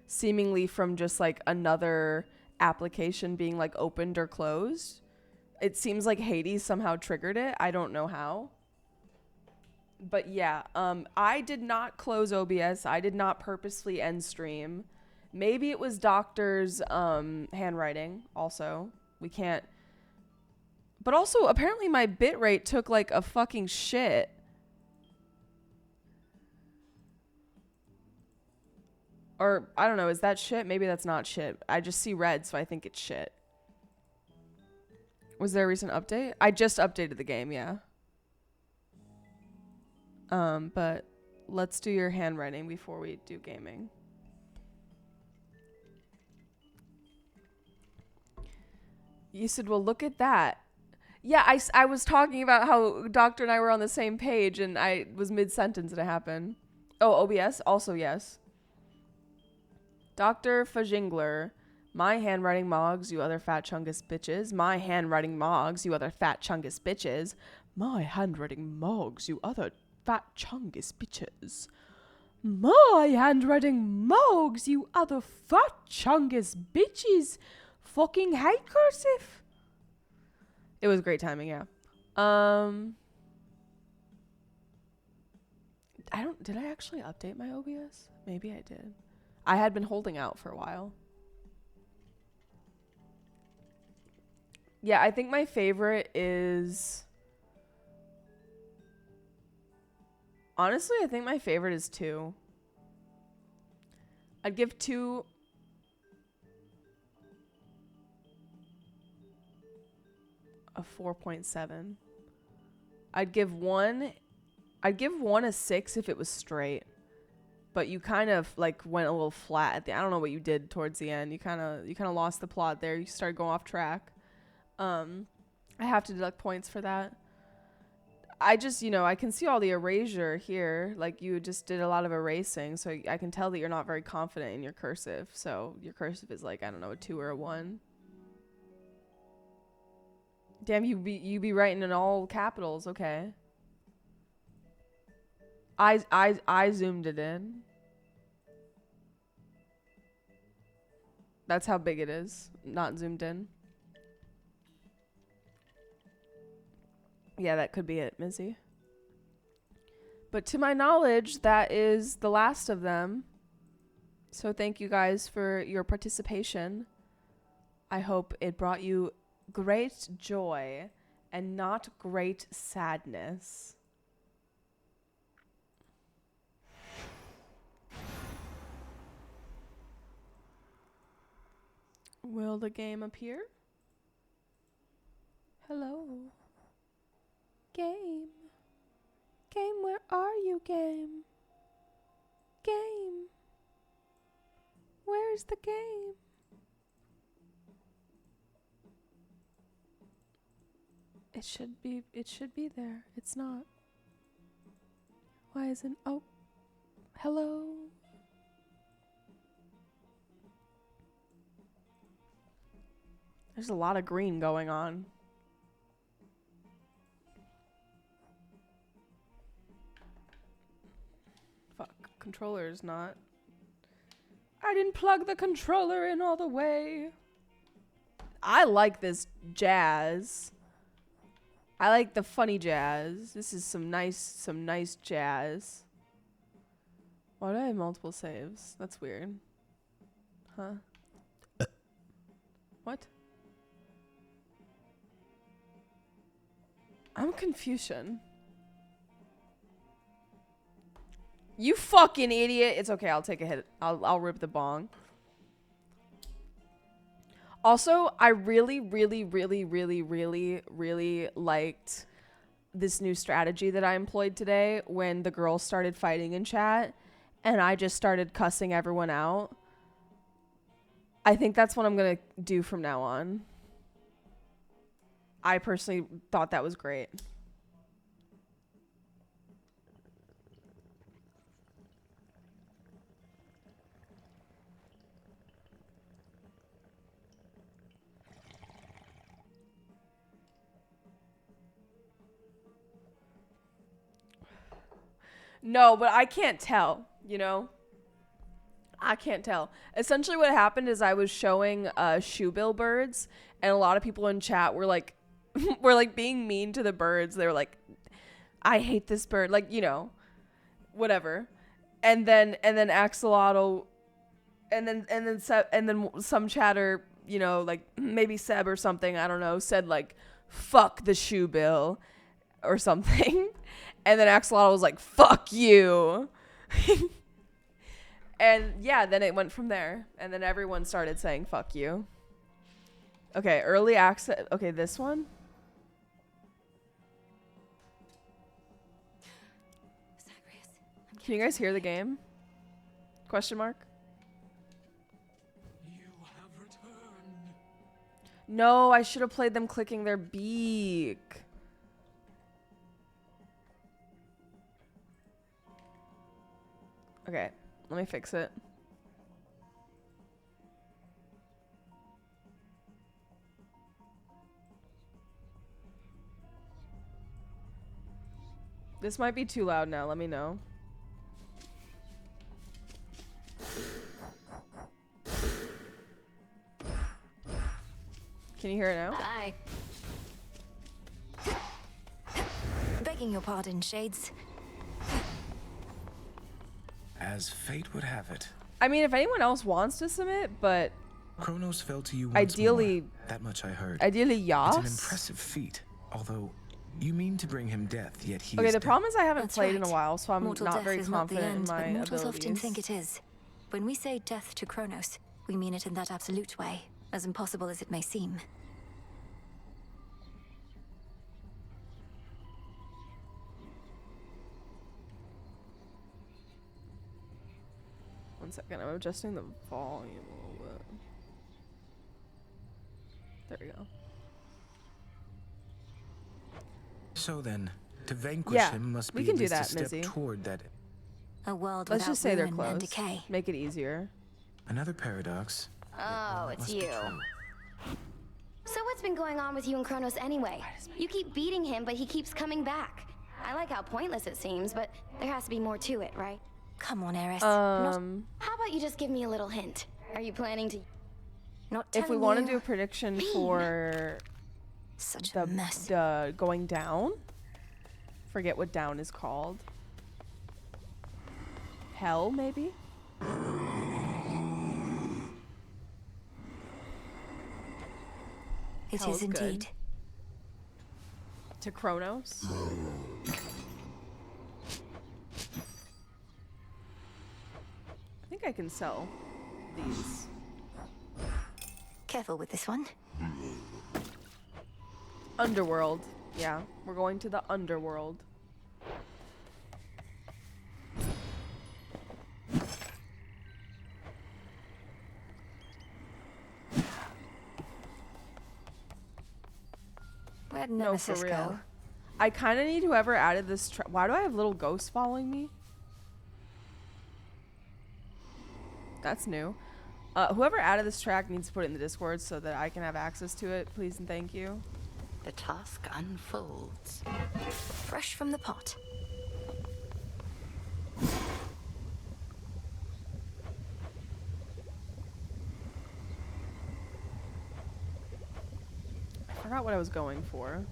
seemingly from just like another application being like opened or closed. It seems like Hades somehow triggered it. I don't know how. But yeah, I did not close OBS. I did not purposefully end stream. Maybe it was Doctor's handwriting also. We can't. But also, apparently my bitrate took like a fucking shit. Or, I don't know, is that shit? Maybe that's not shit. I just see red, so I think it's shit. Was there a recent update? I just updated the game, yeah. But let's do your handwriting before we do gaming. You said, well, look at that. Yeah, I was talking about how Doctor and I were on the same page, and I was mid-sentence and it happened. Oh, OBS? Also, yes. Dr. Fajingler. My handwriting mogs, you other fat chungus bitches. My handwriting mogs, you other fat chungus bitches. My handwriting mogs, you other fat chungus bitches. My handwriting mogs, you other fat chungus bitches. Fucking hate cursive. It was great timing, yeah. Did I actually update my OBS? Maybe I did. I had been holding out for a while. Yeah, I think my favorite is... Honestly, I think my favorite is 2. I'd give 2... a 4.7. I'd give 1 a 6 if it was straight. But you kind of like went a little flat at the I don't know what you did towards the end. You kind of lost the plot there. You started going off track. I have to deduct points for that. I just, I can see all the erasure here. Like you just did a lot of erasing, so I can tell that you're not very confident in your cursive. So your cursive is like, I don't know, a 2 or a 1. Damn, you be writing in all capitals, okay. I zoomed it in. That's how big it is, not zoomed in. Yeah, that could be it, Mizzy. But to my knowledge, that is the last of them. So thank you guys for your participation. I hope it brought you great joy and not great sadness. Will the game appear? Hello. Game. Game, where are you, game? Game. Where's the game? It should be there. It's not. Why isn't... Oh. Hello. There's a lot of green going on. Fuck. Controller is not... I didn't plug the controller in all the way. I like this jazz. I like the funny jazz. This is some nice jazz. Why do I have multiple saves? That's weird. Huh? What? I'm Confucian. You fucking idiot. It's okay, I'll take a hit. I'll rip the bong. Also, I really liked this new strategy that I employed today when the girls started fighting in chat and I just started cussing everyone out. I think that's what I'm going to do from now on. I personally thought that was great. No, but I can't tell, you know? I can't tell. Essentially what happened is I was showing shoebill birds, and a lot of people in chat were like were like being mean to the birds. They were like, I hate this bird, like, you know, whatever. And then Axolotl and then some chatter, you know, like maybe Seb or something, I don't know, said like fuck the shoebill or something. And then Axolotl was like, fuck you. And yeah, then it went from there. And then everyone started saying, fuck you. Okay, early access. Okay, this one. Can you guys hear the game? Question mark? You have returned. No, I should have played them clicking their beak. Okay, let me fix it. This might be too loud now, let me know. Can you hear it now? Bye. Begging your pardon, Shades. As fate would have it, I mean, if anyone else wants to submit, but Kronos fell to you once ideally, more. That much I heard. Ideally, yes. It's an impressive feat, although you mean to bring him death, yet he's okay, the problem is I haven't That's played right. in a while, so I'm Mortal not death very is not the confident end, in my but mortals abilities. often think it is. When we say death to Kronos, we mean it in that absolute way, as impossible as it may seem. One second, I'm adjusting the volume a little bit. There we go. So then, to vanquish Yeah, him must we be can at do least that, a step Mizzy. toward that. A world Let's without just say they're ruin and close. decay. Make it easier. Another paradox. Oh, it's Must be you. true. So what's been going on with you and Kronos anyway? You keep beating him, but he keeps coming back. I like how pointless it seems, but there has to be more to it, right? Come on, Eris. How about you just give me a little hint? Are you planning to... Not If we telling want to you. do a prediction for Such the, a mess. the going down, forget what down is called. Hell, maybe? It Hell is good. indeed. To Kronos? I think I can sell these. Careful with this one. Underworld. Yeah, we're going to the underworld. Where'd No, for Nemesis real. go? I kind of need whoever added this track. Why do I have little ghosts following me? That's new. Whoever added this track needs to put it in the Discord so that I can have access to it, please and thank you. The task unfolds. Fresh from the pot. I forgot what I was going for.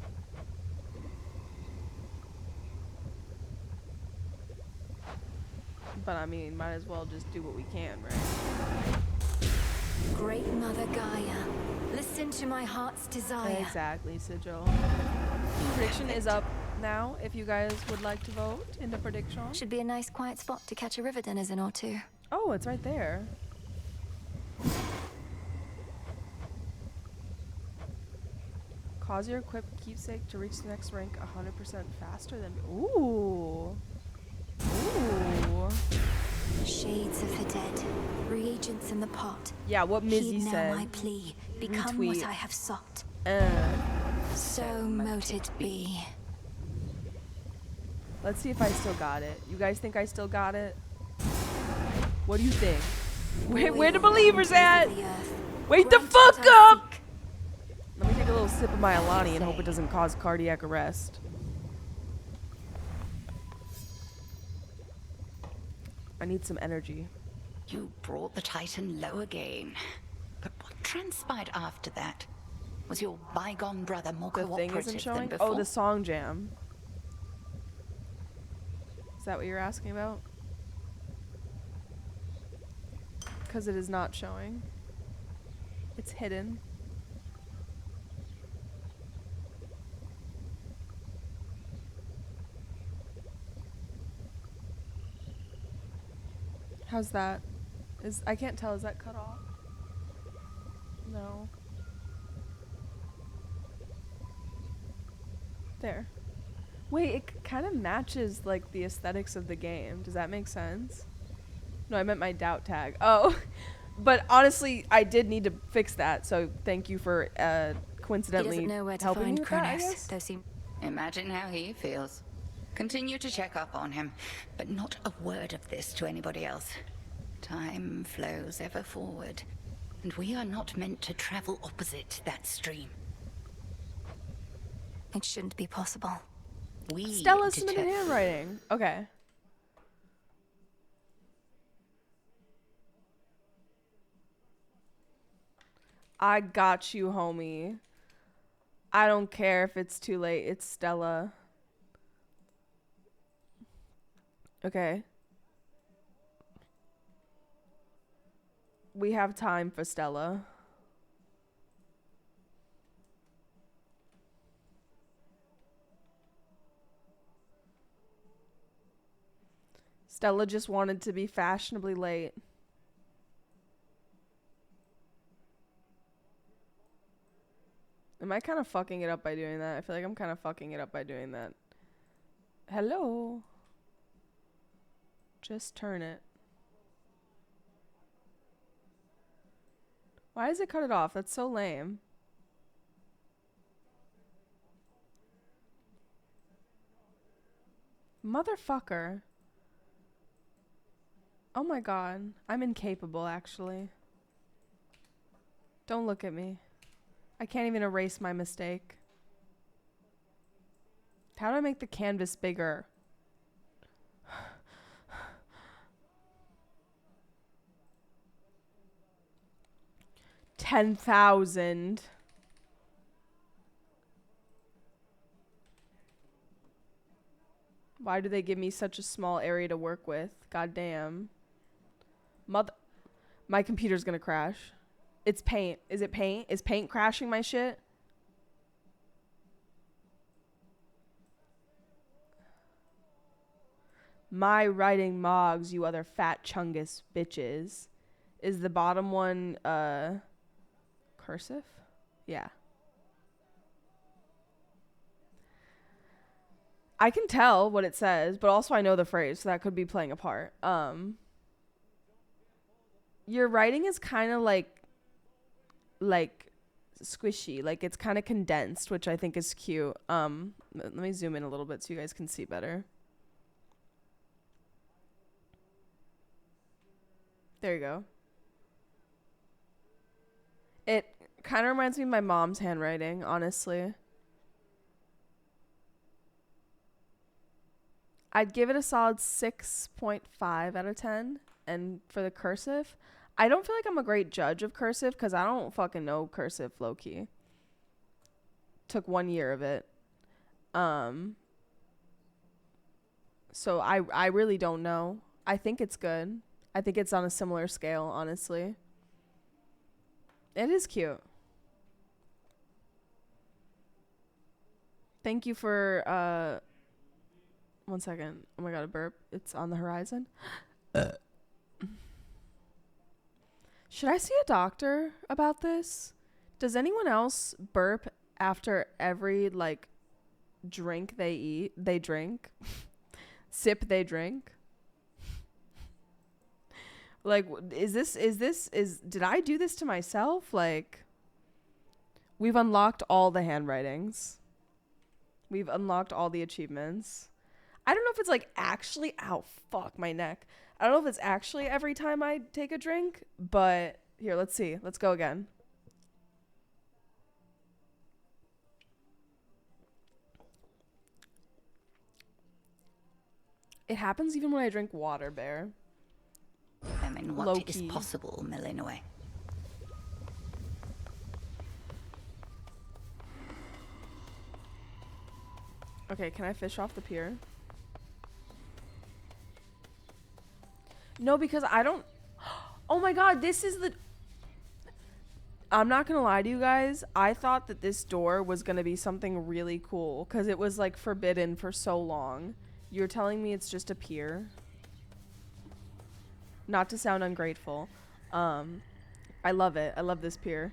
But I mean, might as well just do what we can, right? Great Mother Gaia, listen to my heart's desire. Exactly, Sigil. Prediction is up now, if you guys would like to vote in the prediction. Should be a nice quiet spot to catch a river denizen or two. Oh, it's right there. Cause your equipped keepsake to reach the next rank 100% faster than... Ooh. Ooh. Shades of the dead, reagents in the pot. Yeah, what Mizzy Heed now said. my plea, become Retweet. what I have sought. Uh, So mote it be. let's see if I still got it. You guys think I still got it? What do you think? Where the believers at? Wake the fuck up! Let me take a little sip of my Alani and hope it doesn't cause cardiac arrest. I need some energy. You brought the Titan low again. But what transpired after that? Was your bygone brother more The thing isn't cooperative showing? than before? Oh, the song jam. Is that what you're asking about? Because it is not showing. It's hidden. How's that? I can't tell. Is that cut off? No. There. Wait, it kind of matches like the aesthetics of the game. Does that make sense? No, I meant my doubt tag. Oh, but honestly, I did need to fix that. So thank you for coincidentally He doesn't know where to helping find me with that, I Kronos. guess. Though seem Imagine how he feels. Continue to check up on him, but not a word of this to anybody else. Time flows ever forward, and we are not meant to travel opposite that stream. it shouldn't be possible. We Stella submitted handwriting. Okay. I got you, homie. I don't care if it's too late. It's Stella. Okay. We have time for Stella. Stella just wanted to be fashionably late. Am I kind of fucking it up by doing that? I feel like I'm kind of fucking it up by doing that. Hello? Just turn it. Why does it cut it off? That's so lame. Motherfucker. Oh my god. I'm incapable, actually. Don't look at me. I can't even erase my mistake. How do I make the canvas bigger? $10,000. Why do they give me such a small area to work with? God damn. My computer's gonna crash. It's Paint. Is it Paint? Is Paint crashing my shit? My writing mogs, you other fat chungus bitches. Is the bottom one cursive? Yeah. I can tell what it says, but also I know the phrase, so that could be playing a part. Your writing is kind of like squishy, like it's kind of condensed, which I think is cute. Let me zoom in a little bit so you guys can see better. There you go. It kind of reminds me of my mom's handwriting, honestly. I'd give it a solid 6.5 out of 10. And for the cursive, I don't feel like I'm a great judge of cursive because I don't fucking know cursive low-key. Took 1 year of it. So I really don't know. I think it's good. I think it's on a similar scale, honestly. It is cute. Thank you for 1 second. Oh my god, a burp. It's on the horizon. Should I see a doctor about this? Does anyone else burp after every like drink they drink? Sip they drink? Like, did I do this to myself? Like, we've unlocked all the handwritings. We've unlocked all the achievements. I don't know if it's like actually, ow, fuck my neck. I don't know if it's actually every time I take a drink, but here, let's see. Let's go again. It happens even when I drink water, Bear. examine what is Low-key. possible, Millinoe. Okay, can I fish off the pier? No, because I don't... Oh my god, this is the... I'm not gonna lie to you guys. I thought that this door was gonna be something really cool because it was like forbidden for so long. You're telling me it's just a pier? Not to sound ungrateful. I love it. I love this pier.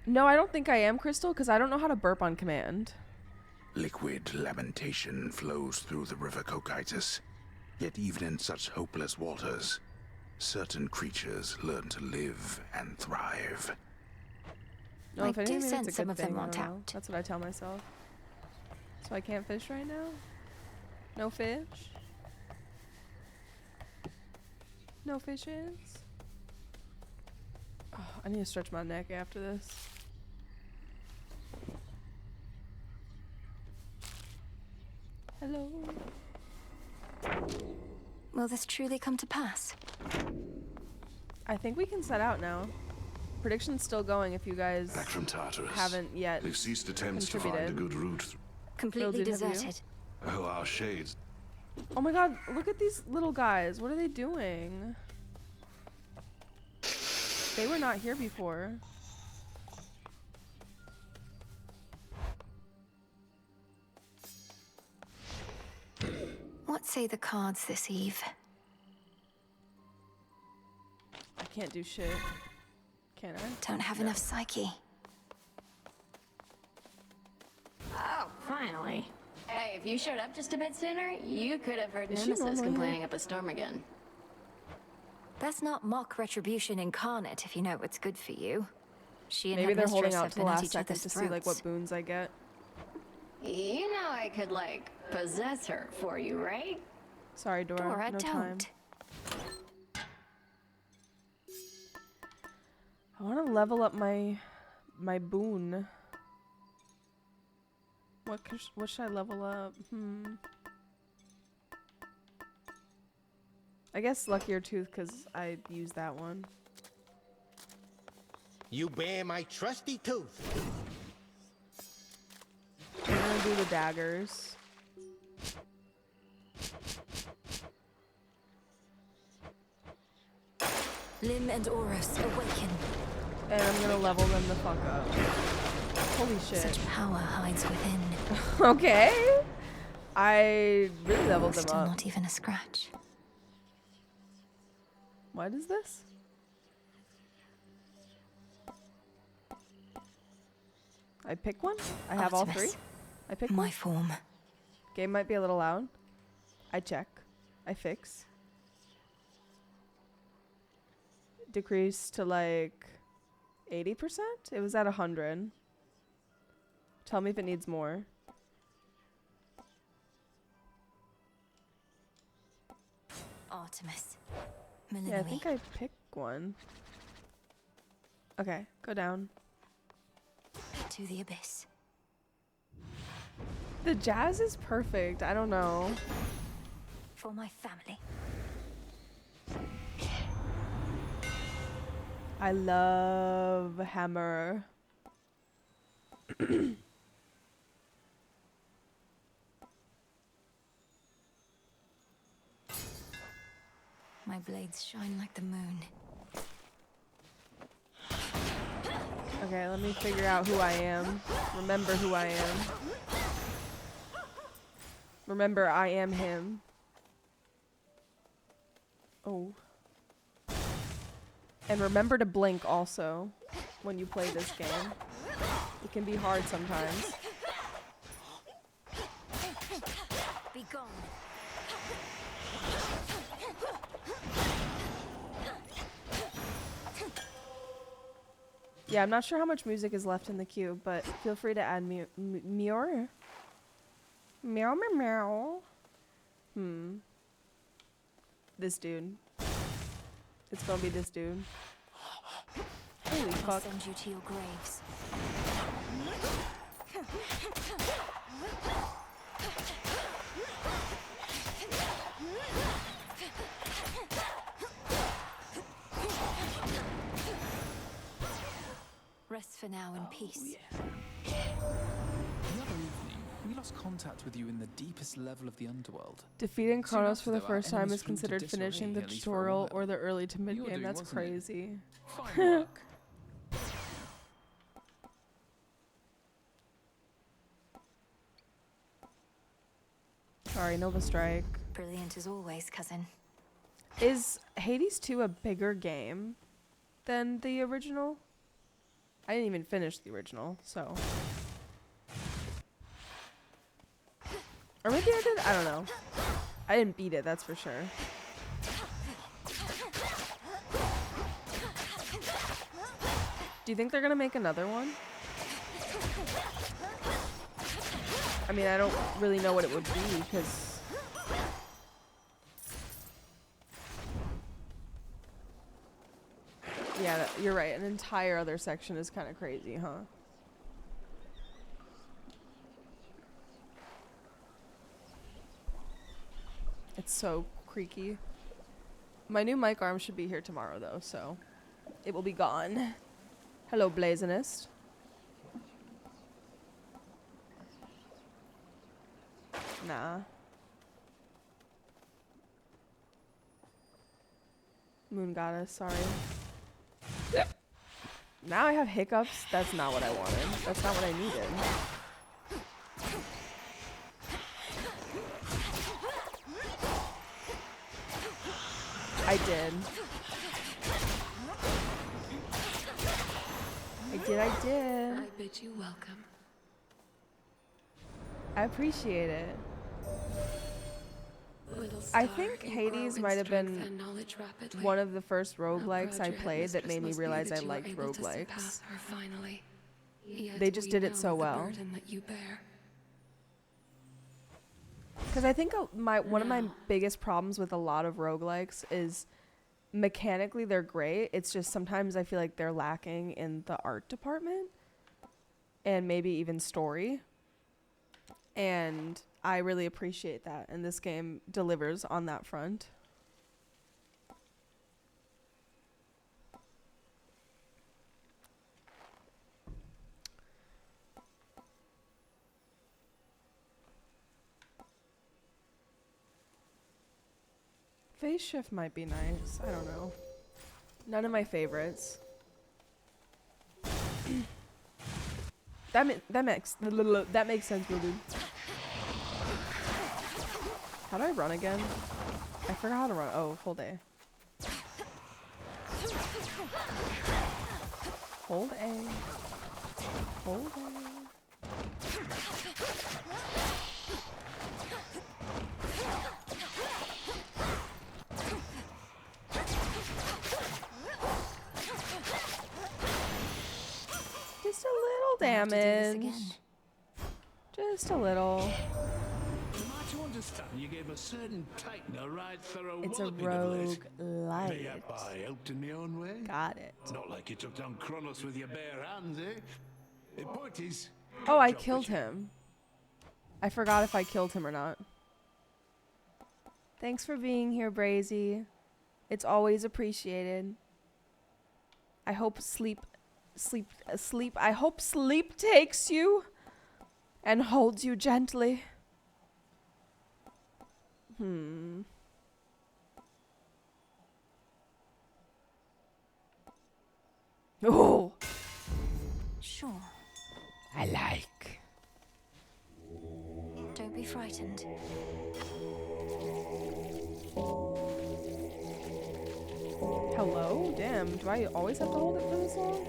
No, I don't think I am, Crystal, because I don't know how to burp on command. Liquid lamentation flows through the river Cocytus. Yet even in such hopeless waters, certain creatures learn to live and thrive. No, I if anything, do maybe sense it's a some good of them thing, I want don't know. out. That's what I tell myself. So I can't fish right now? No fish? No fishes? Oh, I need to stretch my neck after this. Hello. Will this truly come to pass? I think we can set out now. Prediction's still going if you guys Back from Tartarus. haven't yet They've ceased attempts to find a contributed. good route. Completely Bill, have you? deserted. Oh, our shades. Oh my god, look at these little guys. What are they doing? They were not here before. What say the cards this eve? I can't do shit. Can I? Don't have enough psyche. Oh, finally. Hey, if you showed up just a bit sooner, you could have heard Is she Nemesis normally complaining here? up a storm again. That's not mock retribution incarnate, if you know what's good for you. She and Maybe her they're holding mistress out have to the been at last each second other's to see like what throats. boons I get. You know I could, like, possess her for you, right? Sorry, Dora. Dora, no time. don't. I want to level up my boon. What should I level up? I guess Luckier Tooth because I used that one. You bear my trusty tooth. I'm gonna do the daggers. Lim and Oros, awaken. And I'm gonna level them the fuck up. Holy shit. Such power hides within. Okay. I really leveled them Still up. not even a scratch. What is this? I pick one? I have all three? Artemis, I pick my one? form. Game might be a little loud. I check. I fix. Decrease to like 80%? It was at 100. Tell me if it needs more. Artemis. Yeah, I think I pick one. Okay, go down. To the abyss. The jazz is perfect. I don't know. For my family. I love hammer. My blades shine like the moon. Okay, let me figure out who I am. Remember who I am. Remember, I am him. Oh. And remember to blink also when you play this game. It can be hard sometimes. Be gone. Yeah, I'm not sure how much music is left in the queue, but feel free to add meow. Meow, meow, meow. This dude. It's gonna be this dude. Holy I'll fuck. send you to your graves. now in peace. The other evening, we lost contact with you in the deepest level of the underworld. Defeating Soon Kronos after, for the though, our first time enemies is flew into considered finishing the disarray, at least for a tutorial while. or the early to mid Your game. doing, That's wasn't it? crazy. Fine work. Sorry, Nova Strike. Brilliant as always, cousin. Is Hades 2 a bigger game than the original? I didn't even finish the original, so. Or maybe I did? I don't know. I didn't beat it, that's for sure. Do you think they're gonna make another one? I mean, I don't really know what it would be, because... Yeah, you're right. An entire other section is kind of crazy, huh? It's so creaky. My new mic arm should be here tomorrow, though, so it will be gone. Hello, Blazonist. Nah. Moon Goddess, sorry. Now I have hiccups. That's not what I wanted. That's not what I needed. I did. I did. I bid you welcome. I appreciate it. I think Hades might have been one of the first roguelikes I played that made me realize I liked roguelikes. They just did it so well. Because I think one of my biggest problems with a lot of roguelikes is mechanically they're great. It's just sometimes I feel like they're lacking in the art department and maybe even story. And I really appreciate that, and this game delivers on that front. Phase shift might be nice. I don't know. None of my favorites. that makes sense, dude. How do I run again? I forgot how to run. Oh, hold A. Hold A. Hold A. Just a little damage. Just a little. You gave a certain titan a right thorough It's a walloping of late. roguelite. Mayhap I helped in my own way. Got it. Not like you took down Kronos with your bare hands, eh? The point is... Oh, I killed him. I forgot if I killed him or not. Thanks for being here, Brazy. It's always appreciated. I hope sleep takes you and holds you gently. Oh. Sure. I like. Don't be frightened. Hello? Damn, do I always have to hold it for this long?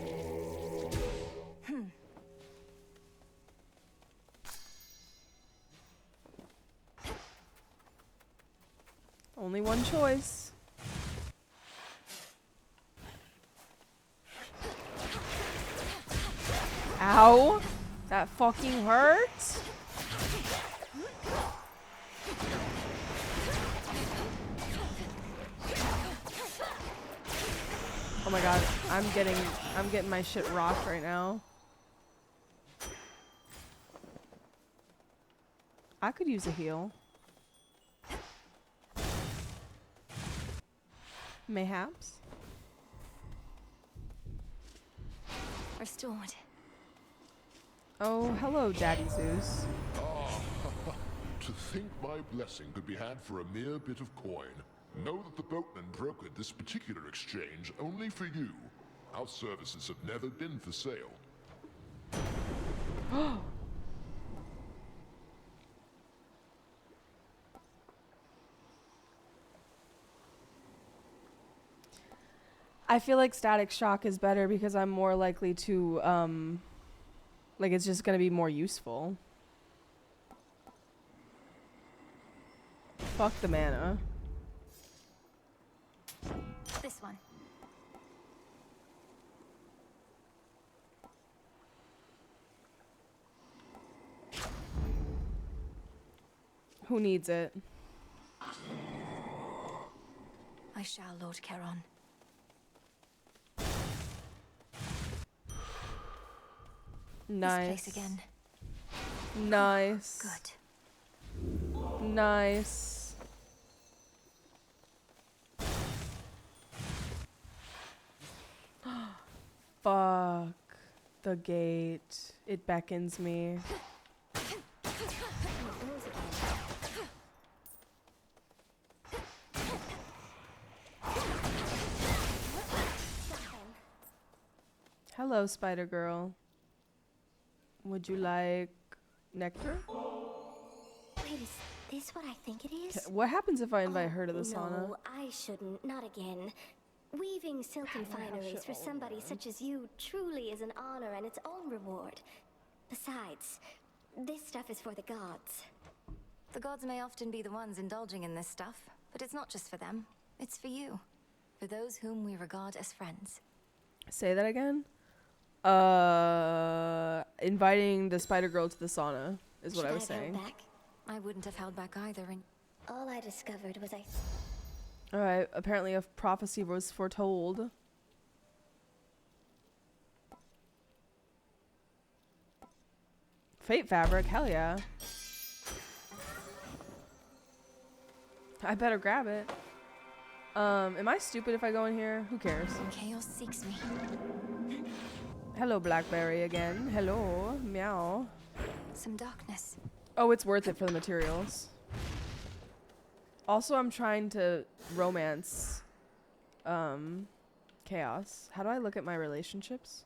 Only one choice. Ow! That fucking hurts. Oh my god, I'm getting my shit rocked right now. I could use a heal. Mayhaps. Restored. Oh, hello, Daddy Zeus. Ah, to think my blessing could be had for a mere bit of coin. Know that the boatman brokered this particular exchange only for you. Our services have never been for sale. I feel like Static Shock is better because I'm more likely to, like, it's just gonna be more useful. Fuck the mana. This one. Who needs it? I shall, Lord Charon. Nice. This place again. Nice. Good. Nice. Fuck. The gate. It beckons me. Hello, Spider Girl. Would you like nectar? Wait, is this what I think it is? What happens if I invite her to the sauna? No, I shouldn't. Not again. Weaving silken fineries for somebody such as you truly is an honor and its own reward. Besides, this stuff is for the gods. The gods may often be the ones indulging in this stuff, but it's not just for them. It's for you. For those whom we regard as friends. Say that again? Inviting the Spider Girl to the sauna is what I was saying. Back? I wouldn't have held back either, and all I discovered was Alright, apparently a prophecy was foretold. Fate fabric, hell yeah. I better grab it. Am I stupid if I go in here? Who cares? Chaos seeks me. Hello, Blackberry again. Hello, meow. Some darkness. Oh, it's worth it for the materials. Also, I'm trying to romance Chaos. How do I look at my relationships?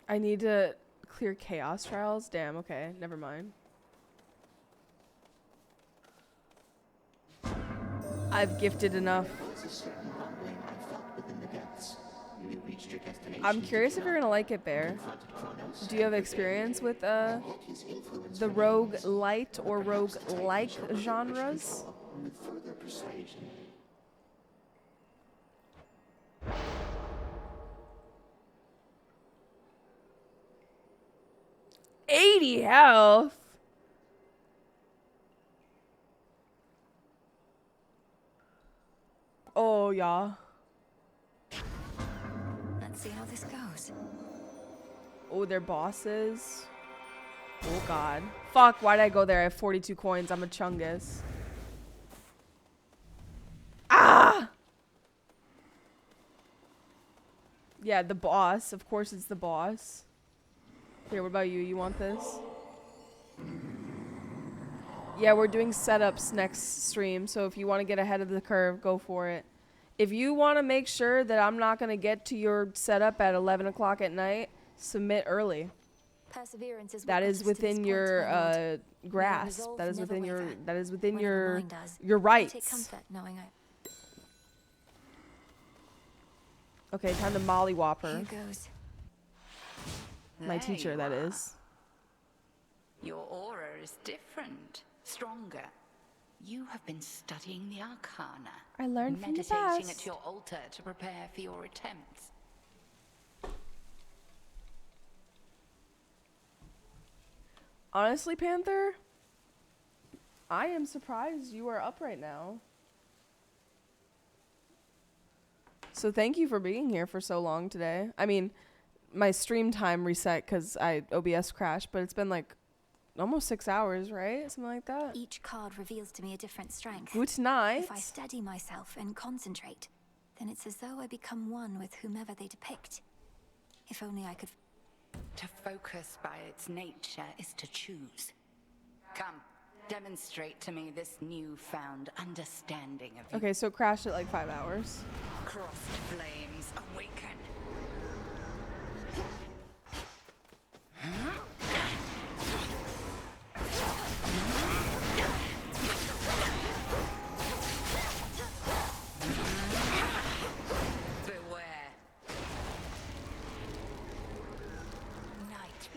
I need to clear Chaos trials? Damn, okay. Never mind. I've gifted enough. I'm curious if you're gonna like it, Bear. Do you have experience with the rogue light or rogue like genres? 80 health. Oh yeah. Let's see how this goes. Oh, they're bosses. Oh god. Fuck, why'd I go there? I have 42 coins. I'm a chungus. Ah! Yeah, the boss. Of course it's the boss. Here, what about you? You want this? Yeah, we're doing setups next stream, so if you want to get ahead of the curve, go for it. If you want to make sure that I'm not going to get to your setup at 11 o'clock at night, submit early. Perseverance is That is within your grasp. That is within your rights. Take comfort knowing Okay, time to mollywop her. Here goes. My teacher, that is. Your aura is different, stronger. You have been studying the Arcana. I learned from the meditating best. at your altar to prepare for your attempts. Honestly, Panther, I am surprised you are up right now. So thank you for being here for so long today. I mean, my stream time reset because OBS crashed, but it's been like almost 6 hours, right? Something like that. Each card reveals to me a different strength. Good night. If I steady myself and concentrate, then it's as though I become one with whomever they depict. If only I could... To focus by its nature is to choose. Come, demonstrate to me this newfound understanding of you. Okay, so it crashed at like 5 hours. Crossed flames awaken.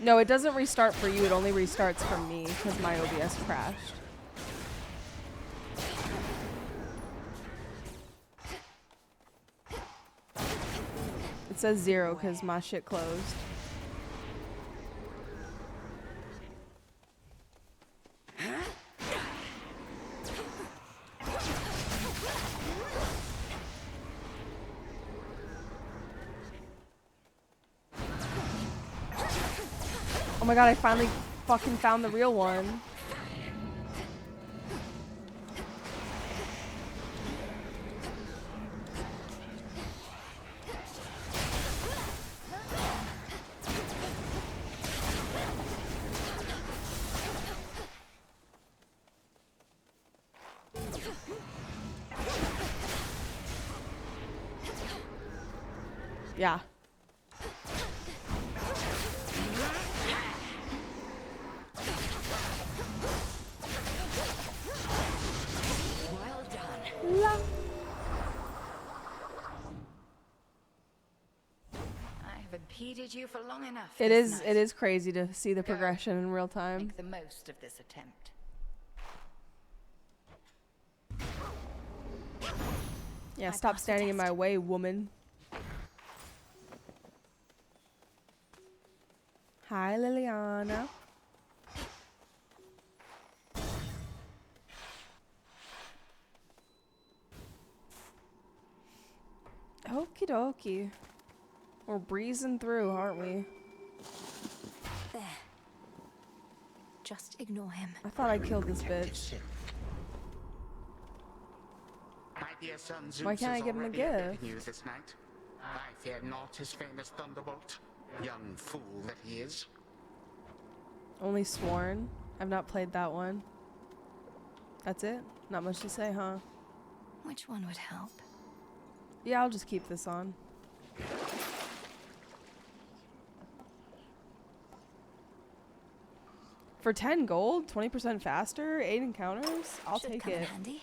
No, it doesn't restart for you. It only restarts for me because my OBS crashed. It says 0 because my shit closed. Oh my god, I finally fucking found the real one. Yeah. Well done. La. I have impeded you for long enough. It this is night. it is crazy to see the progression in real time. Make the most of this attempt. Yeah, stop standing in my way, woman. Hi, Liliana. Okie dokie. We're breezing through, aren't we? There. Just ignore him. I thought I killed this bitch. My dear son Zeus Why can't I is give him a already gift? awaiting you this night. I fear not his famous thunderbolt, young fool that he is. Only Sworn. I've not played that one. That's it? Not much to say, huh? Which one would help? Yeah, I'll just keep this on. For 10 gold, 20% faster, 8 encounters, I'll Should take come in it. handy.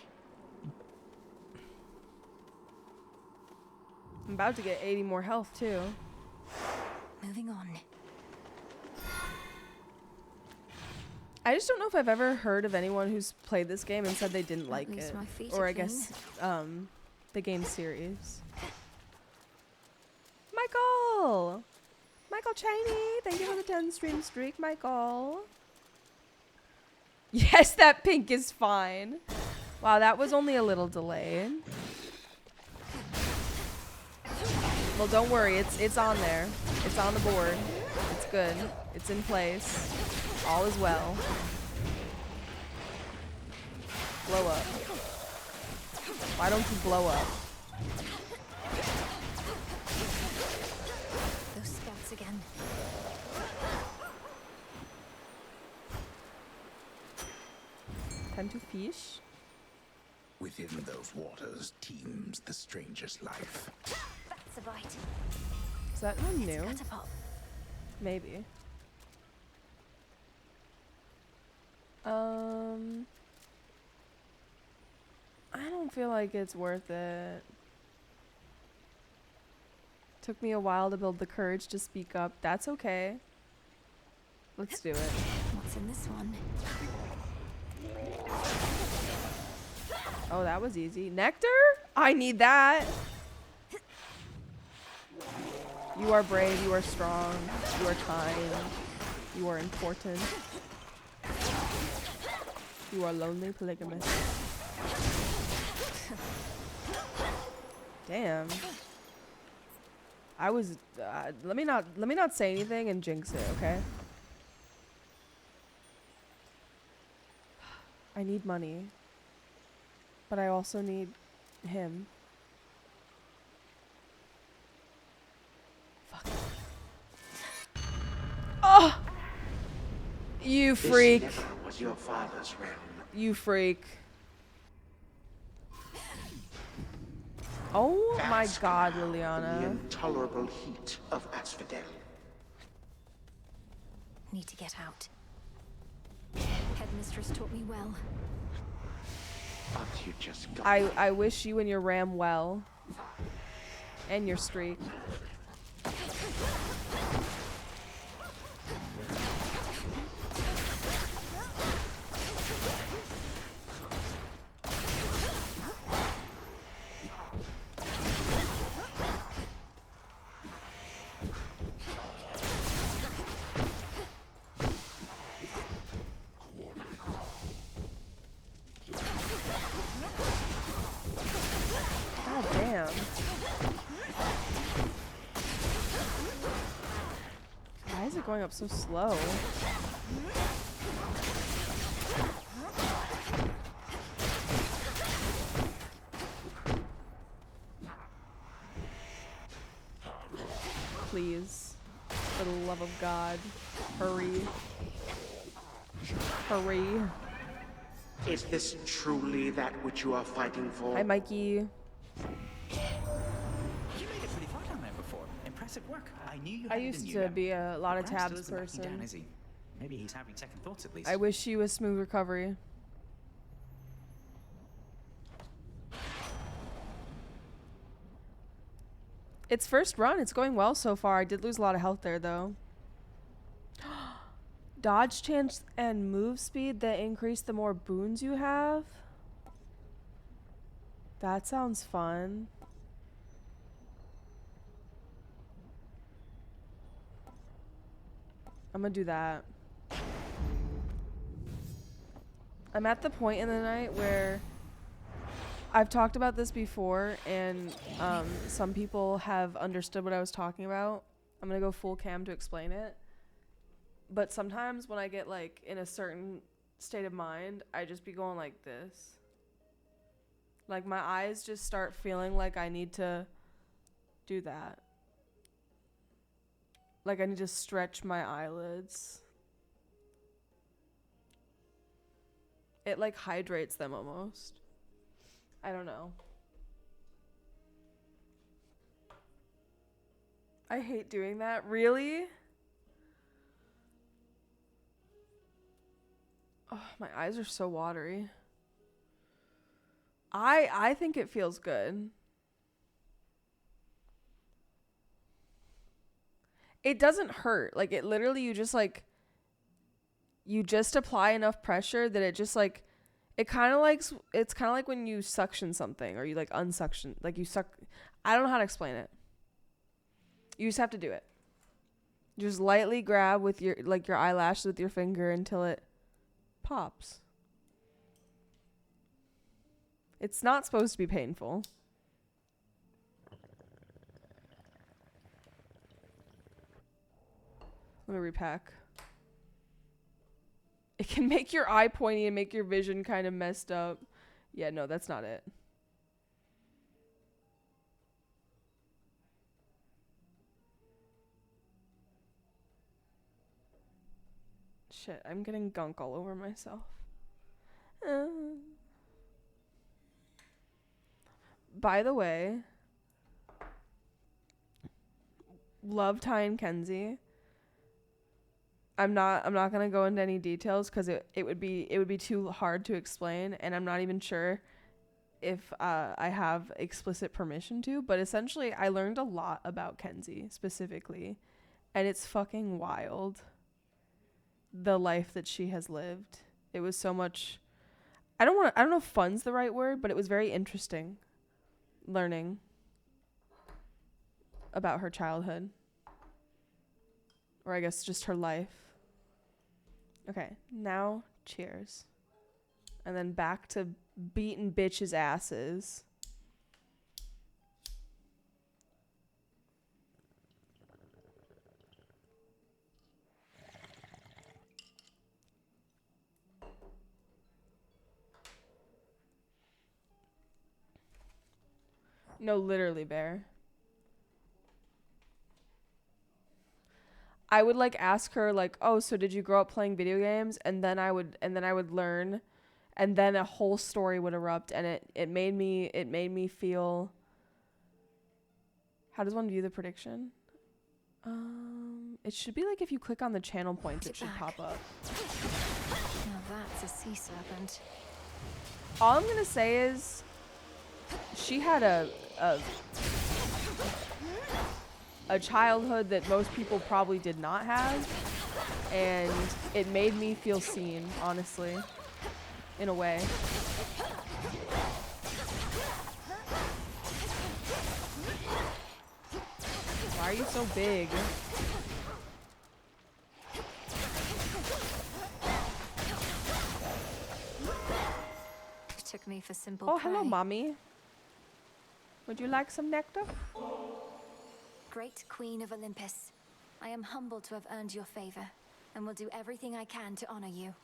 I'm about to get 80 more health too. Moving on. I just don't know if I've ever heard of anyone who's played this game and said they didn't like least it. my feet Or are I guess the game series. Michael! Michael Cheney! Thank you for the 10 stream streak, Michael. Yes, that pink is fine. Wow, that was only a little delayed. Well, don't worry, it's on there. It's on the board. It's good. It's in place. All is well. Blow up. Why don't you blow up? Those scouts again. Time to fish. Within those waters teems the strangest life. That's a bite. Is that one new? Catapult. Maybe. I don't feel like it's worth it. Took me a while to build the courage to speak up. That's okay. Let's do it. What's in this one? Oh, that was easy. Nectar? I need that. You are brave, you are strong, you are kind, you are important. You are lonely, polygamous. Damn. I was let me not say anything and jinx it, okay? I need money. But I also need him. Fuck. Oh! You freak. This never was your father's realm. You freak. Oh my god, In the Liliana. intolerable heat of Asphodel. Need to get out. Headmistress taught me well. But you just got I wish you and your ram well. And your streak. God damn. Why is it going up so slow? Please, for the love of God, hurry. Hurry. Is this truly that which you are fighting for? Hi, Mikey. You made it pretty far down there before. Impressive work. I knew you I had it in used you, to Em. be a lot of But Graham still tabs isn't backing down, person. is he? Maybe he's having second thoughts at least. I wish you a smooth recovery. It's first run. It's going well so far. I did lose a lot of health there, though. Dodge chance and move speed that increase the more boons you have? That sounds fun. I'm gonna do that. I'm at the point in the night where I've talked about this before, and some people have understood what I was talking about. I'm gonna go full cam to explain it. But sometimes when I get like in a certain state of mind, I just be going like this. Like my eyes just start feeling like I need to do that. Like I need to stretch my eyelids. It like hydrates them almost. I don't know. I hate doing that. Really? Oh, my eyes are so watery. I think it feels good. It doesn't hurt. Like it literally you just apply enough pressure that it just like it's kind of like when you suction something or you like unsuction, like you suck. I don't know how to explain it. You just have to do it. Just lightly grab with your eyelashes with your finger until it pops. It's not supposed to be painful. Let me repack. It can make your eye pointy and make your vision kind of messed up. Yeah, no, that's not it. Shit, I'm getting gunk all over myself. By the way, love Ty and Kenzie. I'm not gonna go into any details because it would be too hard to explain, and I'm not even sure if I have explicit permission to. But essentially, I learned a lot about Kenzie specifically, and it's fucking wild. The life that she has lived. It was so much. I don't know if fun's the right word, but it was very interesting learning about her childhood, or I guess just her life. Okay, now cheers. And then back to beating bitches' asses. No, literally, Bear. I would like ask her like, "Oh, so did you grow up playing video games?" And then I would learn, and then a whole story would erupt, and it made me feel. How does one view the prediction? It should be like if you click on the channel points, it should pop up. Now that's a sea serpent. All I'm gonna say is, she had a childhood that most people probably did not have, and it made me feel seen, honestly, in a way. Why are you so big? Took me for simple Oh, hello, prey. mommy. Would you like some nectar? Great Queen of Olympus, I am humbled to have earned your favor, and will do everything I can to honor you.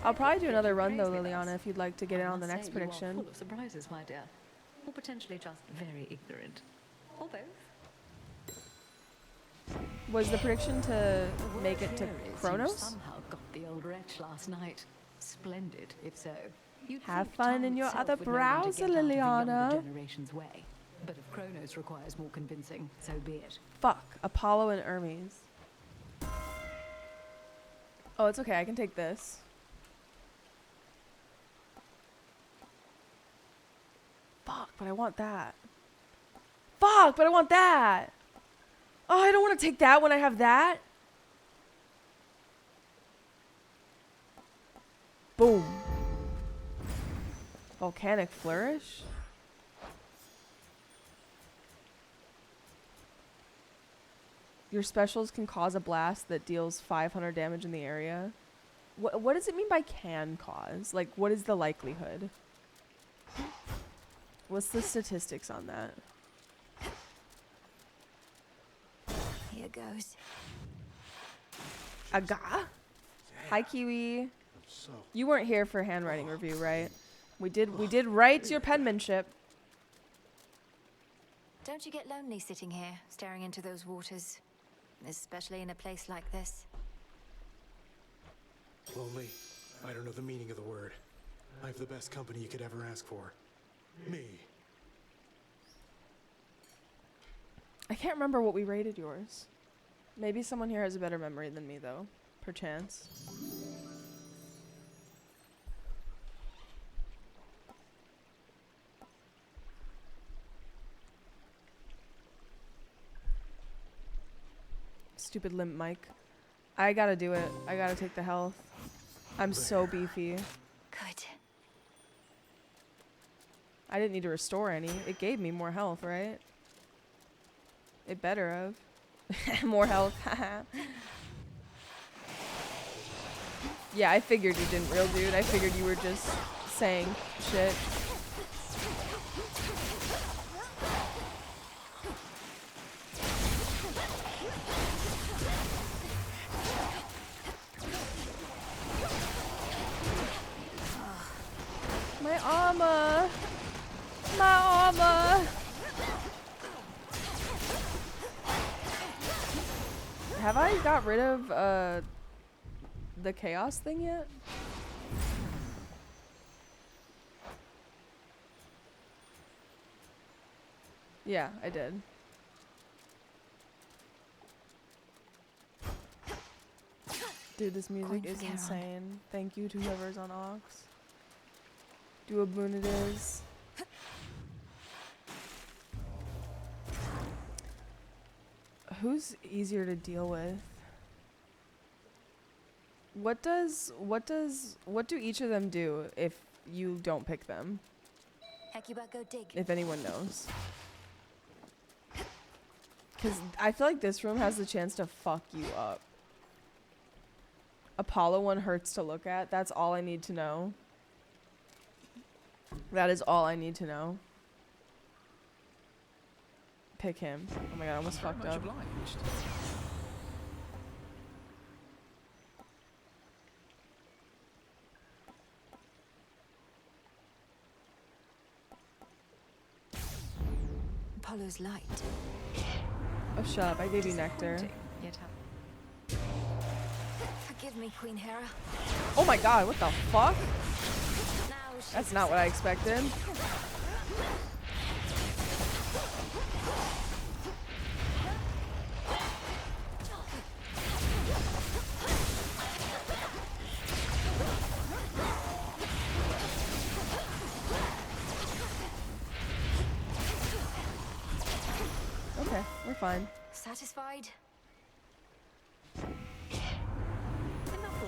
I'll probably do another run though, Liliana, if you'd like to get in on the next prediction. Full of surprises, my dear. Or potentially just very ignorant. Or both. Was the prediction to make it to Here is, you Kronos? somehow got the old wretch last night. Splendid, if so. You'd Have think fun time in your itself other would know when to browser, get out of the younger Liliana. generation's way. But if Kronos requires more convincing, so be it. Fuck, Apollo and Hermes. Oh, it's okay, I can take this. Fuck, but I want that. Fuck, but I want that. Oh, I don't want to take that when I have that. Boom. Volcanic flourish. Your specials can cause a blast that deals 500 damage in the area. What does it mean by can cause? Like, what is the likelihood? What's the statistics on that? Here goes. Aga? Hi, Kiwi. You weren't here for handwriting review, right? We did write your penmanship. Don't you get lonely sitting here, staring into those waters? Especially in a place like this. Lonely? I don't know the meaning of the word. I have the best company you could ever ask for. Me. I can't remember what we rated yours. Maybe someone here has a better memory than me, though. Perchance. Stupid limp mic. I gotta do it. I gotta take the health. I'm so beefy. Good. I didn't need to restore any. It gave me more health, right? It better have. More health. Yeah, I figured you didn't, real dude. I figured you were just saying shit. My armor! My armor! Have I got rid of the chaos thing yet? Yeah, I did. Dude, this music is insane. Thank you to whoever's on Aux. Do a boon it is. Who's easier to deal with? What do each of them do if you don't pick them? Hecuba, go dig. If anyone knows. Cause I feel like this room has the chance to fuck you up. Apollo one hurts to look at. That's all I need to know. That is all I need to know. Pick him. Oh my god, I almost fucked up. Apollo's light. Oh, shut up. I gave you nectar. Forgive me, Queen Hera. Oh my god, what the fuck? Now That's not what I expected. Okay, we're fine. Satisfied?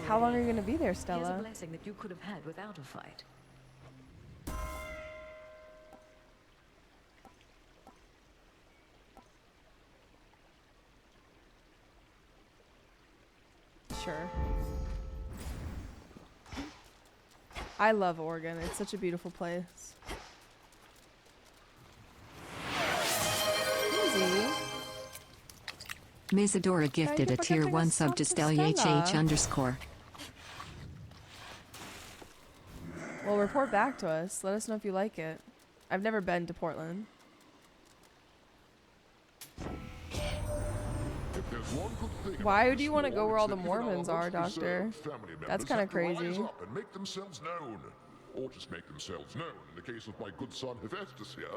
How long are you gonna be there, Here's a Stella? blessing that you could have had without a fight. Sure. I love Oregon. It's such a beautiful place. Easy. Mazadora gifted a tier 1 sub to StellyHH_. Well, report back to us. Let us know if you like it. I've never been to Portland. Why do you want to go where all the Mormons are, Doctor? That's kind of crazy. Rise up and make themselves known. Or just make themselves known, in the case of my good son Hephaestus here.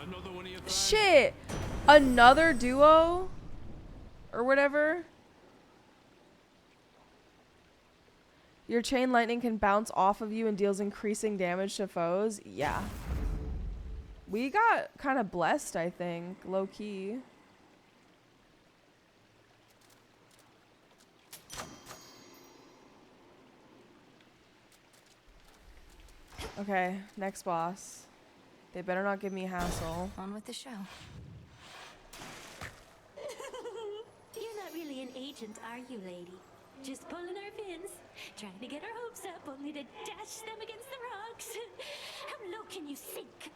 Another one of your Shit! Another duo? Or whatever? Your chain lightning can bounce off of you and deals increasing damage to foes? Yeah. We got kind of blessed, I think. Low key. Okay, next boss. They better not give me a hassle. On with the show. You're not really an agent, are you, lady? Just pulling our fins, trying to get our hopes up, only to dash them against the rocks. How low can you sink?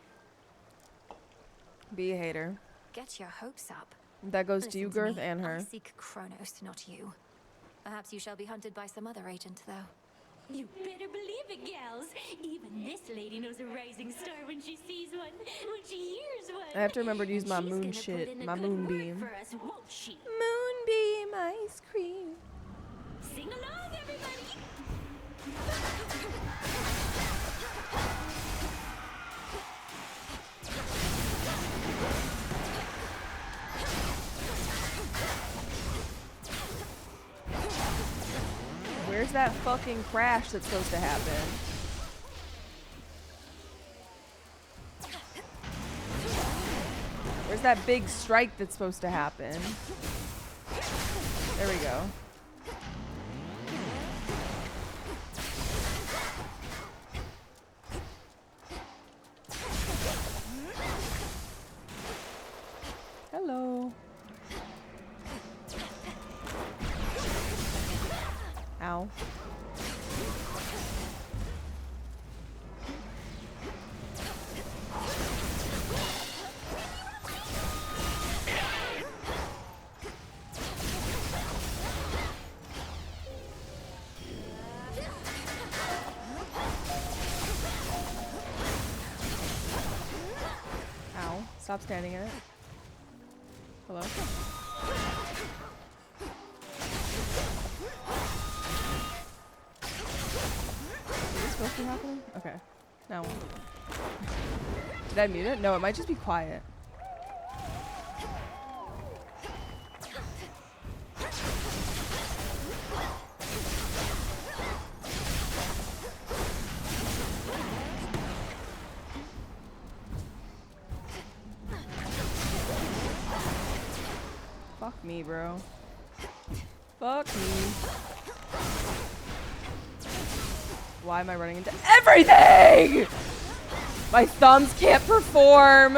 Be a hater. Get your hopes up. That goes to Listen you, to Girth, me. and her. I seek Kronos, not you. Perhaps you shall be hunted by some other agent, though. You better believe it, gals. Even this lady knows a rising star when she sees one, when she hears one. I have to remember to use my She's moon gonna put shit, in a my good word moonbeam. for us, won't she? Moonbeam ice cream. Sing along, everybody. Where's that fucking crash that's supposed to happen? Where's that big strike that's supposed to happen? There we go. Hello. Ow. Ow. Stop standing in it. Hello? Is this supposed to be happening? Okay. Now. Did I mute it? No, it might just be quiet. Fuck me, bro. Fuck me. Why am I running into everything? My thumbs can't perform.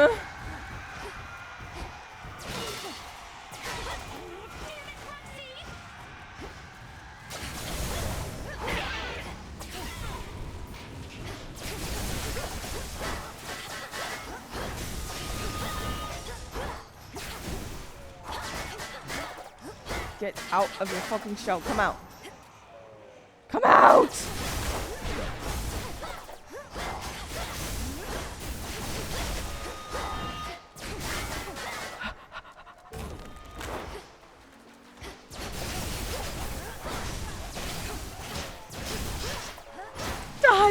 Get out of your fucking shell. Come out. Come out!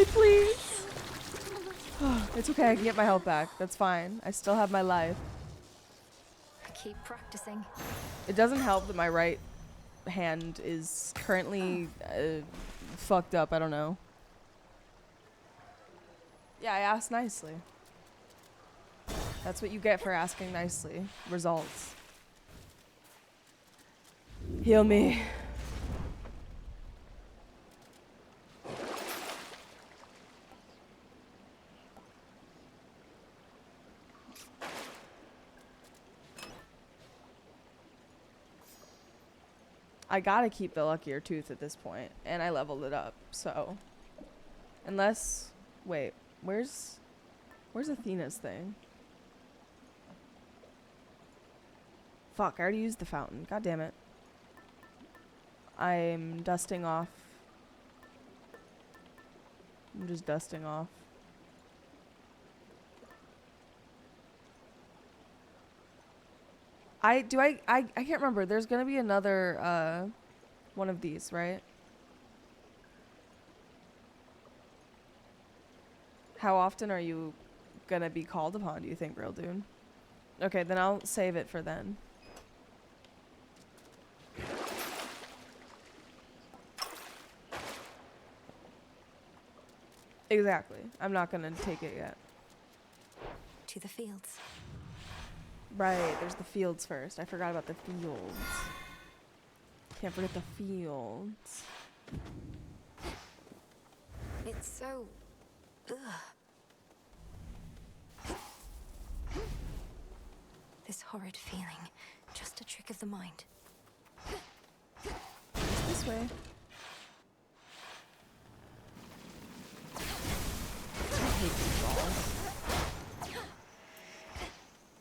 please. It's okay. I can get my health back. That's fine. I still have my life. Keep practicing. It doesn't help that my right hand is currently fucked up. I don't know. Yeah, I asked nicely. That's what you get for asking nicely. Results. Heal me. I gotta keep the luckier tooth at this point, and I leveled it up, so. Unless, wait, where's Athena's thing? Fuck, I already used the fountain. God damn it. I'm dusting off. I'm just dusting off. I can't remember. There's gonna be another one of these, right? How often are you gonna be called upon, do you think, real dude? Okay, then I'll save it for then. Exactly. I'm not gonna take it yet. To the fields. Right, there's the fields first. I forgot about the fields. Can't forget the fields. It's so... Ugh. This horrid feeling. Just a trick of the mind. This way. I hate these balls.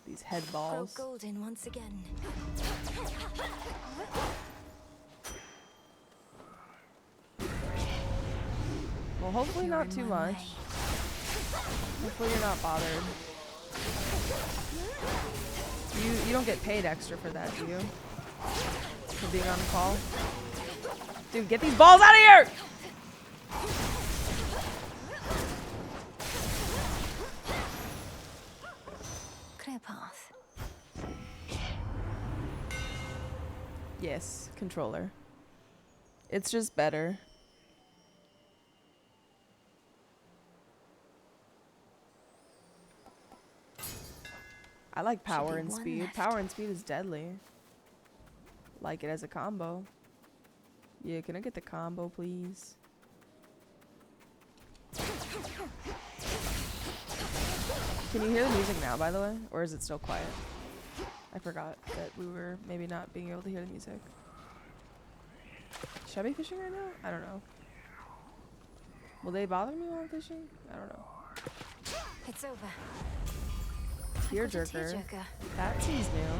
These head balls. Grow golden once again. Well, hopefully not too much. Hopefully you're not bothered. You don't get paid extra for that, do you? For being on call? Dude, get these balls out of here! Clear path. Yes, controller. It's just better. I like power and speed. left. Power and speed is deadly. Like it as a combo. Yeah, can I get the combo, please? Can you hear the music now, by the way? Or is it still quiet? I forgot that we were maybe not being able to hear the music. Should I be fishing right now? I don't know. Will they bother me while I'm fishing? I don't know. It's over. Tearjerker. Tearjerker. That seems new.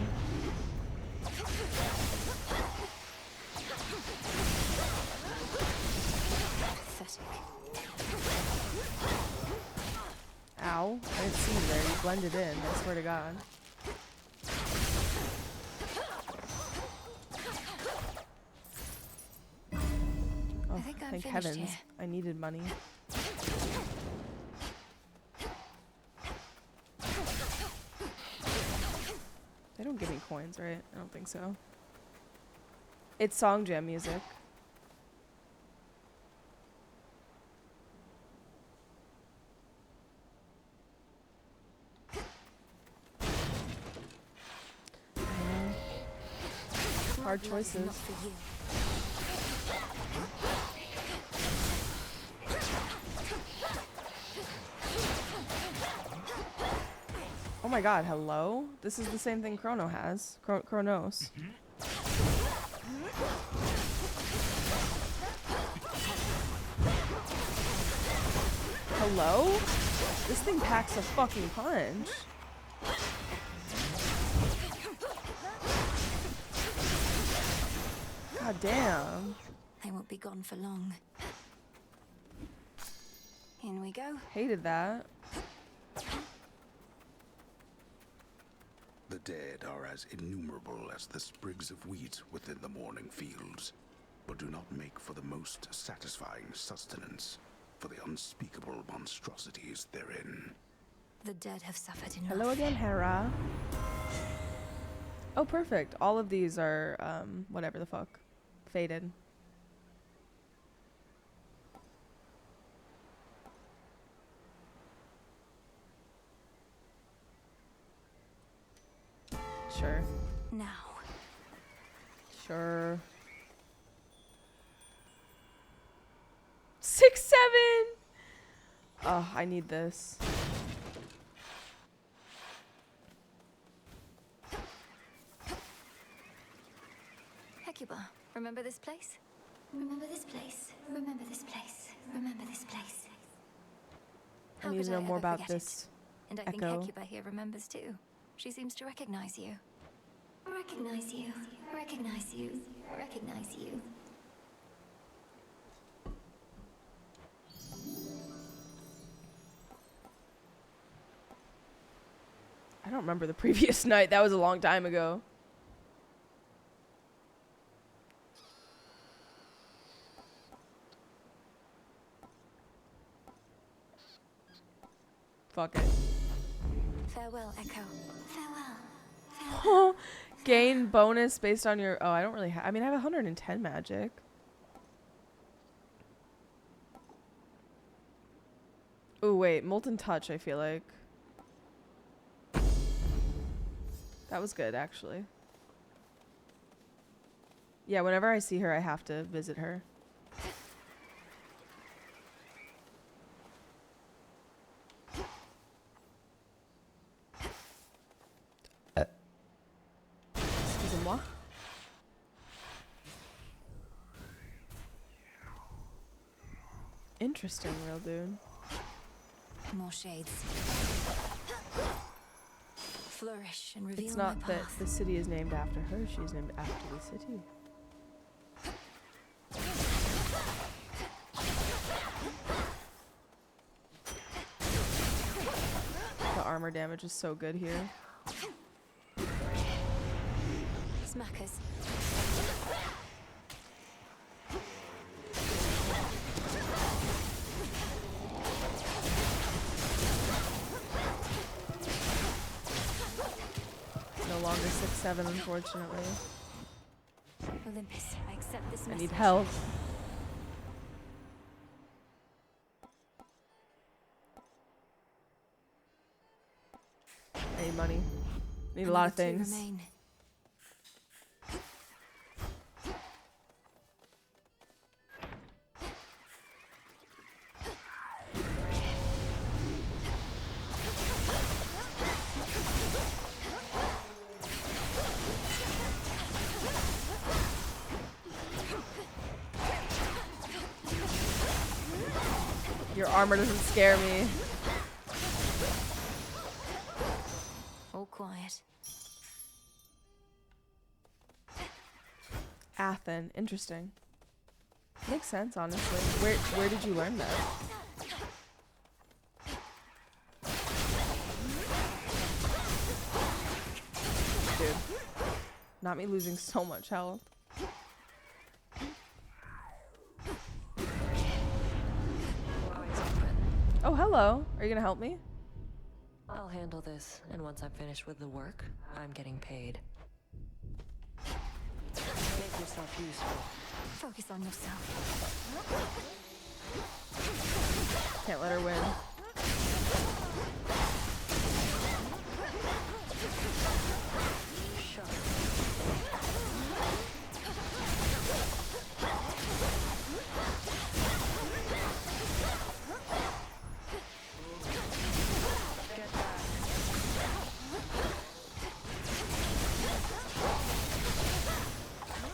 Pathetic. Ow. I didn't see you there. You blended in. I swear to God. Oh, thank heavens. here. I needed money. They don't give me coins, right? I don't think so. It's song jam music. Hard choices. Oh my god, hello? This is the same thing Chrono has. Chronos. Hello? This thing packs a fucking punch. God damn. They won't be gone for long. In we go. Hated that. The dead are as innumerable as the sprigs of wheat within the morning fields, but do not make for the most satisfying sustenance. for the unspeakable monstrosities therein. The dead have suffered enough. Hello again, Hera. Oh, perfect. All of these are, whatever the fuck. Faded. Sure. Now. Sure. 6, 7! Oh, I need this. Hecuba, remember this place? Remember this place. Remember this place. Remember this place. I need to know more about this And I think echo. Hecuba here remembers too. She seems to recognize you. Recognize you. Recognize you. Recognize you. I don't remember the previous night. That was a long time ago. Fuck it. Farewell, Echo. Farewell. Gain bonus based on your... Oh, I don't really have... I mean, I have 110 magic. Oh, wait. Molten Touch, I feel like. That was good, actually. Yeah, whenever I see her, I have to visit her. Excusez-moi. Interesting, real dude. More shades. Flourish and reveal It's my not that path. the city is named after her, she's named after the city. The armor damage is so good here. Smackers. No longer 6-7, unfortunately. Olympus, I accept this I message. need help. I need money. I need a lot of Another two things. remain. Your armor doesn't scare me. All quiet. Athen, interesting. Makes sense, honestly. Where did you learn that? Dude. Not me losing so much health. Oh, hello. Are you gonna help me? I'll handle this, and once I'm finished with the work, I'm getting paid. Make yourself useful. Focus on yourself. Can't let her win.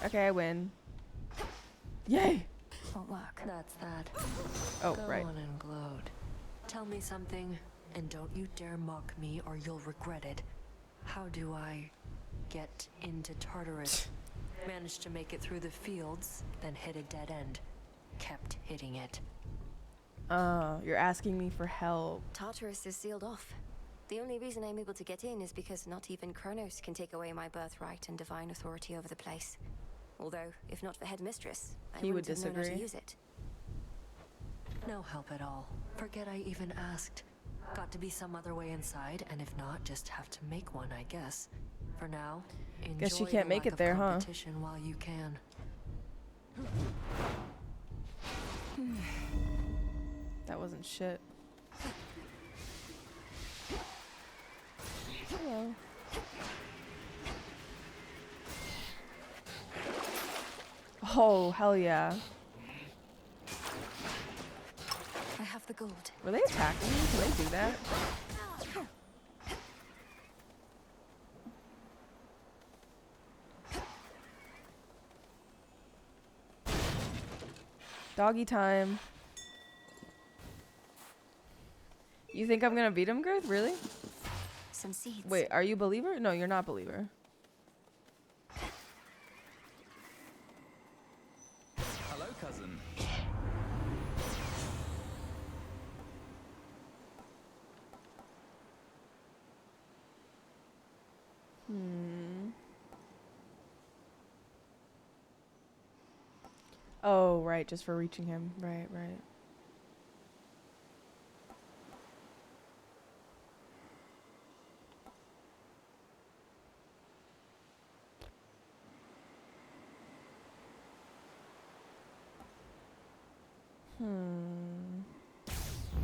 Okay, I win. Yay! Won't work. That's that. Oh, Go right. on and gloat. Tell me something, and don't you dare mock me or you'll regret it. How do I get into Tartarus? Managed to make it through the fields, then hit a dead end. Kept hitting it. You're asking me for help. Tartarus is sealed off. The only reason I'm able to get in is because not even Kronos can take away my birthright and divine authority over the place. Although, if not for Headmistress, I He would wouldn't have known how to disagree. use it. No help at all. Forget I even asked. Got to be some other way inside, and if not, just have to make one, I guess. For now, enjoy Guess you can't the make lack it there, of huh? competition while you can. That wasn't shit. Hello. Oh, hell yeah. I have the gold. Were they attacking me? Can they do that? Doggy time. You think I'm gonna beat him, Girth? Really? Some seeds. Wait, are you believer? No, you're not believer. Hello, cousin. Oh, right, just for reaching him. Right, right.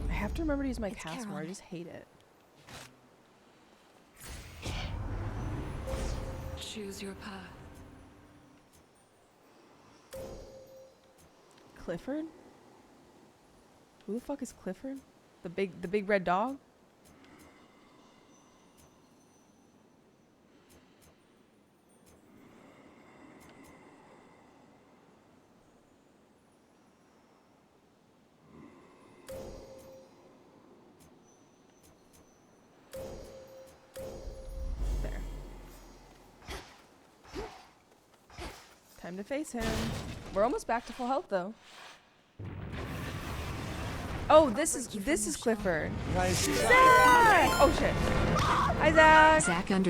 I have to remember to use my cast more. I just hate it. Choose your path. Clifford? Who the fuck is Clifford? The big red dog? There. Time to face him. We're almost back to full health though. Oh, this is Clifford. Zach! Oh shit. Hi Zach. Zach_Co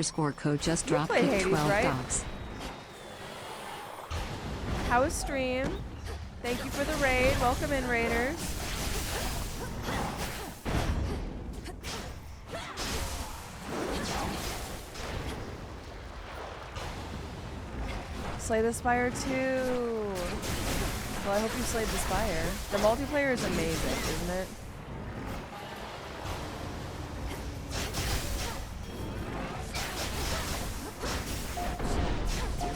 just You dropped play kick Hades, 12 right? dogs. How was stream? Thank you for the raid. Welcome in, raiders. Slay the Spire too. Well, I hope you slayed the Spire. The multiplayer is amazing, isn't it?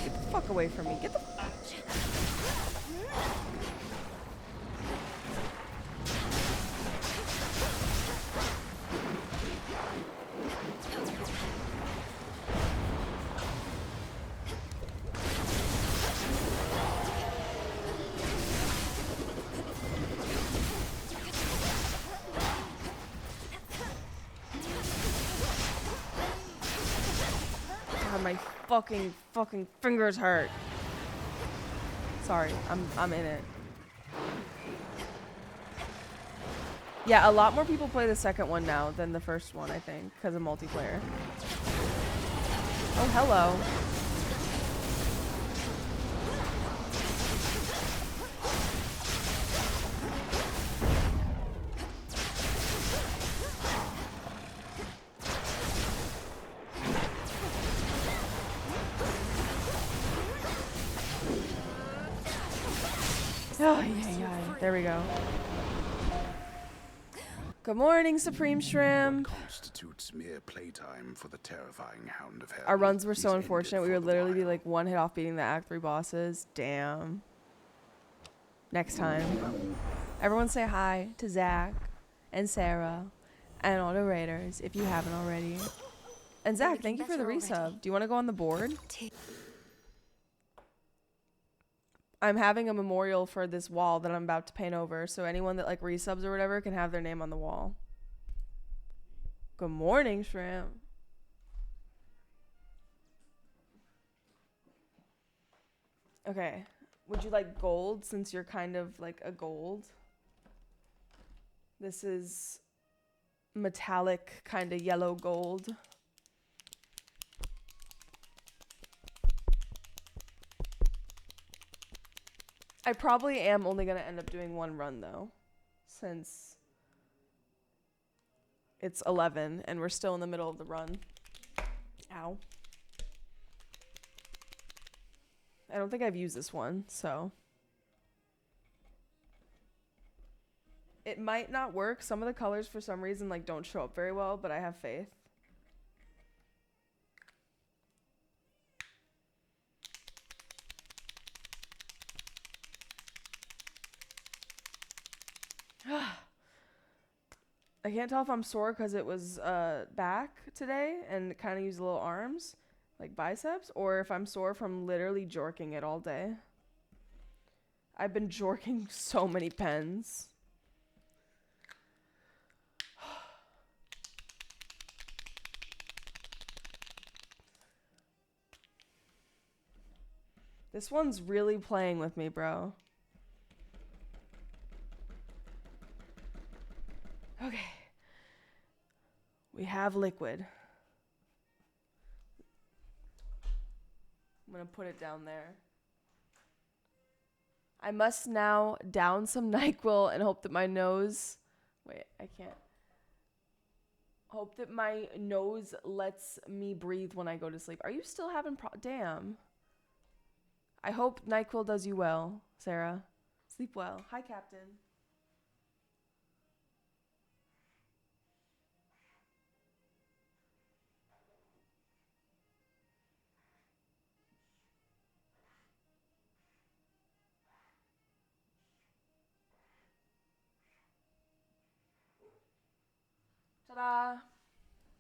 Get the fuck away from me. Get the God, my fucking fingers hurt. Sorry, I'm in it. Yeah, a lot more people play the second one now than the first one, I think, because of multiplayer. Oh, hello. Oh, yeah. There we go. Good morning, Supreme Shrimp. Constitutes mere playtime for the terrifying Hound of Hell. Our runs were so is unfortunate. We ended would for the literally be while. like one hit off beating the Act 3 bosses. Damn. Next time. Everyone say hi to Zach and Sarah and all the raiders if you haven't already. And Zach, thank you for the resub. Do you want to go on the board? I'm having a memorial for this wall that I'm about to paint over, so anyone that like resubs or whatever can have their name on the wall. Good morning, Shrimp. Okay. Would you like gold since you're kind of like a gold? This is metallic kind of yellow gold. I probably am only going to end up doing one run though. since it's 11 and we're still in the middle of the run. Ow. I don't think I've used this one, so. It might not work. Some of the colors for some reason like don't show up very well, but I have faith. I can't tell if I'm sore because it was back today and kind of used little arms, like biceps, or if I'm sore from literally jorking it all day. I've been jorking so many pens. This one's really playing with me, bro. Okay. We have liquid. I'm gonna put it down there. I must now down some NyQuil and hope that my nose... Wait, I can't. Hope that my nose lets me breathe when I go to sleep. Are you still having Damn. I hope NyQuil does you well, Sarah. Sleep well. Hi, Captain. Ta-da!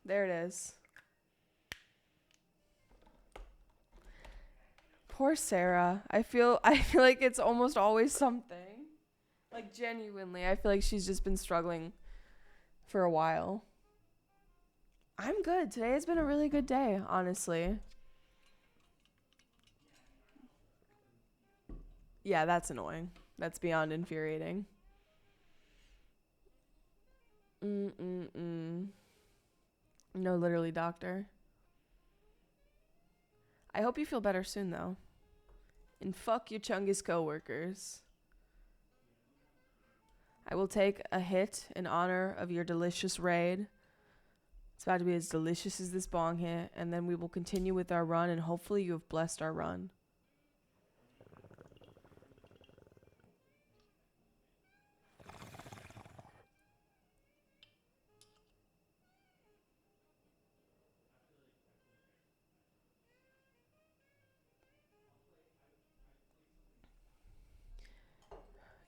There it is. Poor Sarah. I feel like it's almost always something. Like genuinely, I feel like she's just been struggling for a while. I'm good. Today has been a really good day, honestly. Yeah, that's annoying. That's beyond infuriating. No, literally, doctor. I hope you feel better soon, though. And fuck your Chungus coworkers. I will take a hit in honor of your delicious raid. It's about to be as delicious as this bong hit, and then we will continue with our run, and hopefully you have blessed our run.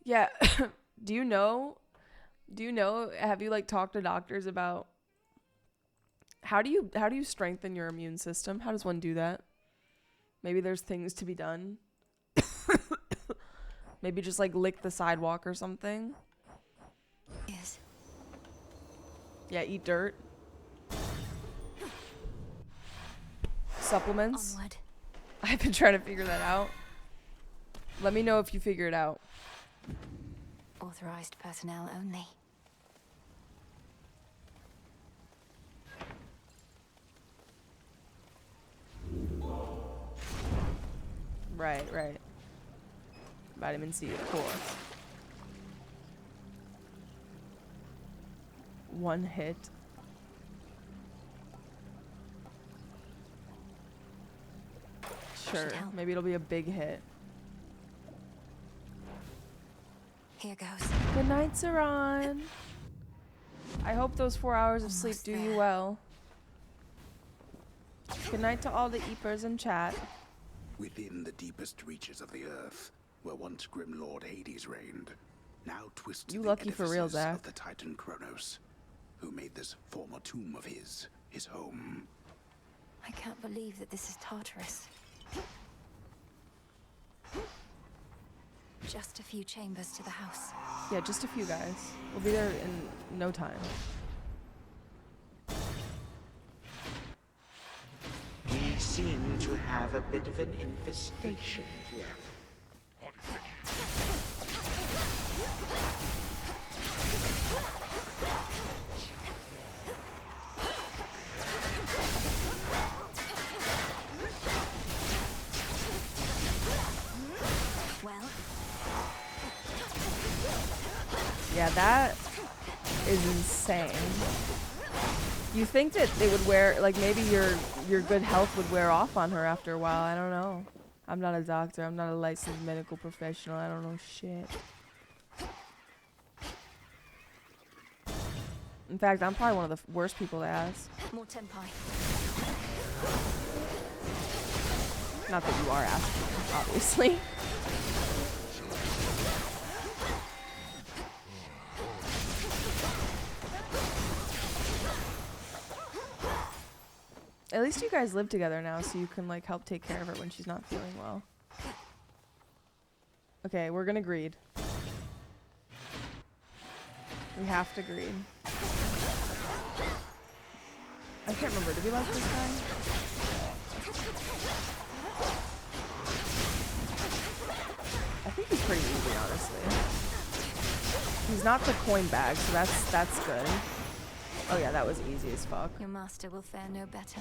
Yeah. Do you know, have you like talked to doctors about how do you strengthen your immune system? How does one do that? Maybe there's things to be done. Maybe just like lick the sidewalk or something. Yes. Yeah, eat dirt. Supplements. Onward. I've been trying to figure that out. Let me know if you figure it out. Authorized personnel only. Right. Vitamin C, of course. One hit. Sure, maybe it'll be a big hit. Here goes. Good night, Saran. I hope those 4 hours of sleep do you well. Good night to all the eepers in chat. Within the deepest reaches of the earth, where once grim Lord Hades reigned, now twisted You the lucky for real, edifices Zach. of the Titan Kronos, who made this former tomb of his home. I can't believe that this is Tartarus. Just a few chambers to the house. Yeah, just a few guys. We'll be there in no time. We seem to have a bit of an infestation here. Well, Yeah, Yeah, that is insane. You think that they would wear, like, maybe your good health would wear off on her after a while. I don't know. I'm not a doctor. I'm not a licensed medical professional. I don't know shit. In fact, I'm probably one of the worst people to ask. More tempai. Not that you are asking, obviously. At least you guys live together now, so you can like help take care of her when she's not feeling well. Okay, we're gonna greed. We have to greed. I can't remember. Did we like this guy? I think he's pretty easy, honestly. He's not the coin bag, so that's good. Oh yeah, that was easy as fuck. Your master will fare no better.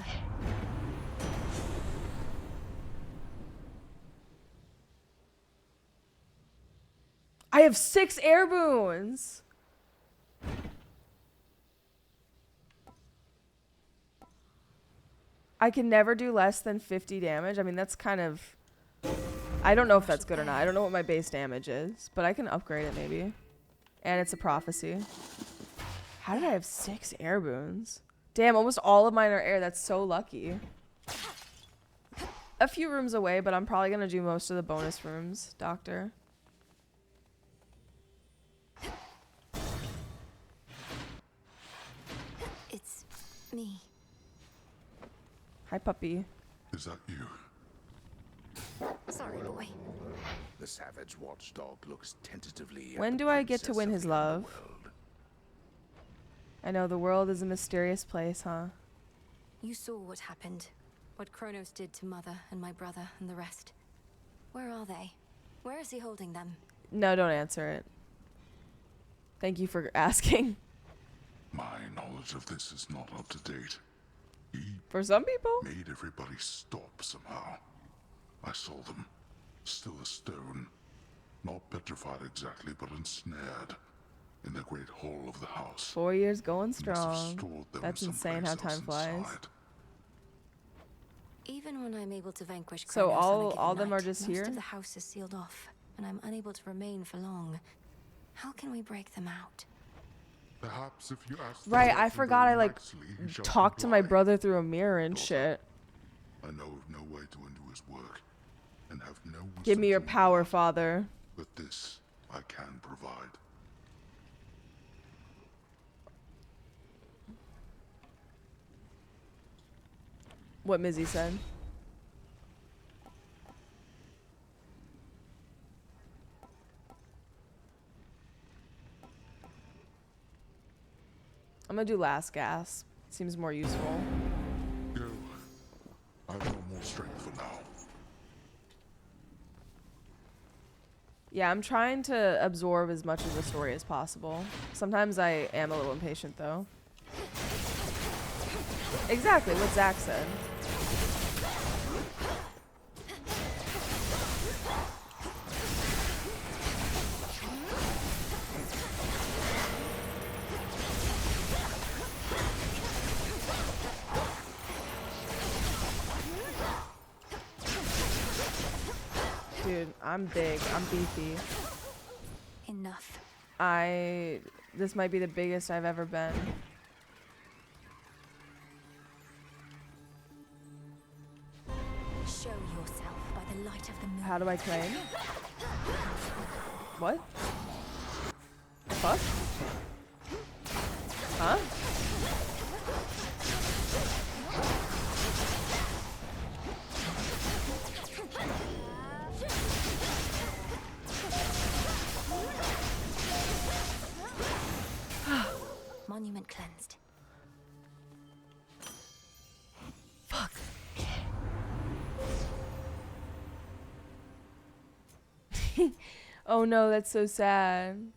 I have 6 air boons! I can never do less than 50 damage. I mean, that's kind of... I don't know if that's good or not. I don't know what my base damage is, but I can upgrade it maybe. And it's a prophecy. How did I have 6 air boons? Damn, almost all of mine are air. That's so lucky. A few rooms away, but I'm probably going to do most of the bonus rooms, Doctor. It's me. Hi, puppy. Is that you? Sorry, boy. The savage watchdog looks tentatively. When do I get to win his love? I know the world is a mysterious place, huh? You saw what happened. What Kronos did to Mother and my brother and the rest. Where are they? Where is he holding them? No, don't answer it. Thank you for asking. My knowledge of this is not up to date. He For some people? made everybody stop somehow. I saw them, still a stone, not petrified exactly, but ensnared in the great hall of the house. 4 years going He must have strong. stored them That's insane how someplace time else flies. inside. Even when I'm able to vanquish So Kronos on a given all of them night, are just most here? of the house is sealed off, and I'm unable to remain for long. How can we break them out? Perhaps if you ask Right, I forgot I like nicely, he shall talked to my comply. brother through a mirror and shit. I know of no way to undo his work, and have no Give me your wisdom to power, impart, father. but this I can provide. What Mizzy said. I'm gonna do last gas. Seems more useful. Go. I've no more strength for now. Yeah, I'm trying to absorb as much of the story as possible. Sometimes I am a little impatient, though. Exactly what Zach said. Dude, I'm big. I'm beefy. Enough. This might be the biggest I've ever been. Show yourself by the light of the moon. How do I claim? What? Fuck? Huh? Monument cleansed. Fuck. Oh no, that's so sad.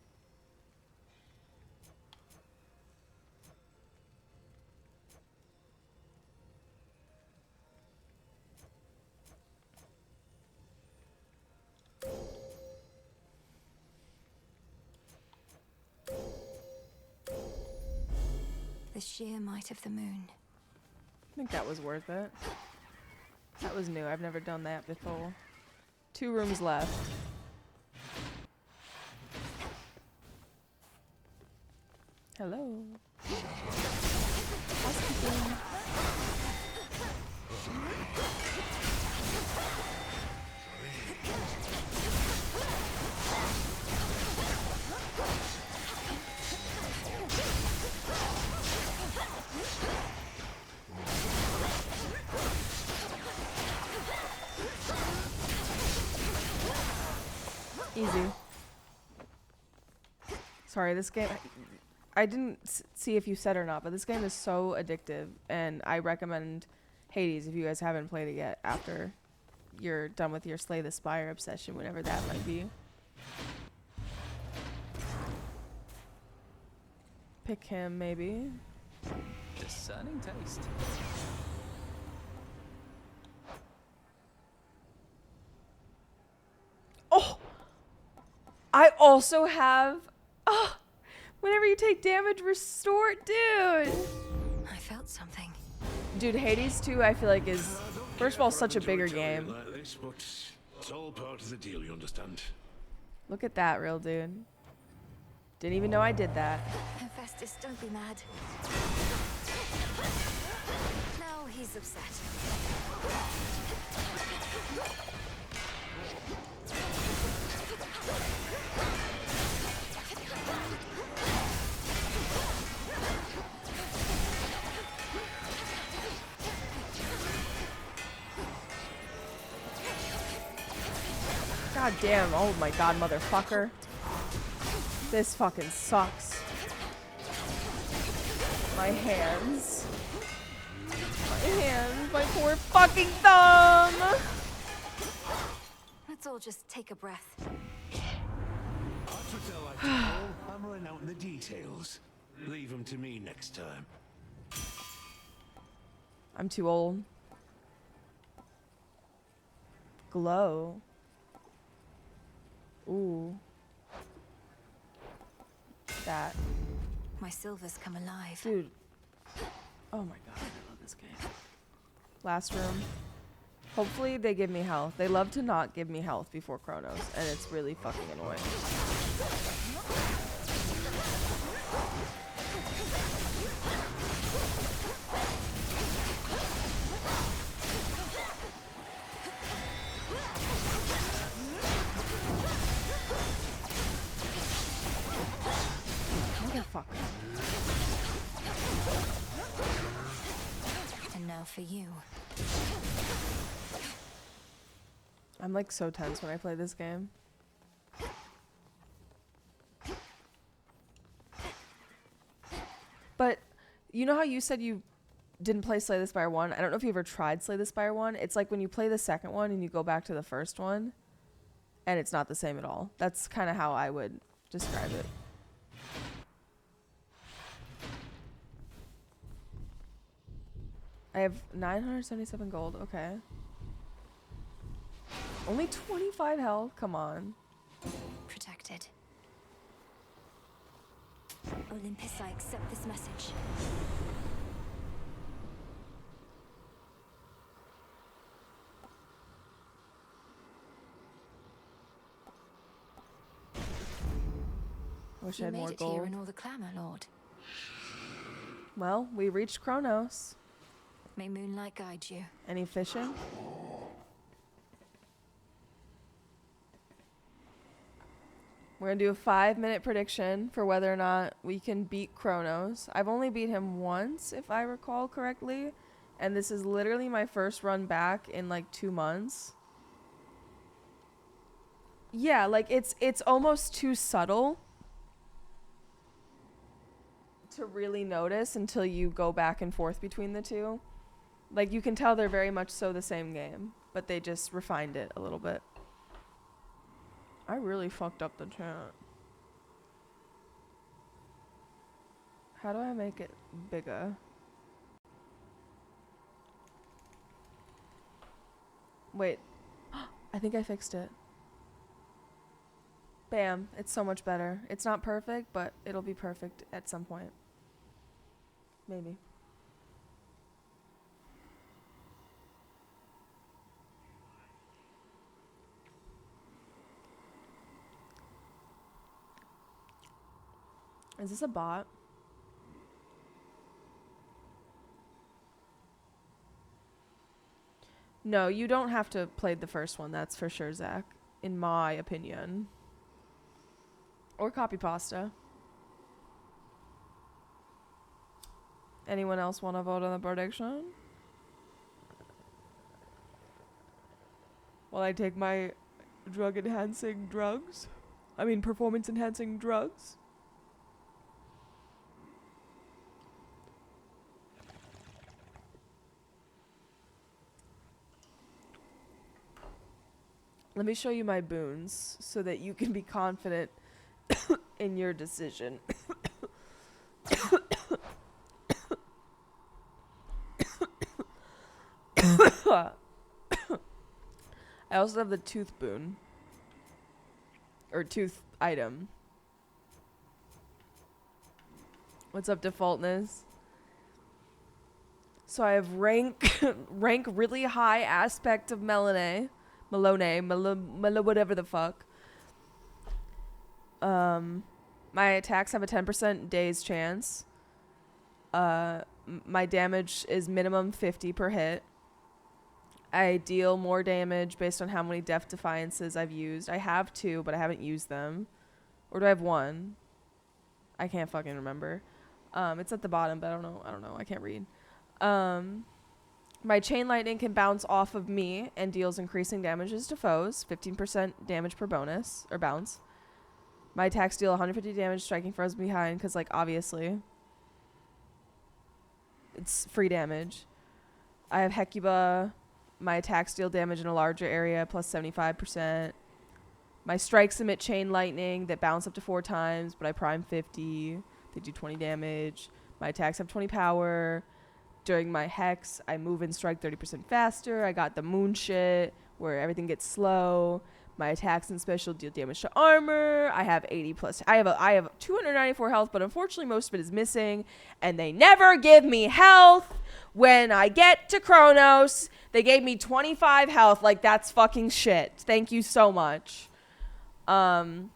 the sheer might of the moon. I think that was worth it. That was new. I've never done that before. 2 rooms left. Hello. Housekeeping. Easy. Sorry, this game, I didn't see if you said or not, but this game is so addictive, and I recommend Hades if you guys haven't played it yet after you're done with your Slay the Spire obsession, whenever that might be. Pick him, maybe. Discerning taste. Oh! I also have... whenever you take damage, restore... Dude! I felt something. Dude, Hades 2, I feel like, is... First of all, such a bigger game. Like this, but it's all part of the deal, you understand? Look at that, real dude. Didn't even know I did that. Hephaestus, don't be mad. Now he's upset. God damn, oh my god, motherfucker. This fucking sucks. My hands. My hands, my poor fucking thumb! Let's all just take a breath. That's what I like to call hammering out the details. Leave them to me next time. I'm too old. Glow. Ooh. That. My silver's come alive. Dude. Oh my god, I love this game. Last room. Hopefully they give me health. They love to not give me health before Chronos, and it's really fucking annoying. Motherfucker. And now for you. I'm like so tense when I play this game. But you know how you said you didn't play Slay the Spire 1? I don't know if you ever tried Slay the Spire 1. It's like when you play the second one and you go back to the first one, and it's not the same at all. That's kind of how I would describe it. I have 977 gold. Okay. Only 25 health? Come on. Protected. Olympus, I accept this message. Wish I You had made more it here gold. in all the clamor, Lord. Well, we reached Chronos. May moonlight guide you. Any fishing? We're gonna do a 5-minute prediction for whether or not we can beat Chronos. I've only beat him once, if I recall correctly, and this is literally my first run back in like 2 months. Yeah, like it's almost too subtle to really notice until you go back and forth between the two. Like you can tell they're very much so the same game, but they just refined it a little bit. I really fucked up the chat. How do I make it bigger? Wait. I think I fixed it. Bam. It's so much better. It's not perfect, but it'll be perfect at some point. Maybe. Is this a bot? No, you don't have to play the first one, that's for sure, Zach. In my opinion. Or copy pasta. Anyone else want to vote on the prediction? While I take my performance enhancing drugs. Let me show you my boons so that you can be confident in your decision. I also have the tooth boon. Or tooth item. What's up, defaultness? So I have rank really high aspect of Malone, whatever the fuck. My attacks have a 10% days chance. My damage is minimum 50 per hit. I deal more damage based on how many Death Defiances I've used. I have 2, but I haven't used them. Or do I have 1? I can't fucking remember. It's at the bottom, but I don't know. I can't read. My Chain Lightning can bounce off of me and deals increasing damages to foes. 15% damage per bonus, or bounce. My attacks deal 150 damage striking foes behind, because, like, obviously. It's free damage. I have Hecuba. My attacks deal damage in a larger area, plus 75%. My strikes emit Chain Lightning that bounce up to 4 times, but I prime 50. They do 20 damage. My attacks have 20 power. During my Hex, I move and strike 30% faster. I got the moon shit, where everything gets slow. My attacks and special deal damage to armor. I have 80 plus. I have 294 health, but unfortunately most of it is missing. And they never give me health. When I get to Kronos, they gave me 25 health. Like, that's fucking shit. Thank you so much. I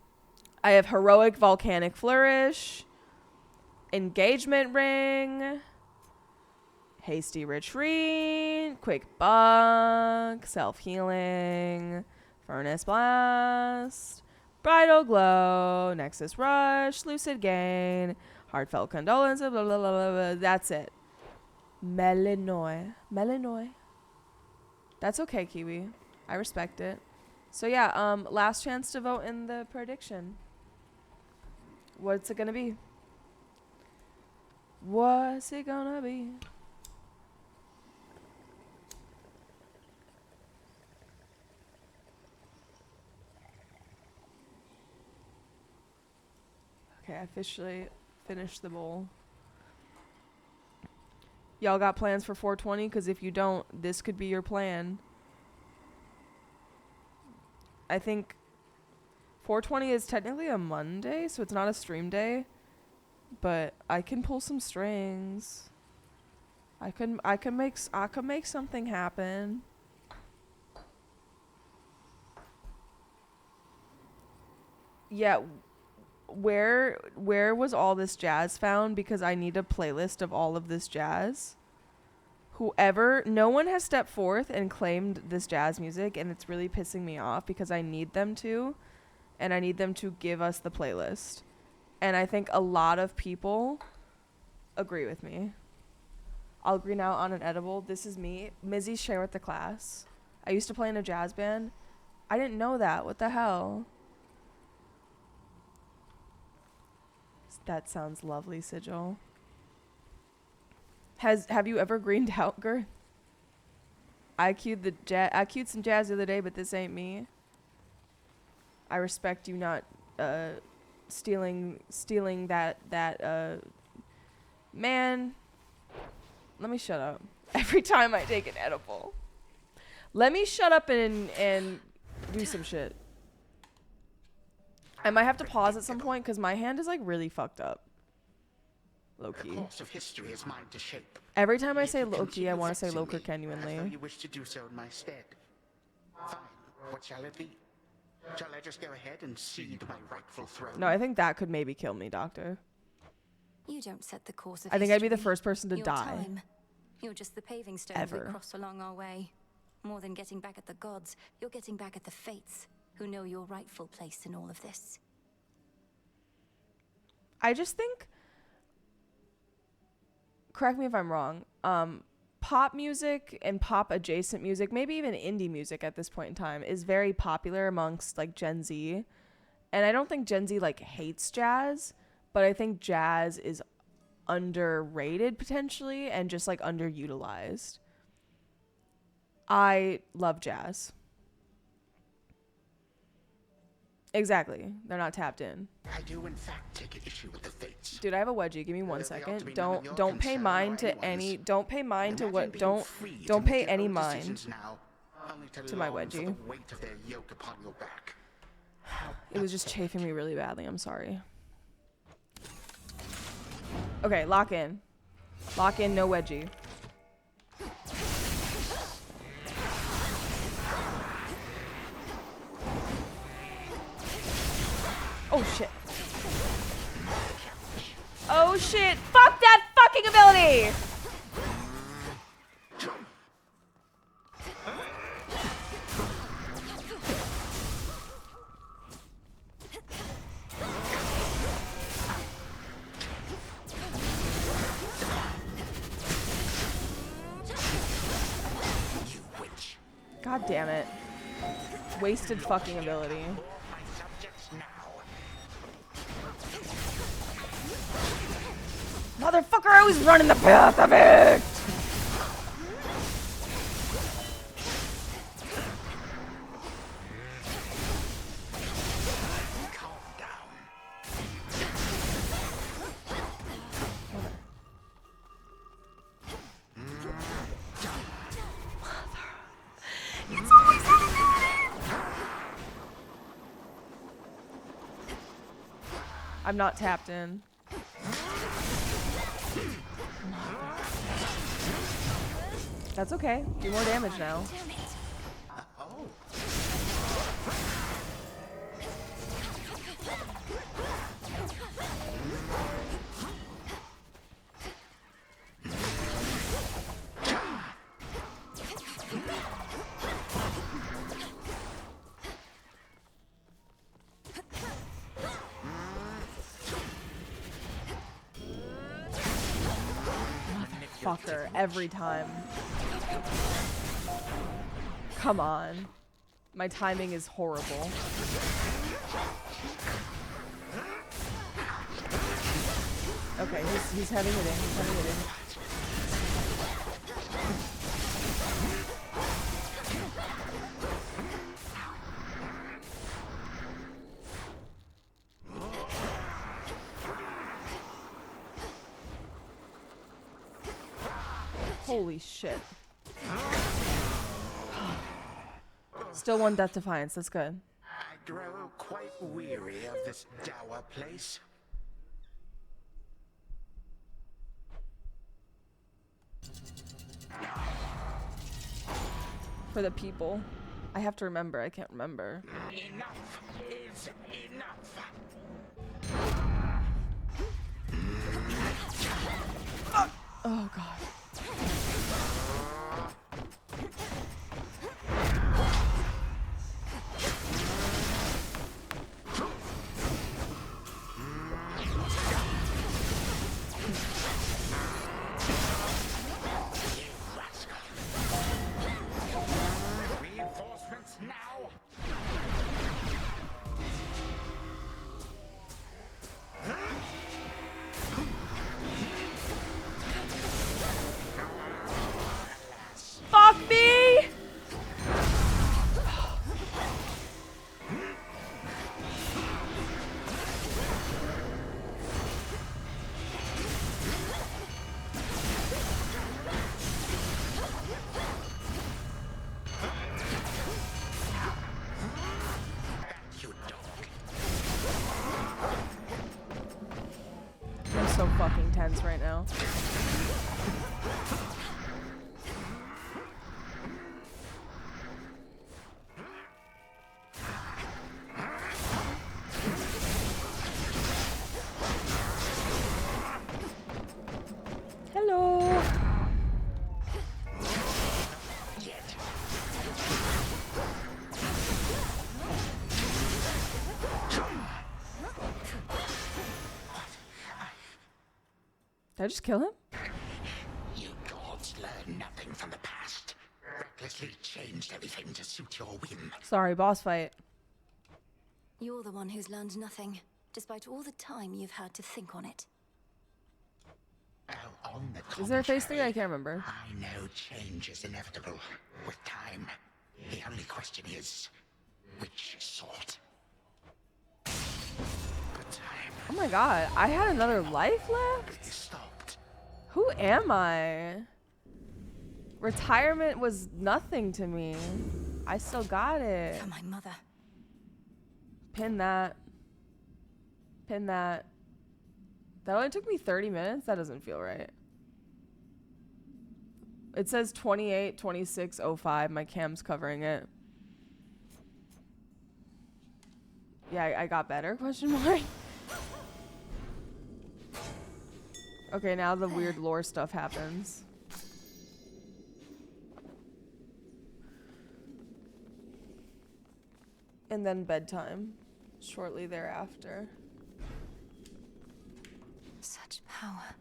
have Heroic Volcanic Flourish. Engagement Ring. Hasty Retreat. Quick Buck. Self-Healing. Furnace Blast. Bridal Glow. Nexus Rush. Lucid Gain. Heartfelt Condolence. Blah, blah, blah, blah, blah. That's it. Melanoy. That's okay, Kiwi. I respect it. So yeah, last chance to vote in the prediction. What's it gonna be? What's it gonna be? Okay, I officially finished the bowl. Y'all got plans for 420? Because if you don't, this could be your plan. I think 420 is technically a Monday, so it's not a stream day. But I can pull some strings. I could make something happen. Yeah. Where was all this jazz found? Because I need a playlist of all of this jazz. No one has stepped forth and claimed this jazz music, and it's really pissing me off because I need them to, and I need them to give us the playlist. And I think a lot of people agree with me. I'll agree now on an edible. This is me. Mizzy share with the class. I used to play in a jazz band. I didn't know that. What the hell? That sounds lovely, Sigil. Have you ever greened out, Girth? I queued some jazz the other day, but this ain't me. I respect you not stealing that man. Let me shut up. Every time I take an edible. Let me shut up and do some shit. I might have to pause at some point because my hand is like really fucked up. Loki. The course of history is mine to shape. Every time I If say you Loki, continue I want to say vexing Loker me, as though genuinely. you wish to do so in my stead. Fine. What shall it be? Shall I just go ahead and cede my rightful throne? No, I think that could maybe kill me, Doctor. You don't set the course of I think I'd be the history. first person to Your die. Time. You're just the paving stones Ever. we cross along our way. More than getting back at the gods, you're getting back at the fates, who know your rightful place in all of this. I just think, correct me if I'm wrong, pop music and pop adjacent music, maybe even indie music at this point in time, is very popular amongst like Gen Z. And I don't think Gen Z like hates jazz, but I think jazz is underrated potentially and just like underutilized. I love jazz. Exactly. They're not tapped in. I do in fact take issue with the fates. Dude, I have a wedgie. Give me 1 They ought to second. be none of your Don't pay concern mind or to anyone's. any. Don't pay mind to Imagine what. being Don't free to don't make pay your any own mind decisions now, only to my long for wedgie. the weight of their yoke upon your back. It was just chafing me really badly. I'm sorry. Okay, lock in. Lock in, no wedgie. Oh shit. Oh shit. Fuck that fucking ability! God damn it. Wasted fucking ability. Motherfucker, I was running the path of it! I'm not tapped in. That's okay. Do more damage now. Motherfucker, every time. Come on. My timing is horrible. Okay, he's heavy hitting. He's heavy hitting. Holy shit. Still 1 Death Defiance. That's good. I grow quite weary of this dour place. For the people. I have to remember. I can't remember. Enough is enough. Oh god. Reinforcements now. Did I just kill him? You gods learn nothing from the past. Recklessly changed everything to suit your whim. Sorry, boss fight. You're the one who's learned nothing, despite all the time you've had to think on it. Oh, on the Is there a phase 3? I contrary, can't remember. I know change is inevitable with time. The only question is, which sort? Oh my god, I had another life left? Stopped. Who am I? Retirement was nothing to me. I still got it. For my mother. Pin that. Pin that. That only took me 30 minutes? That doesn't feel right. It says 28:26:05. My cam's covering it. Yeah, I got better, question mark. Okay, now the weird lore stuff happens. And then bedtime shortly thereafter. Such power.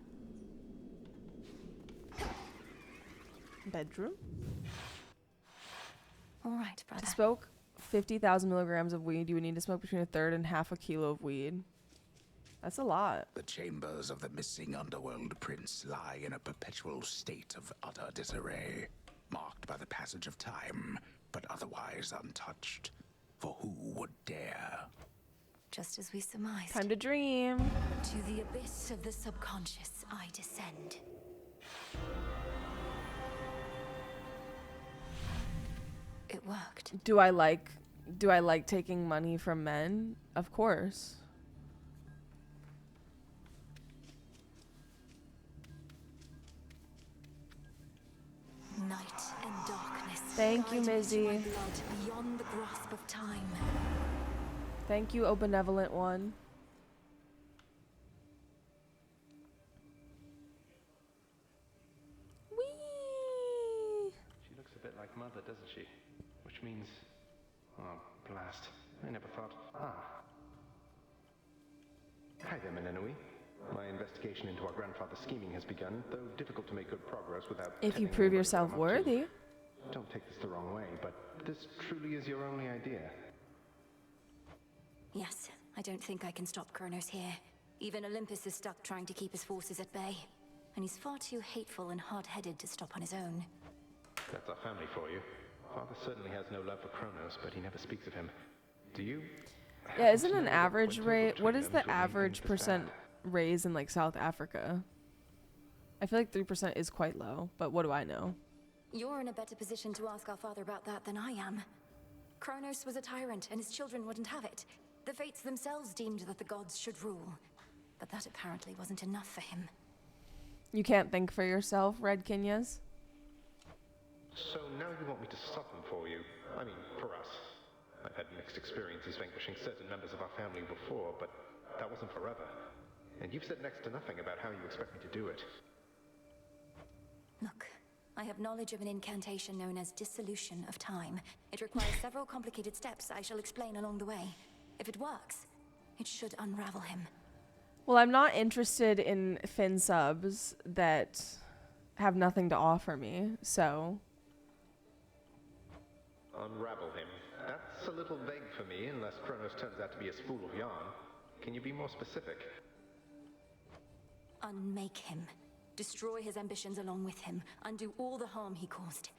Bedroom? All right, brother. To smoke 50,000 milligrams of weed, you would need to smoke between 1/3 and half a kilo of weed. That's a lot. The chambers of the missing underworld prince lie in a perpetual state of utter disarray, marked by the passage of time, but otherwise untouched. For who would dare? Just as we surmised. Time to dream. To the abyss of the subconscious, I descend. It worked. Do I like taking money from men? Of course. Night and darkness. Thank you, guide me to Mizzy. my blood beyond the grasp of time. Thank you, O Benevolent One. Whee! She looks a bit like Mother, doesn't she? Which means... Oh, blast. I never thought... Hi there, Menenui. My investigation into our grandfather's scheming has begun, though difficult to make good progress without... If you telling prove anybody yourself what I'm up to. worthy. Don't take this the wrong way, but this truly is your only idea. Yes, I don't think I can stop Kronos here. Even Olympus is stuck trying to keep his forces at bay. And he's far too hateful and hard-headed to stop on his own. That's our family for you. Father certainly has no love for Kronos, but he never speaks of him. Do you? Yeah, isn't an average rate? What is the average percent raise in like South Africa? I feel like 3% is quite low, but what do I know? You're in a better position to ask our father about that than I am. Kronos was a tyrant, and his children wouldn't have it. The fates themselves deemed that the gods should rule. But that apparently wasn't enough for him. You can't think for yourself, Red Kinyas? So now you want me to stop them for you? I mean, for us. I've had mixed experiences vanquishing certain members of our family before, but that wasn't forever. And you've said next to nothing about how you expect me to do it. Look, I have knowledge of an incantation known as dissolution of time. It requires several complicated steps I shall explain along the way. If it works, it should unravel him. Well, I'm not interested in Finn subs that have nothing to offer me, so... Unravel him. That's a little vague for me, unless Kronos turns out to be a spool of yarn. Can you be more specific? Unmake him. Destroy his ambitions along with him. Undo all the harm he caused.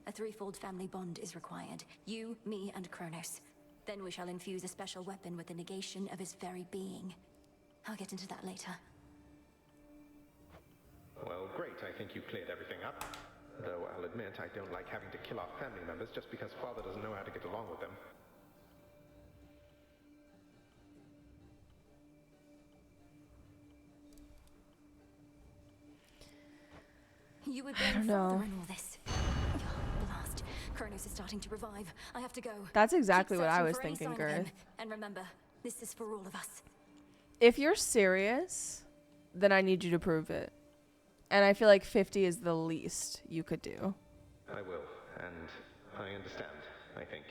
A threefold family bond is required. You, me, and Kronos. Then we shall infuse a special weapon with the negation of his very being. I'll get into that later. Well, great. I think you cleared everything up. Though I'll admit I don't like having to kill off family members just because Father doesn't know how to get along with them. You would I blame don't know. Father in all this. Blast. Kronos is starting to revive. I have to go. That's exactly Keep what I searching was for any thinking, sign of him. Girth. And remember, this is for all of us. If you're serious, then I need you to prove it. And I feel like 50 is the least you could do. I will, and I understand, I think.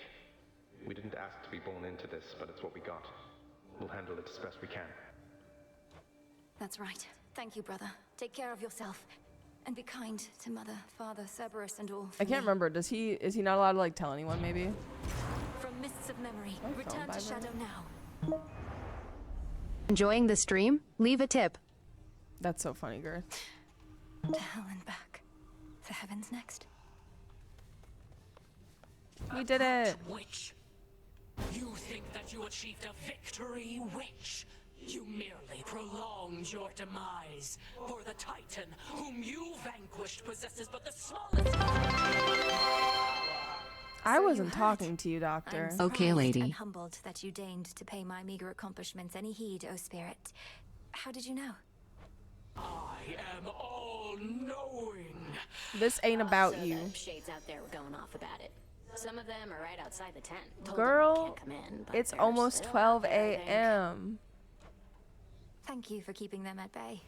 We didn't ask to be born into this, but it's what we got. We'll handle it as best we can. That's right. Thank you, brother. Take care of yourself. And be kind to Mother, Father, Cerberus, and all. I can't remember. Is he not allowed to like tell anyone maybe? From mists of memory, return to Shadow now. Enjoying the stream? Leave a tip. That's so funny, Girth. To hell and back. The heavens next. We did it. Witch. You think that you achieved a victory, witch? You merely prolonged your demise, for the Titan whom you vanquished possesses but the smallest. I wasn't talking to you, Doctor. Okay, lady. And humbled that you deigned to pay my meager accomplishments any heed, O Spirit. How did you know? I am all-knowing. This ain't about you. The shades out there were going off about it. Some of them are right outside the tent. Told them Girl, can't come in, but it's they're almost still 12 out there, I think. a.m. Thank you for keeping them at bay.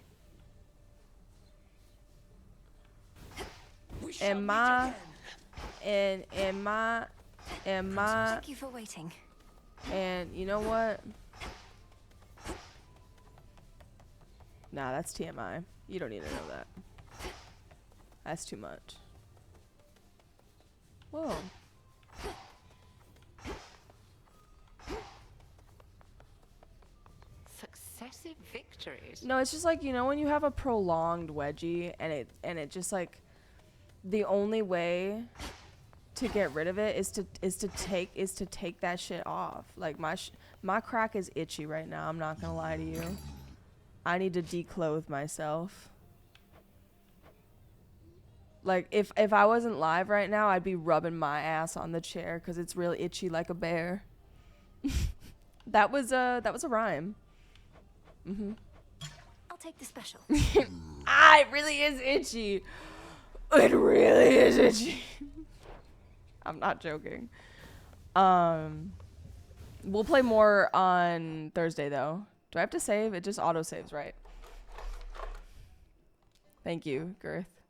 And my Thank you for waiting. and you know what? Nah, that's TMI. You don't need to know that. That's too much. Whoa. Successive victories. No, it's just like, you know, when you have a prolonged wedgie and it just like the only way to get rid of it is to take that shit off. Like my crack is itchy right now. I'm not gonna lie to you. I need to declothe myself. Like if I wasn't live right now, I'd be rubbing my ass on the chair because it's real itchy like a bear. That was a rhyme. I'll take the special. It really is itchy. It really is itchy. I'm not joking. We'll play more on Thursday though. Do I have to save? It just auto saves, right? Thank you, Girth.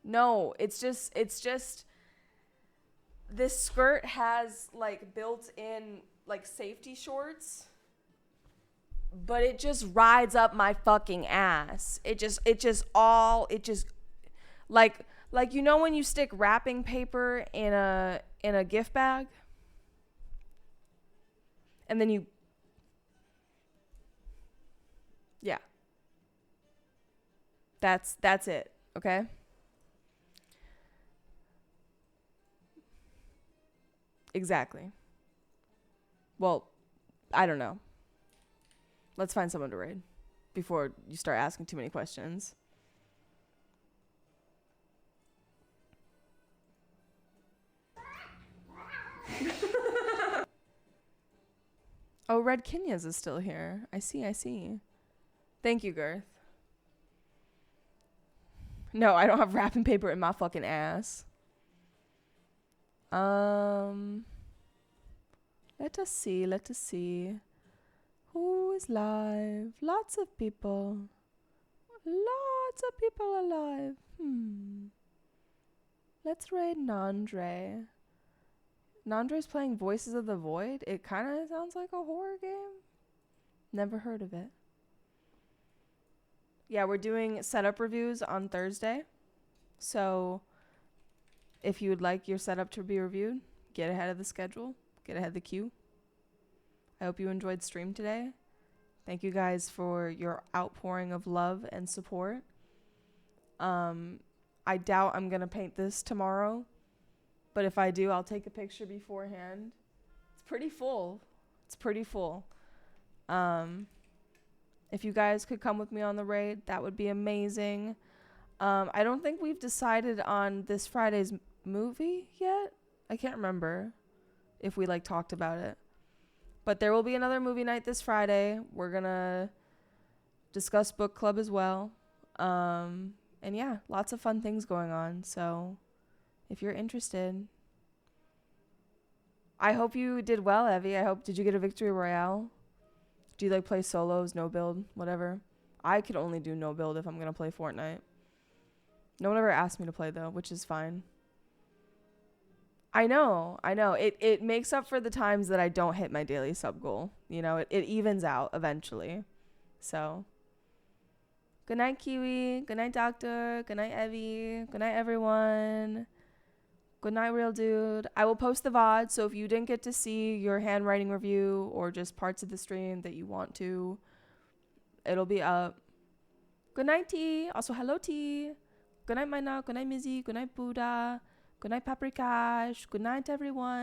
No, it's just this skirt has like built-in like safety shorts, but it just rides up my fucking ass. It just like you know when you stick wrapping paper in a gift bag and then you that's it, okay? Exactly. Well, I don't know. Let's find someone to raid before you start asking too many questions. Oh, Red Kenyas is still here. I see. Thank you, Girth. No, I don't have wrapping paper in my fucking ass. Let us see. Who is live? Lots of people alive. Let's raid Nandre. Nandre's playing Voices of the Void. It kind of sounds like a horror game. Never heard of it. Yeah, we're doing setup reviews on Thursday. So if you would like your setup to be reviewed, get ahead of the schedule, get ahead of the queue. I hope you enjoyed stream today. Thank you guys for your outpouring of love and support. I doubt I'm going to paint this tomorrow, but if I do, I'll take a picture beforehand. It's pretty full. If you guys could come with me on the raid, that would be amazing. I don't think we've decided on this Friday's movie yet. I can't remember if we talked about it. But there will be another movie night this Friday. We're going to discuss book club as well. And yeah, lots of fun things going on. So if you're interested, I hope you did well, Evie. Did you get a victory royale? Do you play solos, no build, whatever? I could only do no build if I'm going to play Fortnite. No one ever asked me to play though, which is fine. I know. It makes up for the times that I don't hit my daily sub goal. You know, it evens out eventually. So, good night, Kiwi. Good night, Doctor. Good night, Evie. Good night, everyone. Good night, Real Dude. I will post the VOD, so if you didn't get to see your handwriting review or just parts of the stream that you want to, it'll be up. Good night, T. Also, hello, T. Good night, Mina. Good night, Mizzy. Good night, Buddha. Good night, Paprikash. Good night, everyone.